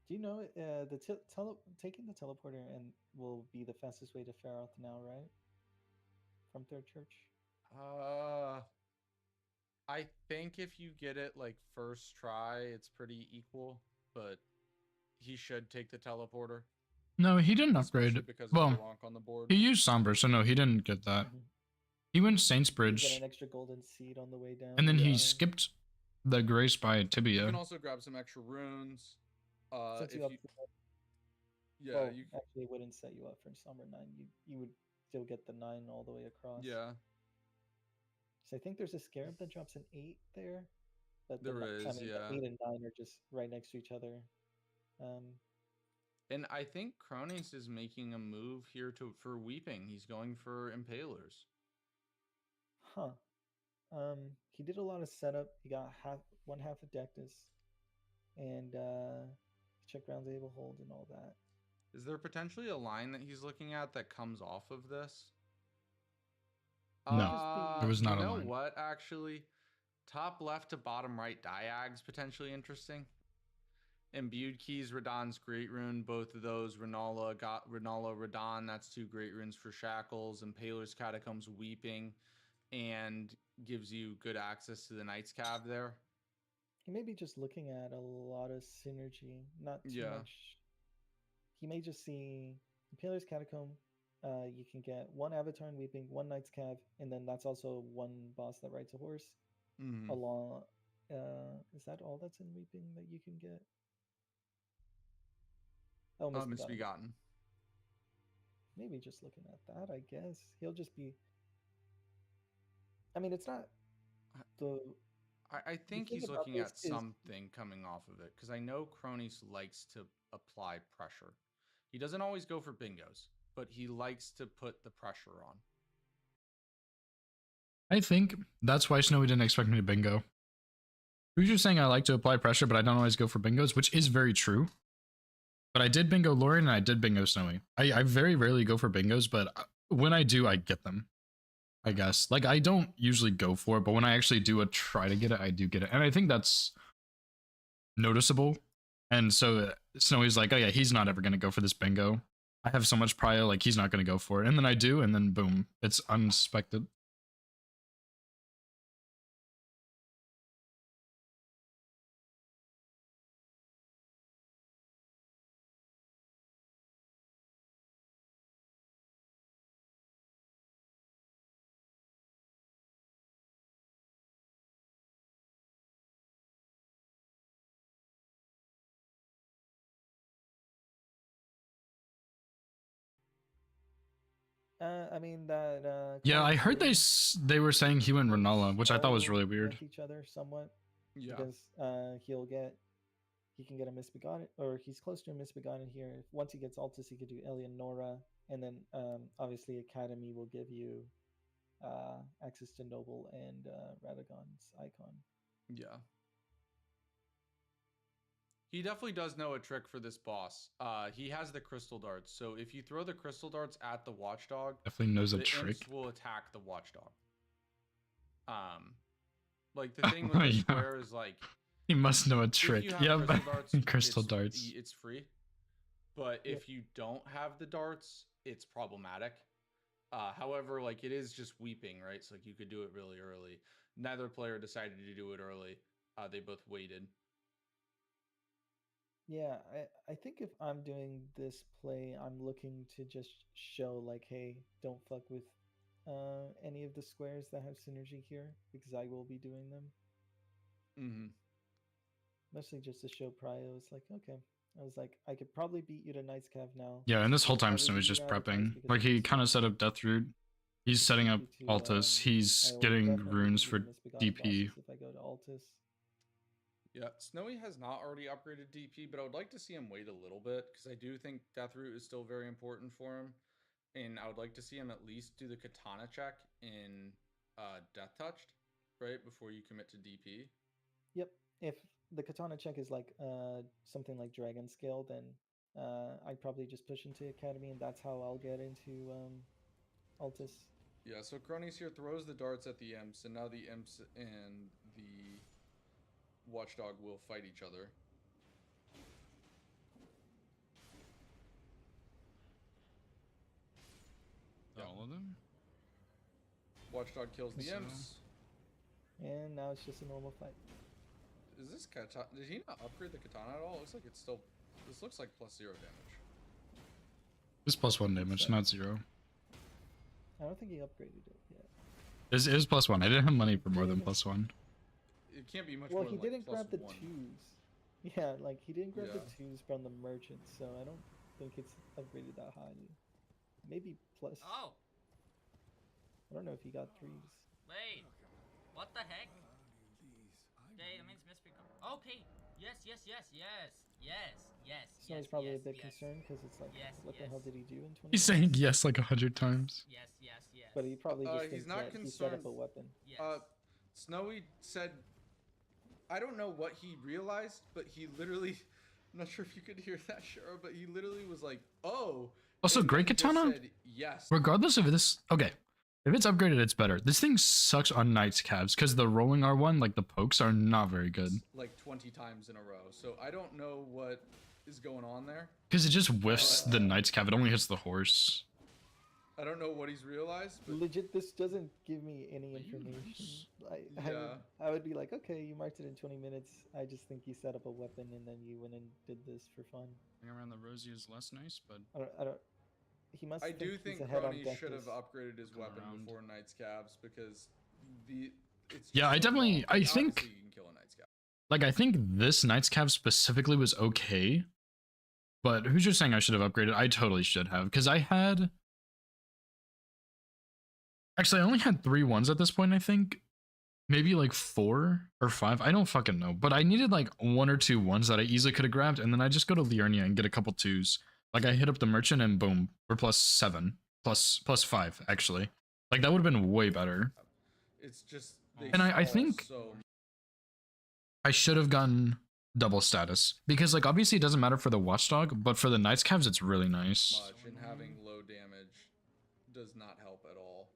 do you know taking the teleporter and will be the fastest way to Feroth now, right? From Third Church. I think if you get it like first try, it's pretty equal, but he should take the teleporter. No, he didn't upgrade. Well, on the board. he used Somber, so no, he didn't get that. He went Saints Bridge. Get an extra golden seed on the way down. And then he skipped the Grace by Tibia. You can also grab some extra runes. Actually, it wouldn't set you up for Summer 9. You would still get the 9 all the way across. Yeah. So I think there's a scarab that drops an 8 there. But there is, yeah. 8 and 9 are just right next to each other. And I think Cronies is making a move here for Weeping. He's going for Impalers. Huh. He did a lot of setup. He got one half of Dectus. And check Round Table hold and all that. Is there potentially a line that he's looking at that comes off of this? No, there was not a line. You know what, actually? Top left to bottom right diags potentially interesting. Imbued Keys, Radahn's Great Rune, both of those. Renala, Radahn, that's 2 Great Runes for Shackles. Impaler's Catacombs, Weeping, and gives you good access to the Knight's Cave there. He may be just looking at a lot of synergy, not too much. He may just see Impaler's Catacomb. You can get 1 Avatar in Weeping, 1 Knight's Cave, and then that's also 1 boss that rides a horse. Along, is that all that's in Weeping that you can get? Oh, Misbegotten. Maybe just looking at that, I guess. He'll just be... I mean, it's not the... I think he's looking at something coming off of it, because I know Cronies likes to apply pressure. He doesn't always go for bingos, but he likes to put the pressure on. I think that's why Snowy didn't expect me to bingo. He was just saying I like to apply pressure, but I don't always go for bingos, which is very true. But I did bingo Lorien and I did bingo Snowy. I very rarely go for bingos, but when I do, I get them. I guess. Like, I don't usually go for it, but when I actually do try to get it, I do get it. And I think that's noticeable. And so Snowy's like, oh yeah, he's not ever going to go for this bingo. I have so much prior, like, he's not going to go for it. And then I do, and then boom, it's unsuspected. I mean that. Yeah, I heard Corey they were saying he went Renala, which I thought was all really weird. with each other somewhat. Yeah. Because he can get a Misbegotten, or he's close to a Misbegotten here. Once he gets Altus, he could do Eleonora, and then obviously Academy will give you access to Noble and Radagon's icon. Yeah. He definitely does know a trick for this boss. He has the crystal darts. So if you throw the crystal darts at the watchdog, Definitely knows a the trick. imps will attack the watchdog. Like the thing with the Yeah. square is like He must know a if trick. you have Yep. crystal darts, Crystal it's, darts. It's free. But if you don't have the darts, it's problematic. However, like it is just weeping, right? So like you could do it really early. Neither player decided to do it early. They both waited. Yeah, I think if I'm doing this play, I'm looking to just show like, hey, don't fuck with any of the squares that have synergy here, because I will be doing them. Mm-hmm. Mostly just to show Prio. It's like, okay. I was like, I could probably beat you to Knight's Cav now. Yeah, and this whole I'll time probably Snow is beat you just out of Knight's prepping. because Like of he this kind of set up Deathroot. He's setting up to, Altus. He's I will getting definitely runes beat for the Misbegotten DP. bosses if I go to Altus. Yeah, Snowy has not already upgraded DP, but I would like to see him wait a little bit because I do think Deathroot is still very important for him, and I would like to see him at least do the Katana check in Death Touched, right before you commit to DP. Yep. If the Katana check is like something like Dragon Scale, then I'd probably just push into Academy, and that's how I'll get into Altus. Yeah, so Cronies here throws the darts at the imps, and now the imps and the watchdog will fight each other. All of them? Watchdog kills the So- imps. And now it's just a normal fight. Is this katana? Did he not upgrade the katana at all? It looks like it's still. This looks like +0 damage. It's +1 damage, not 0. I don't think he upgraded it yet. It is +1. I didn't have money for more than +1. It can't be much Well, more he than didn't like grab the +1. twos. Yeah, like he didn't grab Yeah. the twos from the merchant, so I don't think it's upgraded that highly. Maybe plus. Oh, I don't know if he got threes. wait. What the heck? Okay, that means Misbegotten. Okay. Yes. Snow's probably a bit concerned because it's like, Yes, what the yes. hell did he do in 20 He's saying minutes? yes like 100 times. Yes. But he probably just he's thinks not that he set up a concerned. weapon. Yes. Snowy said, I don't know what he realized, but he literally, I'm not sure if you could hear that, Shara, but he literally was like, oh. Also, and Great then just Katana? said yes. Regardless of this, okay. If it's upgraded, it's better. This thing sucks on Knight's Calves because the rolling R1, like the pokes, are not very good. Like 20 times in a row. So I don't know what is going on there. Because it just whiffs the Knight's Calf. It only hits the horse. I don't know what he's realized, but Legit, this doesn't give me any information. I would be like, okay, you marked it in 20 minutes. I just think you set up a weapon and then you went and did this for fun. Around the Rosie is less nice, but I don't. He must. I do he's think ahead on Crony should have Deathwish. upgraded his weapon before Knight's Calves because it's yeah, I just so definitely, long. I think, Obviously you can kill a Knight's Calf. like, I think this Knight's Calf specifically was okay. But who's just saying I should have upgraded? I totally should have, because I had. Actually, I only had 3 ones at this point, I think. Maybe like 4 or 5. I don't fucking know. But I needed like 1 or 2 ones that I easily could have grabbed. And then I just go to Liurnia and get a couple 2s. Like I hit up the merchant and boom. We're +7. Plus 5, actually. Like that would have been way better. It's just they And I fall think so I should have gotten double status. Because like obviously it doesn't matter for the watchdog. But for the Knight's Calves, it's really nice. much, and having low damage does not help at all.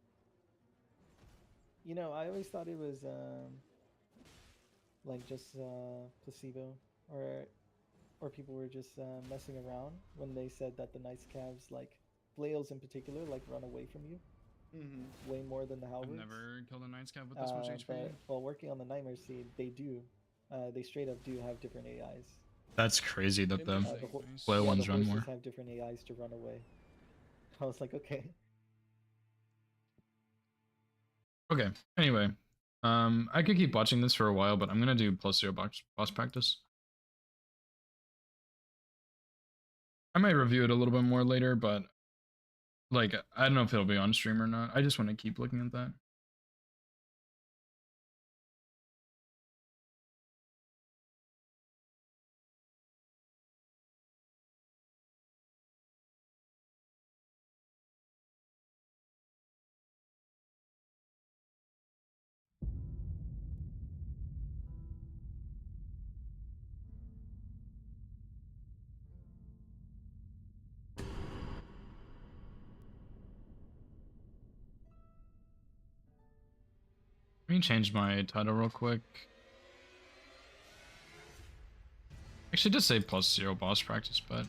You know, I always thought it was like just placebo, or people were just messing around when they said that the Knight's Calves, like flails in particular, like run away from you way more than the halberds. I've never killed a Knight's Calf with this much HP. But while working on the Nightmare Seed, they do. They straight up do have different AIs. That's crazy that the ho- flail yeah, ones the run horses more. have different AIs to run away. I was like, okay. Okay, anyway. I could keep watching this for a while, but I'm gonna do +0 boss practice. I might review it a little bit more later, but Like, I don't know if it'll be on stream or not. I just want to keep looking at that. Let me change my title real quick. Actually, just say +0 boss practice, but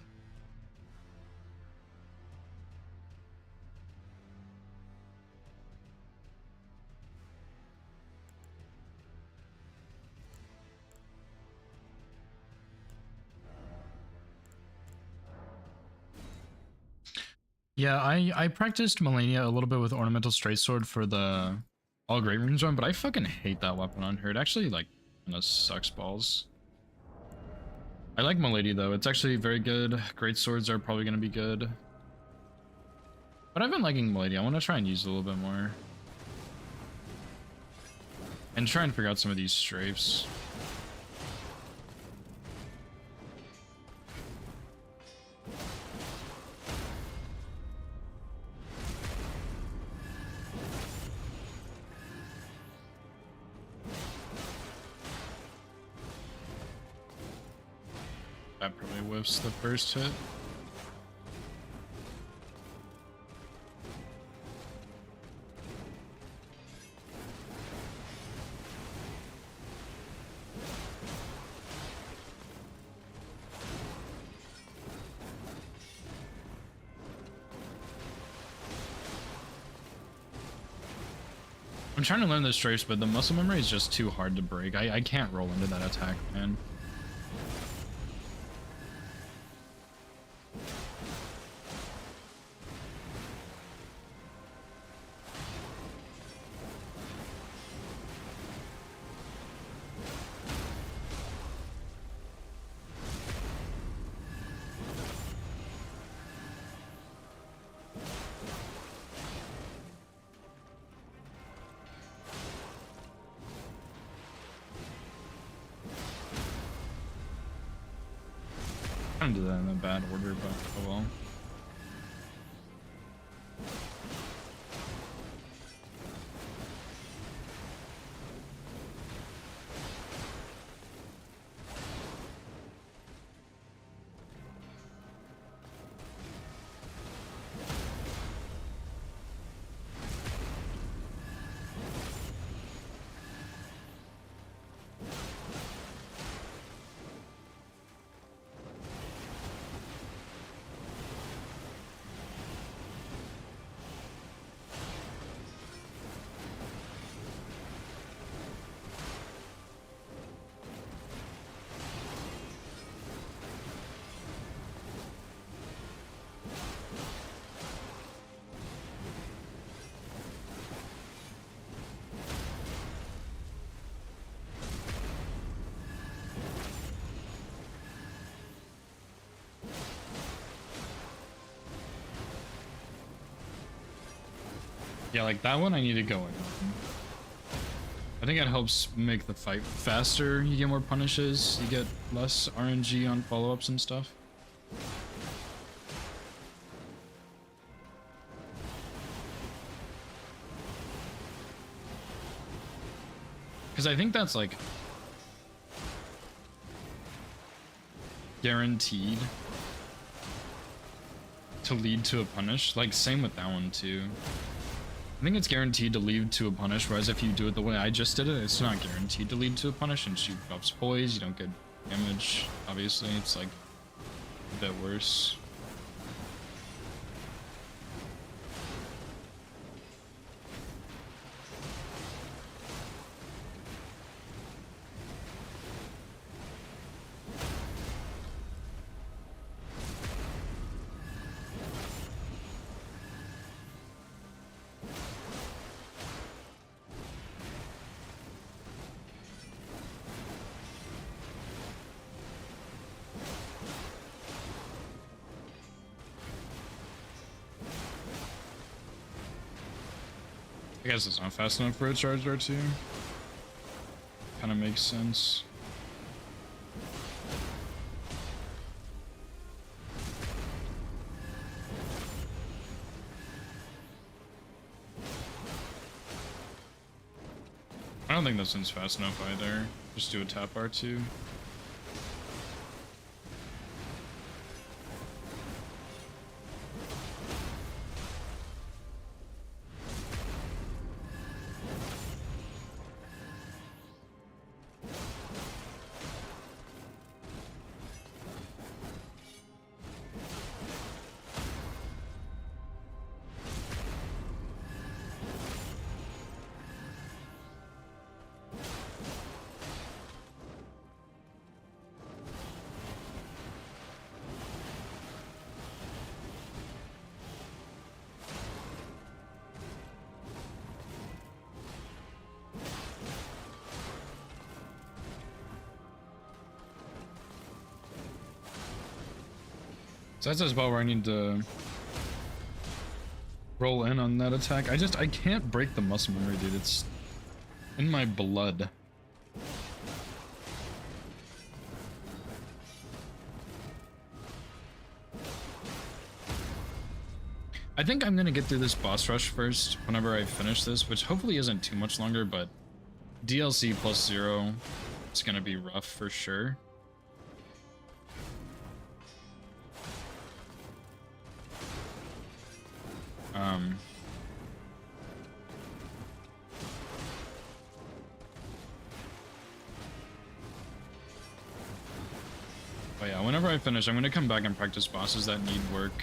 yeah, I practiced Melania a little bit with Ornamental Straight Sword for the All Great Runes run, but I fucking hate that weapon on her. It actually, like, kinda sucks balls. I like Milady, though. It's actually very good. Great Swords are probably gonna be good. But I've been liking Milady. I want to try and use it a little bit more. And try and figure out some of these strafes. That probably whiffs the first hit. I'm trying to learn the strafes, but the muscle memory is just too hard to break. I can't roll into that attack, man. I did that in a bad order, but oh well. Yeah, like that one I need to go in. I think it helps make the fight faster. You get more punishes, you get less RNG on follow-ups and stuff. Because I think that's like guaranteed to lead to a punish. Like same with that one too. I think it's guaranteed to lead to a punish, whereas if you do it the way I just did it, it's not guaranteed to lead to a punish, and she buffs poise, you don't get damage, obviously, it's like a bit worse. I guess it's not fast enough for a charged R2. Kind of makes sense. I don't think this one's fast enough either. Just do a tap R2. So that's a spot where I need to roll in on that attack. I can't break the muscle memory, dude. It's in my blood. I think I'm gonna get through this boss rush first whenever I finish this, which hopefully isn't too much longer, but DLC plus 0, it's gonna be rough for sure. But yeah, whenever I finish, I'm gonna come back and practice bosses that need work.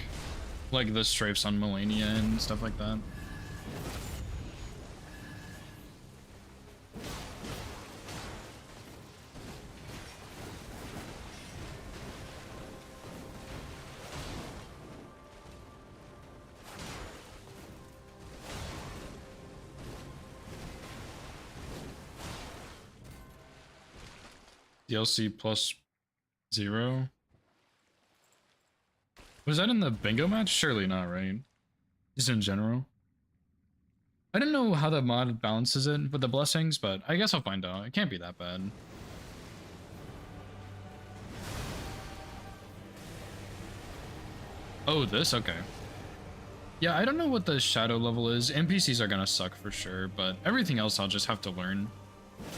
Like the strafes on Melania and stuff like that. DLC plus 0. Was that in the bingo match? Surely not, right? Just in general. I don't know how the mod balances it with the blessings, but I guess I'll find out. It can't be that bad. Oh, this? Okay. Yeah, I don't know what the shadow level is. NPCs are gonna suck for sure, but everything else I'll just have to learn.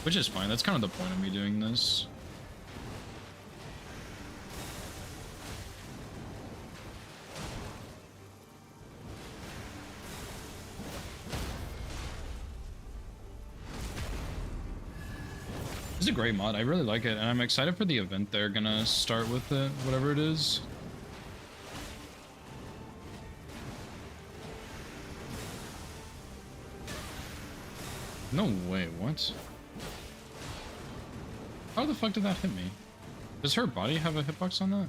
Which is fine. That's kind of the point of me doing this. It's a great mod. I really like it, and I'm excited for the event they're gonna start with it, whatever it is. No way, what? How the fuck did that hit me? Does her body have a hitbox on that?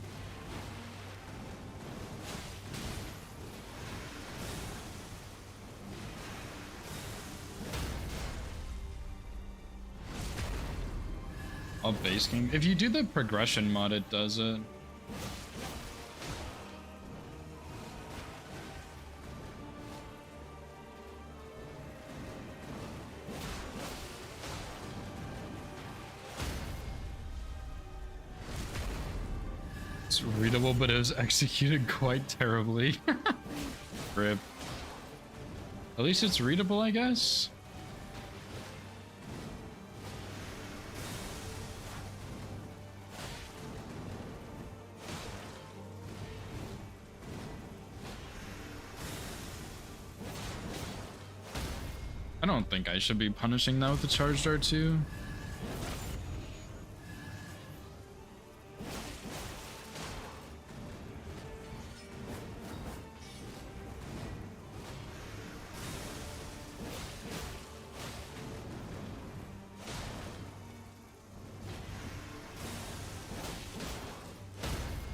Base game. If you do the progression mod, it does it. It's readable, but it was executed quite terribly. Rip. At least it's readable, I guess. I don't think I should be punishing that with the charged R2.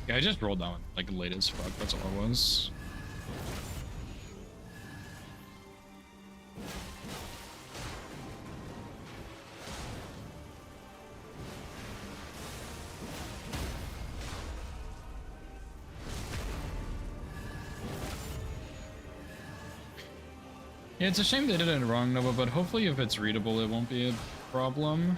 Yeah, I just rolled down like late as fuck, that's all it was. Yeah, it's a shame they did it wrong, Nova, but hopefully if it's readable, it won't be a problem.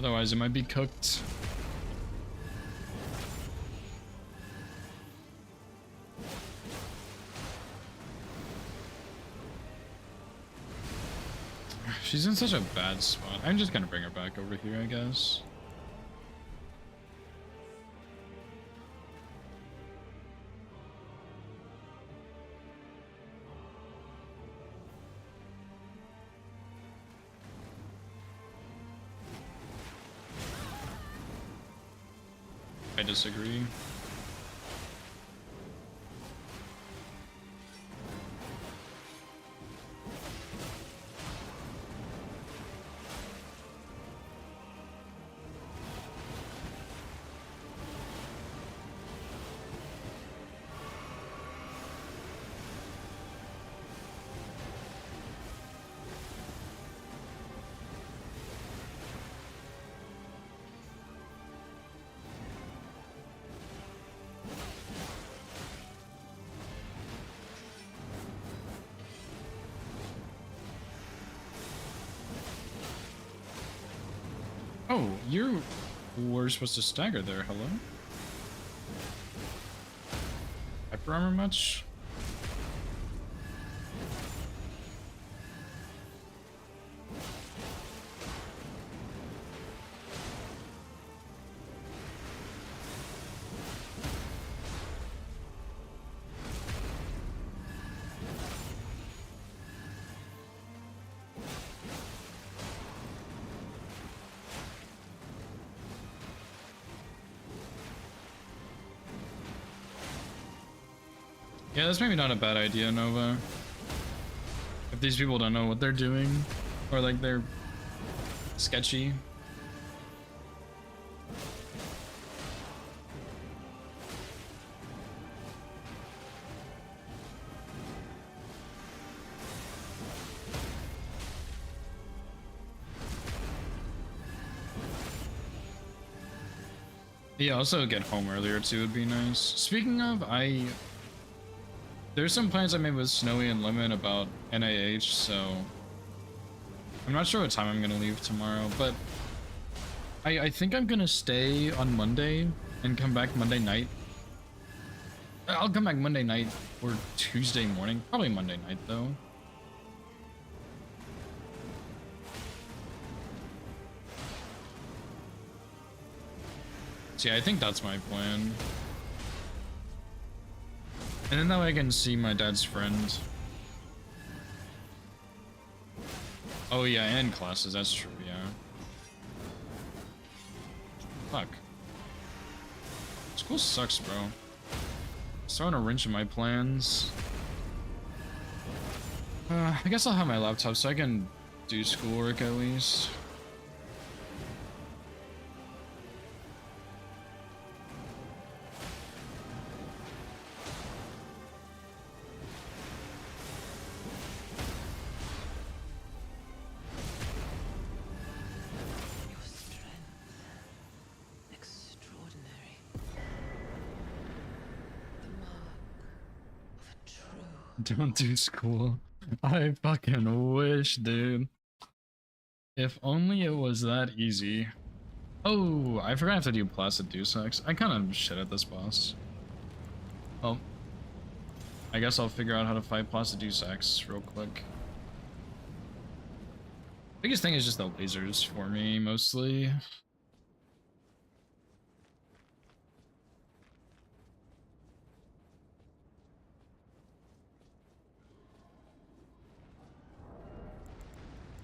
Otherwise, it might be cooked. She's in such a bad spot. I'm just gonna bring her back over here, I guess. I disagree. Oh, you were supposed to stagger there, hello? Hyper armor much? Yeah, that's maybe not a bad idea, Nova. If these people don't know what they're doing, or like they're sketchy. Yeah, also get home earlier too would be nice. Speaking of, there's some plans I made with Snowy and Lemon about NIH, so I'm not sure what time I'm gonna leave tomorrow, but I think I'm gonna stay on Monday and come back Monday night. I'll come back Monday night or Tuesday morning, probably Monday night though. So yeah, I think that's my plan. And then that way I can see my dad's friend. Oh yeah, and classes, that's true, yeah. Fuck. School sucks, bro. It's throwing a wrench in my plans. I guess I'll have my laptop so I can do schoolwork at least. Don't do school. I fucking wish, dude. If only it was that easy. Oh, I forgot I have to do Placid Deus Ex. I kind of shit at this boss. Oh. I guess I'll figure out how to fight Placid Deus Ex real quick. Biggest thing is just the lasers for me, mostly.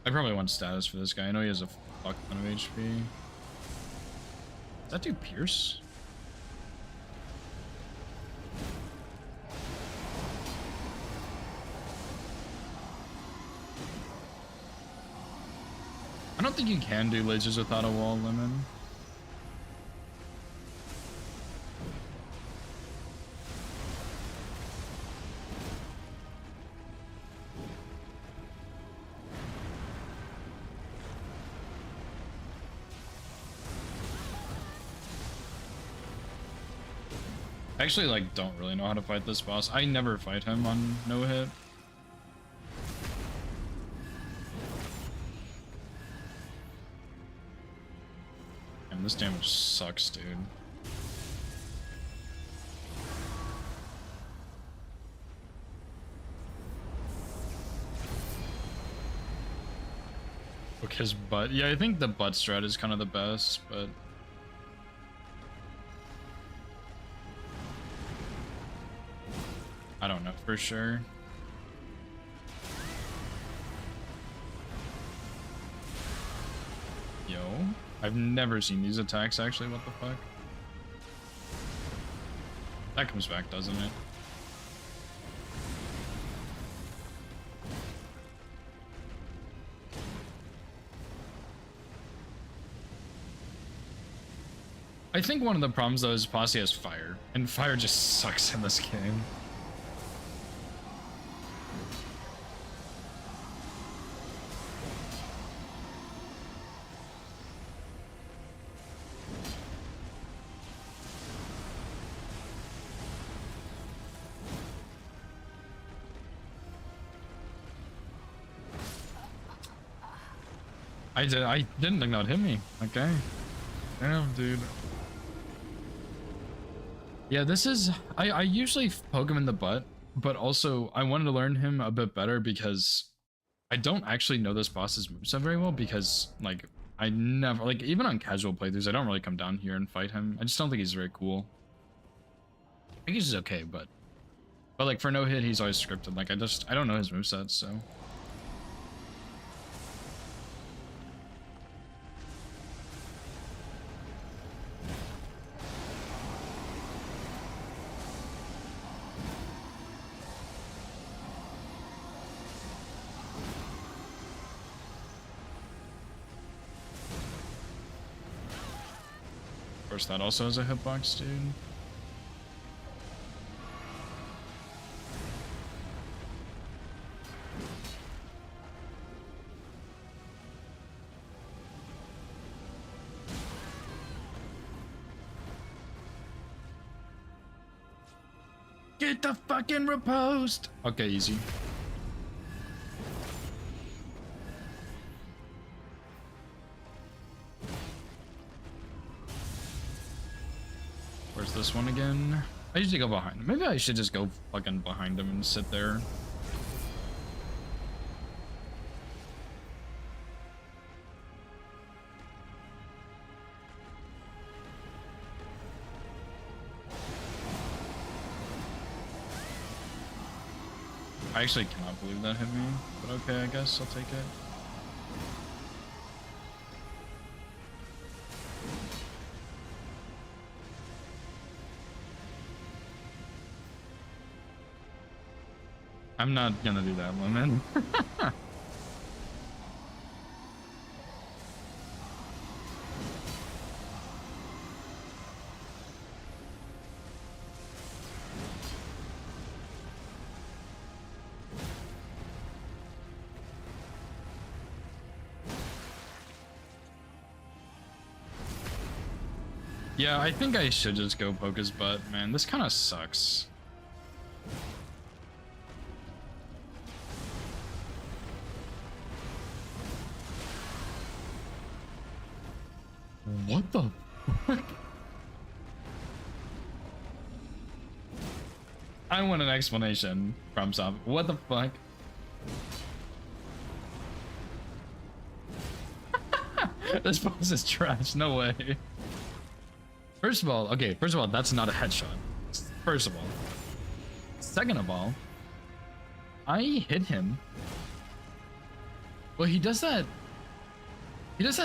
I probably want status for this guy. I know he has a fuck ton of HP. Does that do Pierce? I don't think you can do lasers without a wall, Lemon. I actually like don't really know how to fight this boss. I never fight him on no hit. And this damage sucks, dude. Hook his butt. Yeah, I think the butt strat is kind of the best, but I don't know for sure. Yo, I've never seen these attacks actually. What the fuck? That comes back, doesn't it? I think one of the problems though is Posse has fire, and fire just sucks in this game. I didn't think that would hit me. Okay. Damn, dude. Yeah, this is... I usually poke him in the butt, but also I wanted to learn him a bit better because I don't actually know this boss's moveset very well because, like, I never... Like, even on casual playthroughs, I don't really come down here and fight him. I just don't think he's very cool. I think he's just okay, but like, for no hit, he's always scripted. Like, I don't know his moveset, so... Of course, that also has a hitbox, dude. Get the fucking riposte! Okay, easy. Where's this one again? I usually go behind him. Maybe I should just go fucking behind him and sit there. I actually cannot believe that hit me, but okay, I guess I'll take it. I'm not gonna do that one, man. Yeah, I think I should just go poke his butt, man. This kind of sucks. What the fuck? I want an explanation from Sob. What the fuck? This boss is trash. No way. First of all, okay, that's not a headshot. First of all. Second of all, I hit him. Well, he does that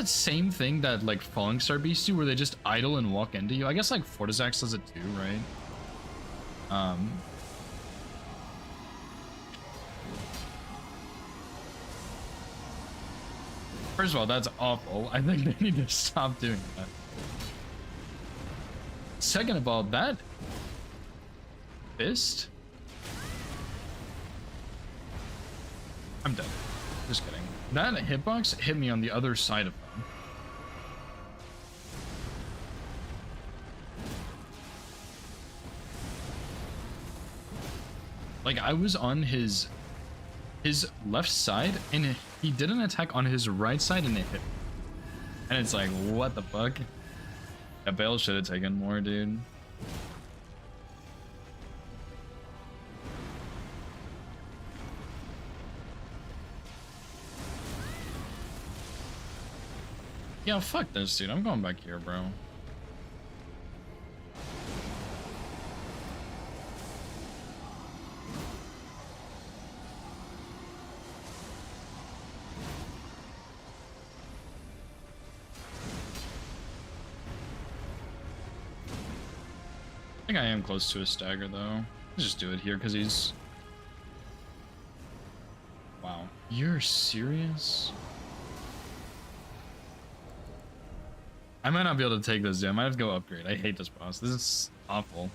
same thing that like Falling Star Beasts do, where they just idle and walk into you. I guess like Fortizax does it too, right? First of all, that's awful. I think they need to stop doing that. Second of all, that fist? I'm dead. Just kidding. That hitbox hit me on the other side of them. Like I was on his left side and he did an attack on his right side and it hit. And it's like, what the fuck? That Bale should have taken more, dude. Yeah, fuck this, dude. I'm going back here, bro. I think I am close to a stagger, though. Let's just do it here, because he's... Wow. You're serious? I might not be able to take this, dude. I might have to go upgrade. I hate this boss. This is awful.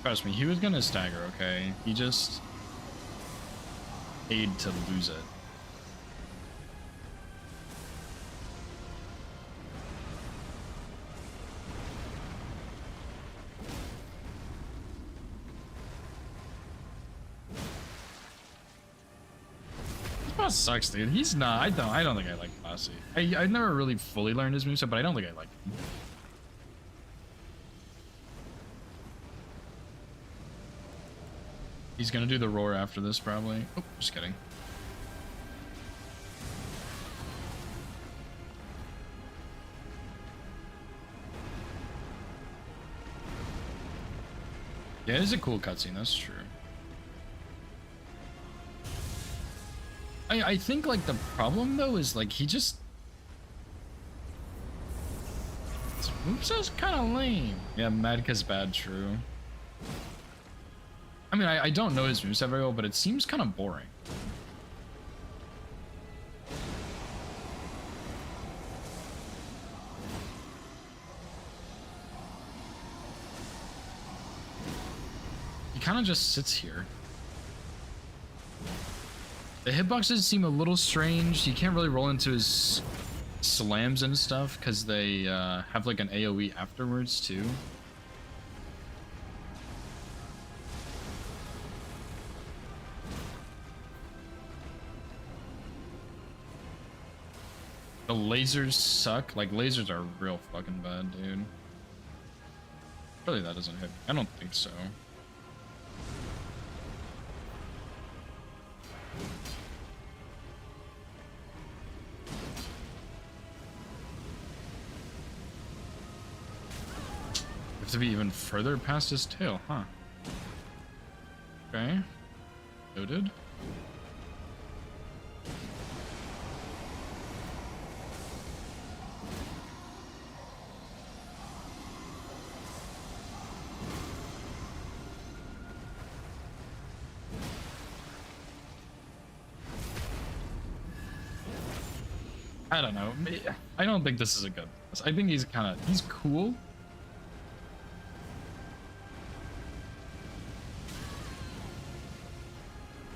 Trust me, he was gonna stagger, okay? He just paid to lose it. This boss sucks, dude. He's not. I don't think I like Bossy. I've never really fully learned his moveset, but I don't think I like him. He's gonna do the roar after this, probably. Oh, just kidding. Yeah, it is a cool cutscene, that's true. I think, like, the problem, though, is, like, he just... His moveset's kind of lame. Yeah, Madka's bad, true. I mean, I don't know his moveset very well, but it seems kind of boring. He kind of just sits here. The hitboxes seem a little strange. You can't really roll into his slams and stuff because they have like an AoE afterwards too. The lasers suck. Like, lasers are real fucking bad, dude. Surely that doesn't hit. I don't think so. Have to be even further past his tail, huh? Okay. Noted. I don't know. I don't think this is a good boss. I think he's cool.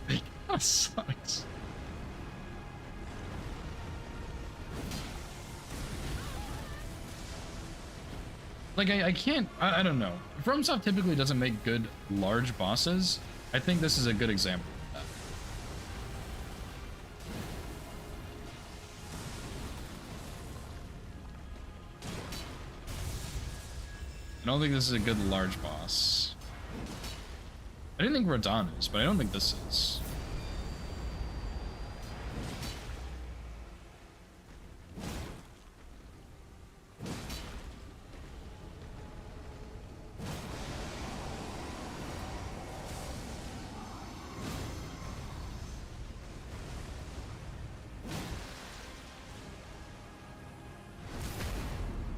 He kind of sucks. Like, I can't, I don't know. FromSoft typically doesn't make good large bosses. I think this is a good example. I don't think this is a good large boss. I didn't think Radahn is, but I don't think this is.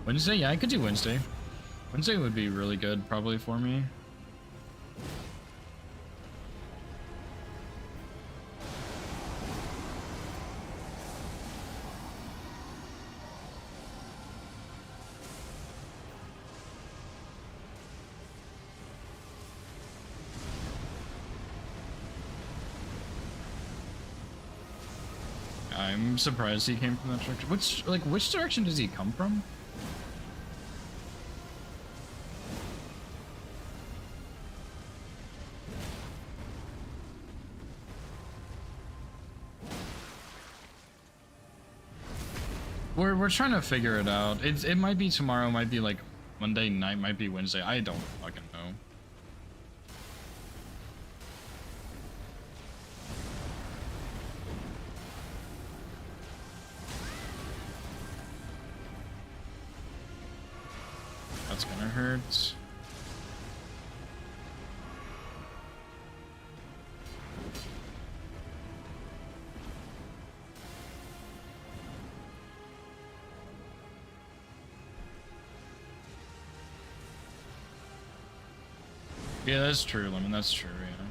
Wednesday? Yeah, I could do Wednesday. Wednesday would be really good, probably, for me. I'm surprised he came from that direction. Which direction does he come from? We're trying to figure it out. It might be tomorrow, might be like Monday night, might be Wednesday. I don't fucking know. That's gonna hurt. Yeah, that's true, Lemon. That's true, yeah.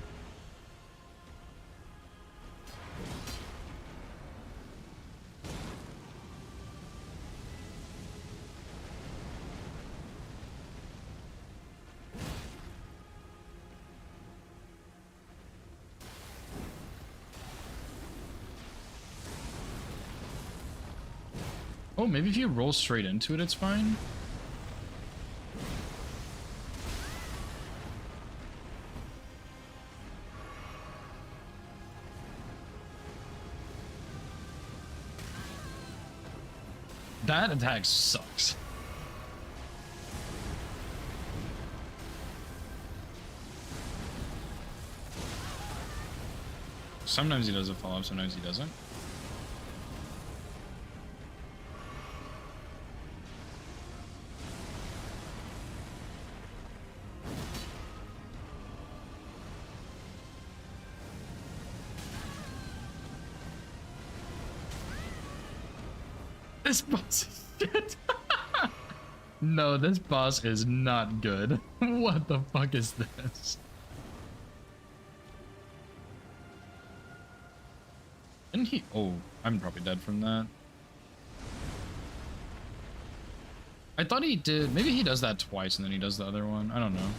Oh, maybe if you roll straight into it, it's fine. That attack sucks. Sometimes he does a follow-up, sometimes he doesn't. This boss is shit. No, this boss is not good. What the fuck is this? Didn't he? Oh, I'm probably dead from that. I thought he did. Maybe he does that twice and then he does the other one. I don't know.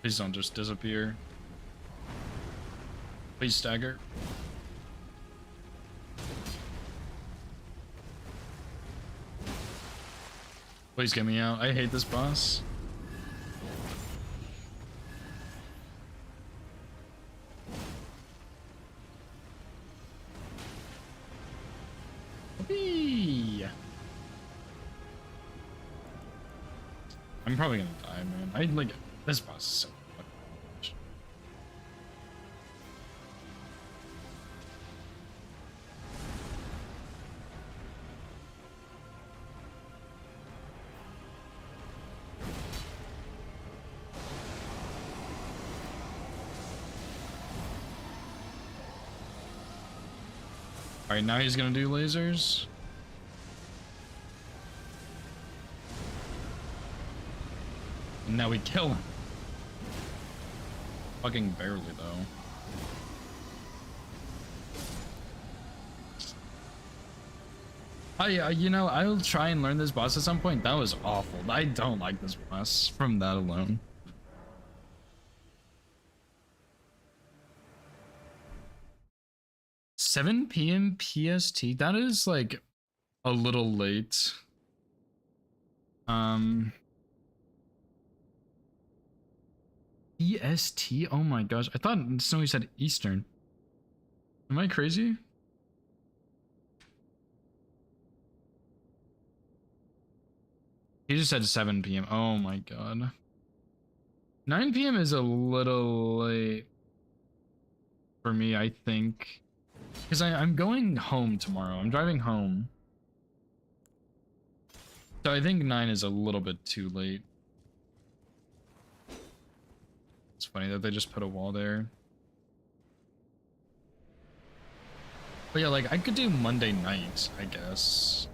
Please don't just disappear. Please stagger. Please get me out. I hate this boss. Whee! I'm probably gonna die, man. I like this boss is so fucking much. Alright, now he's gonna do lasers. And now we kill him. Fucking barely, though. You know, I'll try and learn this boss at some point. That was awful. I don't like this boss from that alone. $7 p.m. PST? That is, like, a little late. EST? Oh my gosh. I thought Snowy said Eastern. Am I crazy? He just said 7 p.m. Oh my god. 9 p.m. is a little late for me, I think. Because I'm going home tomorrow. I'm driving home. So I think 9 is a little bit too late. It's funny that they just put a wall there. But yeah, like I could do Monday night, I guess.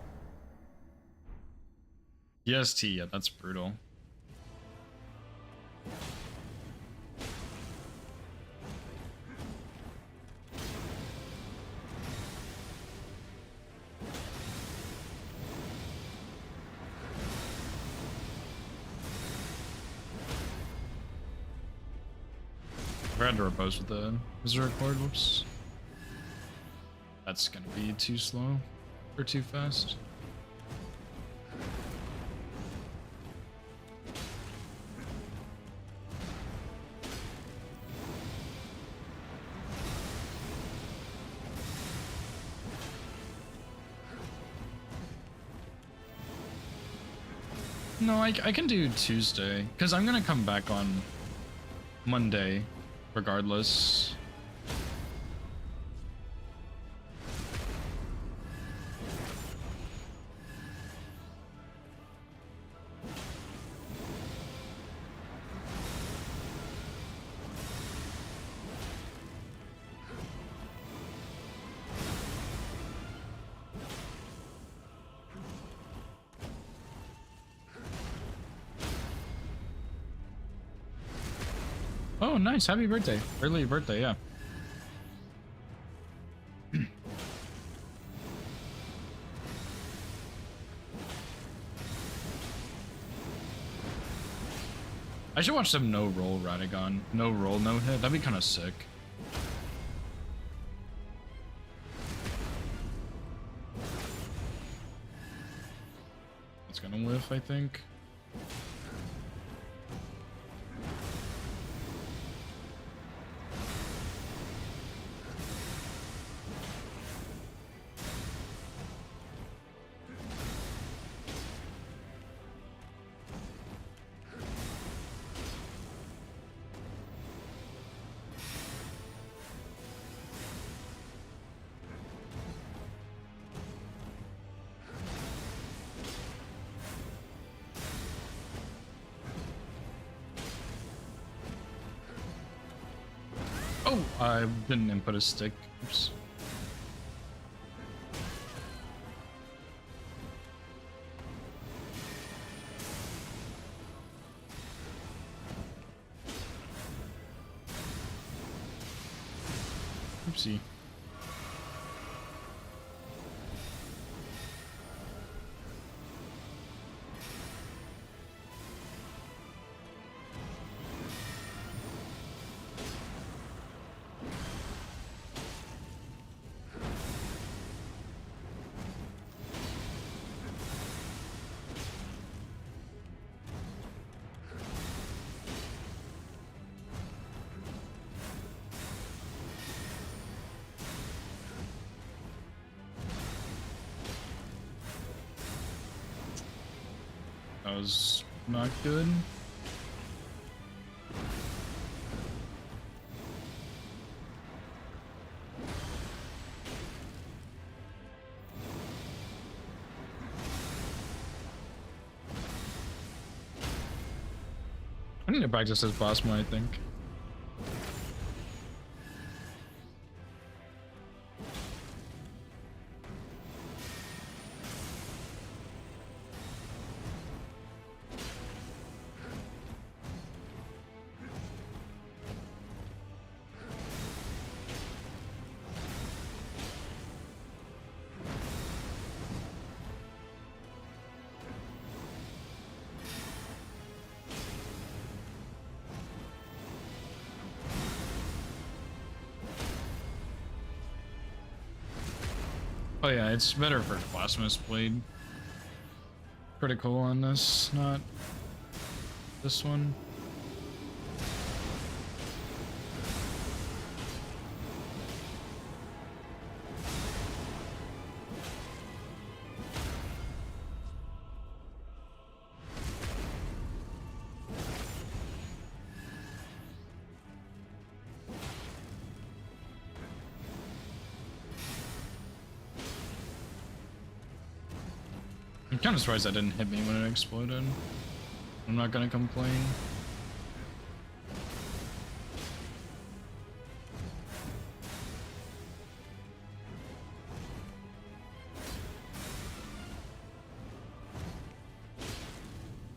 EST, yeah, that's brutal. I had to repose with the Berserk Horde, whoops. That's gonna be too slow or too fast. No, I can do Tuesday, because I'm gonna come back on Monday, regardless. Oh, nice. Happy birthday. Early birthday, yeah. I should watch some no roll Radagon. No roll, no hit. That'd be kind of sick. It's gonna whiff, I think. Oh, I didn't input a stick. Oops. Oopsie. That was not good. I need to practice as Bossman, I think. Oh yeah, it's better for Blasphemous Blade. Critical on this, not this one. I'm kind of surprised that didn't hit me when it exploded. I'm not gonna complain.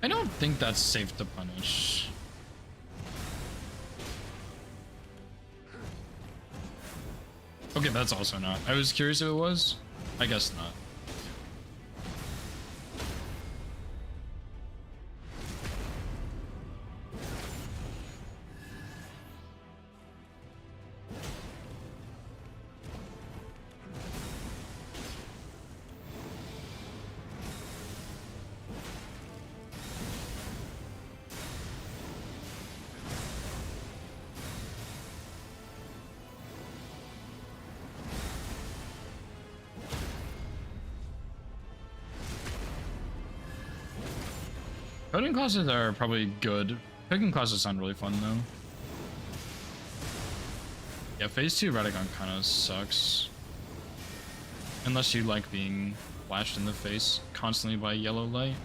I don't think that's safe to punish. Okay, that's also not. I was curious if it was. I guess not. Coding classes are probably good. Picking classes sound really fun though. Yeah, phase 2 Radagon kind of sucks. Unless you like being flashed in the face constantly by yellow light.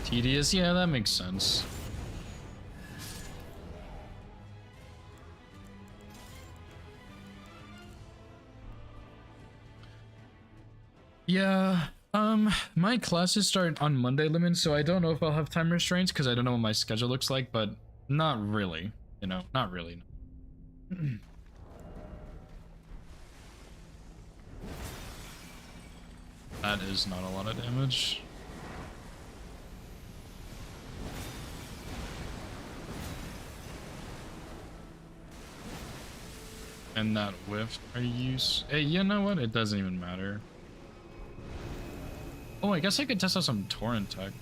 Tedious, yeah, that makes sense. Yeah, my classes start on Monday, Lemon, so I don't know if I'll have time restraints because I don't know what my schedule looks like, but not really, you know, not really. That is not a lot of damage. And that whiff, are you? Hey, you know what? It doesn't even matter. Oh, I guess I could test out some torrent tech.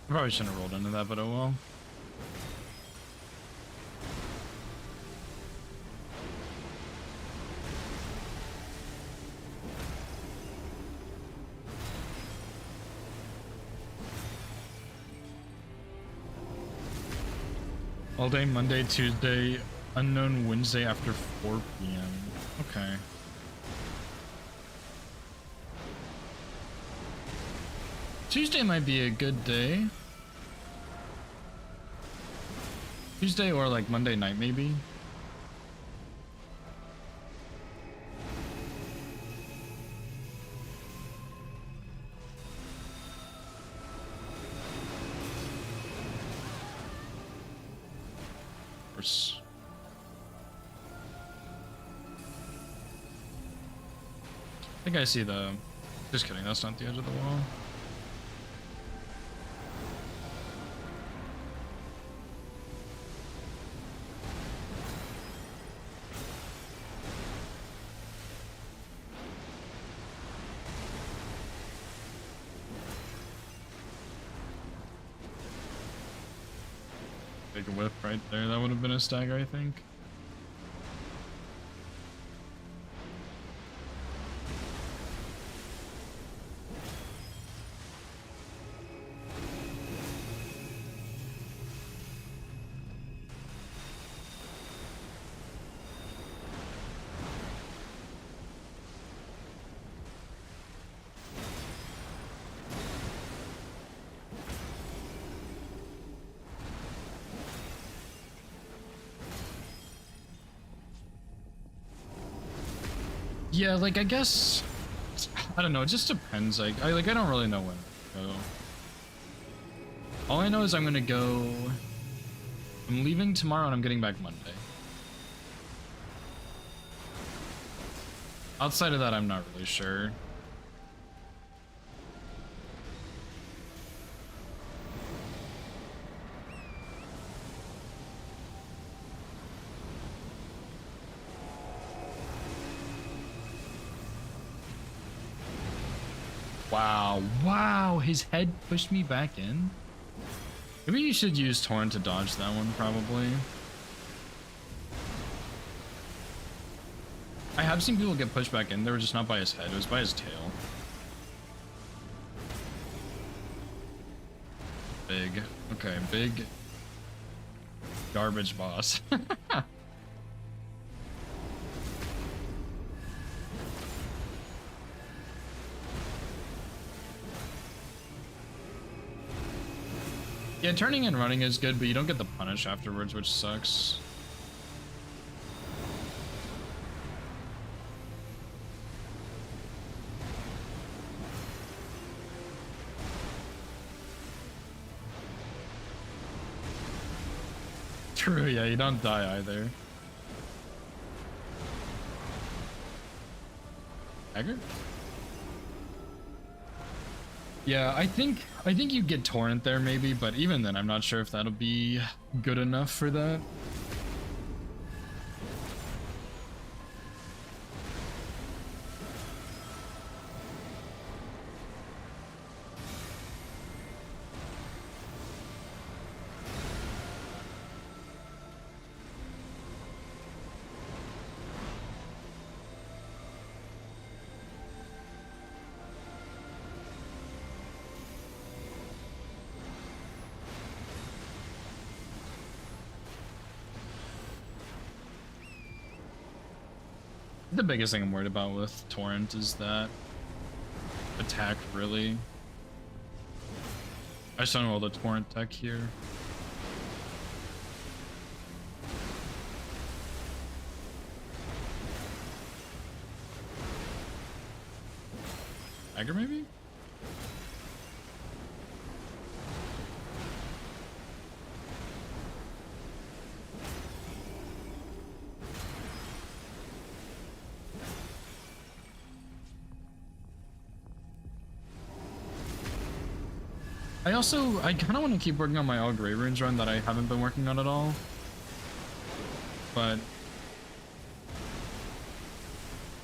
Probably shouldn't have rolled into that, but oh well. All day Monday, Tuesday, unknown Wednesday after 4 p.m. Okay. Tuesday might be a good day. Tuesday or like Monday night maybe. Course. I think I see the... Just kidding, that's not the edge of the wall. Take a whiff right there, that would have been a stagger, I think. Yeah, like, I guess, I don't know, it just depends. Like, I don't really know when to go. All I know is I'm gonna go, I'm leaving tomorrow and I'm getting back Monday. Outside of that, I'm not really sure. Wow, his head pushed me back in. Maybe you should use Torrent to dodge that one, probably. I have seen people get pushed back in. They were just not by his head, it was by his tail. Big. Okay, big garbage boss. Yeah, turning and running is good, but you don't get the punish afterwards, which sucks. True, yeah, you don't die either. Dagger? Yeah, I think you get Torrent there maybe, but even then I'm not sure if that'll be good enough for that. The biggest thing I'm worried about with Torrent is that attack, really. I just don't know all the Torrent tech here. Dagger, maybe? I kind of want to keep working on my All Grey Runes run that I haven't been working on at all. But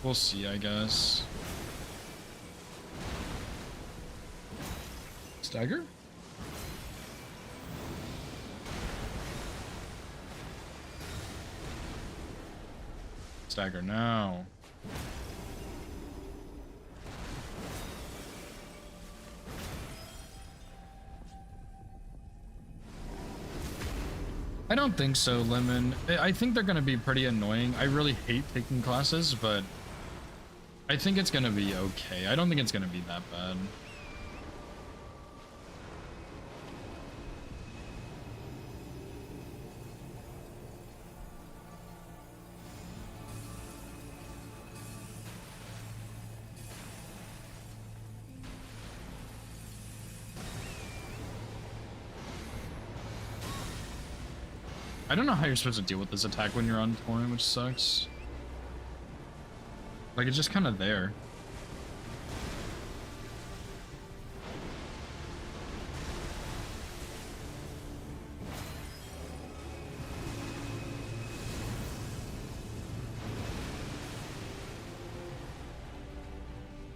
we'll see, I guess. Stagger? Stagger now. I don't think so, Lemon. I think they're gonna be pretty annoying. I really hate taking classes, but I think it's gonna be okay. I don't think it's gonna be that bad. I don't know how you're supposed to deal with this attack when you're on Torrent, which sucks. Like, it's just kind of there.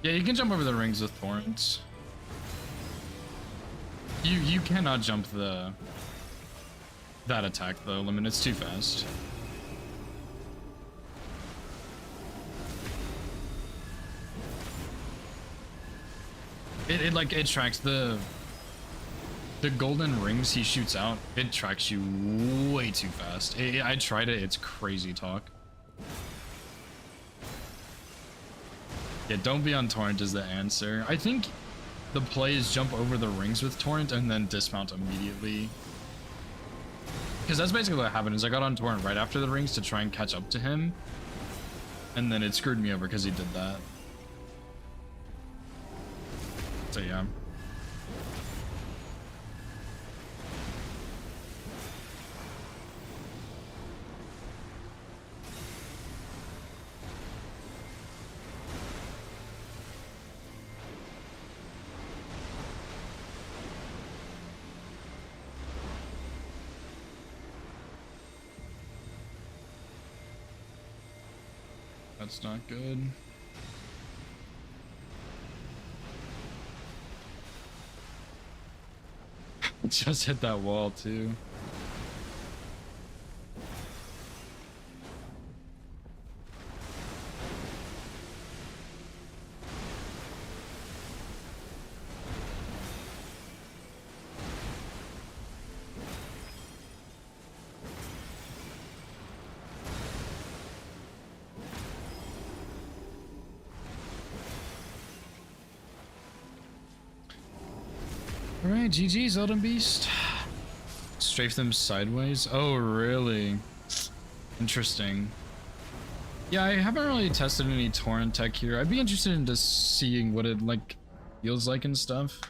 Yeah, you can jump over the rings with Torrents. You cannot jump that attack though, Lemon. It's too fast. It tracks the golden rings he shoots out. It tracks you way too fast. I tried it. It's crazy talk. Yeah, don't be on Torrent is the answer. I think the play is jump over the rings with Torrent and then dismount immediately. Because that's basically what happened, is I got on Torrent right after the rings to try and catch up to him. And then it screwed me over because he did that. So yeah. That's not good. Just hit that wall too. Alright, GG's, Elden Beast. Strafe them sideways? Oh, really? Interesting. Yeah, I haven't really tested any torrent tech here. I'd be interested in just seeing what it, like, feels like and stuff.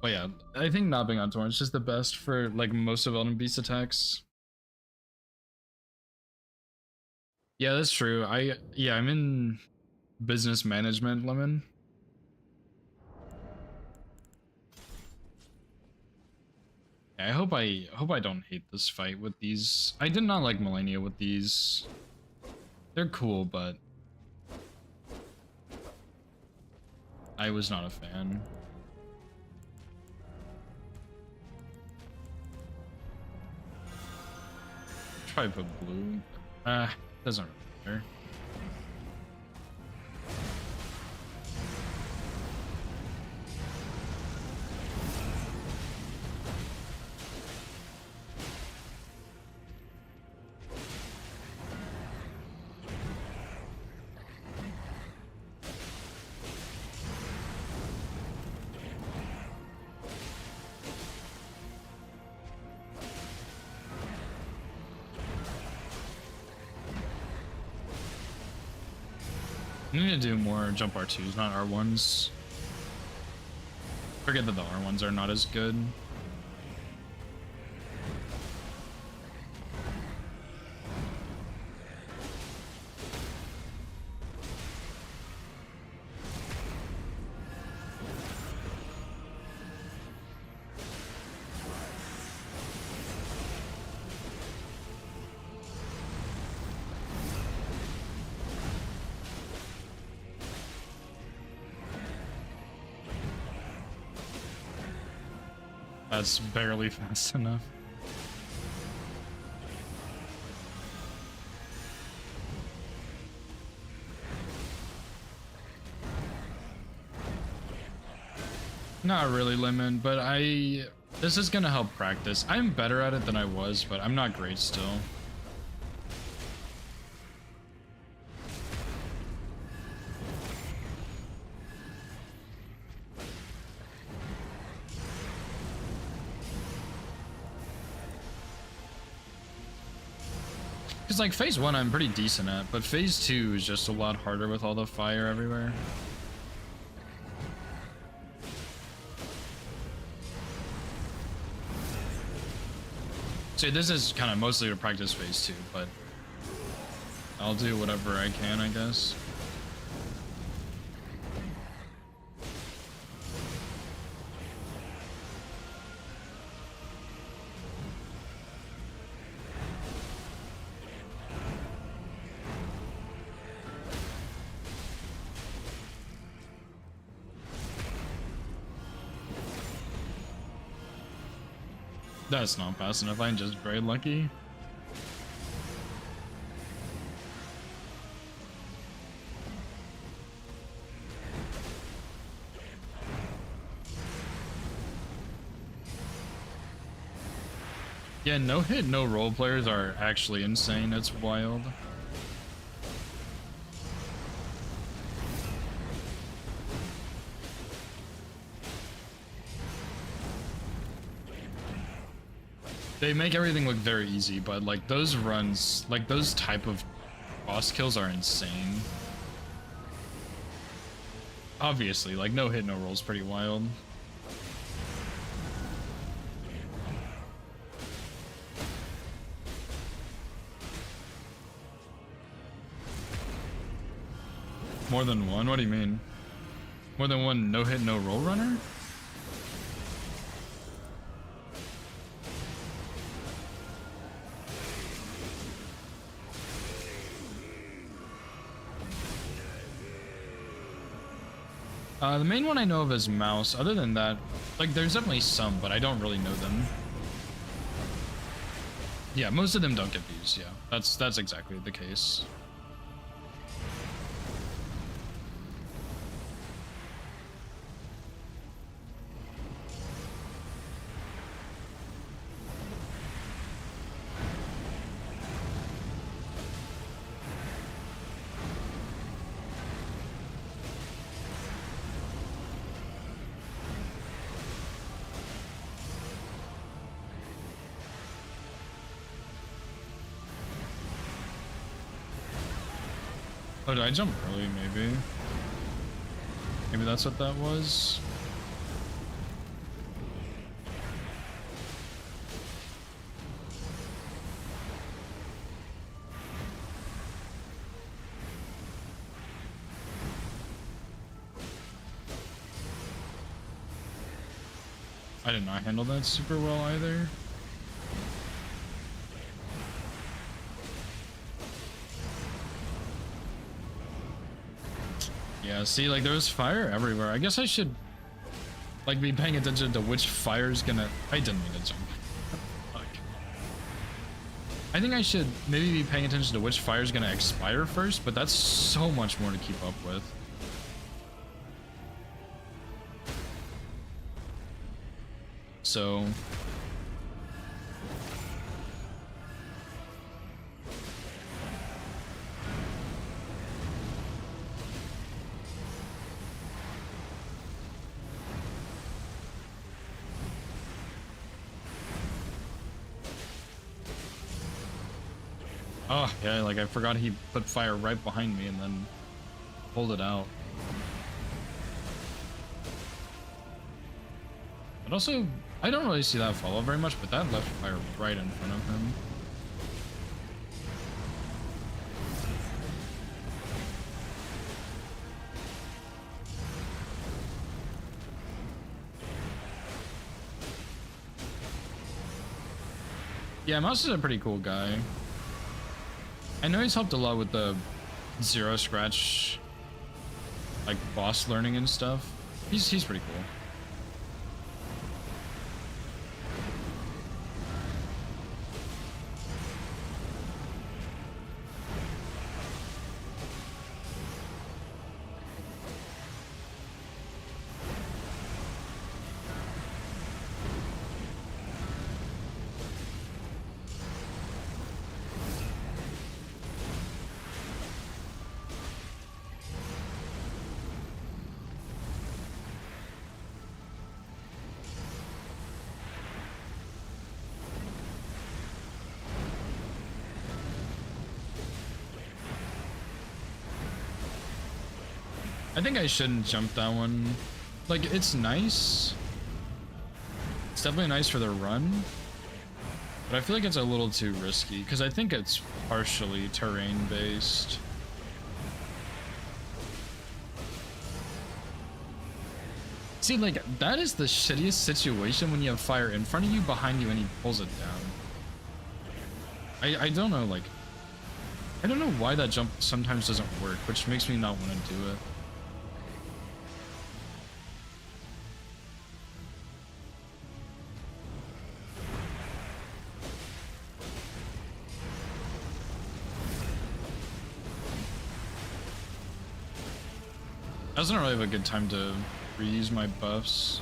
But yeah, I think not being on torrent is just the best for, like, most of Elden Beast attacks. Yeah, that's true. I'm in business management, Lemon. I hope I don't hate this fight with these. I did not like Malenia with these. They're cool, but I was not a fan. Try put blue. Doesn't really matter. I need to do more jump R2s, not R1s. Forget that the R1s are not as good. That's barely fast enough. Not really, Lemon, but this is gonna help practice. I'm better at it than I was, but I'm not great still. Because like phase 1 I'm pretty decent at, but phase 2 is just a lot harder with all the fire everywhere. So this is kind of mostly to practice phase 2, but I'll do whatever I can, I guess. That's not fast enough, I'm just very lucky. Yeah, no hit, no roll players are actually insane, it's wild. They make everything look very easy, but like those runs, like those type of boss kills are insane. Obviously, like no hit, no roll is pretty wild. More than one? What do you mean? More than one no hit, no roll runner? The main one I know of is Mouse. Other than that, like, there's definitely some, but I don't really know them. Yeah, most of them don't get views, yeah. That's exactly the case. Oh, did I jump early, maybe? Maybe that's what that was? I did not handle that super well either. Yeah, see, like, there's fire everywhere. I guess I should, like, be paying attention to which fire's gonna... I didn't mean to jump. Fuck. I think I should maybe be paying attention to which fire's gonna expire first, but that's so much more to keep up with. So... Oh, yeah, like I forgot he put fire right behind me and then pulled it out. But also, I don't really see that follow very much, but that left fire right in front of him. Yeah, Mouse is a pretty cool guy. I know he's helped a lot with the zero scratch, like, boss learning and stuff. He's pretty cool. I think I shouldn't jump that one. Like, it's nice. It's definitely nice for the run. But I feel like it's a little too risky, because I think it's partially terrain-based. See, like, that is the shittiest situation when you have fire in front of you, behind you, and he pulls it down. I don't know, like... I don't know why that jump sometimes doesn't work, which makes me not want to do it. I wasn't really have a good time to reuse my buffs.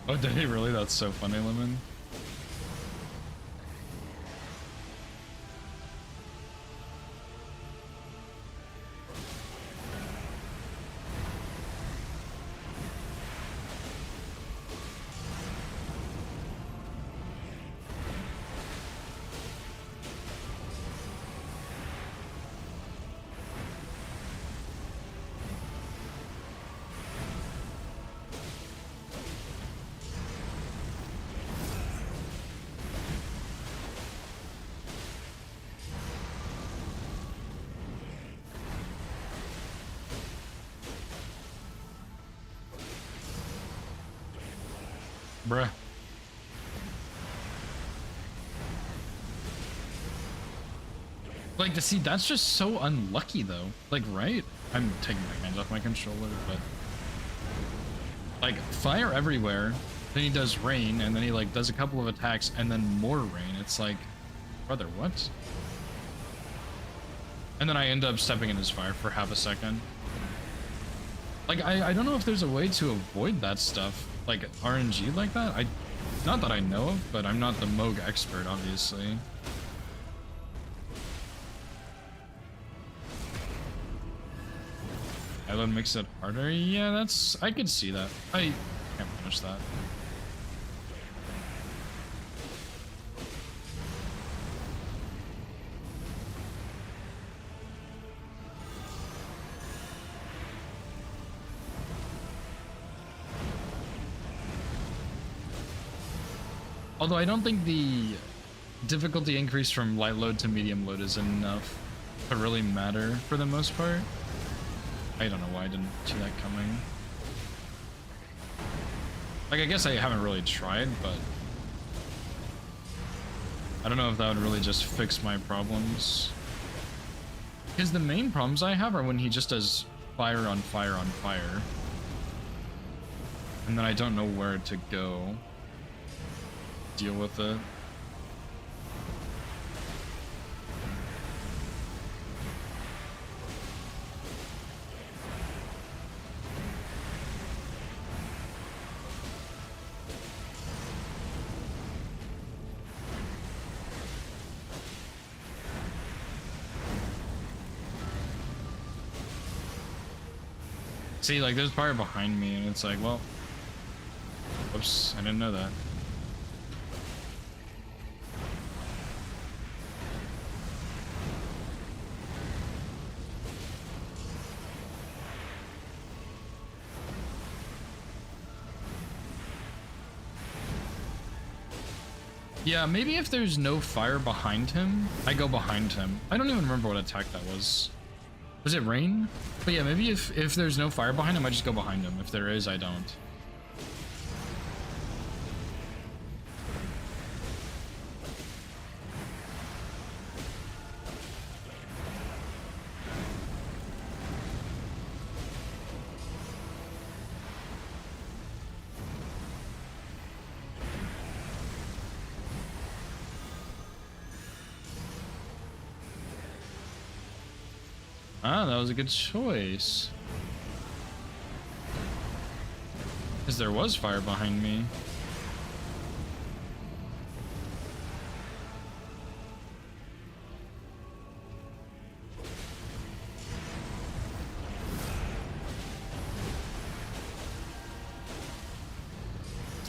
Oh, did he really? That's so funny, Lemon. Bruh. Like, to see, that's just so unlucky, though. Like, right? I'm taking my hands off my controller, but... Like, fire everywhere, then he does rain, and then he, like, does a couple of attacks, and then more rain. It's like, brother, what? And then I end up stepping in his fire for half a second. Like, I don't know if there's a way to avoid that stuff. Like, RNG like that? Not that I know of, but I'm not the Moog expert, obviously. That would makes it harder? Yeah, I could see that. I can't punish that. Although I don't think the difficulty increase from light load to medium load is enough to really matter for the most part. I don't know why I didn't see that coming. Like, I guess I haven't really tried, but I don't know if that would really just fix my problems. Because the main problems I have are when he just does fire on fire on fire. And then I don't know where to go. Deal with it. See, like, there's fire behind me, and it's like, well, whoops, I didn't know that. Yeah, maybe if there's no fire behind him, I go behind him. I don't even remember what attack that was. Was it rain? But yeah, maybe if there's no fire behind him, I just go behind him. If there is, I don't. Ah, that was a good choice. Because there was fire behind me.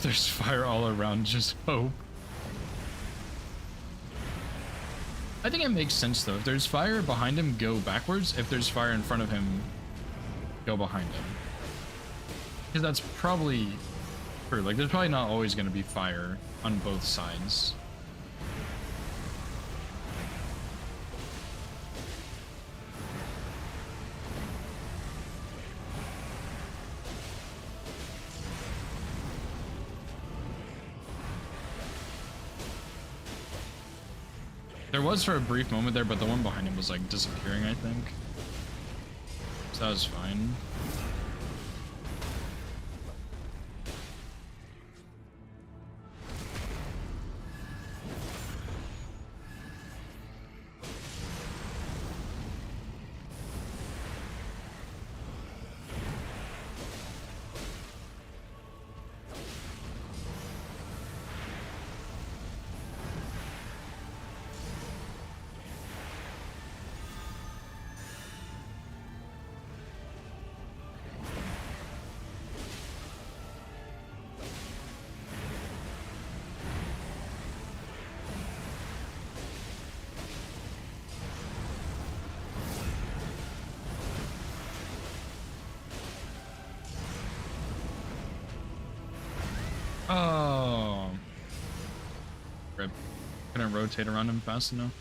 There's fire all around, just hope. I think it makes sense though. If there's fire behind him, go backwards. If there's fire in front of him, go behind him. Because that's probably true. Like, there's probably not always going to be fire on both sides. There was for a brief moment there, but the one behind him was like disappearing, I think. So that was fine. Oh. Rip. Couldn't rotate around him fast enough.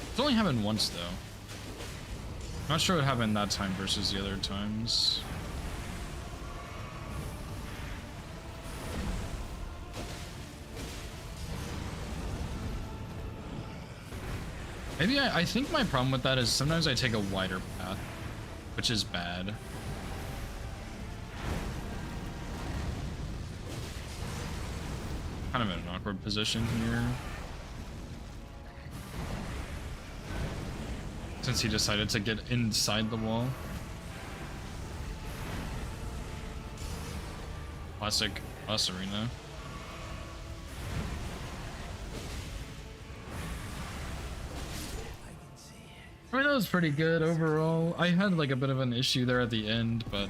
It's only happened once though. Not sure what happened that time versus the other times. Maybe I think my problem with that is sometimes I take a wider path, which is bad. Kind of in an awkward position here. Since he decided to get inside the wall. Classic boss arena. I mean, that was pretty good overall. I had like a bit of an issue there at the end, but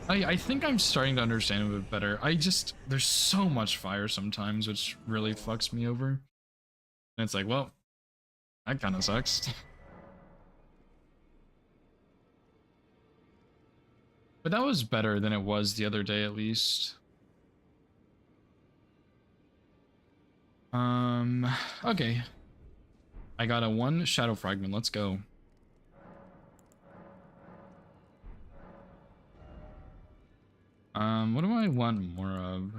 I think I'm starting to understand a bit better. There's so much fire sometimes, which really fucks me over. And it's like, well, that kind of sucks. But that was better than it was the other day, at least. Okay. I got a 1 shadow fragment. Let's go. What do I want more of?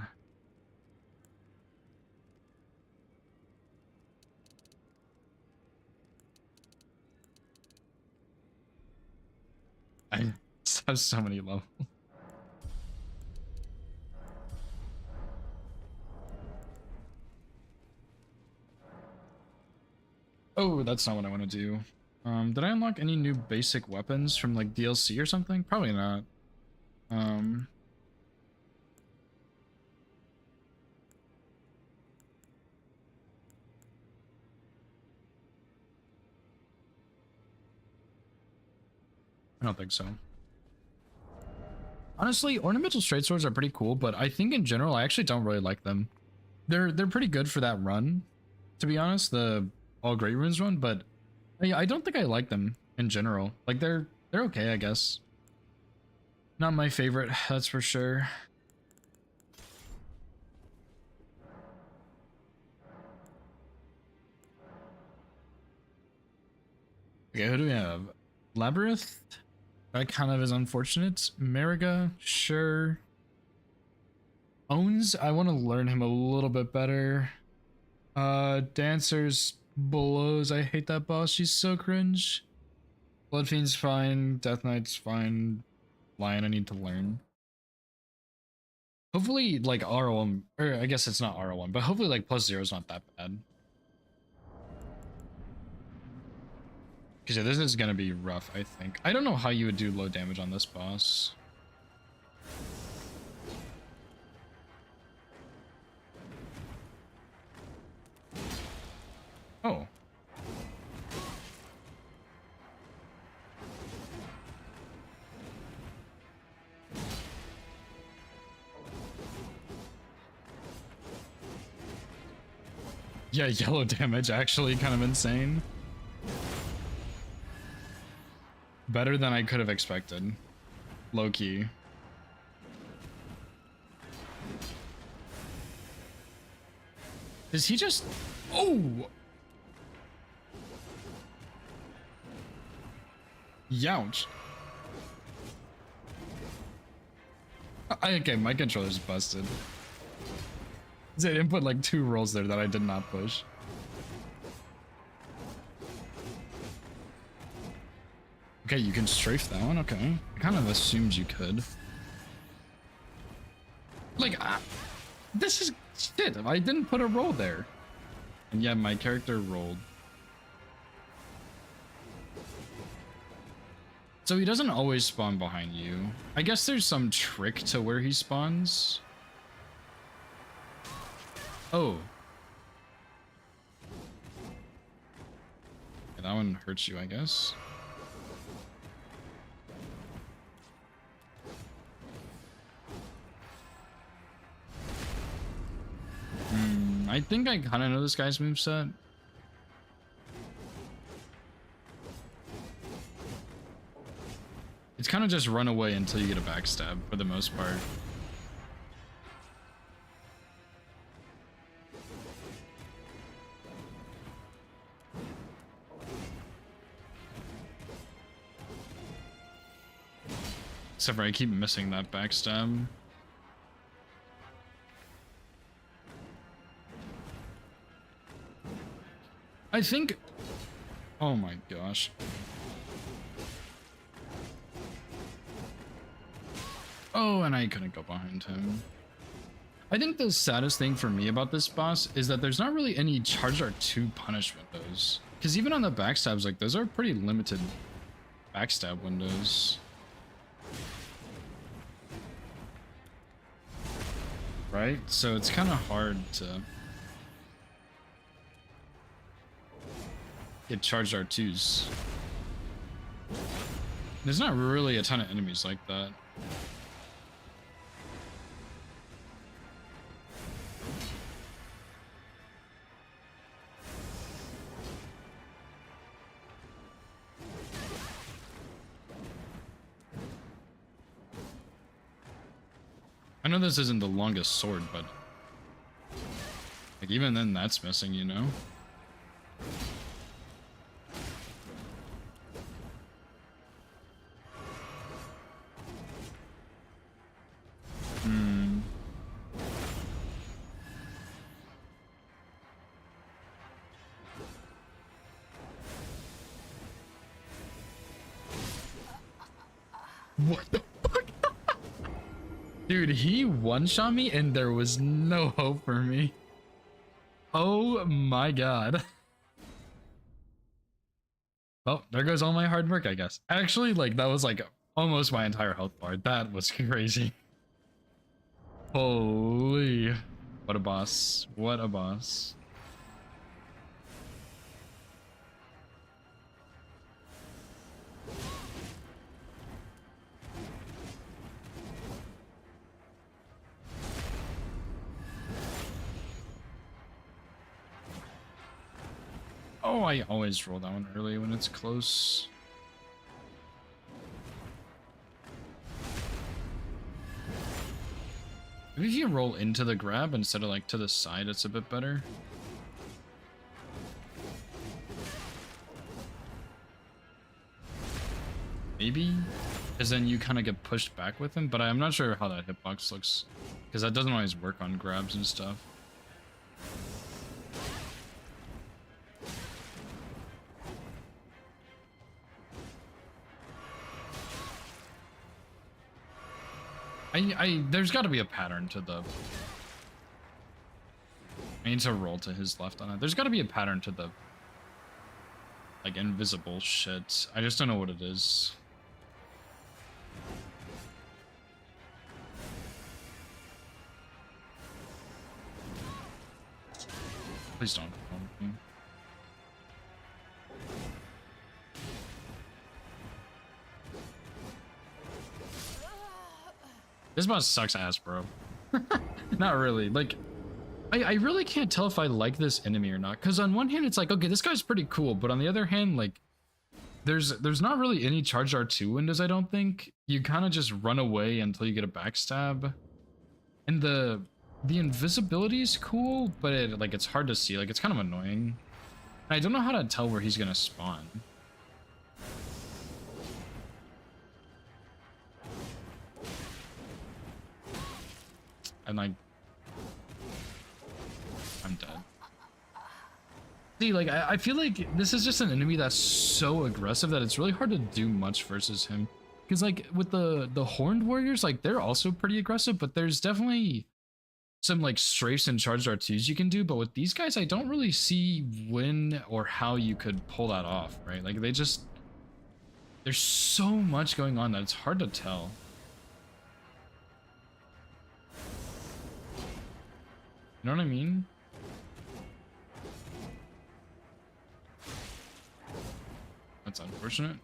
I have so many levels. Oh, that's not what I want to do. Did I unlock any new basic weapons from like DLC or something? Probably not. I don't think so. Honestly, ornamental straight swords are pretty cool, but I think in general I actually don't really like them. They're pretty good for that run, to be honest, the all great runes run, but I don't think I like them in general. Like they're okay, I guess. Not my favorite, that's for sure. Okay, who do we have? Labyrinth? That kind of is unfortunate. Mariga, sure. Owns, I want to learn him a little bit better. Dancers, Blows, I hate that boss, she's so cringe. Bloodfiend's fine, Death Knight's fine. Lion, I need to learn. Hopefully, like, R01, or I guess it's not R01, but hopefully, like, +0 is not that bad. Because yeah, this is gonna be rough, I think. I don't know how you would do low damage on this boss. Oh. Yeah, yellow damage, actually kind of insane. Better than I could have expected. Low-key. Does he just... Oh! Youch. Okay, my controller's busted. I didn't put like 2 rolls there that I did not push. Okay, you can strafe that one, okay. I kind of assumed you could. Like, this is shit, I didn't put a roll there. And yeah, my character rolled. So he doesn't always spawn behind you. I guess there's some trick to where he spawns. Oh. Yeah, that one hurts you, I guess. I think I kind of know this guy's moveset. It's kind of just run away until you get a backstab for the most part. Except for I keep missing that backstab. I think Oh my gosh. Oh, and I couldn't go behind him. I think the saddest thing for me about this boss is that there's not really any charge R2 punish windows. Because even on the backstabs, like, those are pretty limited backstab windows. Right? So it's kind of hard to get charged R2s. There's not really a ton of enemies like that. I know this isn't the longest sword, but like even then that's missing, you know? What the fuck? Dude, he one-shot me and there was no hope for me. Oh my god. Well, there goes all my hard work, I guess. Actually, like, that was like almost my entire health bar. That was crazy. Holy. What a boss. What a boss. Oh, I always roll that one early when it's close. Maybe if you roll into the grab instead of like to the side, it's a bit better. Maybe, because then you kind of get pushed back with him, but I'm not sure how that hitbox looks, because that doesn't always work on grabs and stuff. There's got to be a pattern to the... I need to roll to his left on it. There's got to be a pattern to the... like, invisible shit. I just don't know what it is. Please don't. This boss sucks ass, bro. Not really. Like, I really can't tell if I like this enemy or not. Because on one hand, it's like, okay, this guy's pretty cool. But on the other hand, like, there's not really any charge R2 windows, I don't think. You kind of just run away until you get a backstab. And the invisibility is cool, but it's hard to see. Like, it's kind of annoying. And I don't know how to tell where he's going to spawn. And like, I'm dead. See, like, I feel like this is just an enemy that's so aggressive that it's really hard to do much versus him. Because like with the horned warriors, like they're also pretty aggressive, but there's definitely some like strafes and charged R2s you can do. But with these guys, I don't really see when or how you could pull that off, right? Like there's so much going on that it's hard to tell. You know what I mean? That's unfortunate.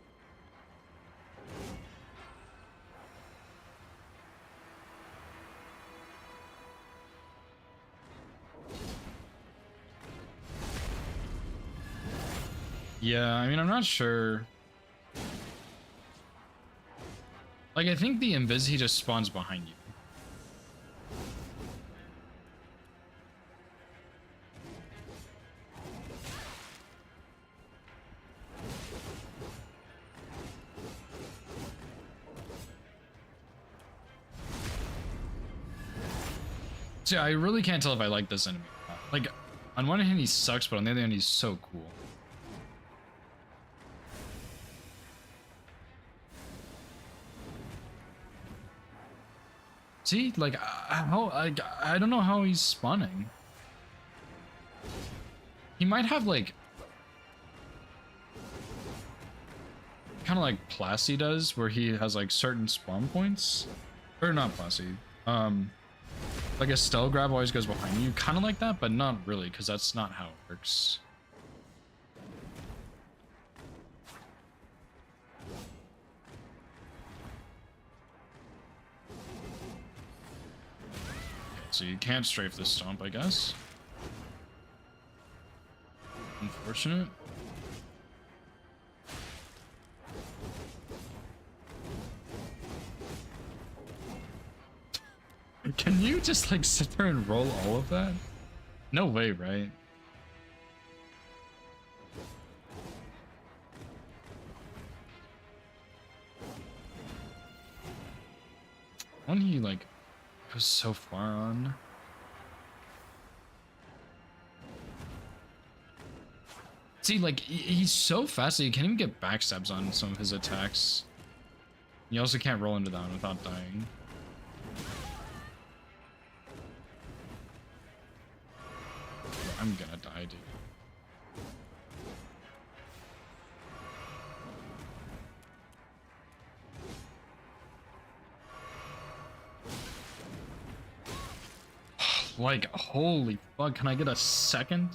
Yeah, I mean, I'm not sure. Like, I think the invis, he just spawns behind you. So I really can't tell if I like this enemy. Like, on one hand he sucks, but on the other hand he's so cool. See, like, how I don't know how he's spawning. He might have like kind of like Plasty does, where he has like certain spawn points, or not Plasty. Like a Stell grab always goes behind you, kind of like that, but not really, because that's not how it works. So you can't strafe this stomp, I guess. Unfortunate. Can you just like sit there and roll all of that? No way, right? When he like goes so far on. See, like he's so fast that you can't even get backstabs on some of his attacks. You also can't roll into that without dying. I'm gonna die, dude. Like, holy fuck, can I get a second?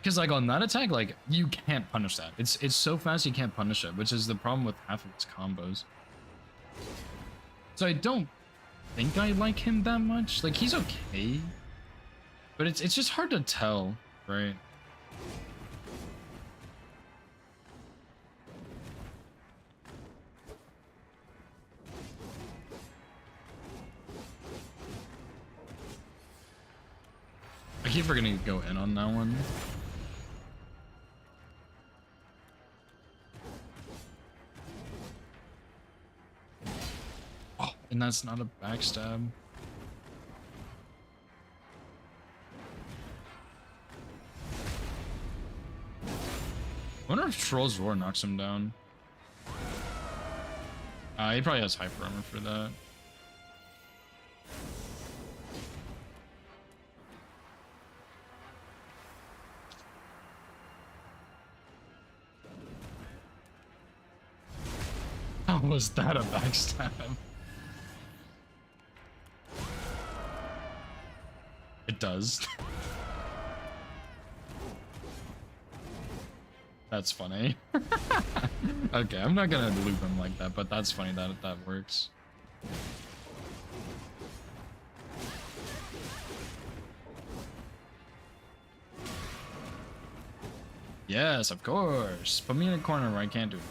Because like on that attack, like you can't punish that. It's so fast you can't punish it, which is the problem with half of its combos. So I don't think I like him that much. Like he's okay, but it's just hard to tell, right? I keep forgetting to go in on that one. Oh, and that's not a backstab. I wonder if Troll's Roar knocks him down. He probably has Hyper Armor for that. How was that a backstab? It does. That's funny. Okay, I'm not gonna loop him like that, but that's funny that that works. Yes, of course. Put me in a corner where I can't do it.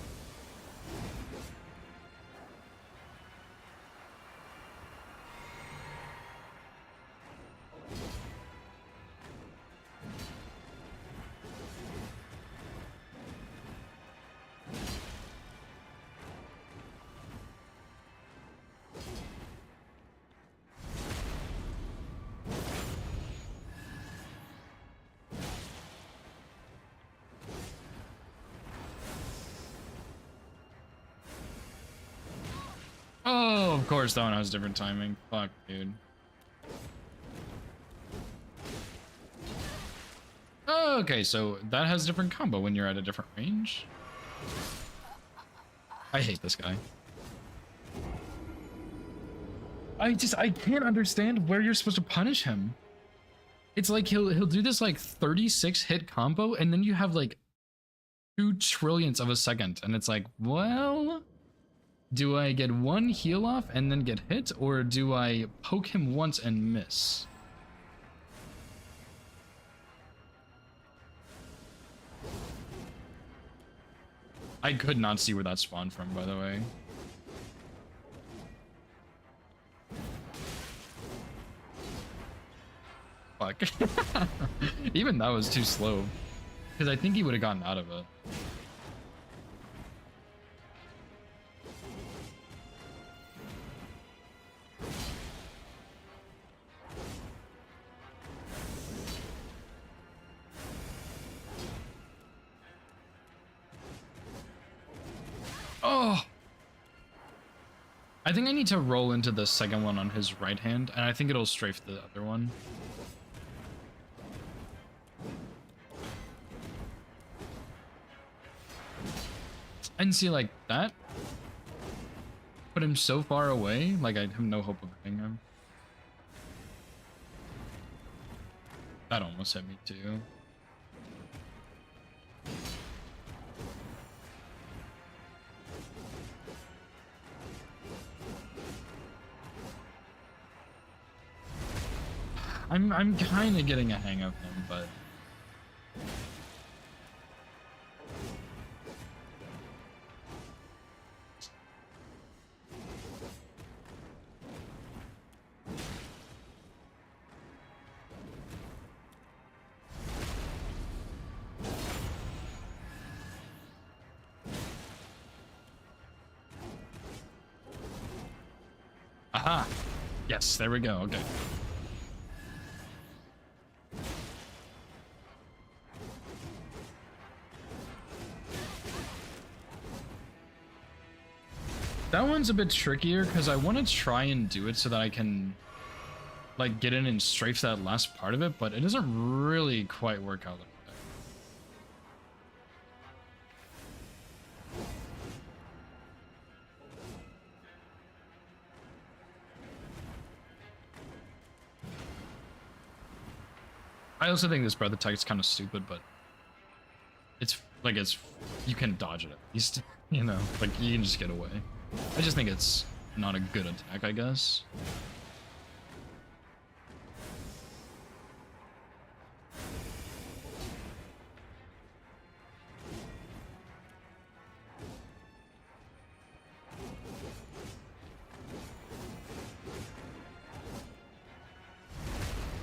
Oh, of course that one has different timing. Fuck, dude. Okay, so that has different combo when you're at a different range. I hate this guy. I can't understand where you're supposed to punish him. It's like he'll do this like 36 hit combo and then you have like 2 trillionths of a second and it's like, well, do I get one heal off and then get hit, or do I poke him once and miss? I could not see where that spawned from, by the way. Fuck. Even that was too slow. Because I think he would have gotten out of it. Oh! I think I need to roll into the second one on his right hand, and I think it'll strafe the other one. And see, like, that put him so far away, like I have no hope of hitting him. That almost hit me too. I'm kind of getting a hang of him, but aha! Yes, there we go. Okay. That one's a bit trickier because I want to try and do it so that I can like get in and strafe that last part of it, but it doesn't really quite work out like that. I also think this breath attack is kind of stupid, but it's like you can dodge it at least, you know, like you can just get away. I just think it's not a good attack, I guess.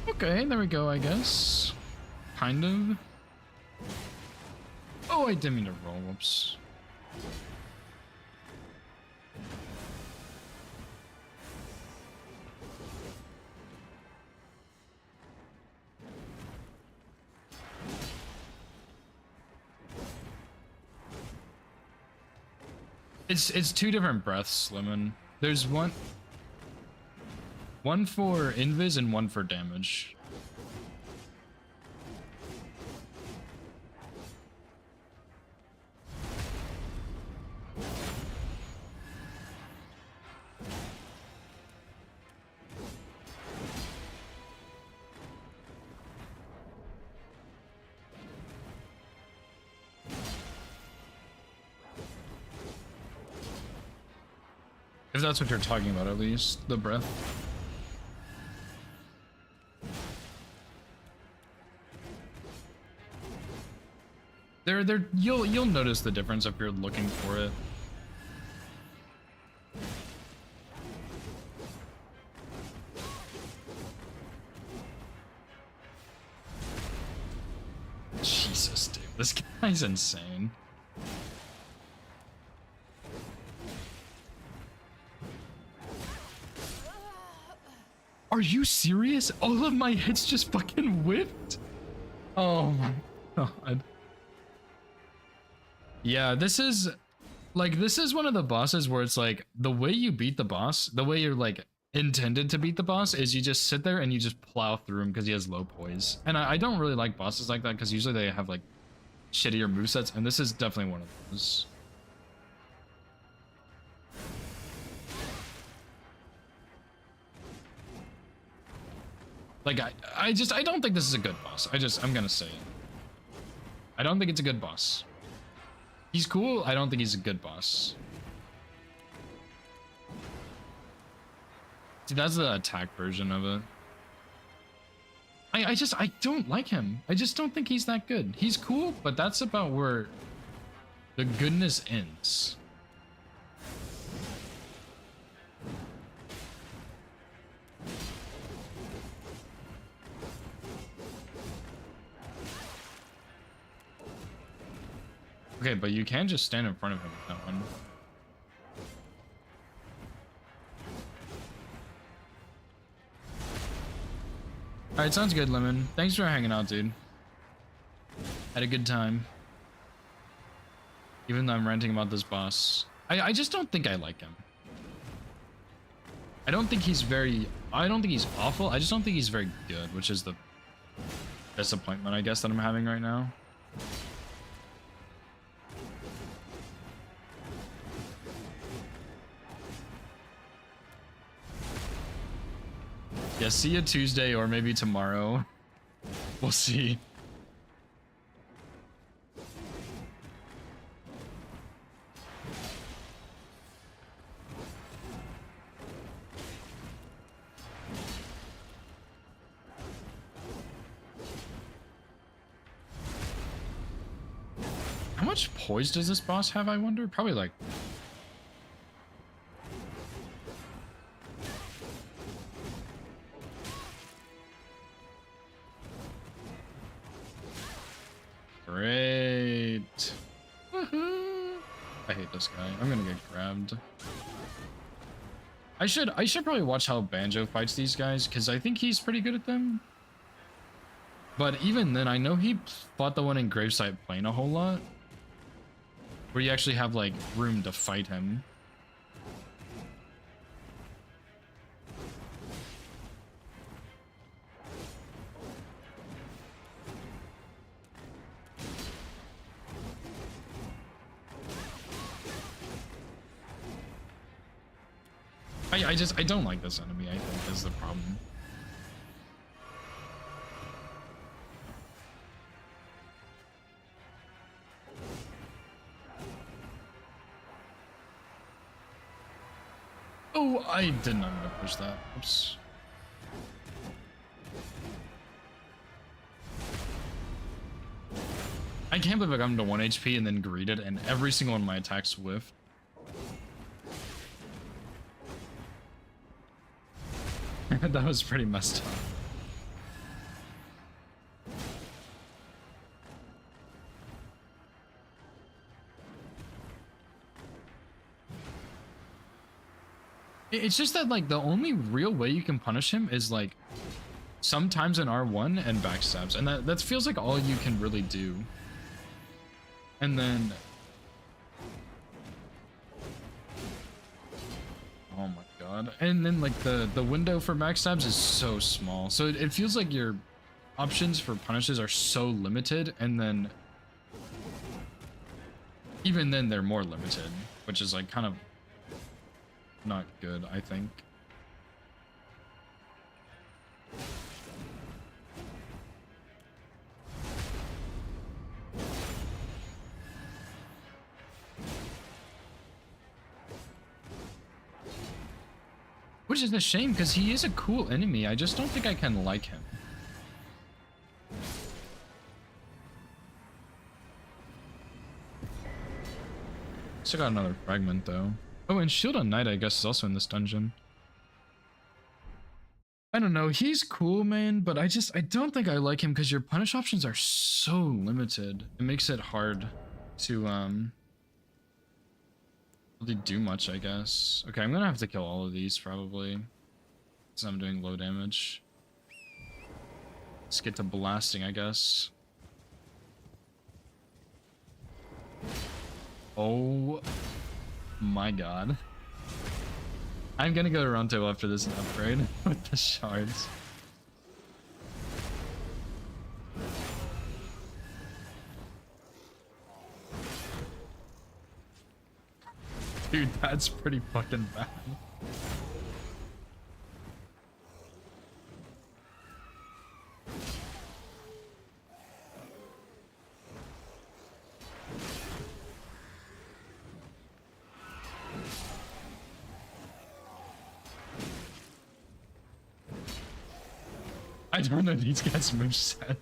Okay, there we go, I guess. Kind of. Oh, I didn't mean to roll, whoops. It's two different breaths, Lemon. There's one for invis and one for damage. If that's what you're talking about, at least the breath. You'll notice the difference if you're looking for it. Jesus, dude, this guy's insane. Are you serious? All of my hits just fucking whipped? Oh my god. Yeah, this is one of the bosses where it's like the way you beat the boss, the way you're like intended to beat the boss is you just sit there and you just plow through him because he has low poise. And I don't really like bosses like that because usually they have like shittier movesets, and this is definitely one of those. Like, I don't think this is a good boss. I'm gonna say it. I don't think it's a good boss. He's cool, I don't think he's a good boss. See, that's the attack version of it. I don't like him. I just don't think he's that good. He's cool, but that's about where the goodness ends. Okay, but you can just stand in front of him with that one. Alright, sounds good, Lemon. Thanks for hanging out, dude. Had a good time. Even though I'm ranting about this boss. I just don't think I like him. I don't think he's awful. I just don't think he's very good, which is the disappointment, I guess, that I'm having right now. Yeah, see you Tuesday or maybe tomorrow. We'll see. How much poise does this boss have, I wonder? Probably like... Great. Woohoo. I hate this guy. I'm gonna get grabbed. I should probably watch how Banjo fights these guys, because I think he's pretty good at them. But even then, I know he fought the one in Gravesite Plain a whole lot, where you actually have like room to fight him. I don't like this enemy, I think, is the problem. Oh, I did not mean to push that. Oops. I can't believe I got him to 1 HP and then greeted, and every single one of my attacks whiffed. That was pretty messed up. It's just that, like, the only real way you can punish him is, like, sometimes in R1 and backstabs, and that feels like all you can really do. And then... oh my god. And then, like, the window for backstabs is so small, so it feels like your options for punishes are so limited, and then... even then, they're more limited, which is, like, kind of... not good, I think. Which is a shame, because he is a cool enemy. I just don't think I can like him. Still got another fragment, though. Oh, and Shield on Knight, I guess, is also in this dungeon. I don't know, he's cool, man, but I don't think I like him because your punish options are so limited. It makes it hard to, really do much, I guess. Okay, I'm gonna have to kill all of these, probably, since I'm doing low damage. Let's get to blasting, I guess. Oh my god. I'm gonna go to round table after this and upgrade with the shards. Dude, that's pretty fucking bad. I don't know these guys' moveset.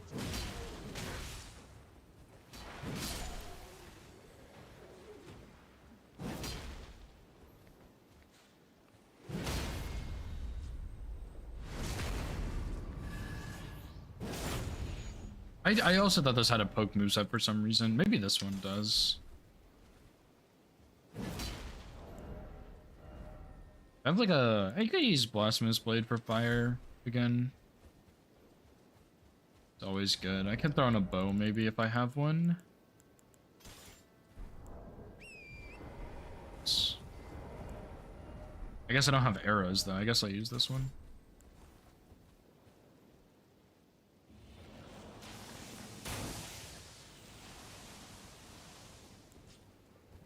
I also thought this had a poke moveset for some reason. Maybe this one does. I have like I could use Blasphemous Blade for fire again. It's always good. I can throw in a bow maybe if I have one. I guess I don't have arrows though. I guess I'll use this one.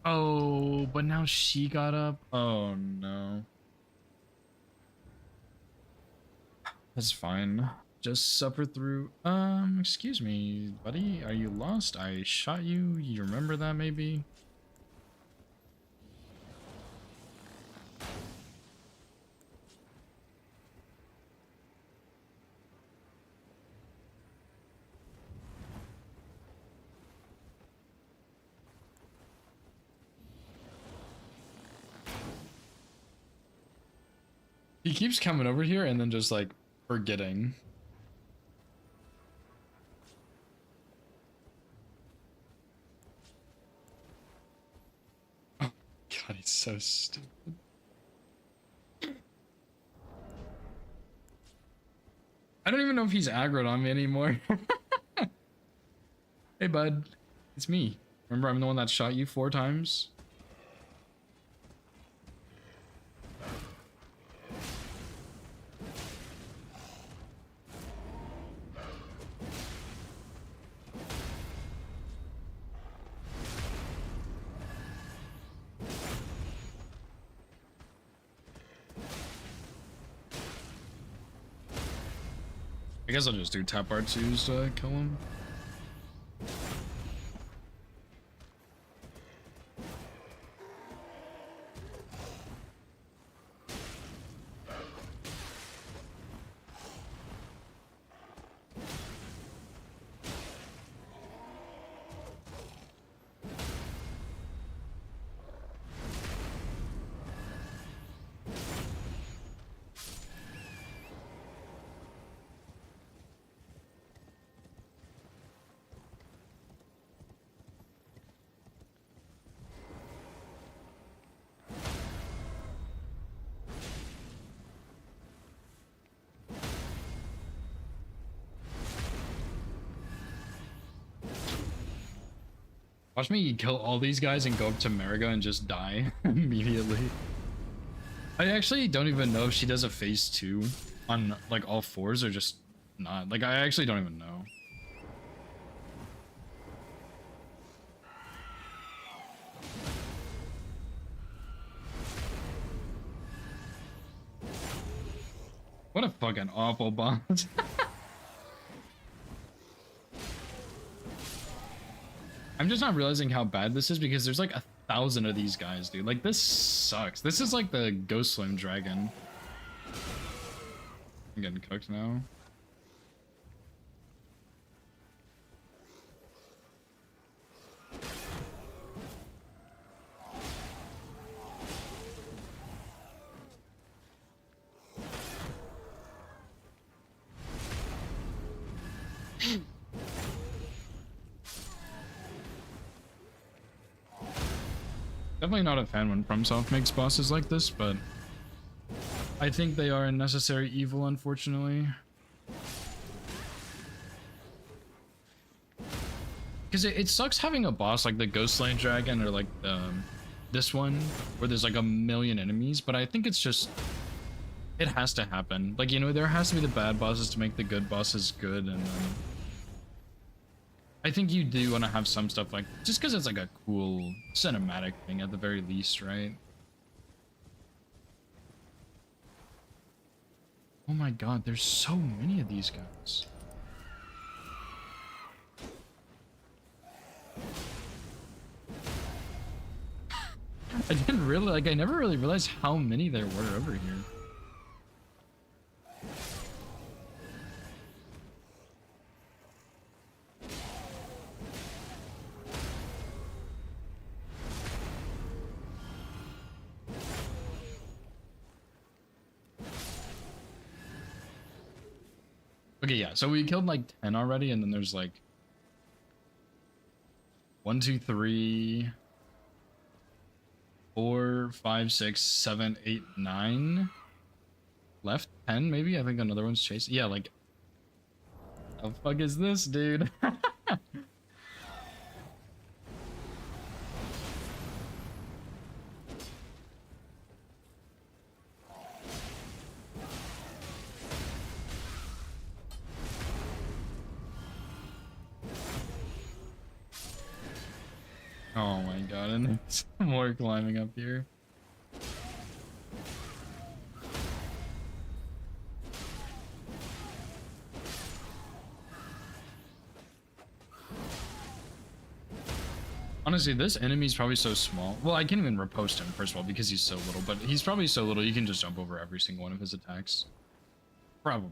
Oh, but now she got up. Oh no. That's fine. Just suffer through. Excuse me, buddy. Are you lost? I shot you. You remember that maybe? He keeps coming over here and then just like forgetting. Oh god, he's so stupid. I don't even know if he's aggroed on me anymore. Hey bud, it's me. Remember I'm the one that shot you 4 times? I guess I'll just do tap R2s to kill him. Watch me kill all these guys and go up to Mariga and just die immediately. I actually don't even know if she does a phase 2 on like all 4s or just not. Like I actually don't even know. What a fucking awful boss. I'm just not realizing how bad this is because there's like 1,000 of these guys, dude. Like this sucks. This is like the Ghost Flame Dragon. I'm getting cooked now. Definitely not a fan when FromSoft makes bosses like this, but I think they are a necessary evil, unfortunately. Because it sucks having a boss like the Ghostland Dragon or like this one, where there's like a million enemies, but I think it's just, it has to happen. Like, you know, there has to be the bad bosses to make the good bosses good, and I think you do want to have some stuff like, just because it's like a cool cinematic thing at the very least, right? Oh my god, there's so many of these guys. I didn't really, like, I never really realized how many there were over here. Okay, yeah, so we killed like 10 already, and then there's like 1, 2, 3, 4, 5, 6, 7, 8, 9 left. 10 maybe. I think another one's chasing. Yeah, like, the fuck is this, dude? Oh my god, and there's more climbing up here. Honestly, this enemy's probably so small. Well, I can't even riposte him, first of all, because he's so little, but he's probably so little you can just jump over every single one of his attacks. Probably.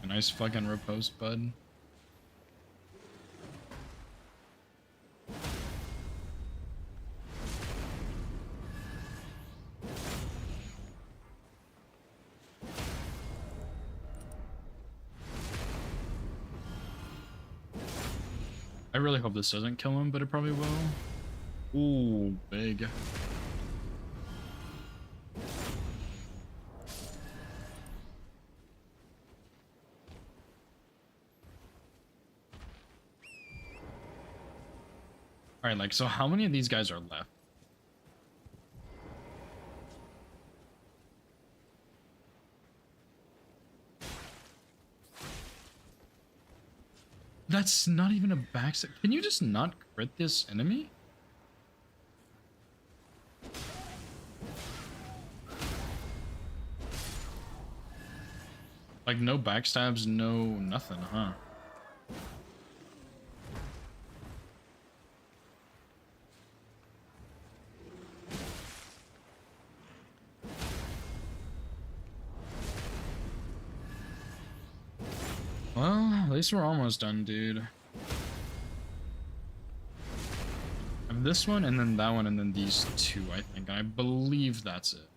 A nice fucking riposte, bud. I really hope this doesn't kill him, but it probably will. Ooh, big. Alright, like, so how many of these guys are left? That's not even a backstab. Can you just not crit this enemy? Like, no backstabs, no nothing, huh? Well, at least we're almost done, dude. I have this one, and then that one, and then these two, I think. I believe that's it.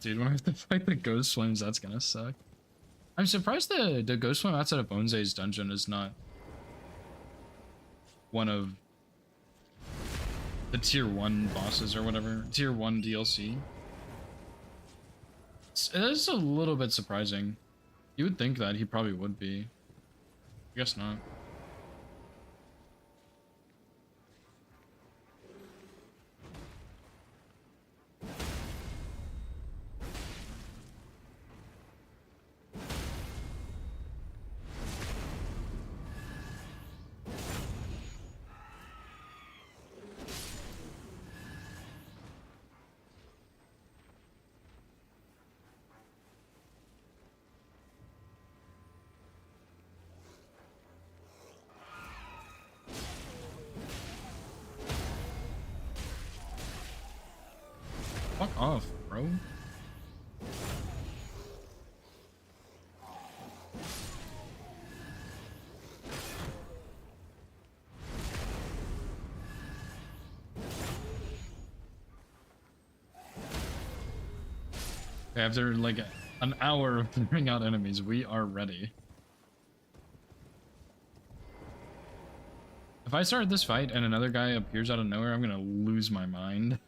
Dude, when I have to fight the Ghost Swims, that's gonna suck. I'm surprised the Ghost Swim outside of Bonze's dungeon is not one of the tier 1 bosses or whatever. Tier 1 DLC. It is a little bit surprising. You would think that he probably would be. I guess not. Fuck off, bro. Okay, after like an hour of clearing out enemies, we are ready. If I start this fight and another guy appears out of nowhere, I'm gonna lose my mind.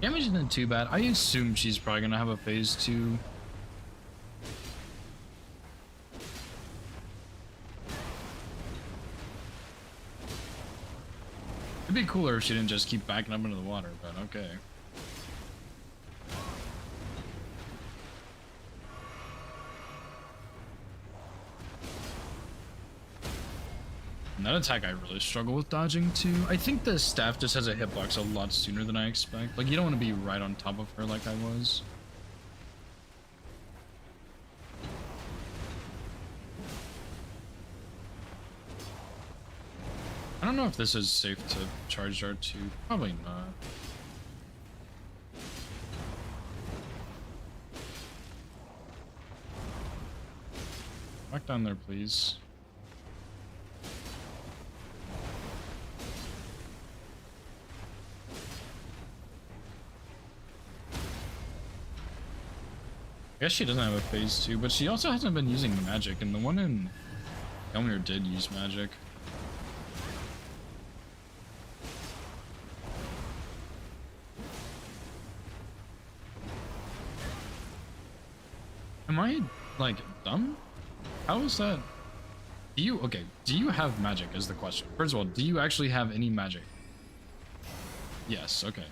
Damage isn't too bad. I assume she's probably gonna have a phase 2. It'd be cooler if she didn't just keep backing up into the water, but okay. And that attack I really struggle with dodging too. I think the staff just has a hitbox a lot sooner than I expect. Like, you don't want to be right on top of her like I was. I don't know if this is safe to charge R2. Probably not. Back down there, please. I guess she doesn't have a phase 2, but she also hasn't been using magic, and the one in Elmir did use magic. Am I, like, dumb? How is that? Do you have magic is the question. First of all, do you actually have any magic? Yes, okay.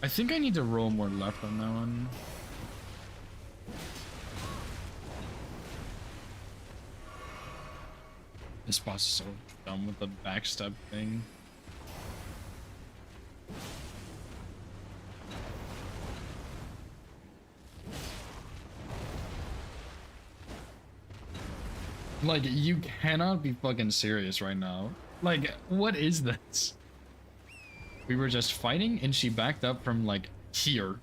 I think I need to roll more left on that one. This boss is so dumb with the backstep thing. Like, you cannot be fucking serious right now. Like, what is this? We were just fighting and she backed up from like here.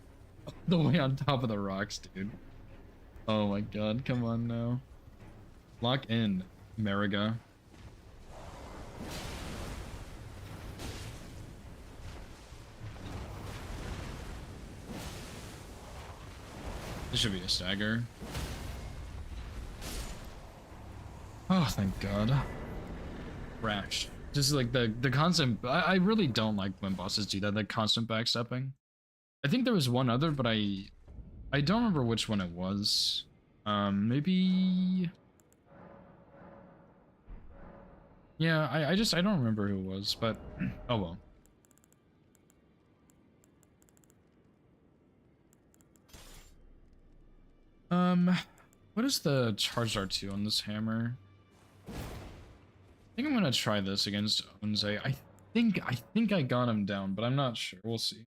The way on top of the rocks, dude. Oh my god, come on now. Lock in, Mariga. This should be a stagger. Oh, thank god. Rash. Just like the constant. I really don't like when bosses do that. The constant backstepping. I think there was one other, but I don't remember which one it was. Maybe. Yeah, I don't remember who it was, but oh well. What is the charged R2 on this hammer? I think I'm gonna try this against Onze. I think I got him down, but I'm not sure. We'll see.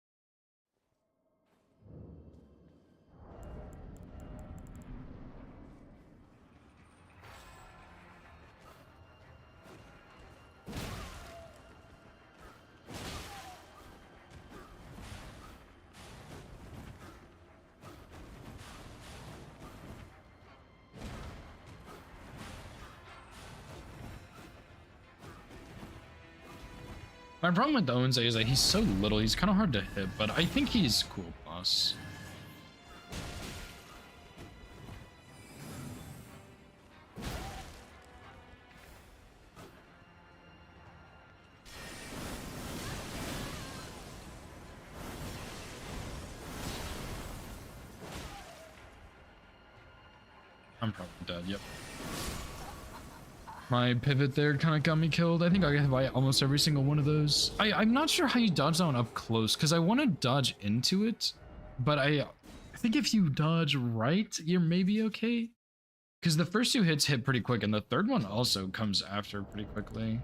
My problem with Onze is that he's so little, he's kind of hard to hit, but I think he's cool boss. I'm probably dead, yep. My pivot there kind of got me killed. I think I got hit by almost every single one of those. I'm not sure how you dodge that one up close, because I want to dodge into it, but I think if you dodge right, you're maybe okay. Because the first two hits hit pretty quick, and the third one also comes after pretty quickly.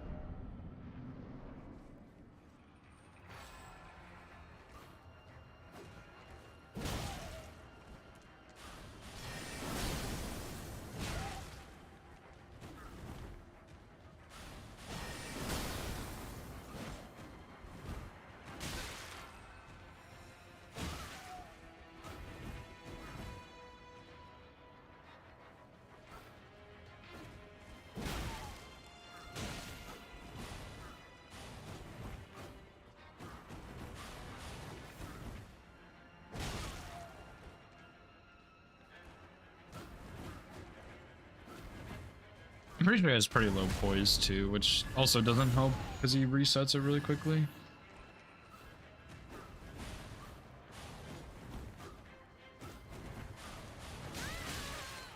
I'm pretty sure he has pretty low poise too, which also doesn't help because he resets it really quickly.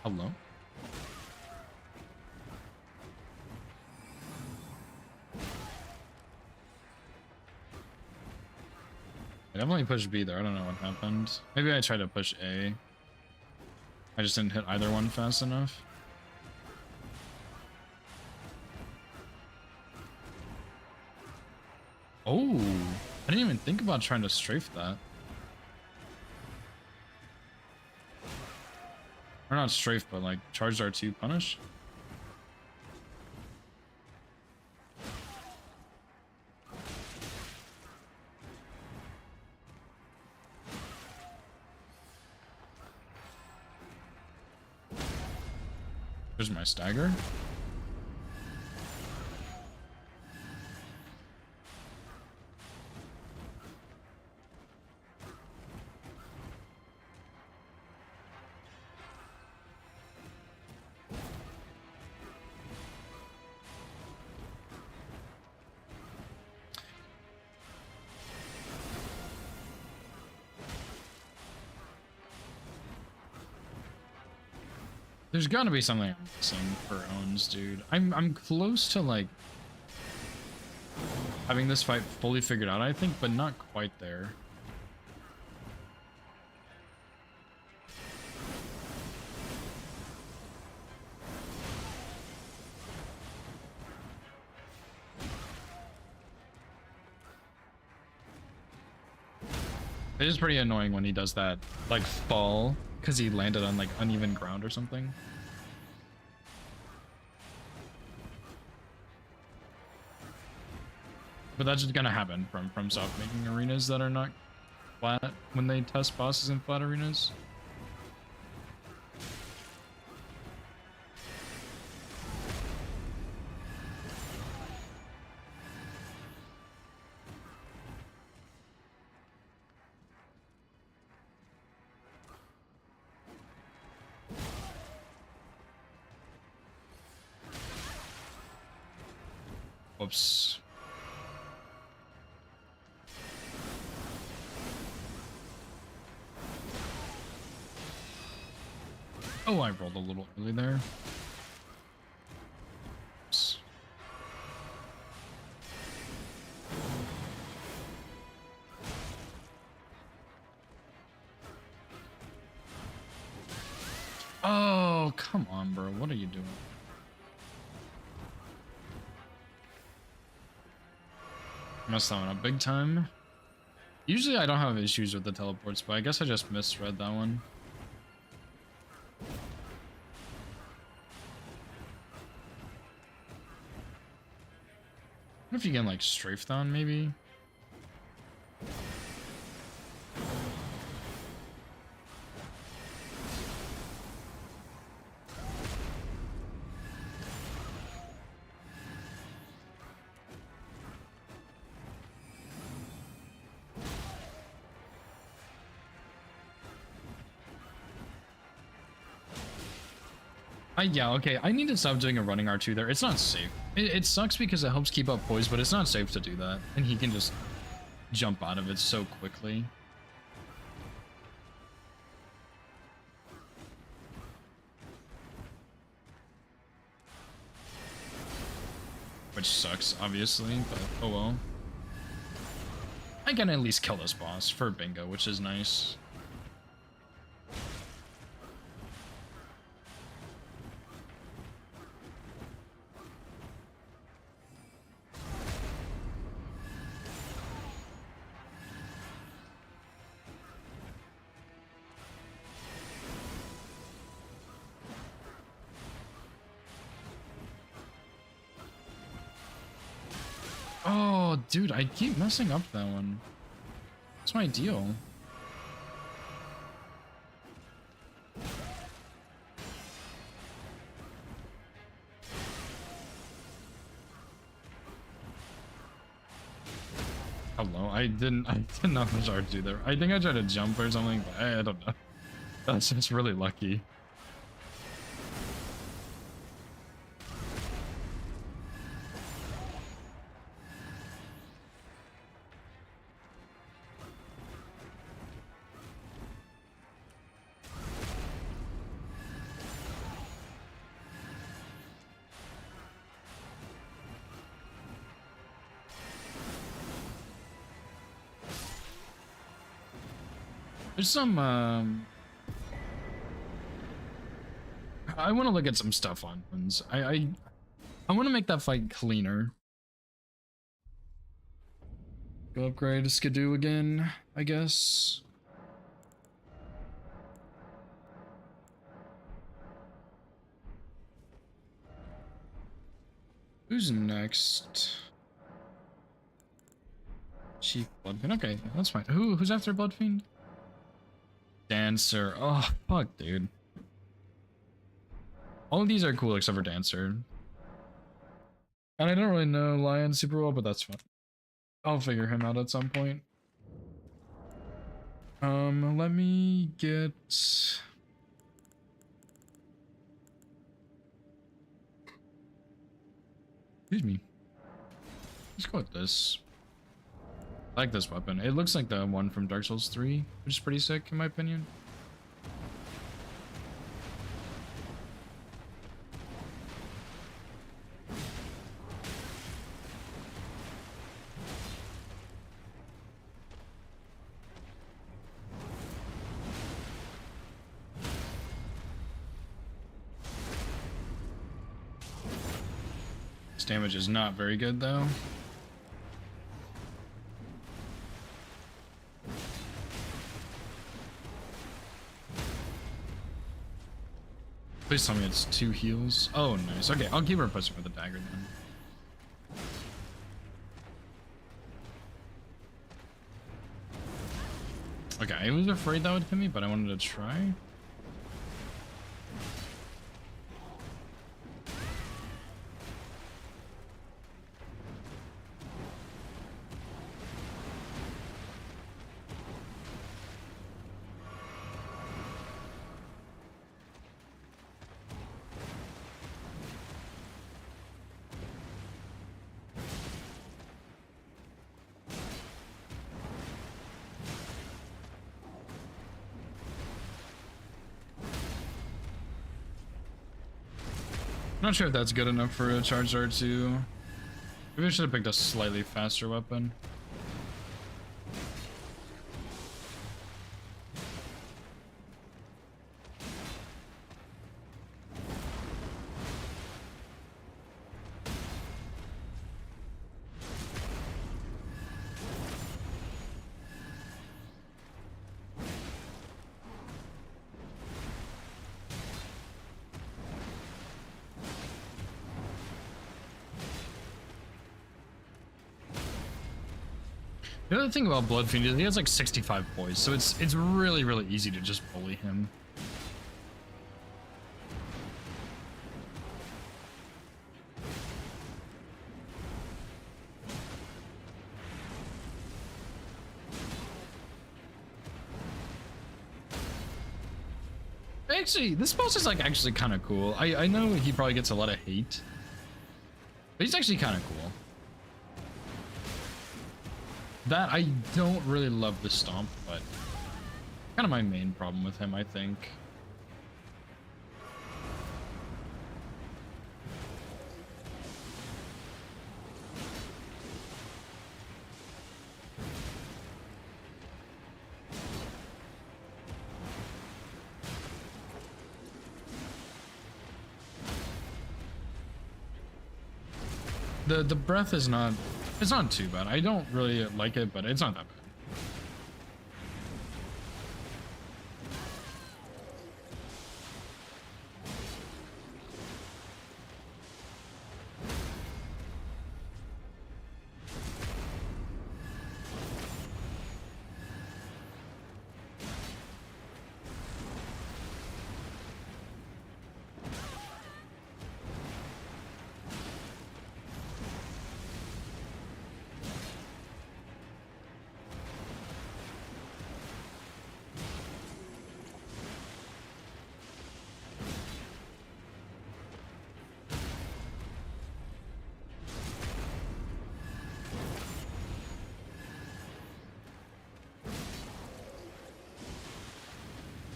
Hello? I definitely pushed B there. I don't know what happened. Maybe I tried to push A. I just didn't hit either one fast enough. Oh, I didn't even think about trying to strafe that. Or not strafe, but like charged R2 punish. There's my stagger. There's gotta be something I'm missing for owns, dude. I'm close to like having this fight fully figured out, I think, but not quite there. It is pretty annoying when he does that, like, fall, because he landed on, like, uneven ground or something. But that's just gonna happen from FromSoft making arenas that are not flat when they test bosses in flat arenas. Whoops. Oh, I rolled a little early there. Oops. Oh, come on, bro. What are you doing? Messed that one up big time. Usually I don't have issues with the teleports, but I guess I just misread that one. What if you can like strafe down maybe? Yeah, okay, I need to stop doing a running R2 there. It's not safe. It sucks because it helps keep up poise, but it's not safe to do that. And he can just jump out of it so quickly. Which sucks, obviously, but oh well. I can at least kill this boss for bingo, which is nice. Oh, dude, I keep messing up that one. What's my deal? Hello, I did not much R2 there. I think I tried to jump or something, but I don't know. That's just really lucky. There's some, I want to look at some stuff on ones. I want to make that fight cleaner. Go upgrade Skidoo again, I guess. Who's next? Chief Bloodfiend. Okay, that's fine. Who's after Bloodfiend? Dancer. Oh, fuck, dude. All of these are cool except for Dancer. And I don't really know Lion super well, but that's fine. I'll figure him out at some point. Let me get... Excuse me. Let's go with this. I like this weapon. It looks like the one from Dark Souls 3, which is pretty sick in my opinion. damage is not very good though. Please tell me it's 2 heals. Oh, nice. Okay, I'll keep her pushing with the dagger then. Okay, I was afraid that would hit me, but I wanted to try. I'm not sure if that's good enough for a charged R2. Maybe I should have picked a slightly faster weapon. The other thing about Bloodfiend is he has like 65 poise, so it's really, really easy to just bully him. Actually, this boss is like actually kind of cool. I know he probably gets a lot of hate, but he's actually kind of cool. That I don't really love the stomp, but kind of my main problem with him, I think. The breath is not, it's not too bad. I don't really like it, but it's not that bad.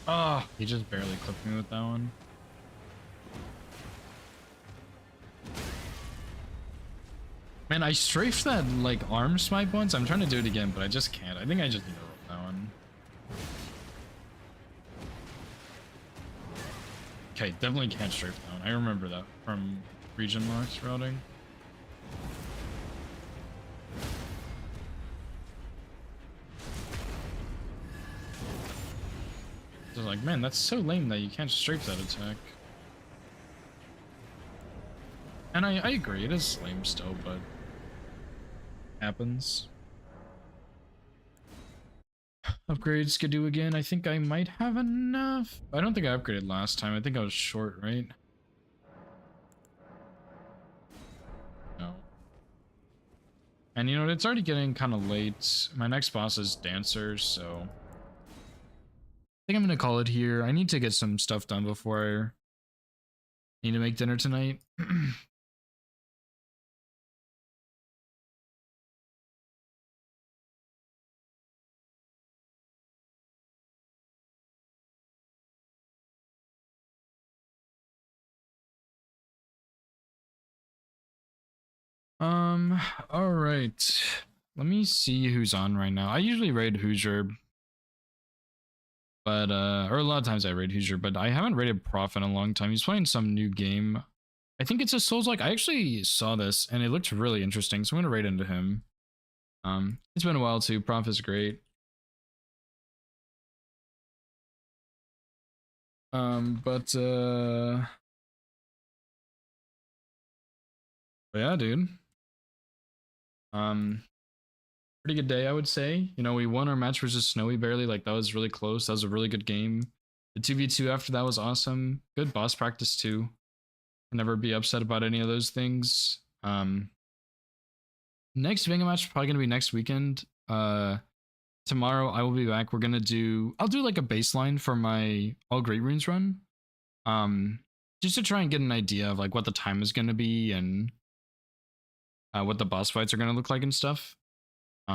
Oh, he just barely clipped me with that one. Man, I strafed that like arm swipe once. I'm trying to do it again, but I just can't. I think I just need to roll that one. Okay, definitely can't strafe that one. I remember that from region locks routing. I was like, man, that's so lame that you can't strafe that attack. And I agree, it is lame still, but happens. Upgrades could do again. I think I might have enough. I don't think I upgraded last time. I think I was short, right? No. And you know, it's already getting kind of late. My next boss is Dancer, so I think I'm gonna call it here. I need to get some stuff done before I need to make dinner tonight. All right. Let me see who's on right now. I usually raid Hoosier, but or a lot of times I raid Hoosier, but I haven't raided Prof in a long time. He's playing some new game. I think it's a Souls-like. I actually saw this and it looked really interesting, so I'm gonna raid into him. It's been a while too. Prof is great. But yeah, dude. Pretty good day, I would say. You know, we won our match versus Snowy barely. Like, that was really close. That was a really good game. The 2v2 after that was awesome. Good boss practice too. Can never be upset about any of those things. Next Vanga match probably gonna be next weekend. Tomorrow I will be back. I'll do like a baseline for my All Great Runes run. Just to try and get an idea of like what the time is gonna be and what the boss fights are gonna look like and stuff.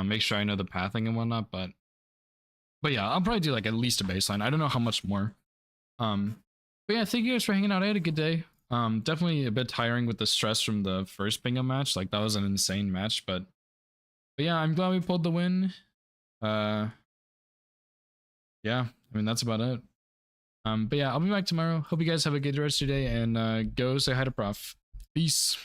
Make sure I know the pathing and whatnot, but yeah, I'll probably do like at least a baseline. I don't know how much more. But yeah, thank you guys for hanging out. I had a good day. Definitely a bit tiring with the stress from the first bingo match. Like, that was an insane match, but yeah, I'm glad we pulled the win. Yeah, I mean, that's about it. But yeah, I'll be back tomorrow. Hope you guys have a good rest of your day, and go say hi to Prof. Peace.